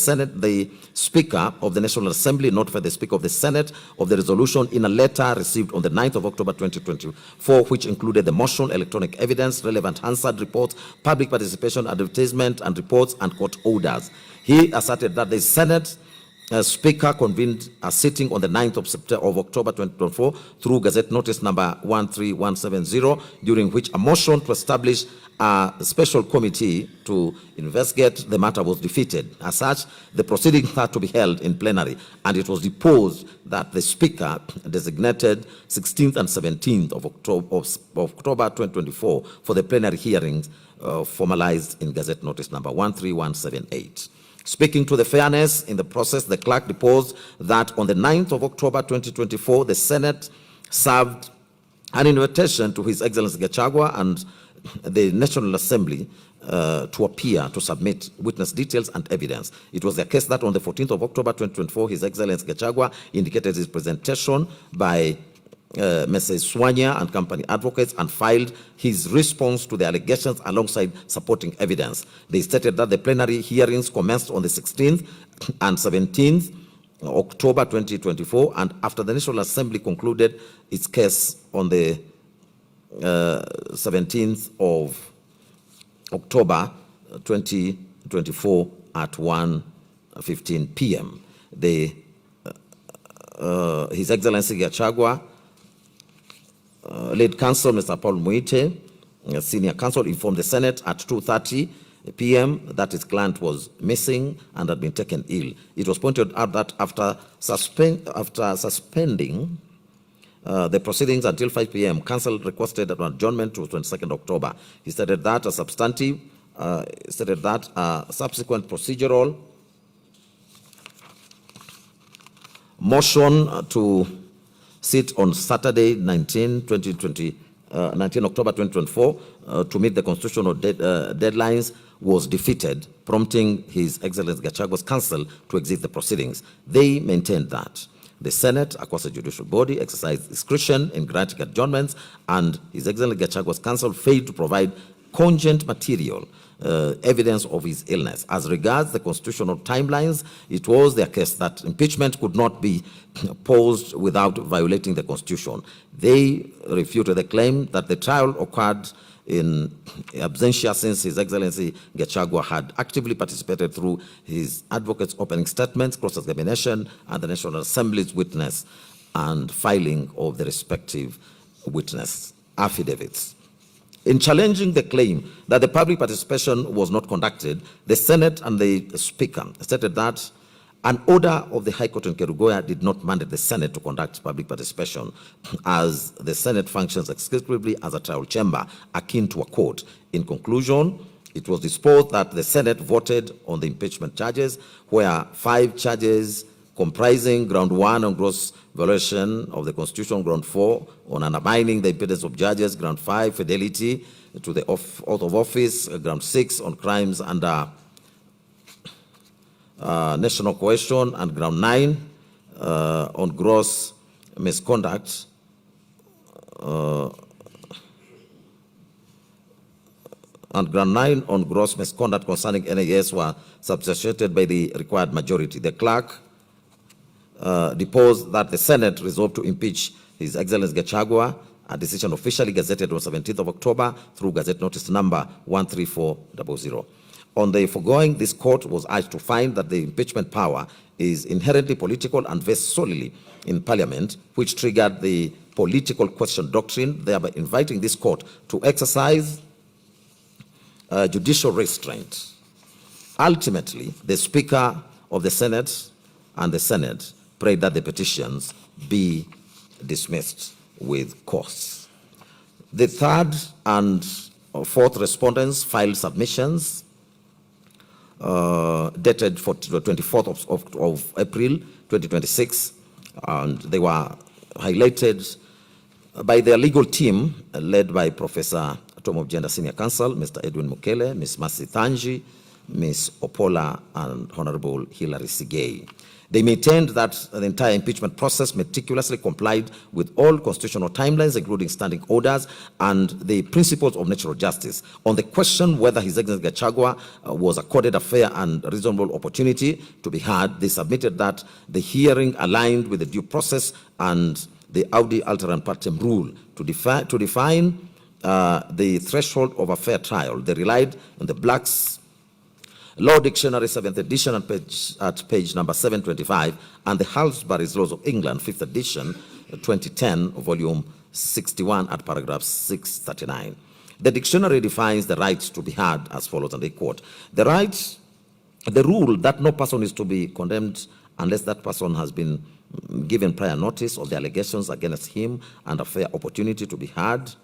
S18: Speaker of the National Assembly notified the Speaker of the Senate of the resolution in a letter received on the 9th of October 2024, which included the motion, electronic evidence, relevant Hansard reports, public participation, advertisement and reports, and court orders. He asserted that the Senate Speaker convened a sitting on the 9th of October 2024 through Gazette Notice number 13170, during which a motion to establish a special committee to investigate the matter was defeated. As such, the proceedings had to be held in plenary, and it was deposed that the Speaker designated 16th and 17th of October 2024 for the plenary hearings formalized in Gazette Notice number 13178. Speaking to the fairness in the process, the clerk deposed that on the 9th of October 2024, the Senate served an invitation to His Excellency Gachagua and the National Assembly to appear to submit witness details and evidence. It was the case that on the 14th of October 2024, His Excellency Gachagua indicated his presentation by Mrs. Swanya and company advocates and filed his response to the allegations alongside supporting evidence. They stated that the plenary hearings commenced on the 16th and 17th October 2024, and after the National Assembly concluded its case on the 17th of October 2024 at 1:15 p.m. His Excellency Gachagua, lead counsel Mr. Paul Muite, senior counsel, informed the Senate at 2:30 p.m. that his client was missing and had been taken ill. It was pointed out that after suspending the proceedings until 5 p.m. Counsel requested an adjournment to 22nd October. He stated that a substantive, subsequent procedural motion to sit on Saturday, 19 October 2024, to meet the constitutional deadlines was defeated, prompting His Excellency Gachagua's counsel to exit the proceedings. They maintained that the Senate, a quasi-judicial body, exercised discretion in granting adjournments, and His Excellency Gachagua's counsel failed to provide cogent material evidence of his illness. As regards the constitutional timelines, it was their case that impeachment could not be posed without violating the Constitution. They refuted the claim that the trial occurred in absentia since His Excellency Gachagua had actively participated through his advocate's opening statements, cross-examination, and the National Assembly's witness and filing of the respective witness affidavits. In challenging the claim that the public participation was not conducted, the Senate and the Speaker stated that an order of the High Court in Kerugoya did not mandate the Senate to conduct public participation, as the Senate functions exclusively as a trial chamber akin to a court. In conclusion, it was disposed that the Senate voted on the impeachment charges, where 5 charges comprising ground 1 on gross violation of the Constitution, ground 4 on undermining the independence of judges, ground 5 fidelity to the oath of office, ground 6 on crimes under national cohesion, and ground 9 on gross misconduct and ground 9 on gross misconduct concerning NAS were substantiated by the required majority. The clerk deposed that the Senate resolved to impeach His Excellency Gachagua, a decision officially gazetted on 17th of October through Gazette Notice number 13400. On the foregoing, this court was urged to find that the impeachment power is inherently political and vests solely in Parliament, which triggered the political question doctrine, thereby inviting this court to exercise judicial restraint. Ultimately, the Speaker of the Senate and the Senate prayed that the petitions be dismissed with cause. The third and fourth respondents filed submissions dated for the 24th of April 2026, and they were highlighted by their legal team led by Professor Tom Obienda, Senior Counsel, Mr. Edwin Mukele, Ms. Mercy Thanji, Ms. Opola, and Honorable Hilary Sigei. They maintained that the entire impeachment process meticulously complied with all constitutional timelines, including standing orders and the principles of natural justice. On the question whether His Excellency Gachagua was accorded a fair and reasonable opportunity to be heard, they submitted that the hearing aligned with the due process and the Audi Alteram Partem rule. To define the threshold of a fair trial, they relied on the Black's Law Dictionary, 7th edition, at page number 725, and the Halsbury's Laws of England, 5th edition, 2010, volume 61, at paragraph 639. The dictionary defines the right to be heard as follows, and they quote: the rule that no person is to be condemned unless that person has been given prior notice of the allegations against him and a fair opportunity to be heard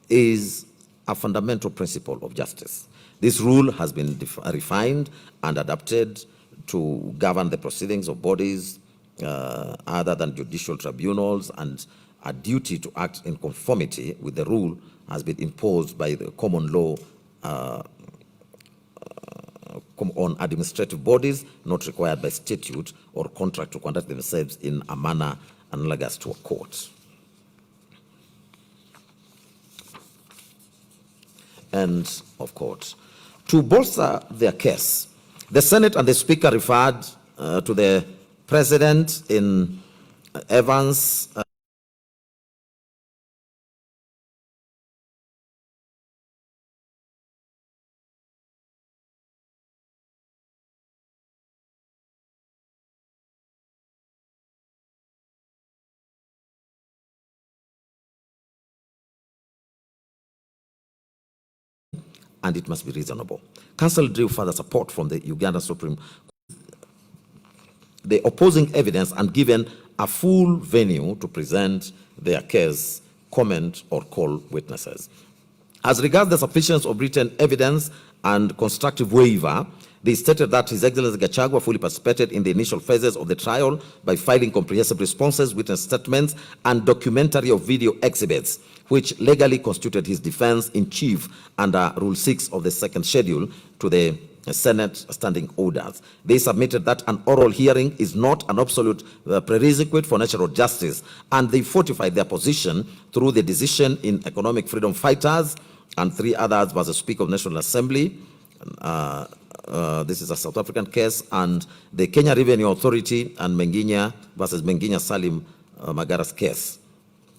S18: is a fundamental principle of justice. This rule has been refined and adapted to govern the proceedings of bodies other than judicial tribunals, and a duty to act in conformity with the rule has been imposed by the common law on administrative bodies not required by statute or contract to conduct themselves in a manner analogous to a court. End of court. To bolster their case, the Senate and the Speaker referred to the President in Evans' and it must be reasonable. Counsel drew further support from the Uganda Supreme the opposing evidence and given a full venue to present their case, comment, or call witnesses. As regards the sufficiency of written evidence and constructive waiver, they stated that His Excellency Gachagua fully participated in the initial phases of the trial by filing comprehensive responses, witness statements, and documentary of video exhibits, which legally constituted his defense in chief under Rule 6 of the second schedule to the Senate standing orders. They submitted that an oral hearing is not an absolute prerequisite for natural justice, and they fortified their position through the decision in Economic Freedom Fighters and 3 others versus Speaker of National Assembly. This is a South African case, and the Kenya Revenue Authority and Menginya versus Menginya Salim Magara's case.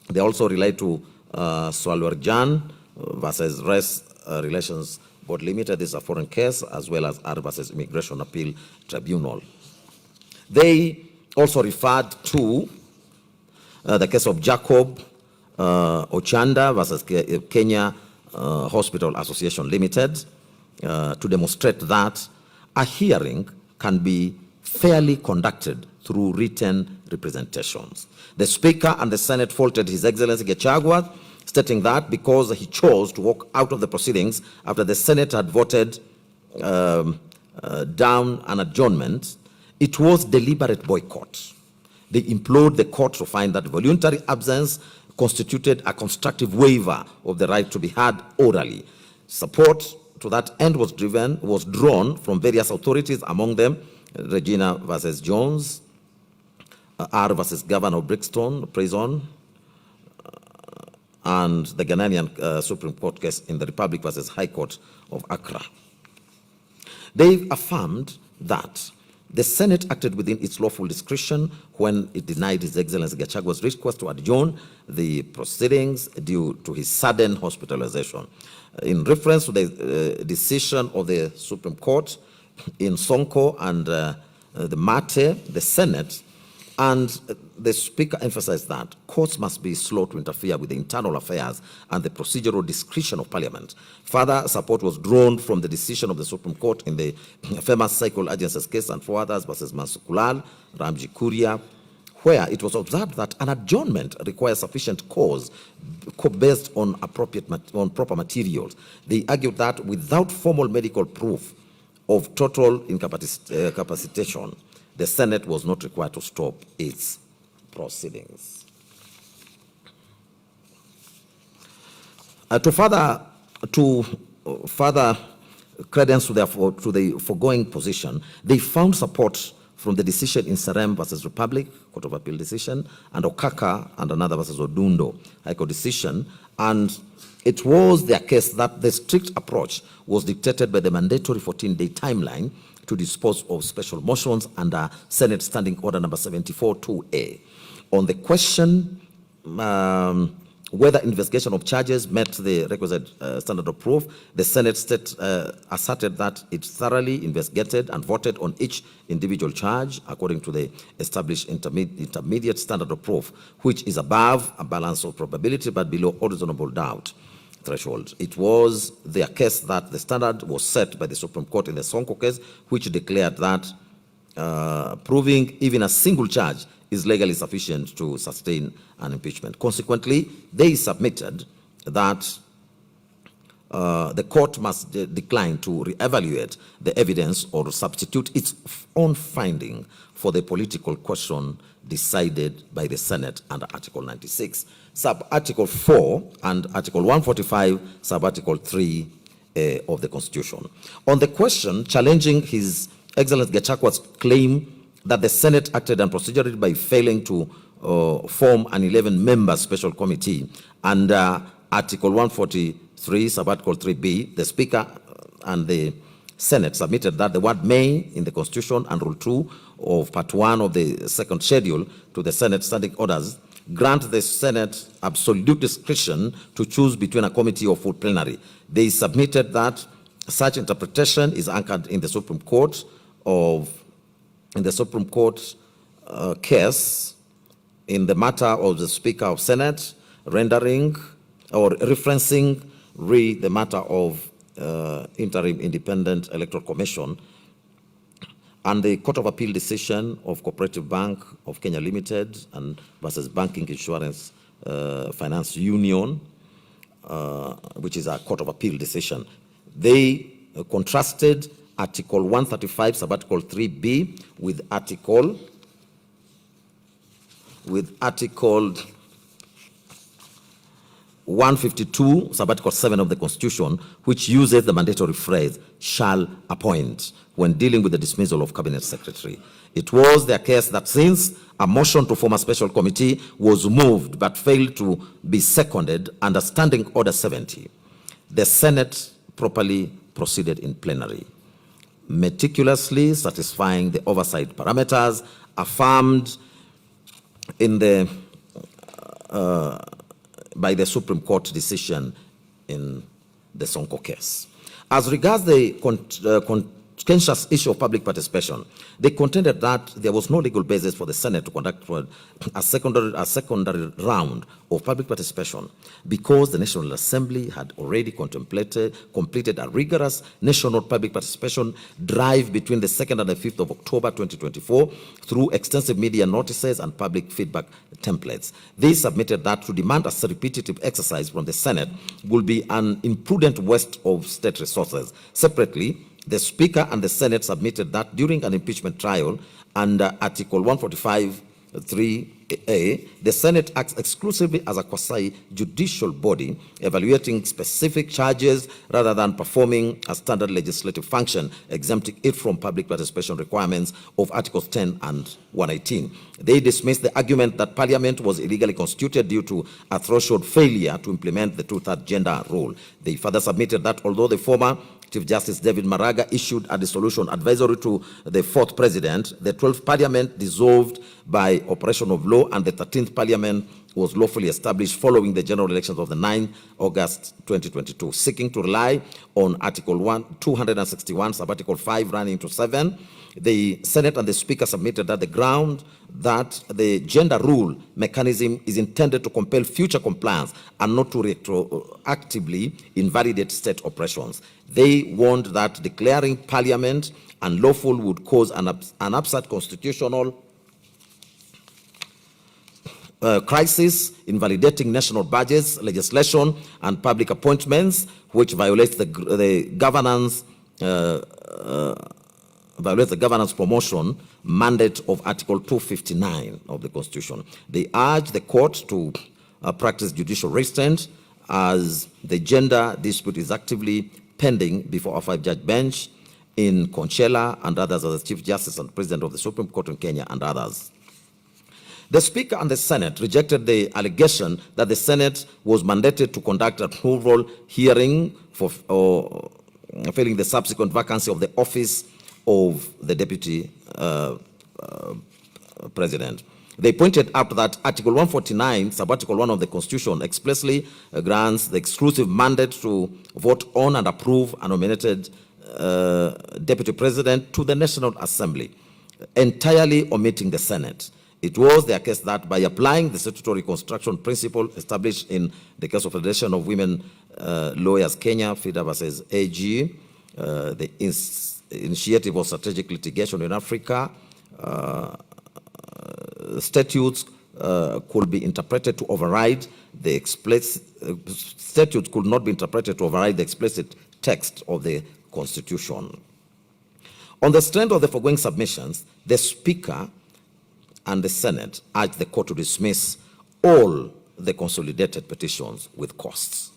S18: They also relate to Swalwarjan versus Race Relations Board Limited. This is a foreign case, as well as R versus Immigration Appeal Tribunal. They also referred to the case of Jacob Ochanda versus Kenya Hospital Association Limited to demonstrate that a hearing can be fairly conducted through written representations. The Speaker and the Senate faulted His Excellency Gachagua, stating that because he chose to walk out of the proceedings after the Senate had voted down an adjournment, it was deliberate boycott. They implored the court to find that voluntary absence constituted a constructive waiver of the right to be heard orally. Support to that end was drawn from various authorities, among them Regina versus Jones, R versus Governor of Brixton Prison, and the Ghanaian Supreme Court case in the Republic versus High Court of Accra. They affirmed that the Senate acted within its lawful discretion when it denied His Excellency Gachagua's request to adjourn the proceedings due to his sudden hospitalization. In reference to the decision of the Supreme Court in Sonko and the Mate, the Senate, and the Speaker emphasized that courts must be slow to interfere with the internal affairs and the procedural discretion of Parliament. Further support was drawn from the decision of the Supreme Court in the famous Cycle Agencies case and 4 others versus Mansukulal, Ramji Kuria, where it was observed that an adjournment requires sufficient cause based on proper materials. They argued that without formal medical proof of total incapacitation, the Senate was not required to stop its proceedings. To further credence to the foregoing position, they found support from the decision in Serem versus Republic, Court of Appeal decision, and Okaka and another versus Odundo, High Court decision, and it was their case that the strict approach was dictated by the mandatory 14-day timeline to dispose of special motions under Senate Standing Order number 74-2A. On the question whether investigation of charges met the requisite standard of proof, the Senate asserted that it thoroughly investigated and voted on each individual charge according to the established intermediate standard of proof, which is above a balance of probability but below reasonable doubt threshold. It was their case that the standard was set by the Supreme Court in the Sonko case, which declared that proving even a single charge is legally sufficient to sustain an impeachment. Consequently, they submitted that the court must decline to reevaluate the evidence or substitute its own finding for the political question decided by the Senate under Article 96, Sub-Article 4 and Article 145, Sub-Article 3 of the Constitution. On the question challenging His Excellency Gachagua's claim that the Senate acted unprocedurally by failing to form an 11-member special committee under Article 143, Sub-Article 3B, the Speaker and the Senate submitted that the word may in the Constitution and Rule 2 of Part 1 of the second schedule to the Senate standing orders grant the Senate absolute discretion to choose between a committee or full plenary. They submitted that such interpretation is anchored in the Supreme Court case in the matter of the Speaker of Senate rendering or referencing the matter of interim independent electoral commission and the Court of Appeal decision of Cooperative Bank of Kenya Limited and versus Banking Insurance Finance Union, which is a Court of Appeal decision. They contrasted Article 135, Subarticle 3B with Article 152, Subarticle 7 of the Constitution, which uses the mandatory phrase, shall appoint, when dealing with the dismissal of Cabinet Secretary. It was their case that since a motion to form a special committee was moved but failed to be seconded under Standing Order 70, the Senate properly proceeded in plenary, meticulously satisfying the oversight parameters affirmed in the by the Supreme Court decision in the Sonko case. As regards the contentious issue of public participation, they contended that there was no legal basis for the Senate to conduct a secondary round of public participation because the National Assembly had already completed a rigorous national public participation drive between the 2nd and the 5th of October 2024 through extensive media notices and public feedback templates. They submitted that to demand a repetitive exercise from the Senate would be an imprudent waste of state resources. Separately, the Speaker and the Senate submitted that during an impeachment trial under Article 145(3)(a), the Senate acts exclusively as a quasi-judicial body evaluating specific charges rather than performing a standard legislative function, exempting it from public participation requirements of Articles 10 and 118. They dismissed the argument that Parliament was illegally constituted due to a threshold failure to implement the two-thirds gender rule. They further submitted that although the former Chief Justice David Maraga issued a dissolution advisory to the 4th President, the 12th Parliament dissolved by operation of law and the 13th Parliament was lawfully established following the general elections of the 9th August 2022. Seeking to rely on Article 261, Subarticle 5 running to 7, the Senate and the Speaker submitted that the ground that the gender rule mechanism is intended to compel future compliance and not to retroactively invalidate state operations. They warned that declaring Parliament unlawful would cause an absurd constitutional crisis, invalidating national budgets, legislation, and public appointments, which violates the governance promotion mandate of Article 259 of the Constitution. They urge the court to practice judicial restraint as the gender dispute is actively pending before a 5-judge bench in Conchela and others as the Chief Justice and President of the Supreme Court in Kenya and others. The Speaker and the Senate rejected the allegation that the Senate was mandated to conduct an approval hearing for filling the subsequent vacancy of the office of the Deputy President. They pointed out that Article 149, Subarticle 1 of the Constitution, expressly grants the exclusive mandate to vote on and approve a nominated Deputy President to the National Assembly, entirely omitting the Senate. It was their case that by applying the statutory construction principle established in the case of Federation of Women Lawyers Kenya, FIDA versus AG, the Initiative of Strategic Litigation in Africa, statutes could be interpreted to override the explicit statutes could not be interpreted to override the explicit text of the Constitution. On the strength of the foregoing submissions, the Speaker and the Senate urged the court to dismiss all the consolidated petitions with costs.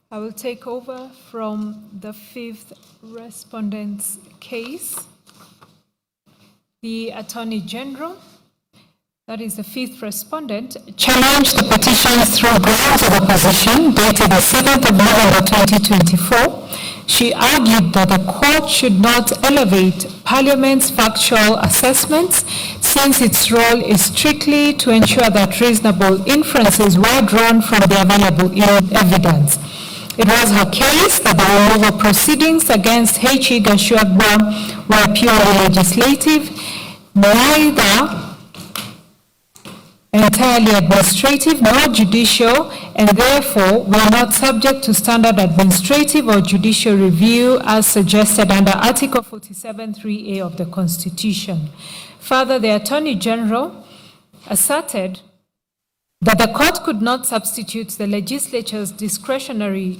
S19: I will take over from the 5th respondent's case. The Attorney General, that is the 5th respondent, challenged the petitions through grounds of opposition dated the 7th of November 2024. She She argued that the court should not elevate Parliament's factual assessments since its role is strictly to ensure that reasonable inferences were drawn from the available evidence. It was her case that the removal proceedings against H.E. Gachagua were purely legislative, neither entirely administrative nor judicial, and therefore were not subject to standard administrative or judicial review as suggested under Article 47(3)(a) of the Constitution. Further, the Attorney General asserted that the court could not substitute the legislature's discretionary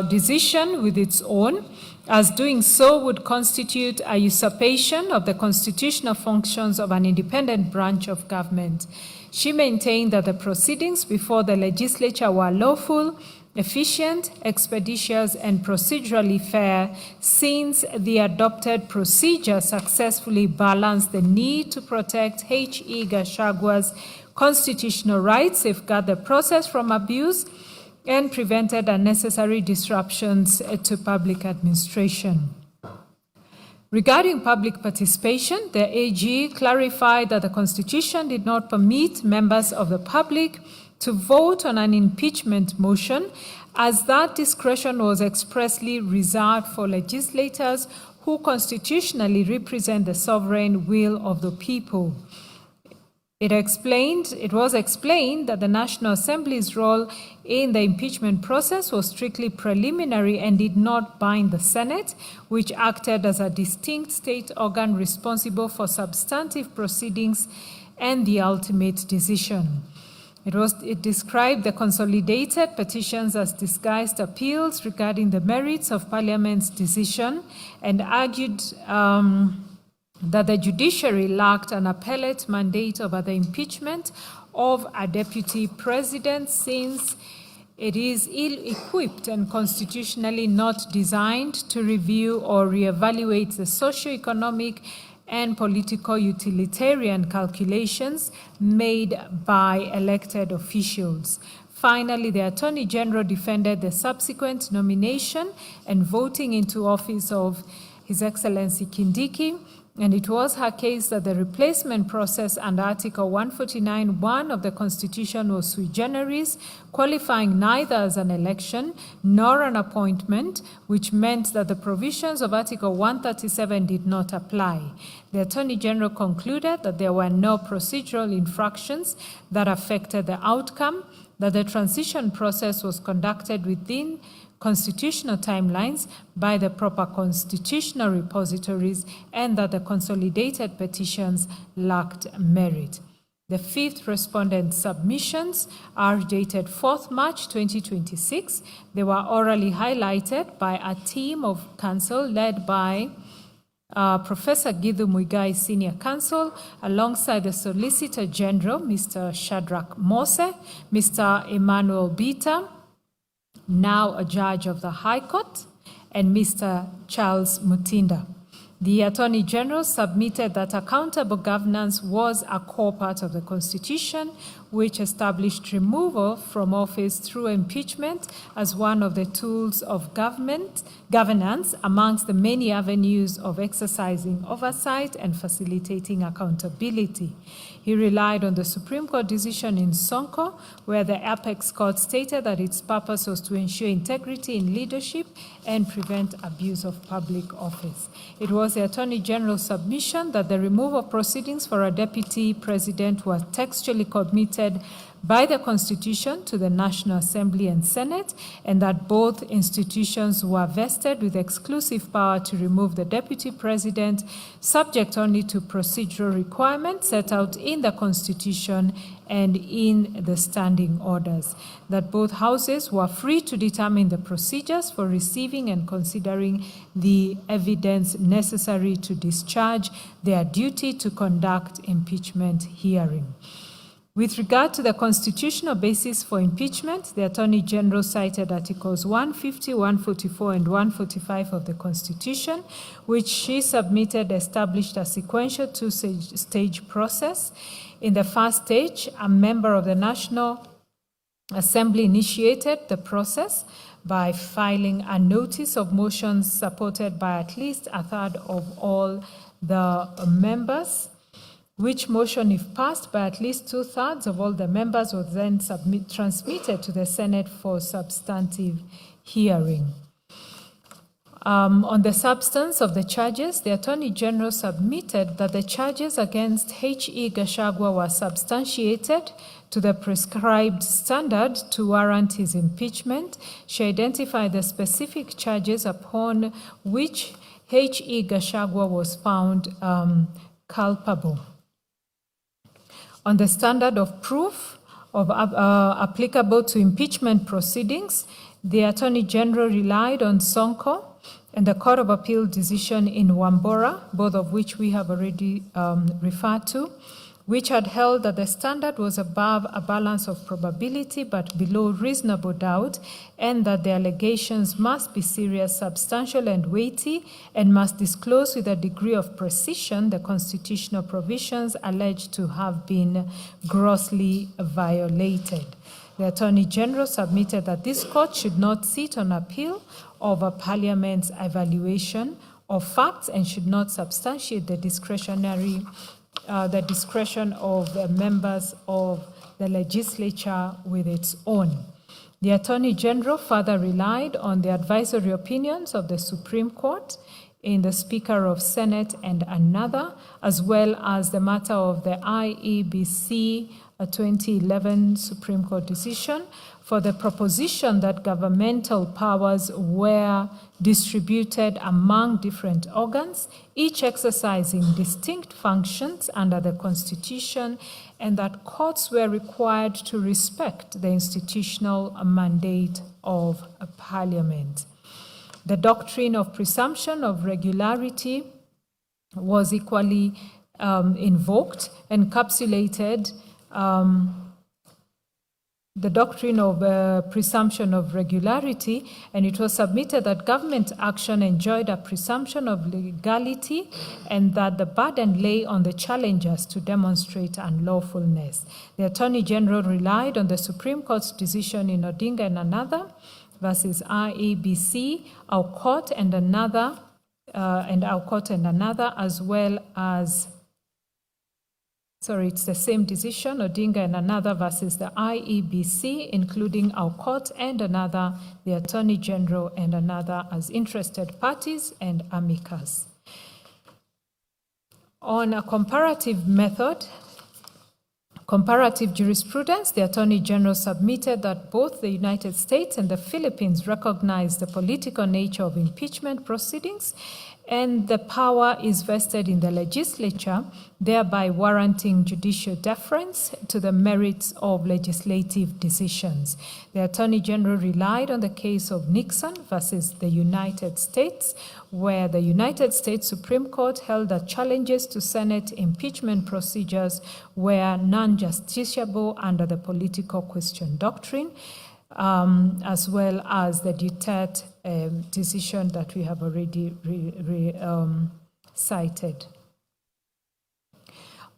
S19: decision with its own, as doing so would constitute a usurpation of the constitutional functions of an independent branch of government. She maintained that the proceedings before the legislature were lawful, efficient, expeditious, and procedurally fair, since the adopted procedure successfully balanced the need to protect H.E. Gachagua's constitutional rights, safeguard the process from abuse, and prevented unnecessary disruptions to public administration. Regarding public participation, the AG clarified that the Constitution did not permit members of the public to vote on an impeachment motion, as that discretion was expressly reserved for legislators who constitutionally represent the sovereign will of the people. It was explained that the National Assembly's role in the impeachment process was strictly preliminary and did not bind the Senate, which acted as a distinct state organ responsible for substantive proceedings and the ultimate decision. It described the consolidated petitions as disguised appeals regarding the merits of Parliament's decision and argued that the judiciary lacked an appellate mandate over the impeachment of a deputy president, since it is ill-equipped and constitutionally not designed to review or reevaluate the socio-economic and political utilitarian calculations made by elected officials. Finally, the Attorney General defended the subsequent nomination and voting into office of His Excellency Kindiki, and it was her case that the replacement process under Article 149(1) of the Constitution was sui generis, qualifying neither as an election nor an appointment, which meant that the provisions of Article 137 did not apply. The Attorney General concluded that there were no procedural infractions that affected the outcome, that the transition process was conducted within constitutional timelines by the proper constitutional repositories, and that the consolidated petitions lacked merit. The fifth respondent submissions are dated 4th March 2026. They were orally highlighted by a team of counsel led by Professor Githu Muigai, Senior Counsel, alongside the Solicitor General, Mr. Shadrach Mose, Mr. Emmanuel Bita, now a judge of the High Court, and Mr. Charles Mutinda. The Attorney General submitted that accountable governance was a core part of the Constitution, which established removal from office through impeachment as one of the tools of governance amongst the many avenues of exercising oversight and facilitating accountability. He relied on the Supreme Court decision in Sonko, where the Apex Court stated that its purpose was to ensure integrity in leadership and prevent abuse of public office. It was the Attorney General's submission that the removal proceedings for a deputy president were textually committed by the Constitution to the National Assembly and Senate, and that both institutions were vested with exclusive power to remove the deputy president, subject only to procedural requirements set out in the Constitution and in the standing orders, that both houses were free to determine the procedures for receiving and considering the evidence necessary to discharge their duty to conduct impeachment hearing. With regard to the constitutional basis for impeachment, the Attorney General cited Articles 150, 144, and 145 of the Constitution, which she submitted established a sequential two-stage process. In the first stage, a member of the National Assembly initiated the process by filing a notice of motions supported by at least a third of all the members, which motion, if passed by at least 2/3 of all the members, was then transmitted to the Senate for substantive hearing. On the substance of the charges, the Attorney General submitted that the charges against H.E. Gachagua were substantiated to the prescribed standard to warrant his impeachment. She identified the specific charges upon which H.E. Gachagua was found culpable. On the standard of proof applicable to impeachment proceedings, the Attorney General relied on Sonko and the Court of Appeal decision in Wambora, both of which we have already referred to, which had held that the standard was above a balance of probability but below reasonable doubt, and that the allegations must be serious, substantial, and weighty, and must disclose with a degree of precision the constitutional provisions alleged to have been grossly violated. The Attorney General submitted that this court should not sit on appeal over Parliament's evaluation of facts and should not substantiate the discretion of the members of the legislature with its own. The Attorney General further relied on the advisory opinions of the Supreme Court in the Speaker of Senate and another, as well as the matter of the IEBC 2011 Supreme Court decision for the proposition that governmental powers were distributed among different organs, each exercising distinct functions under the Constitution, and that courts were required to respect the institutional mandate of a Parliament. The doctrine of presumption of regularity was equally invoked, encapsulated the doctrine of presumption of regularity, and it was submitted that government action enjoyed a presumption of legality and that the burden lay on the challengers to demonstrate unlawfulness. The Attorney General relied on the Supreme Court's decision in Odinga and another versus IEBC, our court and another, as well as it's the same decision, Odinga and another versus the IEBC, including our court and another, the Attorney General and another as interested parties and amicus. On a comparative jurisprudence, the Attorney General submitted that both the United States and the Philippines recognize the political nature of impeachment proceedings, and the power is vested in the legislature, thereby warranting judicial deference to the merits of legislative decisions. The Attorney General relied on the case of Nixon versus the United States, where the United States Supreme Court held that challenges to Senate impeachment procedures were non-justiciable under the political question doctrine, as well as the Duterte decision that we have already cited.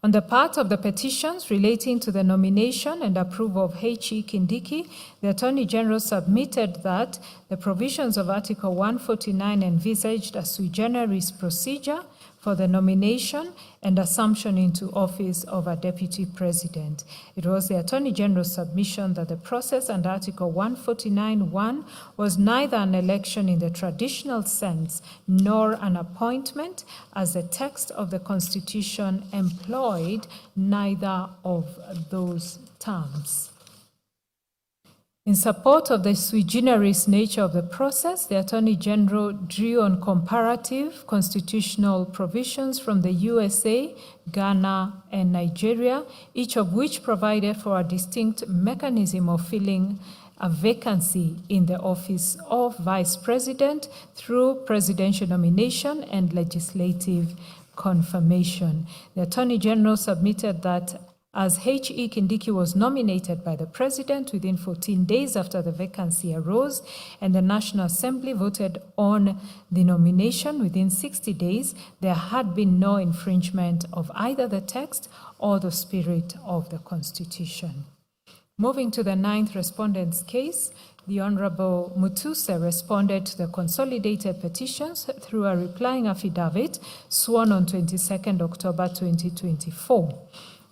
S19: On the part of the petitions relating to the nomination and approval of H.E. Kindiki, the Attorney General submitted that the provisions of Article 149 envisaged a sui generis procedure for the nomination and assumption into office of a deputy president. It was the Attorney General's submission that the process under Article 149(1) was neither an election in the traditional sense nor an appointment, as the text of the Constitution employed neither of those terms. In support of the sui generis nature of the process, the Attorney General drew on comparative constitutional provisions from the USA, Ghana, and Nigeria, each of which provided for a distinct mechanism of filling a vacancy in the office of Vice President through presidential nomination and legislative confirmation. The Attorney General submitted that as H.E. Kindiki was nominated by the President within 14 days after the vacancy arose, and the National Assembly voted on the nomination within 60 days, there had been no infringement of either the text or the spirit of the Constitution. Moving to the 9th respondent's case, the Honorable Mutuse responded to the consolidated petitions through a replying affidavit sworn on 22nd October 2024.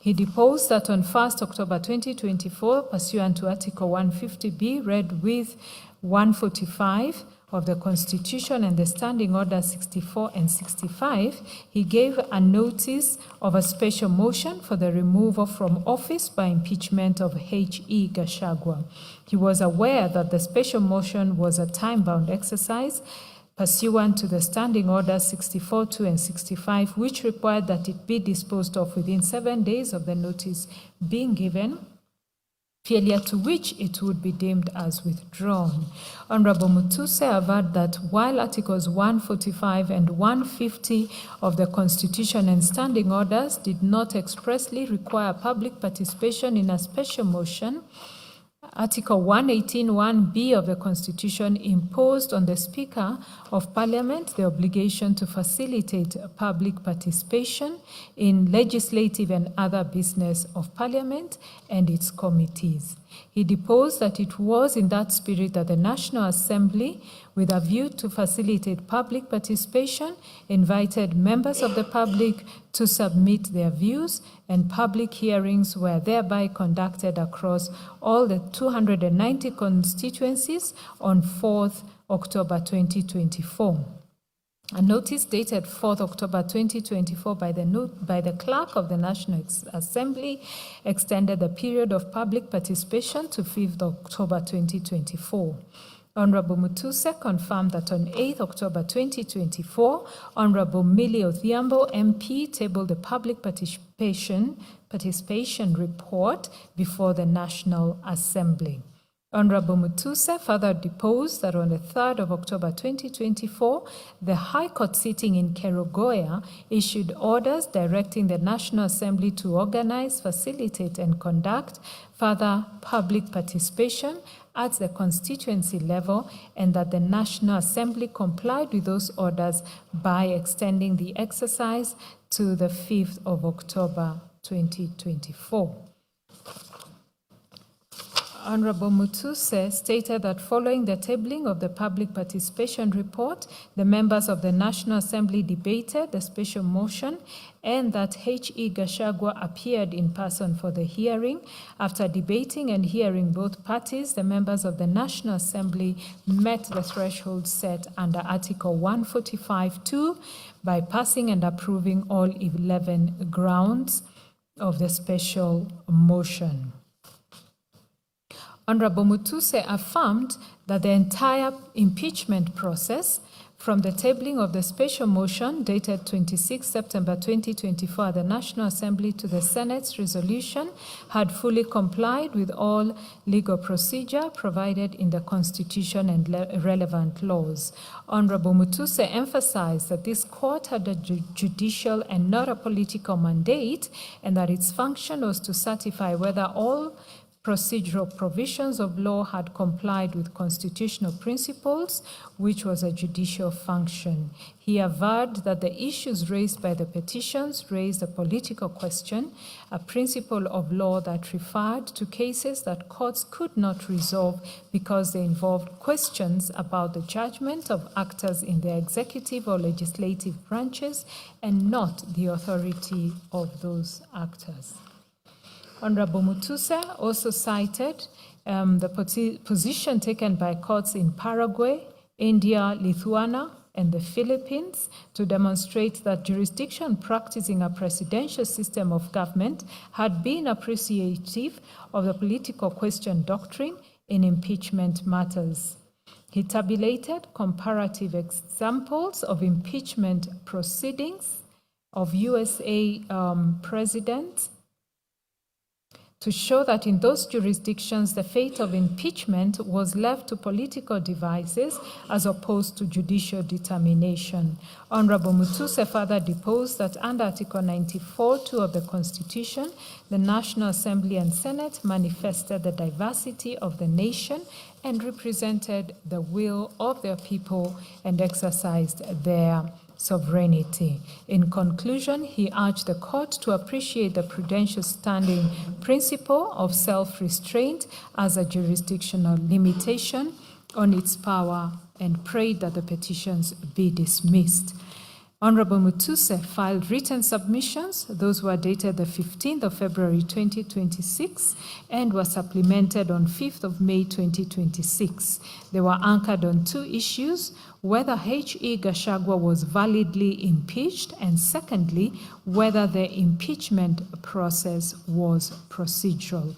S19: He deposed that on 1st October 2024, pursuant to Article 150B, read with 145 of the Constitution and the Standing Order 64 and 65, he gave a notice of a special motion for the removal from office by impeachment of H.E. Gachagua. He was aware that the special motion was a time-bound exercise pursuant to the Standing Order 64.2 and 65, which required that it be disposed of within 7 days of the notice being given, failure to which it would be deemed as withdrawn. Honorable Mutuse averred that while Articles 145 and 150 of the Constitution and Standing Orders did not expressly require public participation in a special motion, Article 118(1)(b) of the Constitution imposed on the Speaker of Parliament the obligation to facilitate public participation in legislative and other business of Parliament and its committees. He deposed that it was in that spirit that the National Assembly, with a view to facilitate public participation, invited members of the public to submit their views, and public hearings were thereby conducted across all the 290 constituencies on 4th October 2024. A notice dated 4th October 2024 by the Clerk of the National Assembly extended the period of public participation to 5th October 2024. Honorable Mutuse confirmed that on 8th October 2024, Honorable Millie Odhiambo MP tabled the public participation report before the National Assembly. Honorable Mutuse further deposed that on the 3rd of October 2024, the High Court sitting in Kerugoya issued orders directing the National Assembly to organize, facilitate, and conduct further public participation at the constituency level, and that the National Assembly complied with those orders by extending the exercise to the 5th of October 2024. Honorable Mutuse stated that following the tabling of the public participation report, the members of the National Assembly debated the special motion and that H.E. Gachagua appeared in person for the hearing. After debating and hearing both parties, the members of the National Assembly met the threshold set under Article 145(2) by passing and approving all 11 grounds of the special motion. Honorable Mutuse affirmed that the entire impeachment process, from the tabling of the special motion dated 26 September 2024 at the National Assembly to the Senate's resolution, had fully complied with all legal procedure provided in the Constitution and relevant laws. Honorable Mutuse emphasized that this court had a judicial and not a political mandate, and that its function was to certify whether all procedural provisions of law had complied with constitutional principles, which was a judicial function. He averred that the issues raised by the petitions raised a political question, a principle of law that referred to cases that courts could not resolve because they involved questions about the judgment of actors in the executive or legislative branches and not the authority of those actors. Honorable Mutuse also cited the position taken by courts in Paraguay, India, Lithuania, and the Philippines to demonstrate that jurisdiction practicing a presidential system of government had been appreciative of the political question doctrine in impeachment matters. He tabulated comparative examples of impeachment proceedings of USA presidents to show that in those jurisdictions, the fate of impeachment was left to political devices as opposed to judicial determination. Honorable Mutuse further deposed that under Article 94(2) of the Constitution, the National Assembly and Senate manifested the diversity of the nation and represented the will of their people and exercised their sovereignty. In conclusion, he urged the court to appreciate the prudential standing principle of self-restraint as a jurisdictional limitation on its power and prayed that the petitions be dismissed. Honorable Mutuse filed written submissions. Those were dated the 15th of February 2026 and were supplemented on 5th of May 2026. They were anchored on two issues: whether H.E. Gachagua was validly impeached, and secondly, whether the impeachment process was procedural.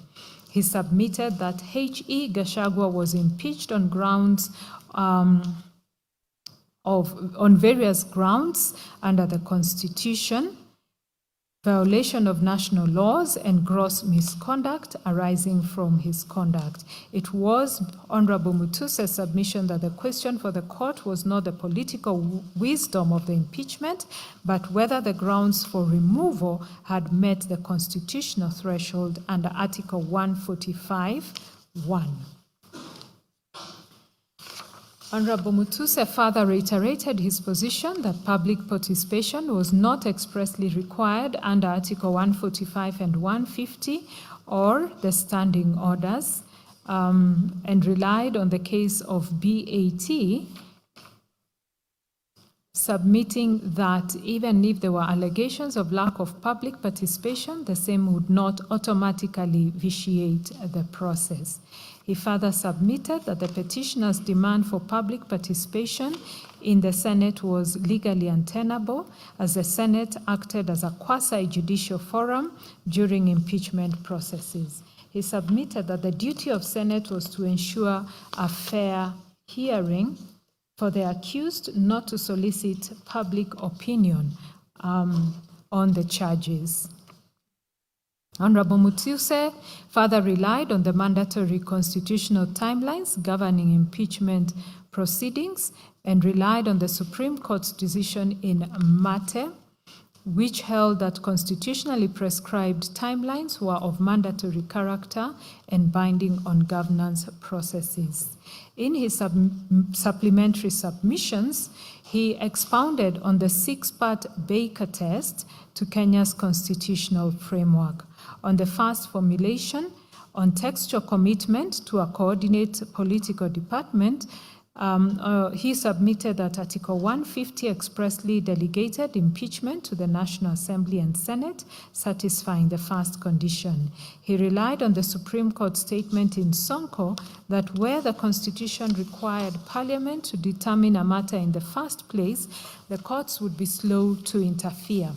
S19: He submitted that H.E. Gachagua was impeached on grounds on various grounds under the Constitution, violation of national laws, and gross misconduct arising from his conduct. It was Honorable Mutuse's submission that the question for the court was not the political wisdom of the impeachment, but whether the grounds for removal had met the constitutional threshold under Article 145(1). Honorable Mutuse further reiterated his position that public participation was not expressly required under Article 145 and 150 or the standing orders, and relied on the case of BAT, submitting that even if there were allegations of lack of public participation, the same would not automatically vitiate the process. He further submitted that the petitioner's demand for public participation in the Senate was legally untenable, as the Senate acted as a quasi-judicial forum during impeachment processes. He submitted that the duty of Senate was to ensure a fair hearing for the accused, not to solicit public opinion on the charges. Honorable Mutuse further relied on the mandatory constitutional timelines governing impeachment proceedings and relied on the Supreme Court's decision in Mate, which held that constitutionally prescribed timelines were of mandatory character and binding on governance processes. In his supplementary submissions, he expounded on the six-part Baker test to Kenya's constitutional framework. On the first formulation, on textual commitment to a coordinate political department, he submitted that Article 150 expressly delegated impeachment to the National Assembly and Senate, satisfying the first condition. He relied on the Supreme Court statement in Sonko that where the Constitution required Parliament to determine a matter in the first place, the courts would be slow to interfere.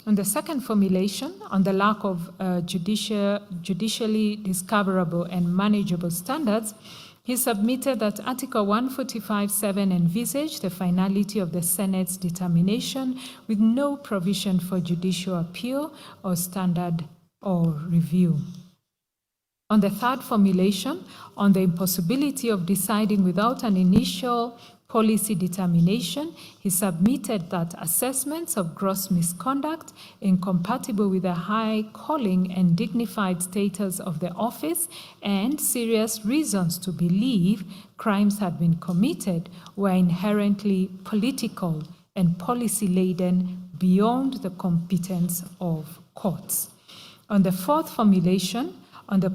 S19: On the second formulation, on the lack of judicially discoverable and manageable standards, he submitted that Article 145(7) envisaged the finality of the Senate's determination with no provision for judicial appeal or standard or review. On the third formulation, on the impossibility of deciding without an initial policy determination, he submitted that assessments of gross misconduct incompatible with the high calling and dignified status of the office and serious reasons to believe crimes had been committed were inherently political and policy-laden beyond the competence of courts. On the fourth formulation, on the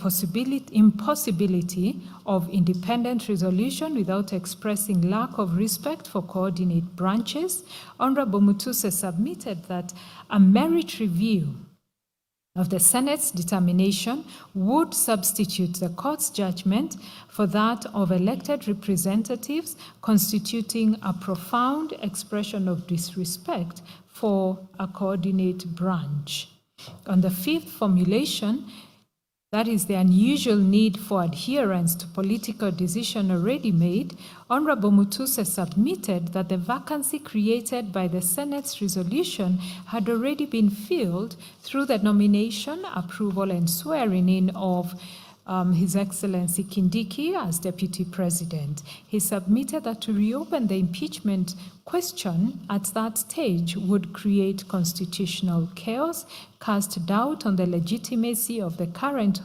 S19: impossibility of independent resolution without expressing lack of respect for coordinate branches, Honorable Mutuse submitted that a merit review of the Senate's determination would substitute the court's judgment for that of elected representatives, constituting a profound expression of disrespect for a coordinate branch. On the fifth formulation, that is the unusual need for adherence to political decision already made, Honorable Mutuse submitted that the vacancy created by the Senate's resolution had already been filled through the nomination, approval, and swearing-in of His Excellency Kindiki as Deputy President. He submitted that to reopen the impeachment question at that stage would create constitutional chaos, cast doubt on the legitimacy of the current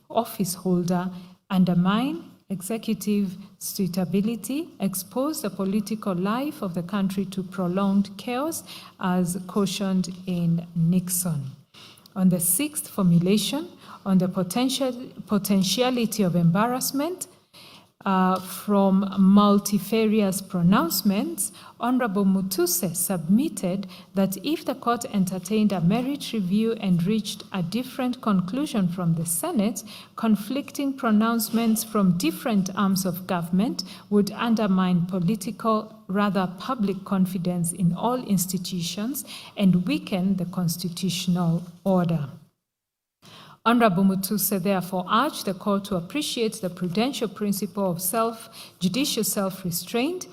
S19: office holder, undermine executive suitability, exposed the political life of the country to prolonged chaos as cautioned in Nixon. On the sixth formulation, on the potentiality of embarrassment from multifarious pronouncements, Honorable Mutuse submitted that if the court entertained a merit review and reached a different conclusion from the Senate, conflicting pronouncements from different arms of government would undermine political, rather public confidence in all institutions and weaken the constitutional order. Honorable Mutuse therefore urged the court to appreciate the prudential principle of judicial self-restraint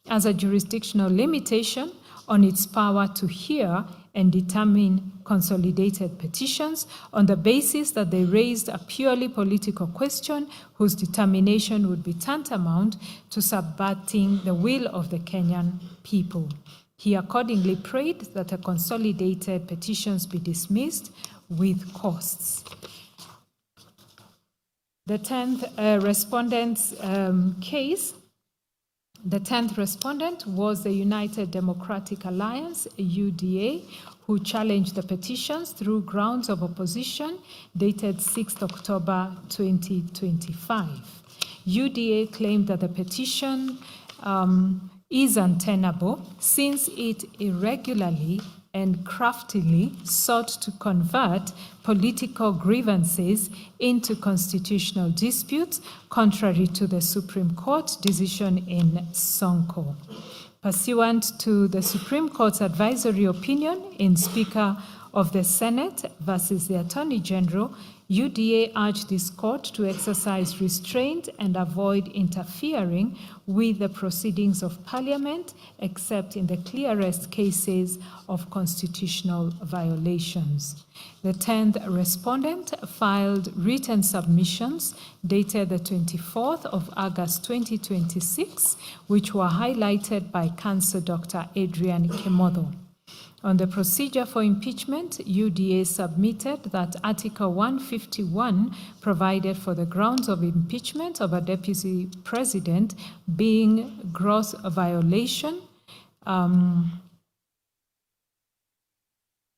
S19: as a jurisdictional limitation on its power to hear and determine consolidated petitions on the basis that they raised a purely political question whose determination would be tantamount to subverting the will of the Kenyan people. He accordingly prayed that the consolidated petitions be dismissed with costs. The 10th respondent's case, the 10th respondent was the United Democratic Alliance, UDA, who challenged the petitions through grounds of opposition dated 6th October 2025. UDA claimed that the petition is untenable since it irregularly and craftily sought to convert political grievances into constitutional disputes, contrary to the Supreme Court decision in Sonko. Pursuant to the Supreme Court's advisory opinion in Speaker of the Senate versus the Attorney General, UDA urged this court to exercise restraint and avoid interfering with the proceedings of Parliament, except in the clearest cases of constitutional violations. The 10th respondent filed written submissions dated the 24th of August 2026, which were highlighted by Counsel Dr. Adrian Kimotho. On the procedure for impeachment, UDA submitted that Article 151 provided for the grounds of impeachment of a deputy president being gross violation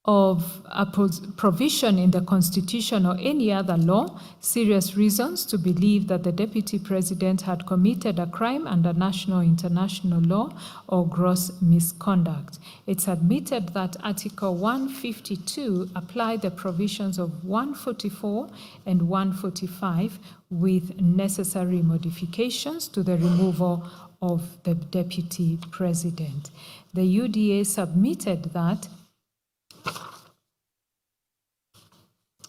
S19: of a provision in the Constitution or any other law, serious reasons to believe that the deputy president had committed a crime under national or international law or gross misconduct. It's admitted that Article 152 applied the provisions of 144 and 145 with necessary modifications to the removal of the deputy president. The UDA submitted that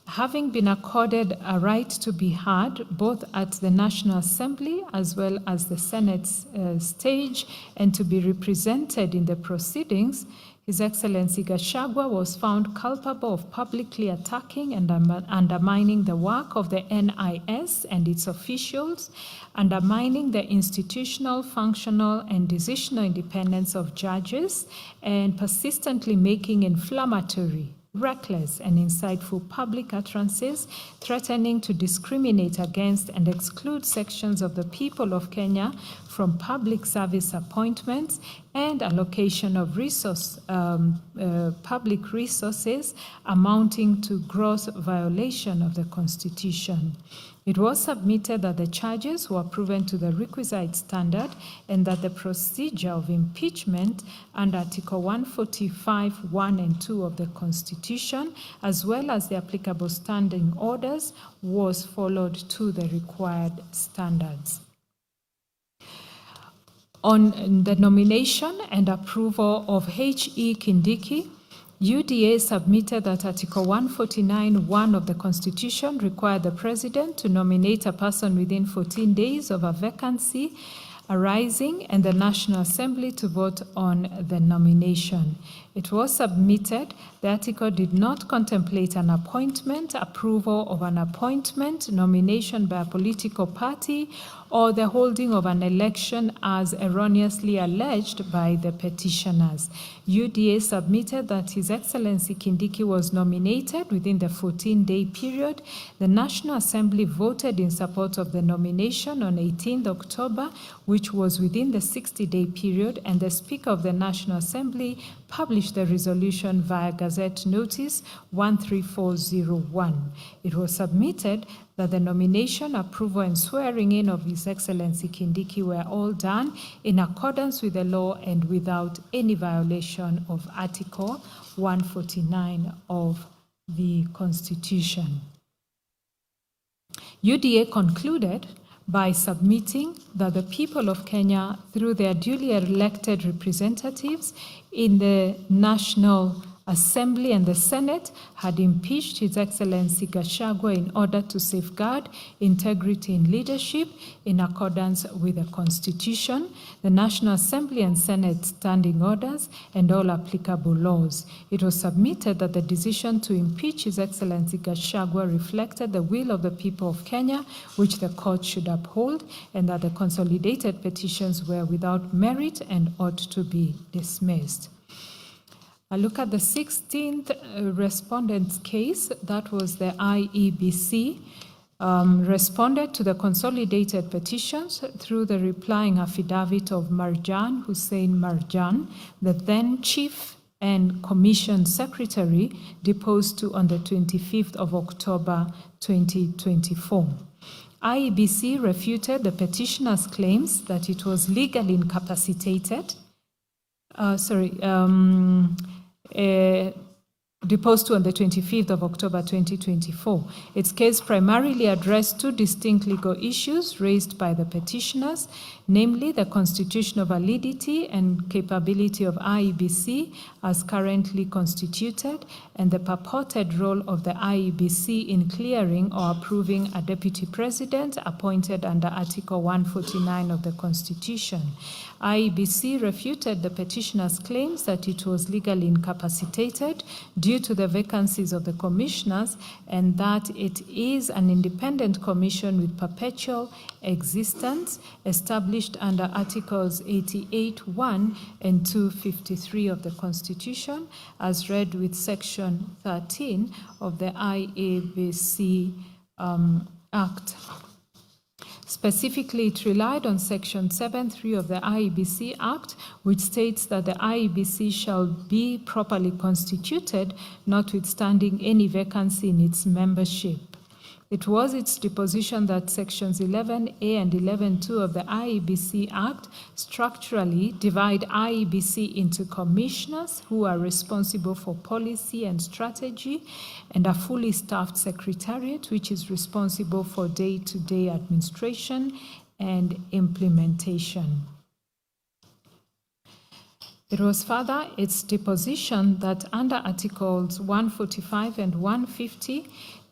S19: having been accorded a right to be heard both at the National Assembly as well as the Senate's stage and to be represented in the proceedings, His Excellency Gachagua was found culpable of publicly attacking and undermining the work of the NIS and its officials, undermining the institutional, functional, and decisional independence of judges, and persistently making inflammatory, reckless, and insightful public utterances threatening to discriminate against and exclude sections of the people of Kenya from public service appointments and allocation of public resources amounting to gross violation of the Constitution. It was submitted that the charges were proven to the requisite standard and that the procedure of impeachment under Article 145, 1 and 2 of the Constitution, as well as the applicable standing orders, was followed to the required standards. On the nomination and approval of H.E. Kindiki, UDA submitted that Article 149(1) of the Constitution required the President to nominate a person within 14 days of a vacancy arising and the National Assembly to vote on the nomination. It was submitted the article did not contemplate an appointment, approval of an appointment, nomination by a political party, or the holding of an election as erroneously alleged by the petitioners. UDA submitted that His Excellency Kindiki was nominated within the 14-day period. The National Assembly voted in support of the nomination on 18th October, which was within the 60-day period, and the Speaker of the National Assembly published the resolution via Gazette Notice 13401. It was submitted that the nomination, approval, and swearing in of His Excellency Kindiki were all done in accordance with the law and without any violation of Article 149 of the Constitution. UDA concluded by submitting that the people of Kenya, through their duly elected representatives in the National Assembly and the Senate, had impeached His Excellency Gachagua in order to safeguard integrity in leadership in accordance with the Constitution, the National Assembly and Senate standing orders, and all applicable laws. It was submitted that the decision to impeach His Excellency Gachagua reflected the will of the people of Kenya, which the court should uphold, and that the consolidated petitions were without merit and ought to be dismissed. I look at the 16th respondent's case. That was the IEBC. Responded to the consolidated petitions through the replying affidavit of Marjan Hussein Marjan, the then Chief and Commission Secretary, deposed to on the 25th of October 2024. IEBC refuted the petitioner's claims that it was legally incapacitated. Deposed to on the 25th of October 2024. Its case primarily addressed two distinct legal issues raised by the petitioners, namely the constitutional validity and capability of IEBC as currently constituted, and the purported role of the IEBC in clearing or approving a deputy president appointed under Article 149 of the Constitution. IEBC refuted the petitioner's claims that it was legally incapacitated due to the vacancies of the commissioners, and that it is an independent commission with perpetual existence established under Articles 88(1) and 253 of the Constitution, as read with Section 13 of the IEBC Act. Specifically, it relied on Section 7(3) of the IEBC Act, which states that the IEBC shall be properly constituted, notwithstanding any vacancy in its membership. It was its deposition that Sections 11A and 11(2) of the IEBC Act structurally divide IEBC into commissioners who are responsible for policy and strategy, and a fully staffed secretariat which is responsible for day-to-day administration and implementation. It was further its deposition that under Articles 145 and 150,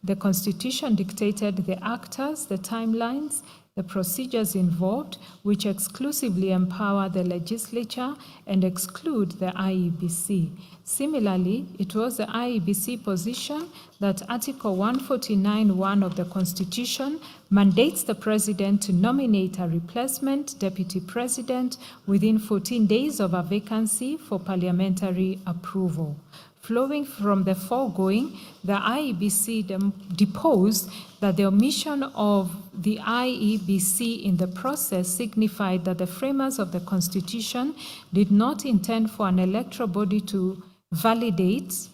S19: the Constitution dictated the actors, the timelines, the procedures involved, which exclusively empower the legislature and exclude the IEBC. Similarly, it was the IEBC position that Article 149(1) of the Constitution mandates the President to nominate a replacement deputy president within 14 days of a vacancy for parliamentary approval. Flowing from the foregoing, the IEBC deposed that the omission of the IEBC in the process signified that the framers of the Constitution did not intend for an electoral body to validate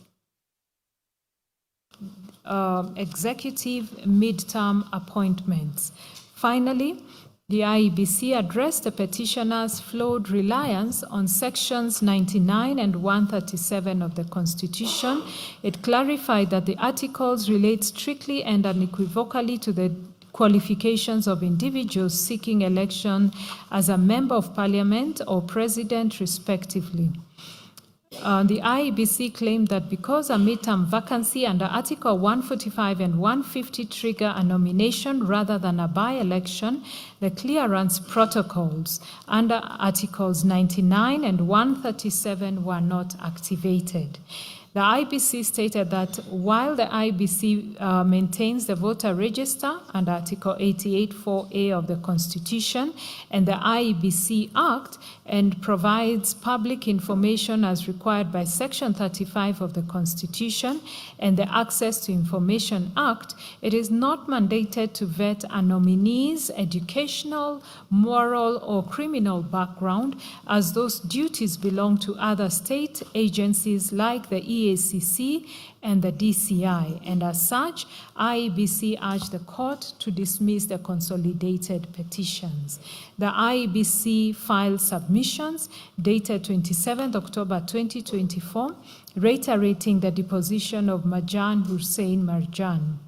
S19: executive midterm appointments. Finally, the IEBC addressed the petitioner's flawed reliance on Sections 99 and 137 of the Constitution. It clarified that the articles relate strictly and unequivocally to the qualifications of individuals seeking election as a member of parliament or president, respectively. The IEBC claimed that because a midterm vacancy under Article 145 and 150 trigger a nomination rather than a by-election, the clearance protocols under Articles 99 and 137 were not activated. The The IEBC stated that while the IEBC maintains the voter register under Article 88(4)(a) of the Constitution and the IEBC Act and provides public information as required by Section 35 of the Constitution and the Access to Information Act, it is not mandated to vet a nominee's educational, moral, or criminal background, as those duties belong to other state agencies like the EACC and the DCI, and as such, IEBC urged the court to dismiss the consolidated petitions. The IEBC filed submissions dated 27th October 2024, reiterating the deposition of Marjan Hussein Marjan.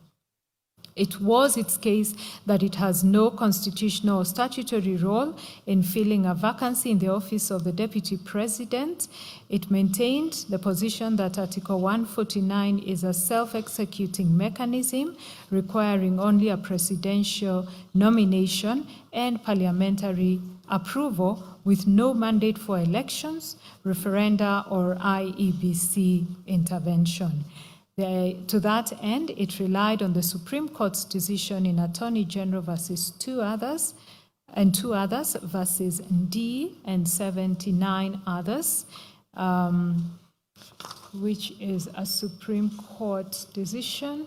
S19: It was its case that it has no constitutional or statutory role in filling a vacancy in the office of the Deputy President. It maintained the position that Article 149 is a self-executing mechanism requiring only a presidential nomination and parliamentary approval with no mandate for elections, referenda, or IEBC intervention. To that end, it relied on the Supreme Court's decision in Attorney General versus two others versus D and 79 others, which is a Supreme Court decision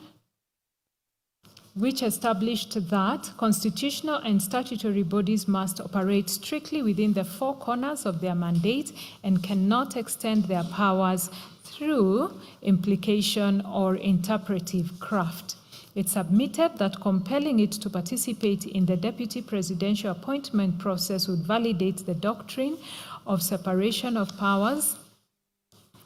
S19: which established that constitutional and statutory bodies must operate strictly within the four corners of their mandate and cannot extend their powers through implication or interpretive craft. It submitted that compelling it to participate in the deputy presidential appointment process would validate the doctrine of separation of powers,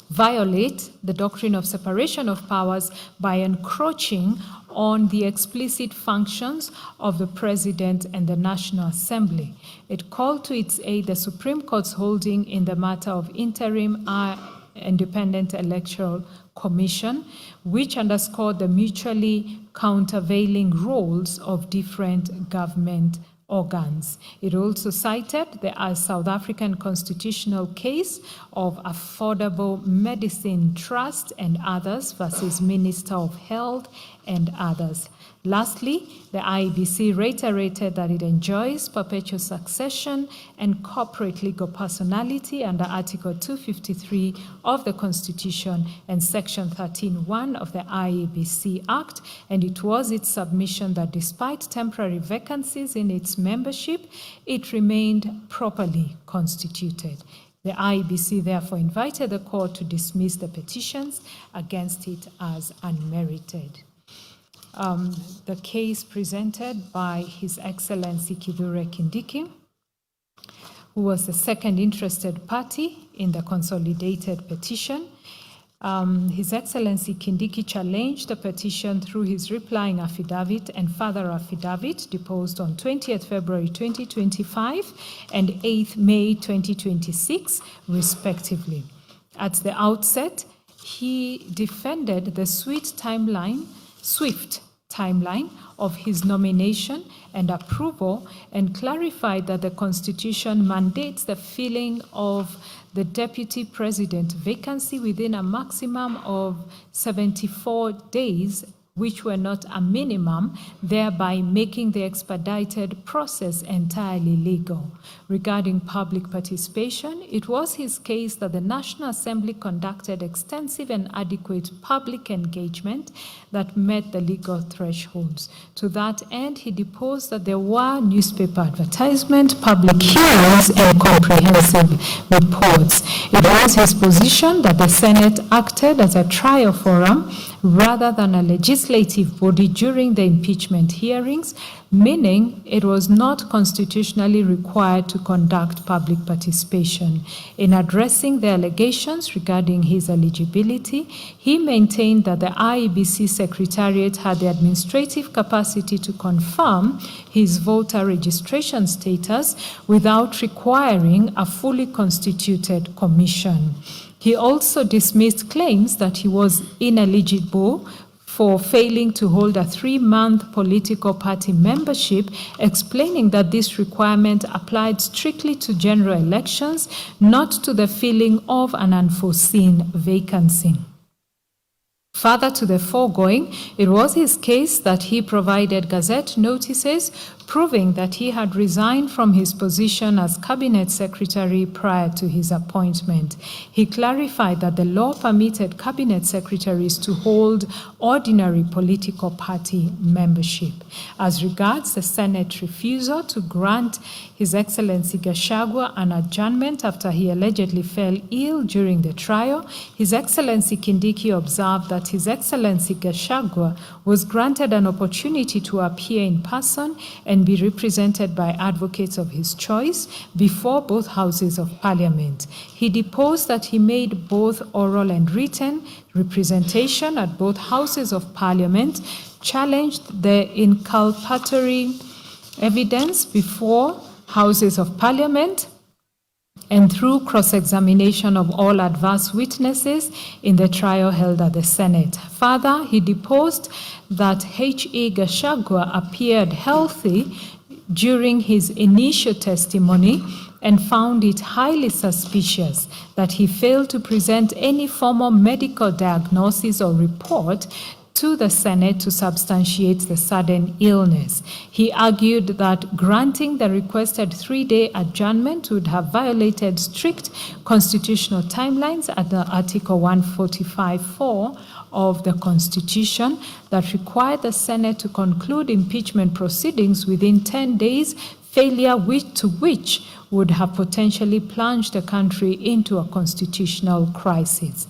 S19: violate the doctrine of separation of powers by encroaching on the explicit functions of the President and the National Assembly. It called to its aid the Supreme Court's holding in the matter of interim Independent Electoral Commission, which underscored the mutually countervailing roles of different government organs. It also cited the South African constitutional case of Affordable Medicine Trust and others versus Minister of Health and others. Lastly, the IEBC reiterated that it enjoys perpetual succession and corporate legal personality under Article 253 of the Constitution and Section 13(1) of the IEBC Act, and it was its submission that despite temporary vacancies in its membership, it remained properly constituted. The IEBC therefore invited the court to dismiss the petitions against it as unmerited. The case presented by His Excellency Kithure Kindiki, who was the second interested party in the consolidated petition. His Excellency Kindiki challenged the petition through his replying affidavit and further affidavit deposed on 20th February 2025 and 8th May 2026, respectively. At the outset, he defended the swift timeline of his nomination and approval and clarified that the Constitution mandates the filling of the Deputy President vacancy within a maximum of 74 days, which were not a minimum, thereby making the expedited process entirely legal. Regarding public participation, it was his case that the National Assembly conducted extensive and adequate public engagement that met the legal thresholds. To that end, he deposed that there were newspaper advertisement, public hearings, and comprehensive reports. It was his position that the Senate acted as a trial forum rather than a legislative body during the impeachment hearings, meaning it was not constitutionally required to conduct public participation. In addressing the allegations regarding his eligibility, he maintained that the IEBC Secretariat had the administrative capacity to confirm his voter registration status without requiring a fully constituted commission. He also dismissed claims that he was ineligible for failing to hold a 3-month political party membership, explaining that this requirement applied strictly to general elections, not to the filling of an unforeseen vacancy. Further to the foregoing, it was his case that he provided Gazette notices proving that he had resigned from his position as Cabinet Secretary prior to his appointment. He clarified that the law permitted Cabinet Secretaries to hold ordinary political party membership. As regards the Senate refusal to grant His Excellency Gachagua an adjournment after he allegedly fell ill during the trial, His Excellency Kindiki observed that His Excellency Gachagua was granted an opportunity to appear in person and be represented by advocates of his choice before both houses of parliament. He deposed that he made both oral and written representation at both houses of parliament, challenged the inculpatory evidence before houses of parliament, and through cross-examination of all adverse witnesses in the trial held at the Senate. Further, he deposed that H.E. Gachagua appeared healthy during his initial testimony and found it highly suspicious that he failed to present any formal medical diagnosis or report to the Senate to substantiate the sudden illness. He argued that granting the requested 3-day adjournment would have violated strict constitutional timelines under Article 145(4) of the Constitution that required the Senate to conclude impeachment proceedings within 10 days, failure to which would have potentially plunged the country into a constitutional crisis.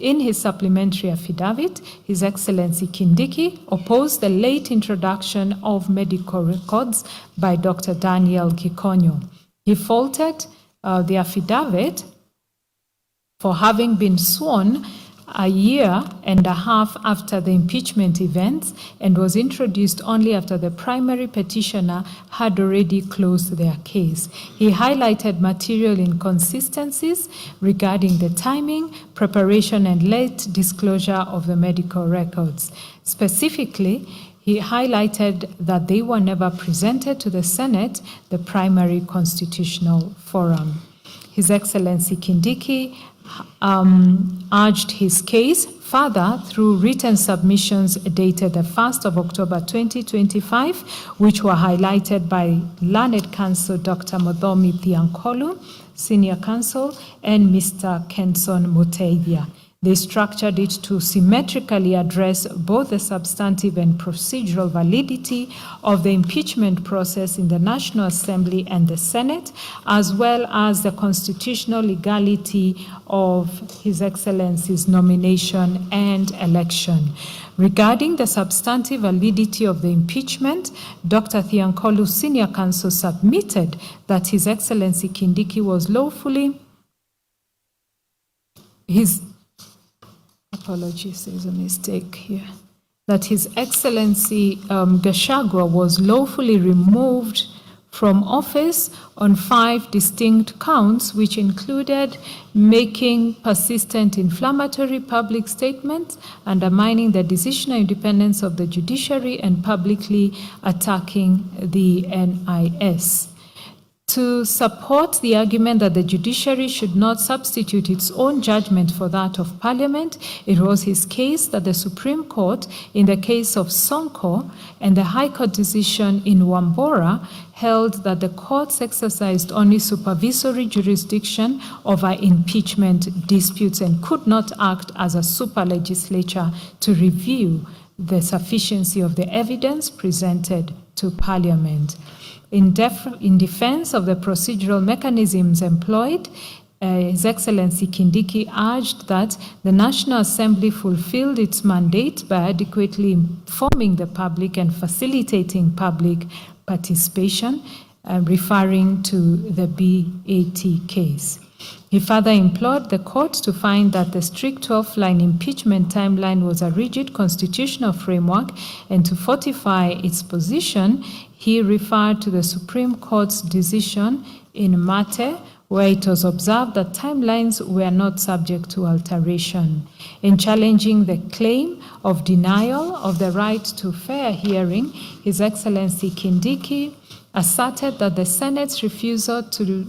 S19: In his supplementary affidavit, His Excellency Kindiki opposed the late introduction of medical records by Dr. Daniel Gikonyo. He faulted the affidavit for having been sworn a year and a half after the impeachment events and was introduced only after the primary petitioner had already closed their case. He highlighted material inconsistencies regarding the timing, preparation, and late disclosure of the medical records. Specifically, he highlighted that they were never presented to the Senate, the primary constitutional forum. His Excellency Kindiki urged his case further through written submissions dated the 1st of October 2025, which were highlighted by Learned Counsel Dr. Muthomi Thiankolu, Senior Counsel, and Mr. Kenson Muteithia. They structured it to symmetrically address both the substantive and procedural validity of the impeachment process in the National Assembly and the Senate, as well as the constitutional legality of His Excellency's nomination and election. Regarding the substantive validity of the impeachment, Dr. Thiankolu, Senior Counsel, submitted that His Excellency Kindiki was lawfully apologies, there's a mistake here. That His Excellency Gachagua was lawfully removed from office on 5 distinct counts, which included making persistent inflammatory public statements, undermining the decisional independence of the judiciary, and publicly attacking the NIS. To support the argument that the judiciary should not substitute its own judgment for that of Parliament, it was his case that the Supreme Court, in the case of Sonko, and the High Court decision in Wambora, held that the courts exercised only supervisory jurisdiction over impeachment disputes and could not act as a super legislature to review the sufficiency of the evidence presented to Parliament. In defense of the procedural mechanisms employed, His Excellency Kindiki urged that the National Assembly fulfilled its mandate by adequately informing the public and facilitating public participation, referring to the BAT case. He further implored the court to find that the strict 12-line impeachment timeline was a rigid constitutional framework, and to fortify its position, he referred to the Supreme Court's decision in Mate, where it was observed that timelines were not subject to alteration. In challenging the claim of denial of the right to fair hearing, His Excellency Kindiki asserted that the Senate's refusal to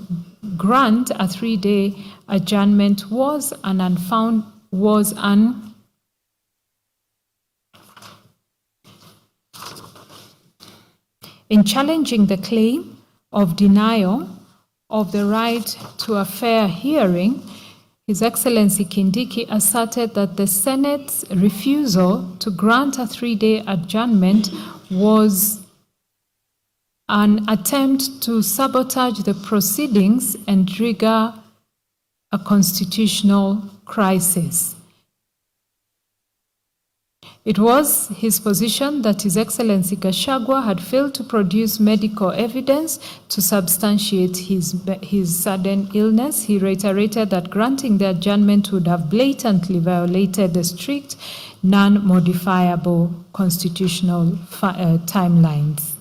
S19: grant a 3-day adjournment was unfounded In challenging the claim of denial of the right to a fair hearing, His Excellency Kindiki asserted that the Senate's refusal to grant a 3-day adjournment was an attempt to sabotage the proceedings and trigger a constitutional crisis. It was his position that His Excellency Gachagua had failed to produce medical evidence to substantiate his sudden illness. He reiterated that granting the adjournment would have blatantly violated the strict, non-modifiable constitutional timelines.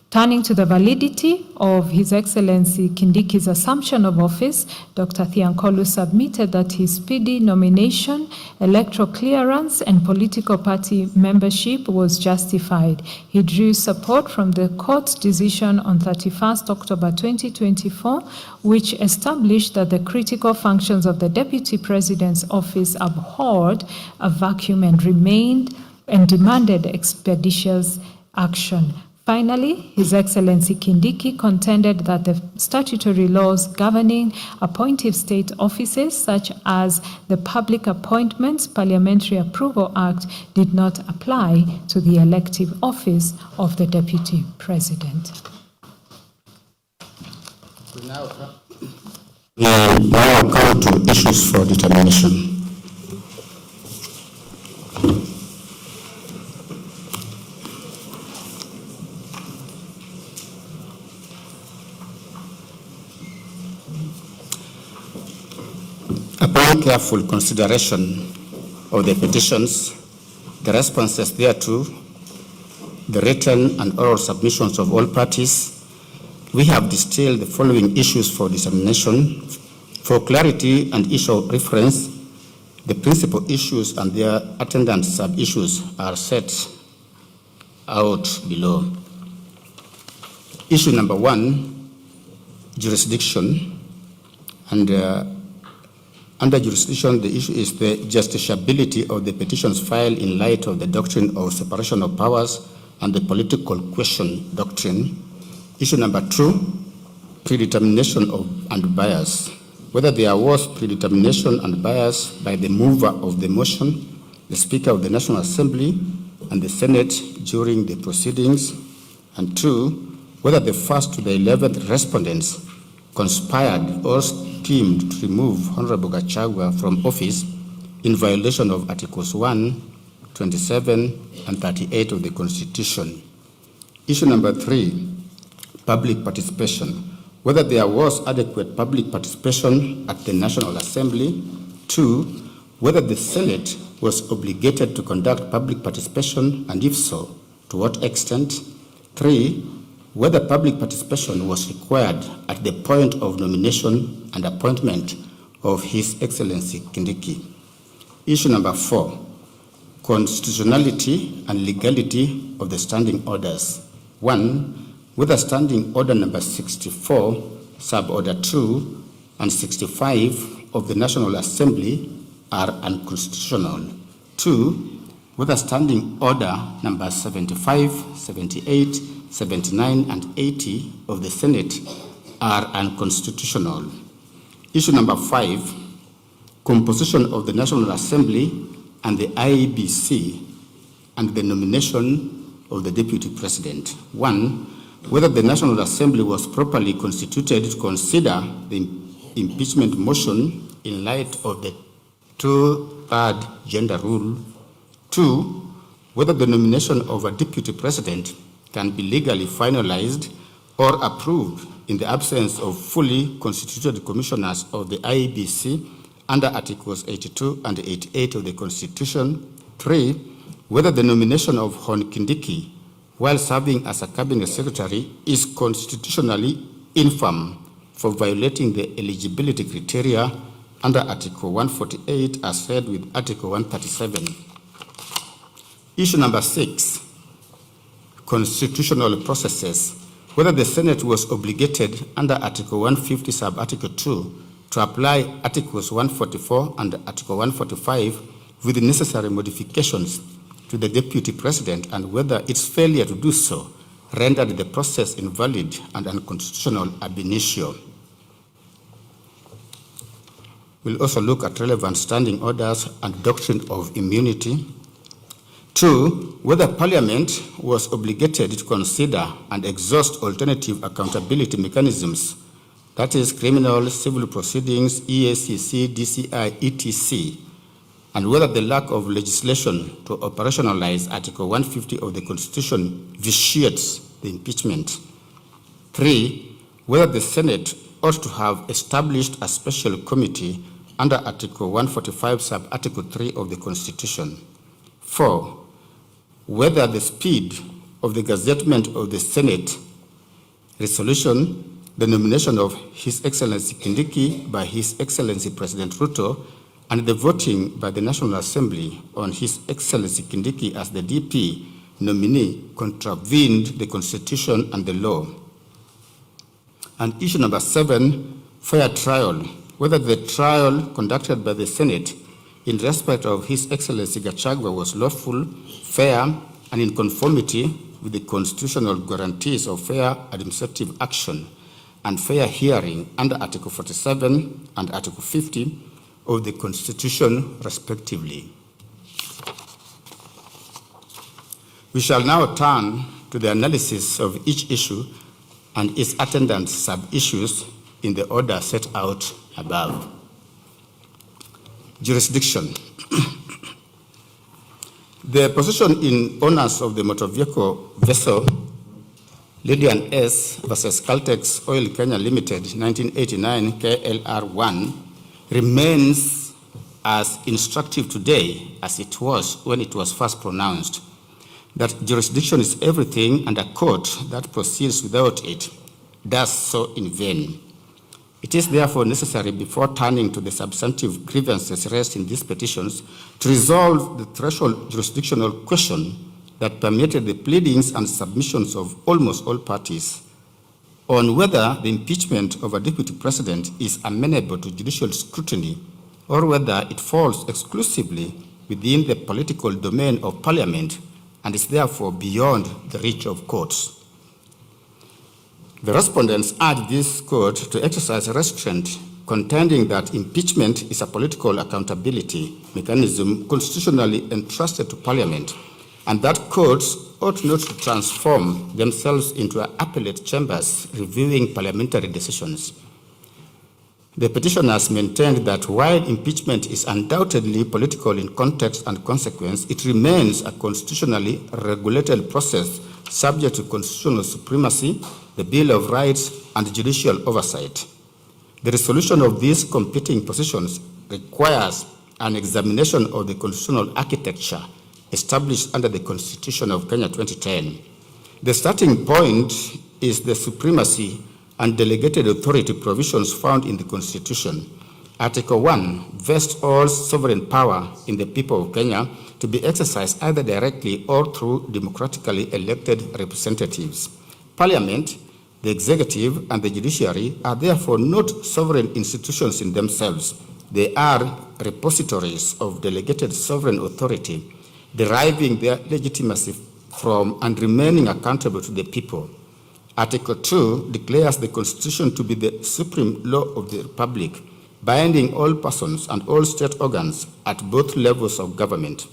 S19: Turning to the validity of His Excellency Kindiki's assumption of office, Dr. Thiankolu submitted that his speedy nomination, electoral clearance, and political party membership was justified. He drew support from the court's decision on 31st October 2024, which established that the critical functions of the Deputy President's office abhorred a vacuum and demanded expeditious action. Finally, His Excellency Kindiki contended that the statutory laws governing appointive state offices, such as the Public Appointments Parliamentary Approval Act, did not apply to the elective office of the Deputy President.
S15: We now come to issues for determination. Upon careful consideration of the petitions, the responses thereto, the written and oral submissions of all parties, we have distilled the following issues for determination. For clarity and issue of reference, the principal issues and their attendant sub-issues are set out below. Issue number 1, jurisdiction, and under jurisdiction, the issue is the justiciability of the petitions filed in light of the doctrine of separation of powers and the political question doctrine. Issue number 2, predetermination and bias. Whether there was predetermination and bias by the mover of the motion, the Speaker of the National Assembly, and the Senate during the proceedings. And 2, whether the first to the 11th respondents conspired or schemed to remove Honorable Gachagua from office in violation of Articles 1, 27, and 38 of the Constitution. Issue number 3, public participation. Whether there was adequate public participation at the National Assembly. 2, whether the Senate was obligated to conduct public participation, and if so, to what extent. 3, whether public participation was required at the point of nomination and appointment of His Excellency Kindiki. Issue number 4, constitutionality and legality of the standing orders. 1, whether standing order number 64, sub-order 2, and 65 of the National Assembly are unconstitutional. 2, whether standing order number 75, 78, 79, and 80 of the Senate are unconstitutional. Issue number 5, composition of the National Assembly and the IEBC and the nomination of the Deputy President. 1, whether the National Assembly was properly constituted to consider the impeachment motion in light of the 2/3 gender rule. 2, whether the nomination of a Deputy President can be legally finalized or approved in the absence of fully constituted commissioners of the IEBC under Articles 82 and 88 of the Constitution. 3, whether the nomination of Hon Kindiki while serving as a cabinet secretary is constitutionally infirm for violating the eligibility criteria under Article 148 as said with Article 137. Issue number 6, constitutional processes. Whether the Senate was obligated under Article 150 sub-Article 2 to apply Articles 144 and Article 145 with the necessary modifications to the Deputy President, and whether its failure to do so rendered the process invalid and unconstitutional ab initio. We'll also look at relevant standing orders and doctrine of immunity. 2, whether Parliament was obligated to consider and exhaust alternative accountability mechanisms, that is, criminal, civil proceedings, EACC, DCI, etc., and whether the lack of legislation to operationalize Article 150 of the Constitution vitiates the impeachment. 3, whether the Senate ought to have established a special committee under Article 145, sub-Article 3 of the Constitution. 4, whether the speed of the gazettement of the Senate resolution, the nomination of His Excellency Kindiki by His Excellency President Ruto, and the voting by the National Assembly on His Excellency Kindiki as the DP nominee contravened the Constitution and the law. And issue number 7, fair trial, whether the trial conducted by the Senate in respect of His Excellency Gachagua was lawful, fair, and in conformity with the constitutional guarantees of fair administrative action and fair hearing under Article 47 and Article 50 of the Constitution, respectively. We shall now turn to the analysis of each issue and its attendant sub-issues in the order set out above. Jurisdiction. The position in owners of the motor vehicle vessel Lydian S versus Caltex Oil Kenya Limited 1989 KLR1 remains as instructive today as it was when it was first pronounced, that jurisdiction is everything and a court that proceeds without it does so in vain. It is therefore necessary, before turning to the substantive grievances raised in these petitions, to resolve the threshold jurisdictional question that permeated the pleadings and submissions of almost all parties on whether the impeachment of a deputy president is amenable to judicial scrutiny or whether it falls exclusively within the political domain of Parliament and is therefore beyond the reach of courts. The respondents urge this court to exercise restraint, contending that impeachment is a political accountability mechanism constitutionally entrusted to Parliament, and that courts ought not to transform themselves into appellate chambers reviewing parliamentary decisions. The petitioners maintained that while impeachment is undoubtedly political in context and consequence, it remains a constitutionally regulated process subject to constitutional supremacy, the Bill of Rights, and judicial oversight. The resolution of these competing positions requires an examination of the constitutional architecture established under the Constitution of Kenya 2010. The starting point is the supremacy and delegated authority provisions found in the Constitution. Article 1 vests all sovereign power in the people of Kenya to be exercised either directly or through democratically elected representatives. Parliament, the executive, and the judiciary are therefore not sovereign institutions in themselves. They are repositories of delegated sovereign authority, deriving their legitimacy from and remaining accountable to the people. Article 2 declares the Constitution to be the supreme law of the Republic, binding all persons and all state organs at both levels of government.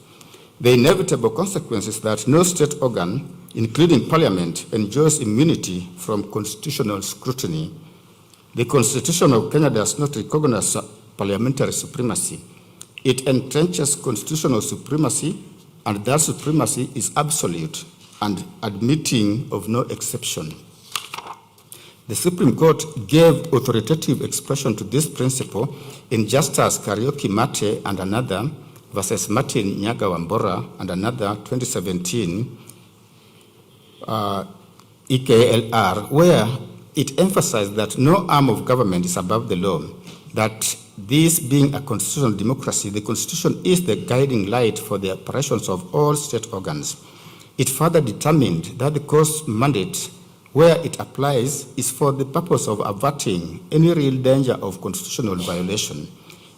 S15: The inevitable consequence is that no state organ, including Parliament, enjoys immunity from constitutional scrutiny. The Constitution of Kenya does not recognize parliamentary supremacy. It entrenches constitutional supremacy, and that supremacy is absolute and admitting of no exception. The Supreme Court gave authoritative expression to this principle in Justice Kariuki Mate and another versus Martin Nyaga Wambora and another 2017 EKLR, where it emphasized that no arm of government is above the law, that this being a constitutional democracy, the Constitution is the guiding light for the operations of all state organs. It further determined that the court's mandate, where it applies, is for the purpose of averting any real danger of constitutional violation.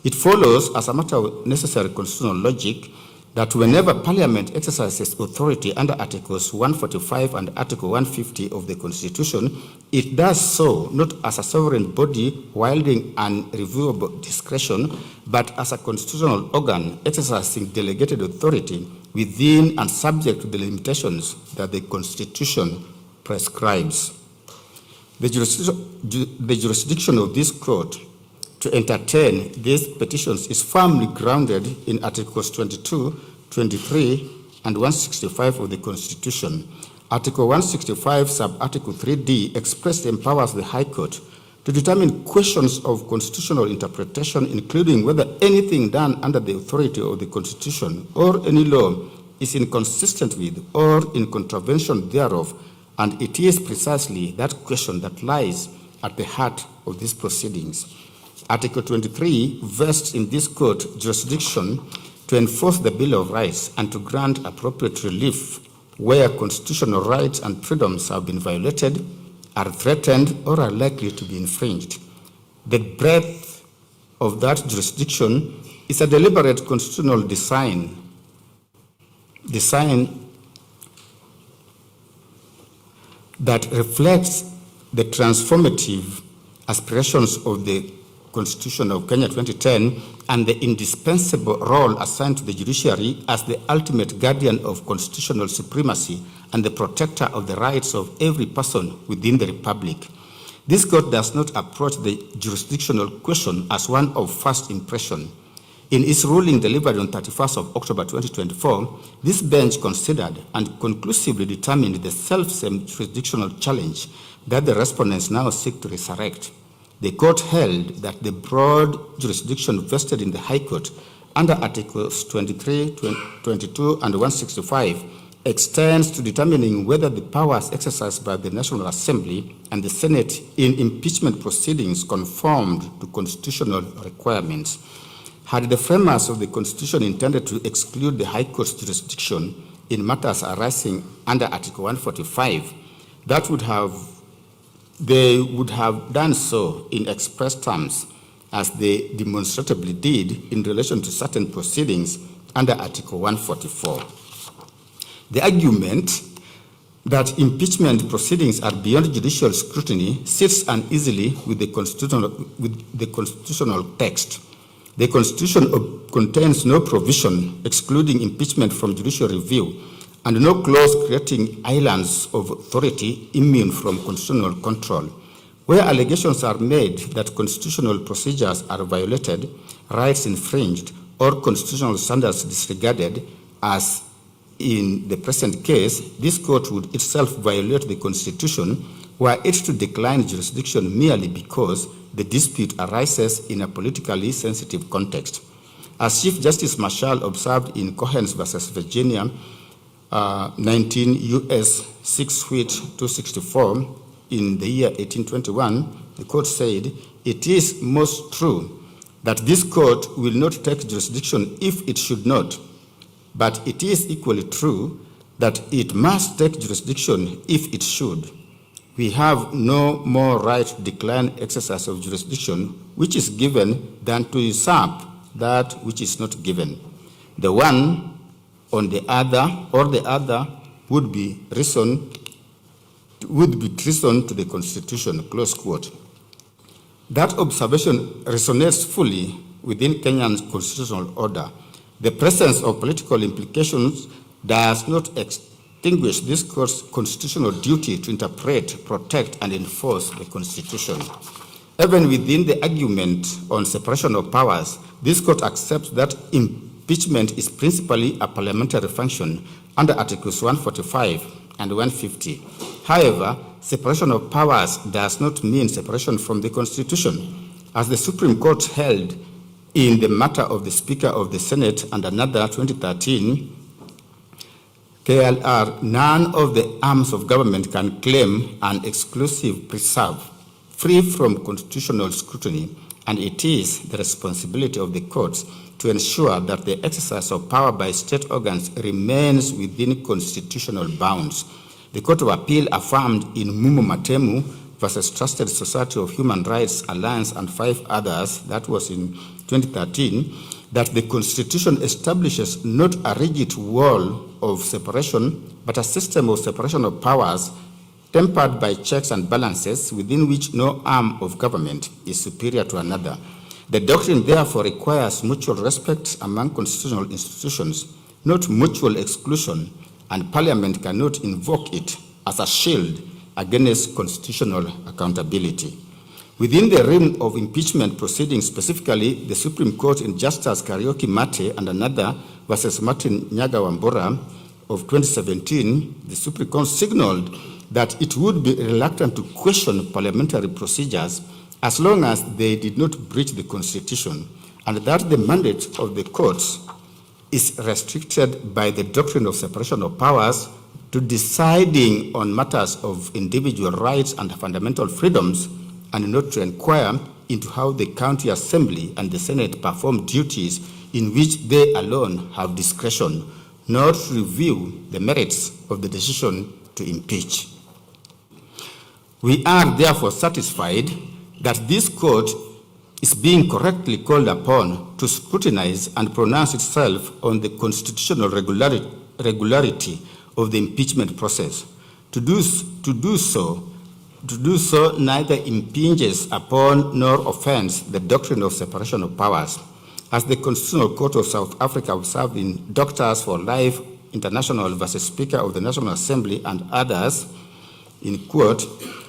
S15: It follows, as a matter of necessary constitutional logic, that whenever Parliament exercises authority under Articles 145 and Article 150 of the Constitution, it does so not as a sovereign body wielding unreviewable discretion, but as a constitutional organ exercising delegated authority within and subject to the limitations that the Constitution prescribes. The jurisdiction of this court to entertain these petitions is firmly grounded in Articles 22, 23, and 165 of the Constitution. Article 165, sub-article 3D, expressly empowers the High Court to determine questions of constitutional interpretation, including whether anything done under the authority of the Constitution or any law is inconsistent with or in contravention thereof, and it is precisely that question that lies at the heart of these proceedings. Article 23 vests in this court jurisdiction to enforce the Bill of Rights and to grant appropriate relief where constitutional rights and freedoms have been violated, are threatened, or are likely to be infringed. The breadth of that jurisdiction is a deliberate constitutional design that reflects the transformative aspirations of the Constitution of Kenya 2010 and the indispensable role assigned to the judiciary as the ultimate guardian of constitutional supremacy and the protector of the rights of every person within the Republic. This court does not approach the jurisdictional question as one of first impression. In its ruling delivered on 31st of October 2024, this bench considered and conclusively determined the self-same jurisdictional challenge that the respondents now seek to resurrect. The court held that the broad jurisdiction vested in the High Court under Articles 23, 22, and 165 extends to determining whether the powers exercised by the National Assembly and the Senate in impeachment proceedings conformed to constitutional requirements. Had the framers of the Constitution intended to exclude the High Court's jurisdiction in matters arising under Article 145, they would have done so in express terms, as they demonstrably did in relation to certain proceedings under Article 144. The argument that impeachment proceedings are beyond judicial scrutiny sits uneasily with the constitutional text. The Constitution contains no provision excluding impeachment from judicial review and no clause creating islands of authority immune from constitutional control. Where allegations are made that constitutional procedures are violated, rights infringed, or constitutional standards disregarded, as in the present case, this court would itself violate the Constitution were it to decline jurisdiction merely because the dispute arises in a politically sensitive context. As Chief Justice Marshall observed in Cohens versus Virginia, 19 U.S. 6 Wheat 264 in the year 1821, the court said, "It is most true that this court will not take jurisdiction if it should not, but it is equally true that it must take jurisdiction if it should. We have no more right to decline exercise of jurisdiction which is given than to usurp that which is not given. The one on the other, or the other, would be treason to the Constitution," close quote. That observation resonates fully within Kenya's constitutional order. The presence of political implications does not extinguish this court's constitutional duty to interpret, protect, and enforce the Constitution. Even within the argument on separation of powers, this court accepts that impeachment is principally a parliamentary function under Articles 145 and 150. However, separation of powers does not mean separation from the Constitution. As the Supreme Court held in the matter of the Speaker of the Senate and another 2013 KLR, none of the arms of government can claim an exclusive preserve free from constitutional scrutiny, and it is the responsibility of the courts to ensure that the exercise of power by state organs remains within constitutional bounds. The Court of Appeal affirmed in Mumu Matemu versus Trusted Society of Human Rights Alliance and 5 others, that was in 2013, that the Constitution establishes not a rigid wall of separation, but a system of separation of powers tempered by checks and balances within which no arm of government is superior to another. The doctrine therefore requires mutual respect among constitutional institutions, not mutual exclusion, and Parliament cannot invoke it as a shield against constitutional accountability. Within the realm of impeachment proceedings, specifically the Supreme Court in Justice Karaoke Mate and another versus Martin Nyaga Wambora of 2017, the Supreme Court signaled that it would be reluctant to question parliamentary procedures as long as they did not breach the Constitution, and that the mandate of the courts is restricted by the doctrine of separation of powers to deciding on matters of individual rights and fundamental freedoms, and not to inquire into how the county assembly and the Senate perform duties in which they alone have discretion, nor to review the merits of the decision to impeach. We are therefore satisfied that this court is being correctly called upon to scrutinize and pronounce itself on the constitutional regularity of the impeachment process. To do so neither impinges upon nor offends the doctrine of separation of powers. As the Constitutional Court of South Africa observed in Doctors for Life International versus Speaker of the National Assembly and others, in quote,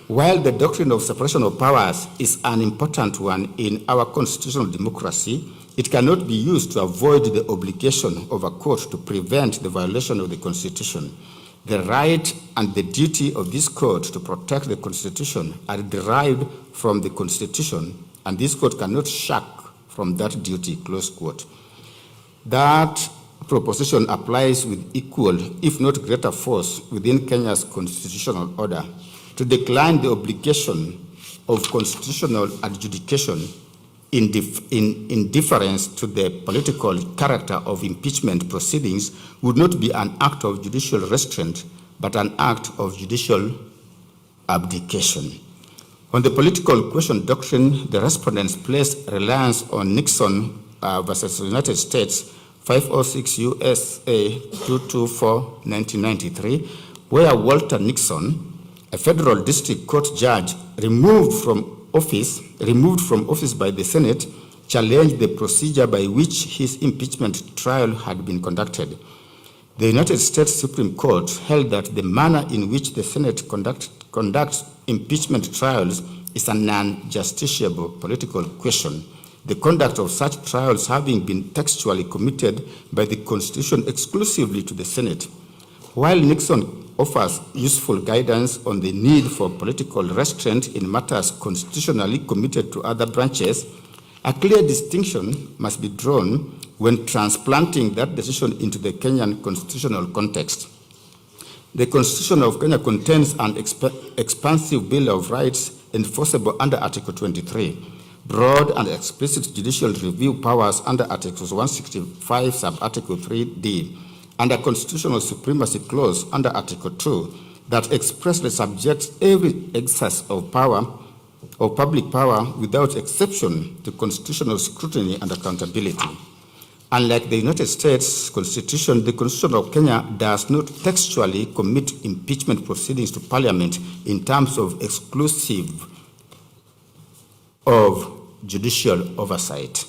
S15: while the doctrine of separation of powers is an important one in our constitutional democracy, it cannot be used to avoid the obligation of a court to prevent the violation of the Constitution. The right and the duty of this court to protect the Constitution are derived from the Constitution, and this court cannot shirk from that duty, close quote. That proposition applies with equal, if not greater force within Kenya's constitutional order. To decline the obligation of constitutional adjudication in deference to the political character of impeachment proceedings would not be an act of judicial restraint, but an act of judicial abdication. On the political question doctrine, the respondents placed reliance on Nixon versus United States 506 USA 224 1993, where Walter Nixon, a federal district court judge removed from office by the Senate, challenged the procedure by which his impeachment trial had been conducted. The United States Supreme Court held that the manner in which the Senate conducts impeachment trials is a non-justiciable political question, the conduct of such trials having been textually committed by the Constitution exclusively to the Senate. While Nixon offers useful guidance on the need for political restraint in matters constitutionally committed to other branches, a clear distinction must be drawn when transplanting that decision into the Kenyan constitutional context. The Constitution of Kenya contains an expansive Bill of Rights enforceable under Article 23, broad and explicit judicial review powers under Articles 165, sub-Article 3D, and a constitutional supremacy clause under Article 2 that expressly subjects every excess of power, of public power, without exception to constitutional scrutiny and accountability. Unlike the United States Constitution, the Constitution of Kenya does not textually commit impeachment proceedings to Parliament in terms of exclusive of judicial oversight.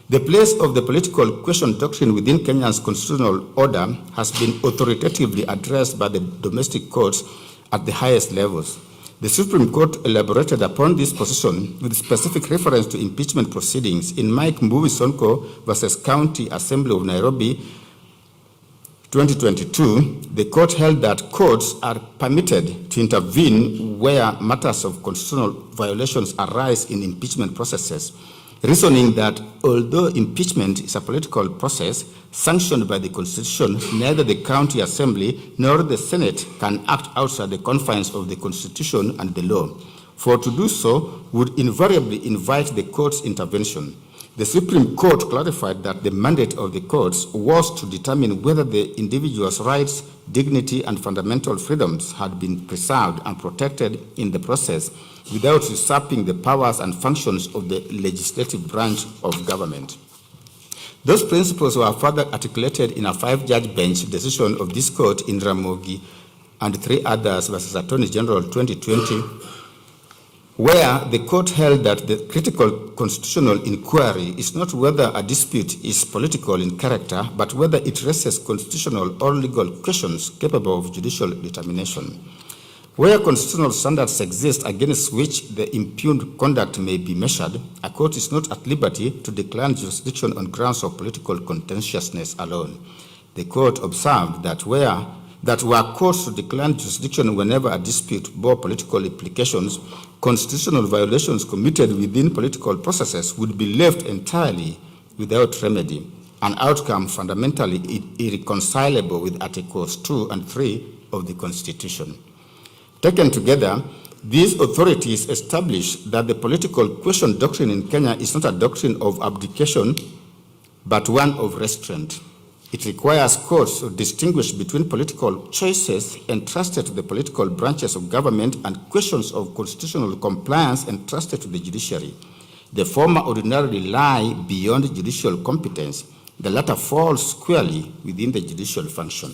S15: The place of the political question doctrine within Kenya's constitutional order has been authoritatively addressed by the domestic courts at the highest levels. The Supreme Court elaborated upon this position with specific reference to impeachment proceedings in Mike Mbuvi Sonko versus County Assembly of Nairobi 2022. The court held that courts are permitted to intervene where matters of constitutional violations arise in impeachment processes, reasoning that although impeachment is a political process sanctioned by the Constitution, neither the County Assembly nor the Senate can act outside the confines of the Constitution and the law, for to do so would invariably invite the court's intervention.
S20: The Supreme Court clarified that the mandate of the courts was to determine whether the individual's rights, dignity, and fundamental freedoms had been preserved and protected in the process without usurping the powers and functions of the legislative branch of government. Those principles were further articulated in a 5-judge bench decision of this court in Ramogi and 3 others versus Attorney General 2020, where the court held that the critical constitutional inquiry is not whether a dispute is political in character, but whether it raises constitutional or legal questions capable of judicial determination. Where constitutional standards exist against which the impugned conduct may be measured, a court is not at liberty to decline jurisdiction on grounds of political contentiousness alone. The court observed that were courts to decline jurisdiction whenever a dispute bore political implications, constitutional violations committed within political processes would be left entirely without remedy, an outcome fundamentally irreconcilable with Articles 2 and 3 of the Constitution. Taken together, these authorities establish that the political question doctrine in Kenya is not a doctrine of abdication, but one of restraint. It requires courts to distinguish between political choices entrusted to the political branches of government and questions of constitutional compliance entrusted to the judiciary. The former ordinarily lie beyond judicial competence. The latter falls squarely within the judicial function.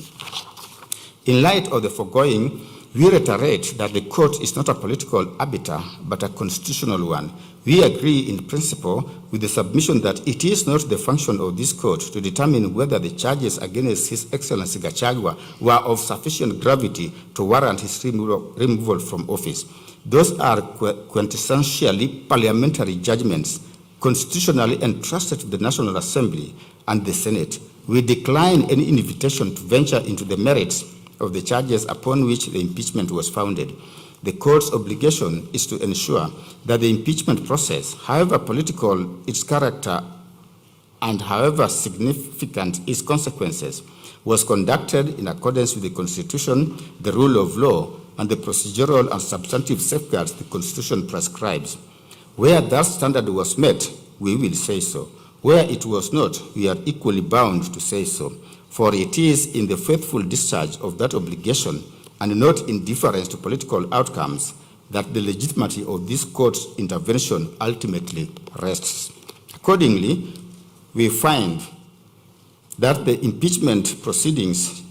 S20: In light of the foregoing, we reiterate that the court is not a political arbiter, but a constitutional one. We agree in principle with the submission that it is not the function of this court to determine whether the charges against His Excellency Gachagua were of sufficient gravity to warrant his removal from office. Those are quintessentially parliamentary judgments, constitutionally entrusted to the National Assembly and the Senate. We decline any invitation to venture into the merits of the charges upon which the impeachment was founded. The court's obligation is to ensure that the impeachment process, however political its character and however significant its consequences, was conducted in accordance with the Constitution, the rule of law, and the procedural and substantive safeguards the Constitution prescribes. Where that standard was met, we will say so. Where it was not, we are equally bound to say so. For it is in the faithful discharge of that obligation and not in deference to political outcomes that the legitimacy of this court's intervention ultimately rests. Accordingly, we find that the impeachment proceedings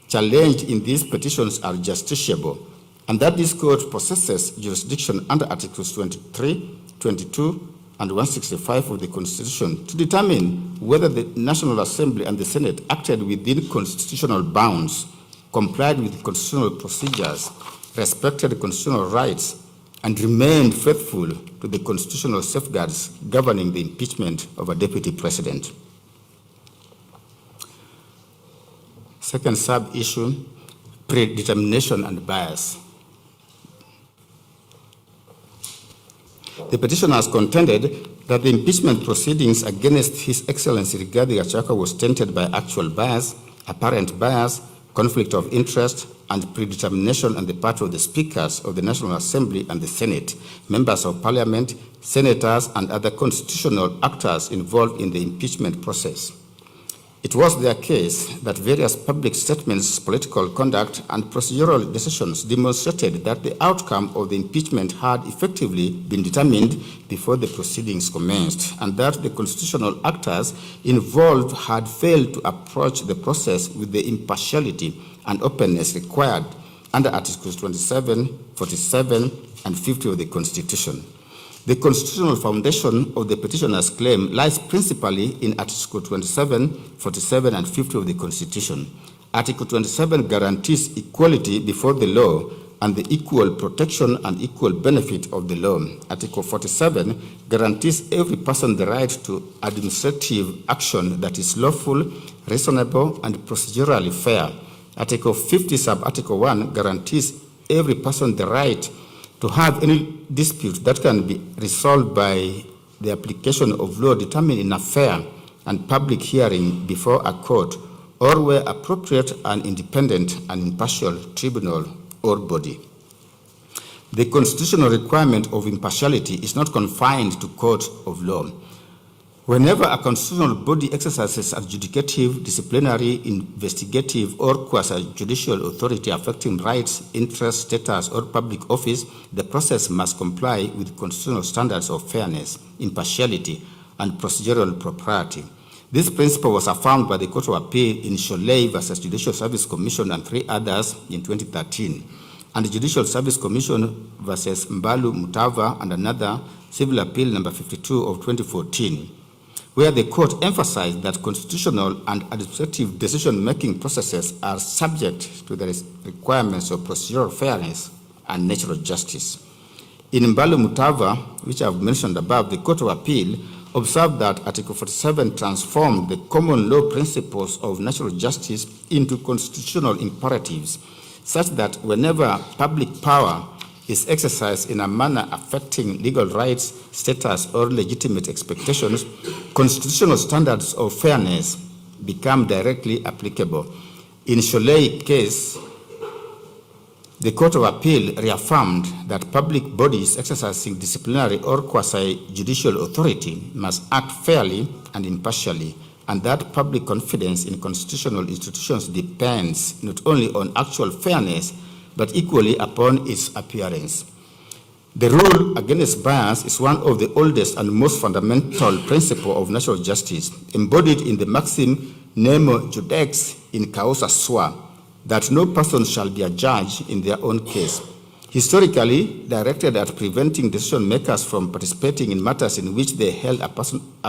S20: challenged in these petitions are justiciable and that this court possesses jurisdiction under Articles 23, 22, and 165 of the Constitution to determine whether the National Assembly and the Senate acted within constitutional bounds, complied with constitutional procedures, respected constitutional rights, and remained faithful to the constitutional safeguards governing the impeachment of a deputy president. Second sub-issue, predetermination and bias. The petitioner has contended that the impeachment proceedings against His Excellency Rigathi Gachagua was tainted by actual bias, apparent bias, conflict of interest, and predetermination on the part of the speakers of the National Assembly and the Senate, members of Parliament, senators, and other constitutional actors involved in the impeachment process. It was their case that various public statements, political conduct, and procedural decisions demonstrated that the outcome of the impeachment had effectively been determined before the proceedings commenced, and that the constitutional actors involved had failed to approach the process with the impartiality and openness required under Articles 27, 47, and 50 of the Constitution. The constitutional foundation of the petitioner's claim lies principally in Article 27, 47, and 50 of the Constitution. Article 27 guarantees equality before the law and the equal protection and equal benefit of the law. Article 47 guarantees every person the right to administrative action that is lawful, reasonable, and procedurally fair. Article 50, sub-article 1 guarantees every person the right to have any dispute that can be resolved by the application of law determined in a fair and public hearing before a court or where appropriate and independent and impartial tribunal or body. The constitutional requirement of impartiality is not confined to courts of law. Whenever a constitutional body exercises adjudicative, disciplinary, investigative, or quasi-judicial authority affecting rights, interests, status, or public office, the process must comply with constitutional standards of fairness, impartiality, and procedural propriety. This principle was affirmed by the Court of Appeal in Sholei versus Judicial Service Commission and 3 others in 2013, and the Judicial Service Commission versus Mbalu Mutava and another civil appeal number 52 of 2014, where the court emphasized that constitutional and administrative decision-making processes are subject to the requirements of procedural fairness and natural justice. In Mbalu Mutava, which I've mentioned above, the Court of Appeal observed that Article 47 transformed the common law principles of natural justice into constitutional imperatives, such that whenever public power is exercised in a manner affecting legal rights, status, or legitimate expectations, constitutional standards of fairness become directly applicable. In Sholei case, the Court of Appeal reaffirmed that public bodies exercising disciplinary or quasi-judicial authority must act fairly and impartially, and that public confidence in constitutional institutions depends not only on actual fairness, but equally upon its appearance. The rule against bias is one of the oldest and most fundamental principles of natural justice, embodied in the maxim Nemo Judex in Causa Sua, that no person shall be a judge in their own case. Historically directed at preventing decision makers from participating in matters in which they held a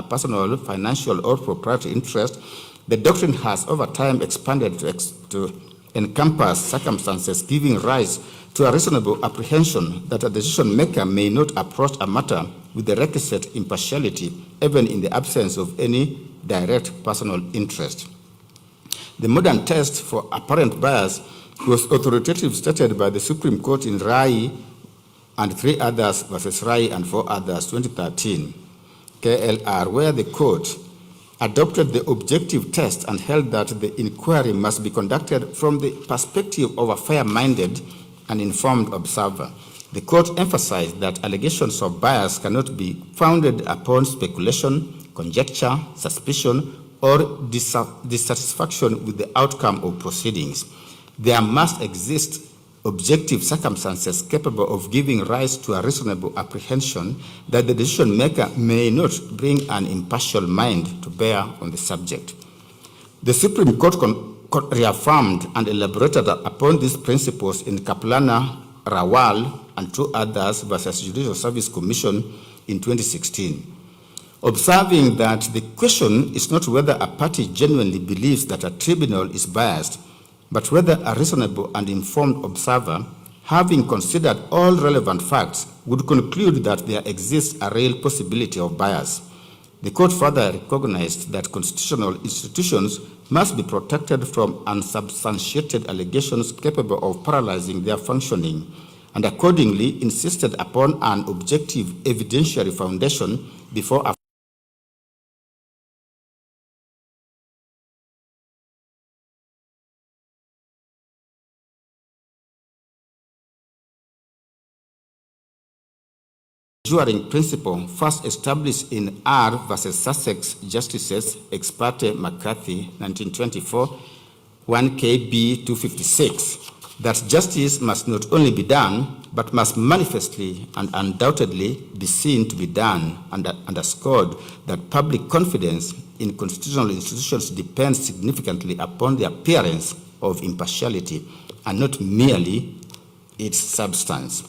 S20: personal, financial, or proprietary interest, the doctrine has over time expanded to encompass circumstances giving rise to a reasonable apprehension that a decision maker may not approach a matter with the requisite impartiality, even in the absence of any direct personal interest. The modern test for apparent bias was authoritatively stated by the Supreme Court in Rai and 3 others versus Rai and 4 others, 2013, KLR, where the court adopted the objective test and held that the inquiry must be conducted from the perspective of a fair-minded and informed observer. The court emphasized that allegations of bias cannot be founded upon speculation, conjecture, suspicion, or dissatisfaction with the outcome of proceedings. There must exist objective circumstances capable of giving rise to a reasonable apprehension that the decision maker may not bring an impartial mind to bear on the subject. The Supreme Court reaffirmed and elaborated upon these principles in Kaplana, Rawal, and 2 others versus Judicial Service Commission in 2016. Observing that the question is not whether a party genuinely believes that a tribunal is biased, but whether a reasonable and informed observer, having considered all relevant facts, would conclude that there exists a real possibility of bias. The court further recognized that constitutional institutions must be protected from unsubstantiated allegations capable of paralyzing their functioning, and accordingly insisted upon an objective evidentiary foundation before a juring principle first established in R versus Sussex Justices ex parte McCarthy, 1924, 1 KB 256, that justice must not only be done, but must manifestly and undoubtedly be seen to be done, and underscored that public confidence in constitutional institutions depends significantly upon the appearance of impartiality and not merely its substance.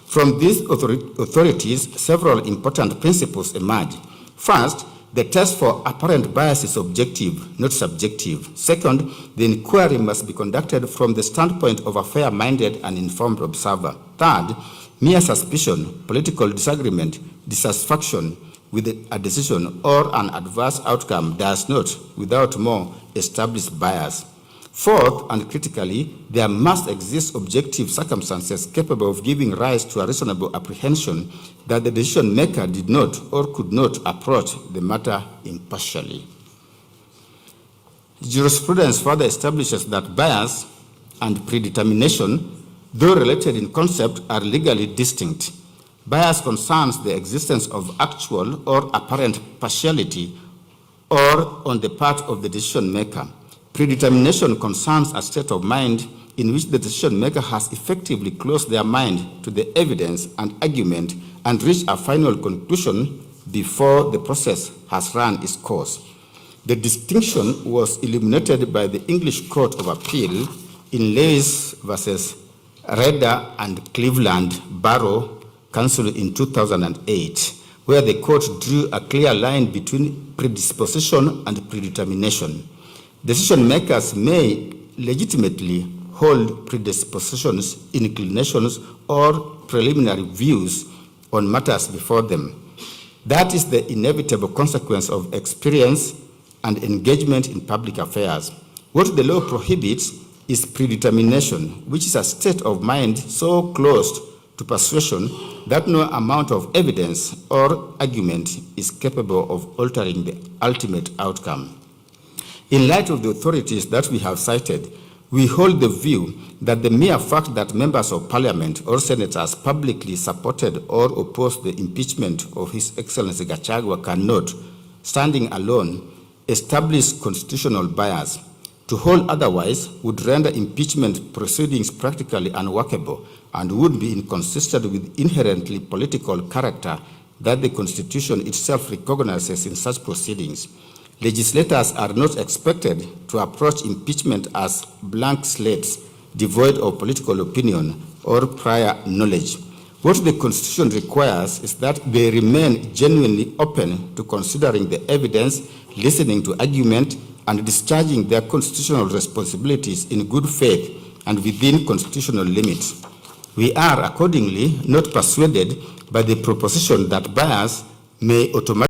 S20: From these authorities, several important principles emerge. First, the test for apparent bias is objective, not subjective. Second, the inquiry must be conducted from the standpoint of a fair-minded and informed observer. Third, mere suspicion, political disagreement, dissatisfaction with a decision or an adverse outcome does not, without more, establish bias. Fourth, and critically, there must exist objective circumstances capable of giving rise to a reasonable apprehension that the decision maker did not or could not approach the matter impartially. Jurisprudence further establishes that bias and predetermination, though related in concept, are legally distinct. Bias concerns the existence of actual or apparent partiality or on the part of the decision maker. Predetermination concerns a state of mind in which the decision maker has effectively closed their mind to the evidence and argument and reached a final conclusion before the process has run its course. The distinction was illuminated by the English Court of Appeal in Lewis versus Redder and Cleveland Borough Council in 2008, where the court drew a clear line between predisposition and predetermination. Decision makers may legitimately hold predispositions, inclinations, or preliminary views on matters before them. That is the inevitable consequence of experience and engagement in public affairs. What the law prohibits is predetermination, which is a state of mind so closed to persuasion that no amount of evidence or argument is capable of altering the ultimate outcome. In light of the authorities that we have cited, we hold the view that the mere fact that members of parliament or senators publicly supported or opposed the impeachment of His Excellency Gachagua cannot, standing alone, establish constitutional bias. To hold otherwise would render impeachment proceedings practically unworkable and would be inconsistent with inherently political character that the Constitution itself recognizes in such proceedings. Legislators are not expected to approach impeachment as blank slates devoid of political opinion or prior knowledge. What the Constitution requires is that they remain genuinely open to considering the evidence, listening to argument, and discharging their constitutional responsibilities in good faith and within constitutional limits. We are accordingly not persuaded by the proposition that bias may automatically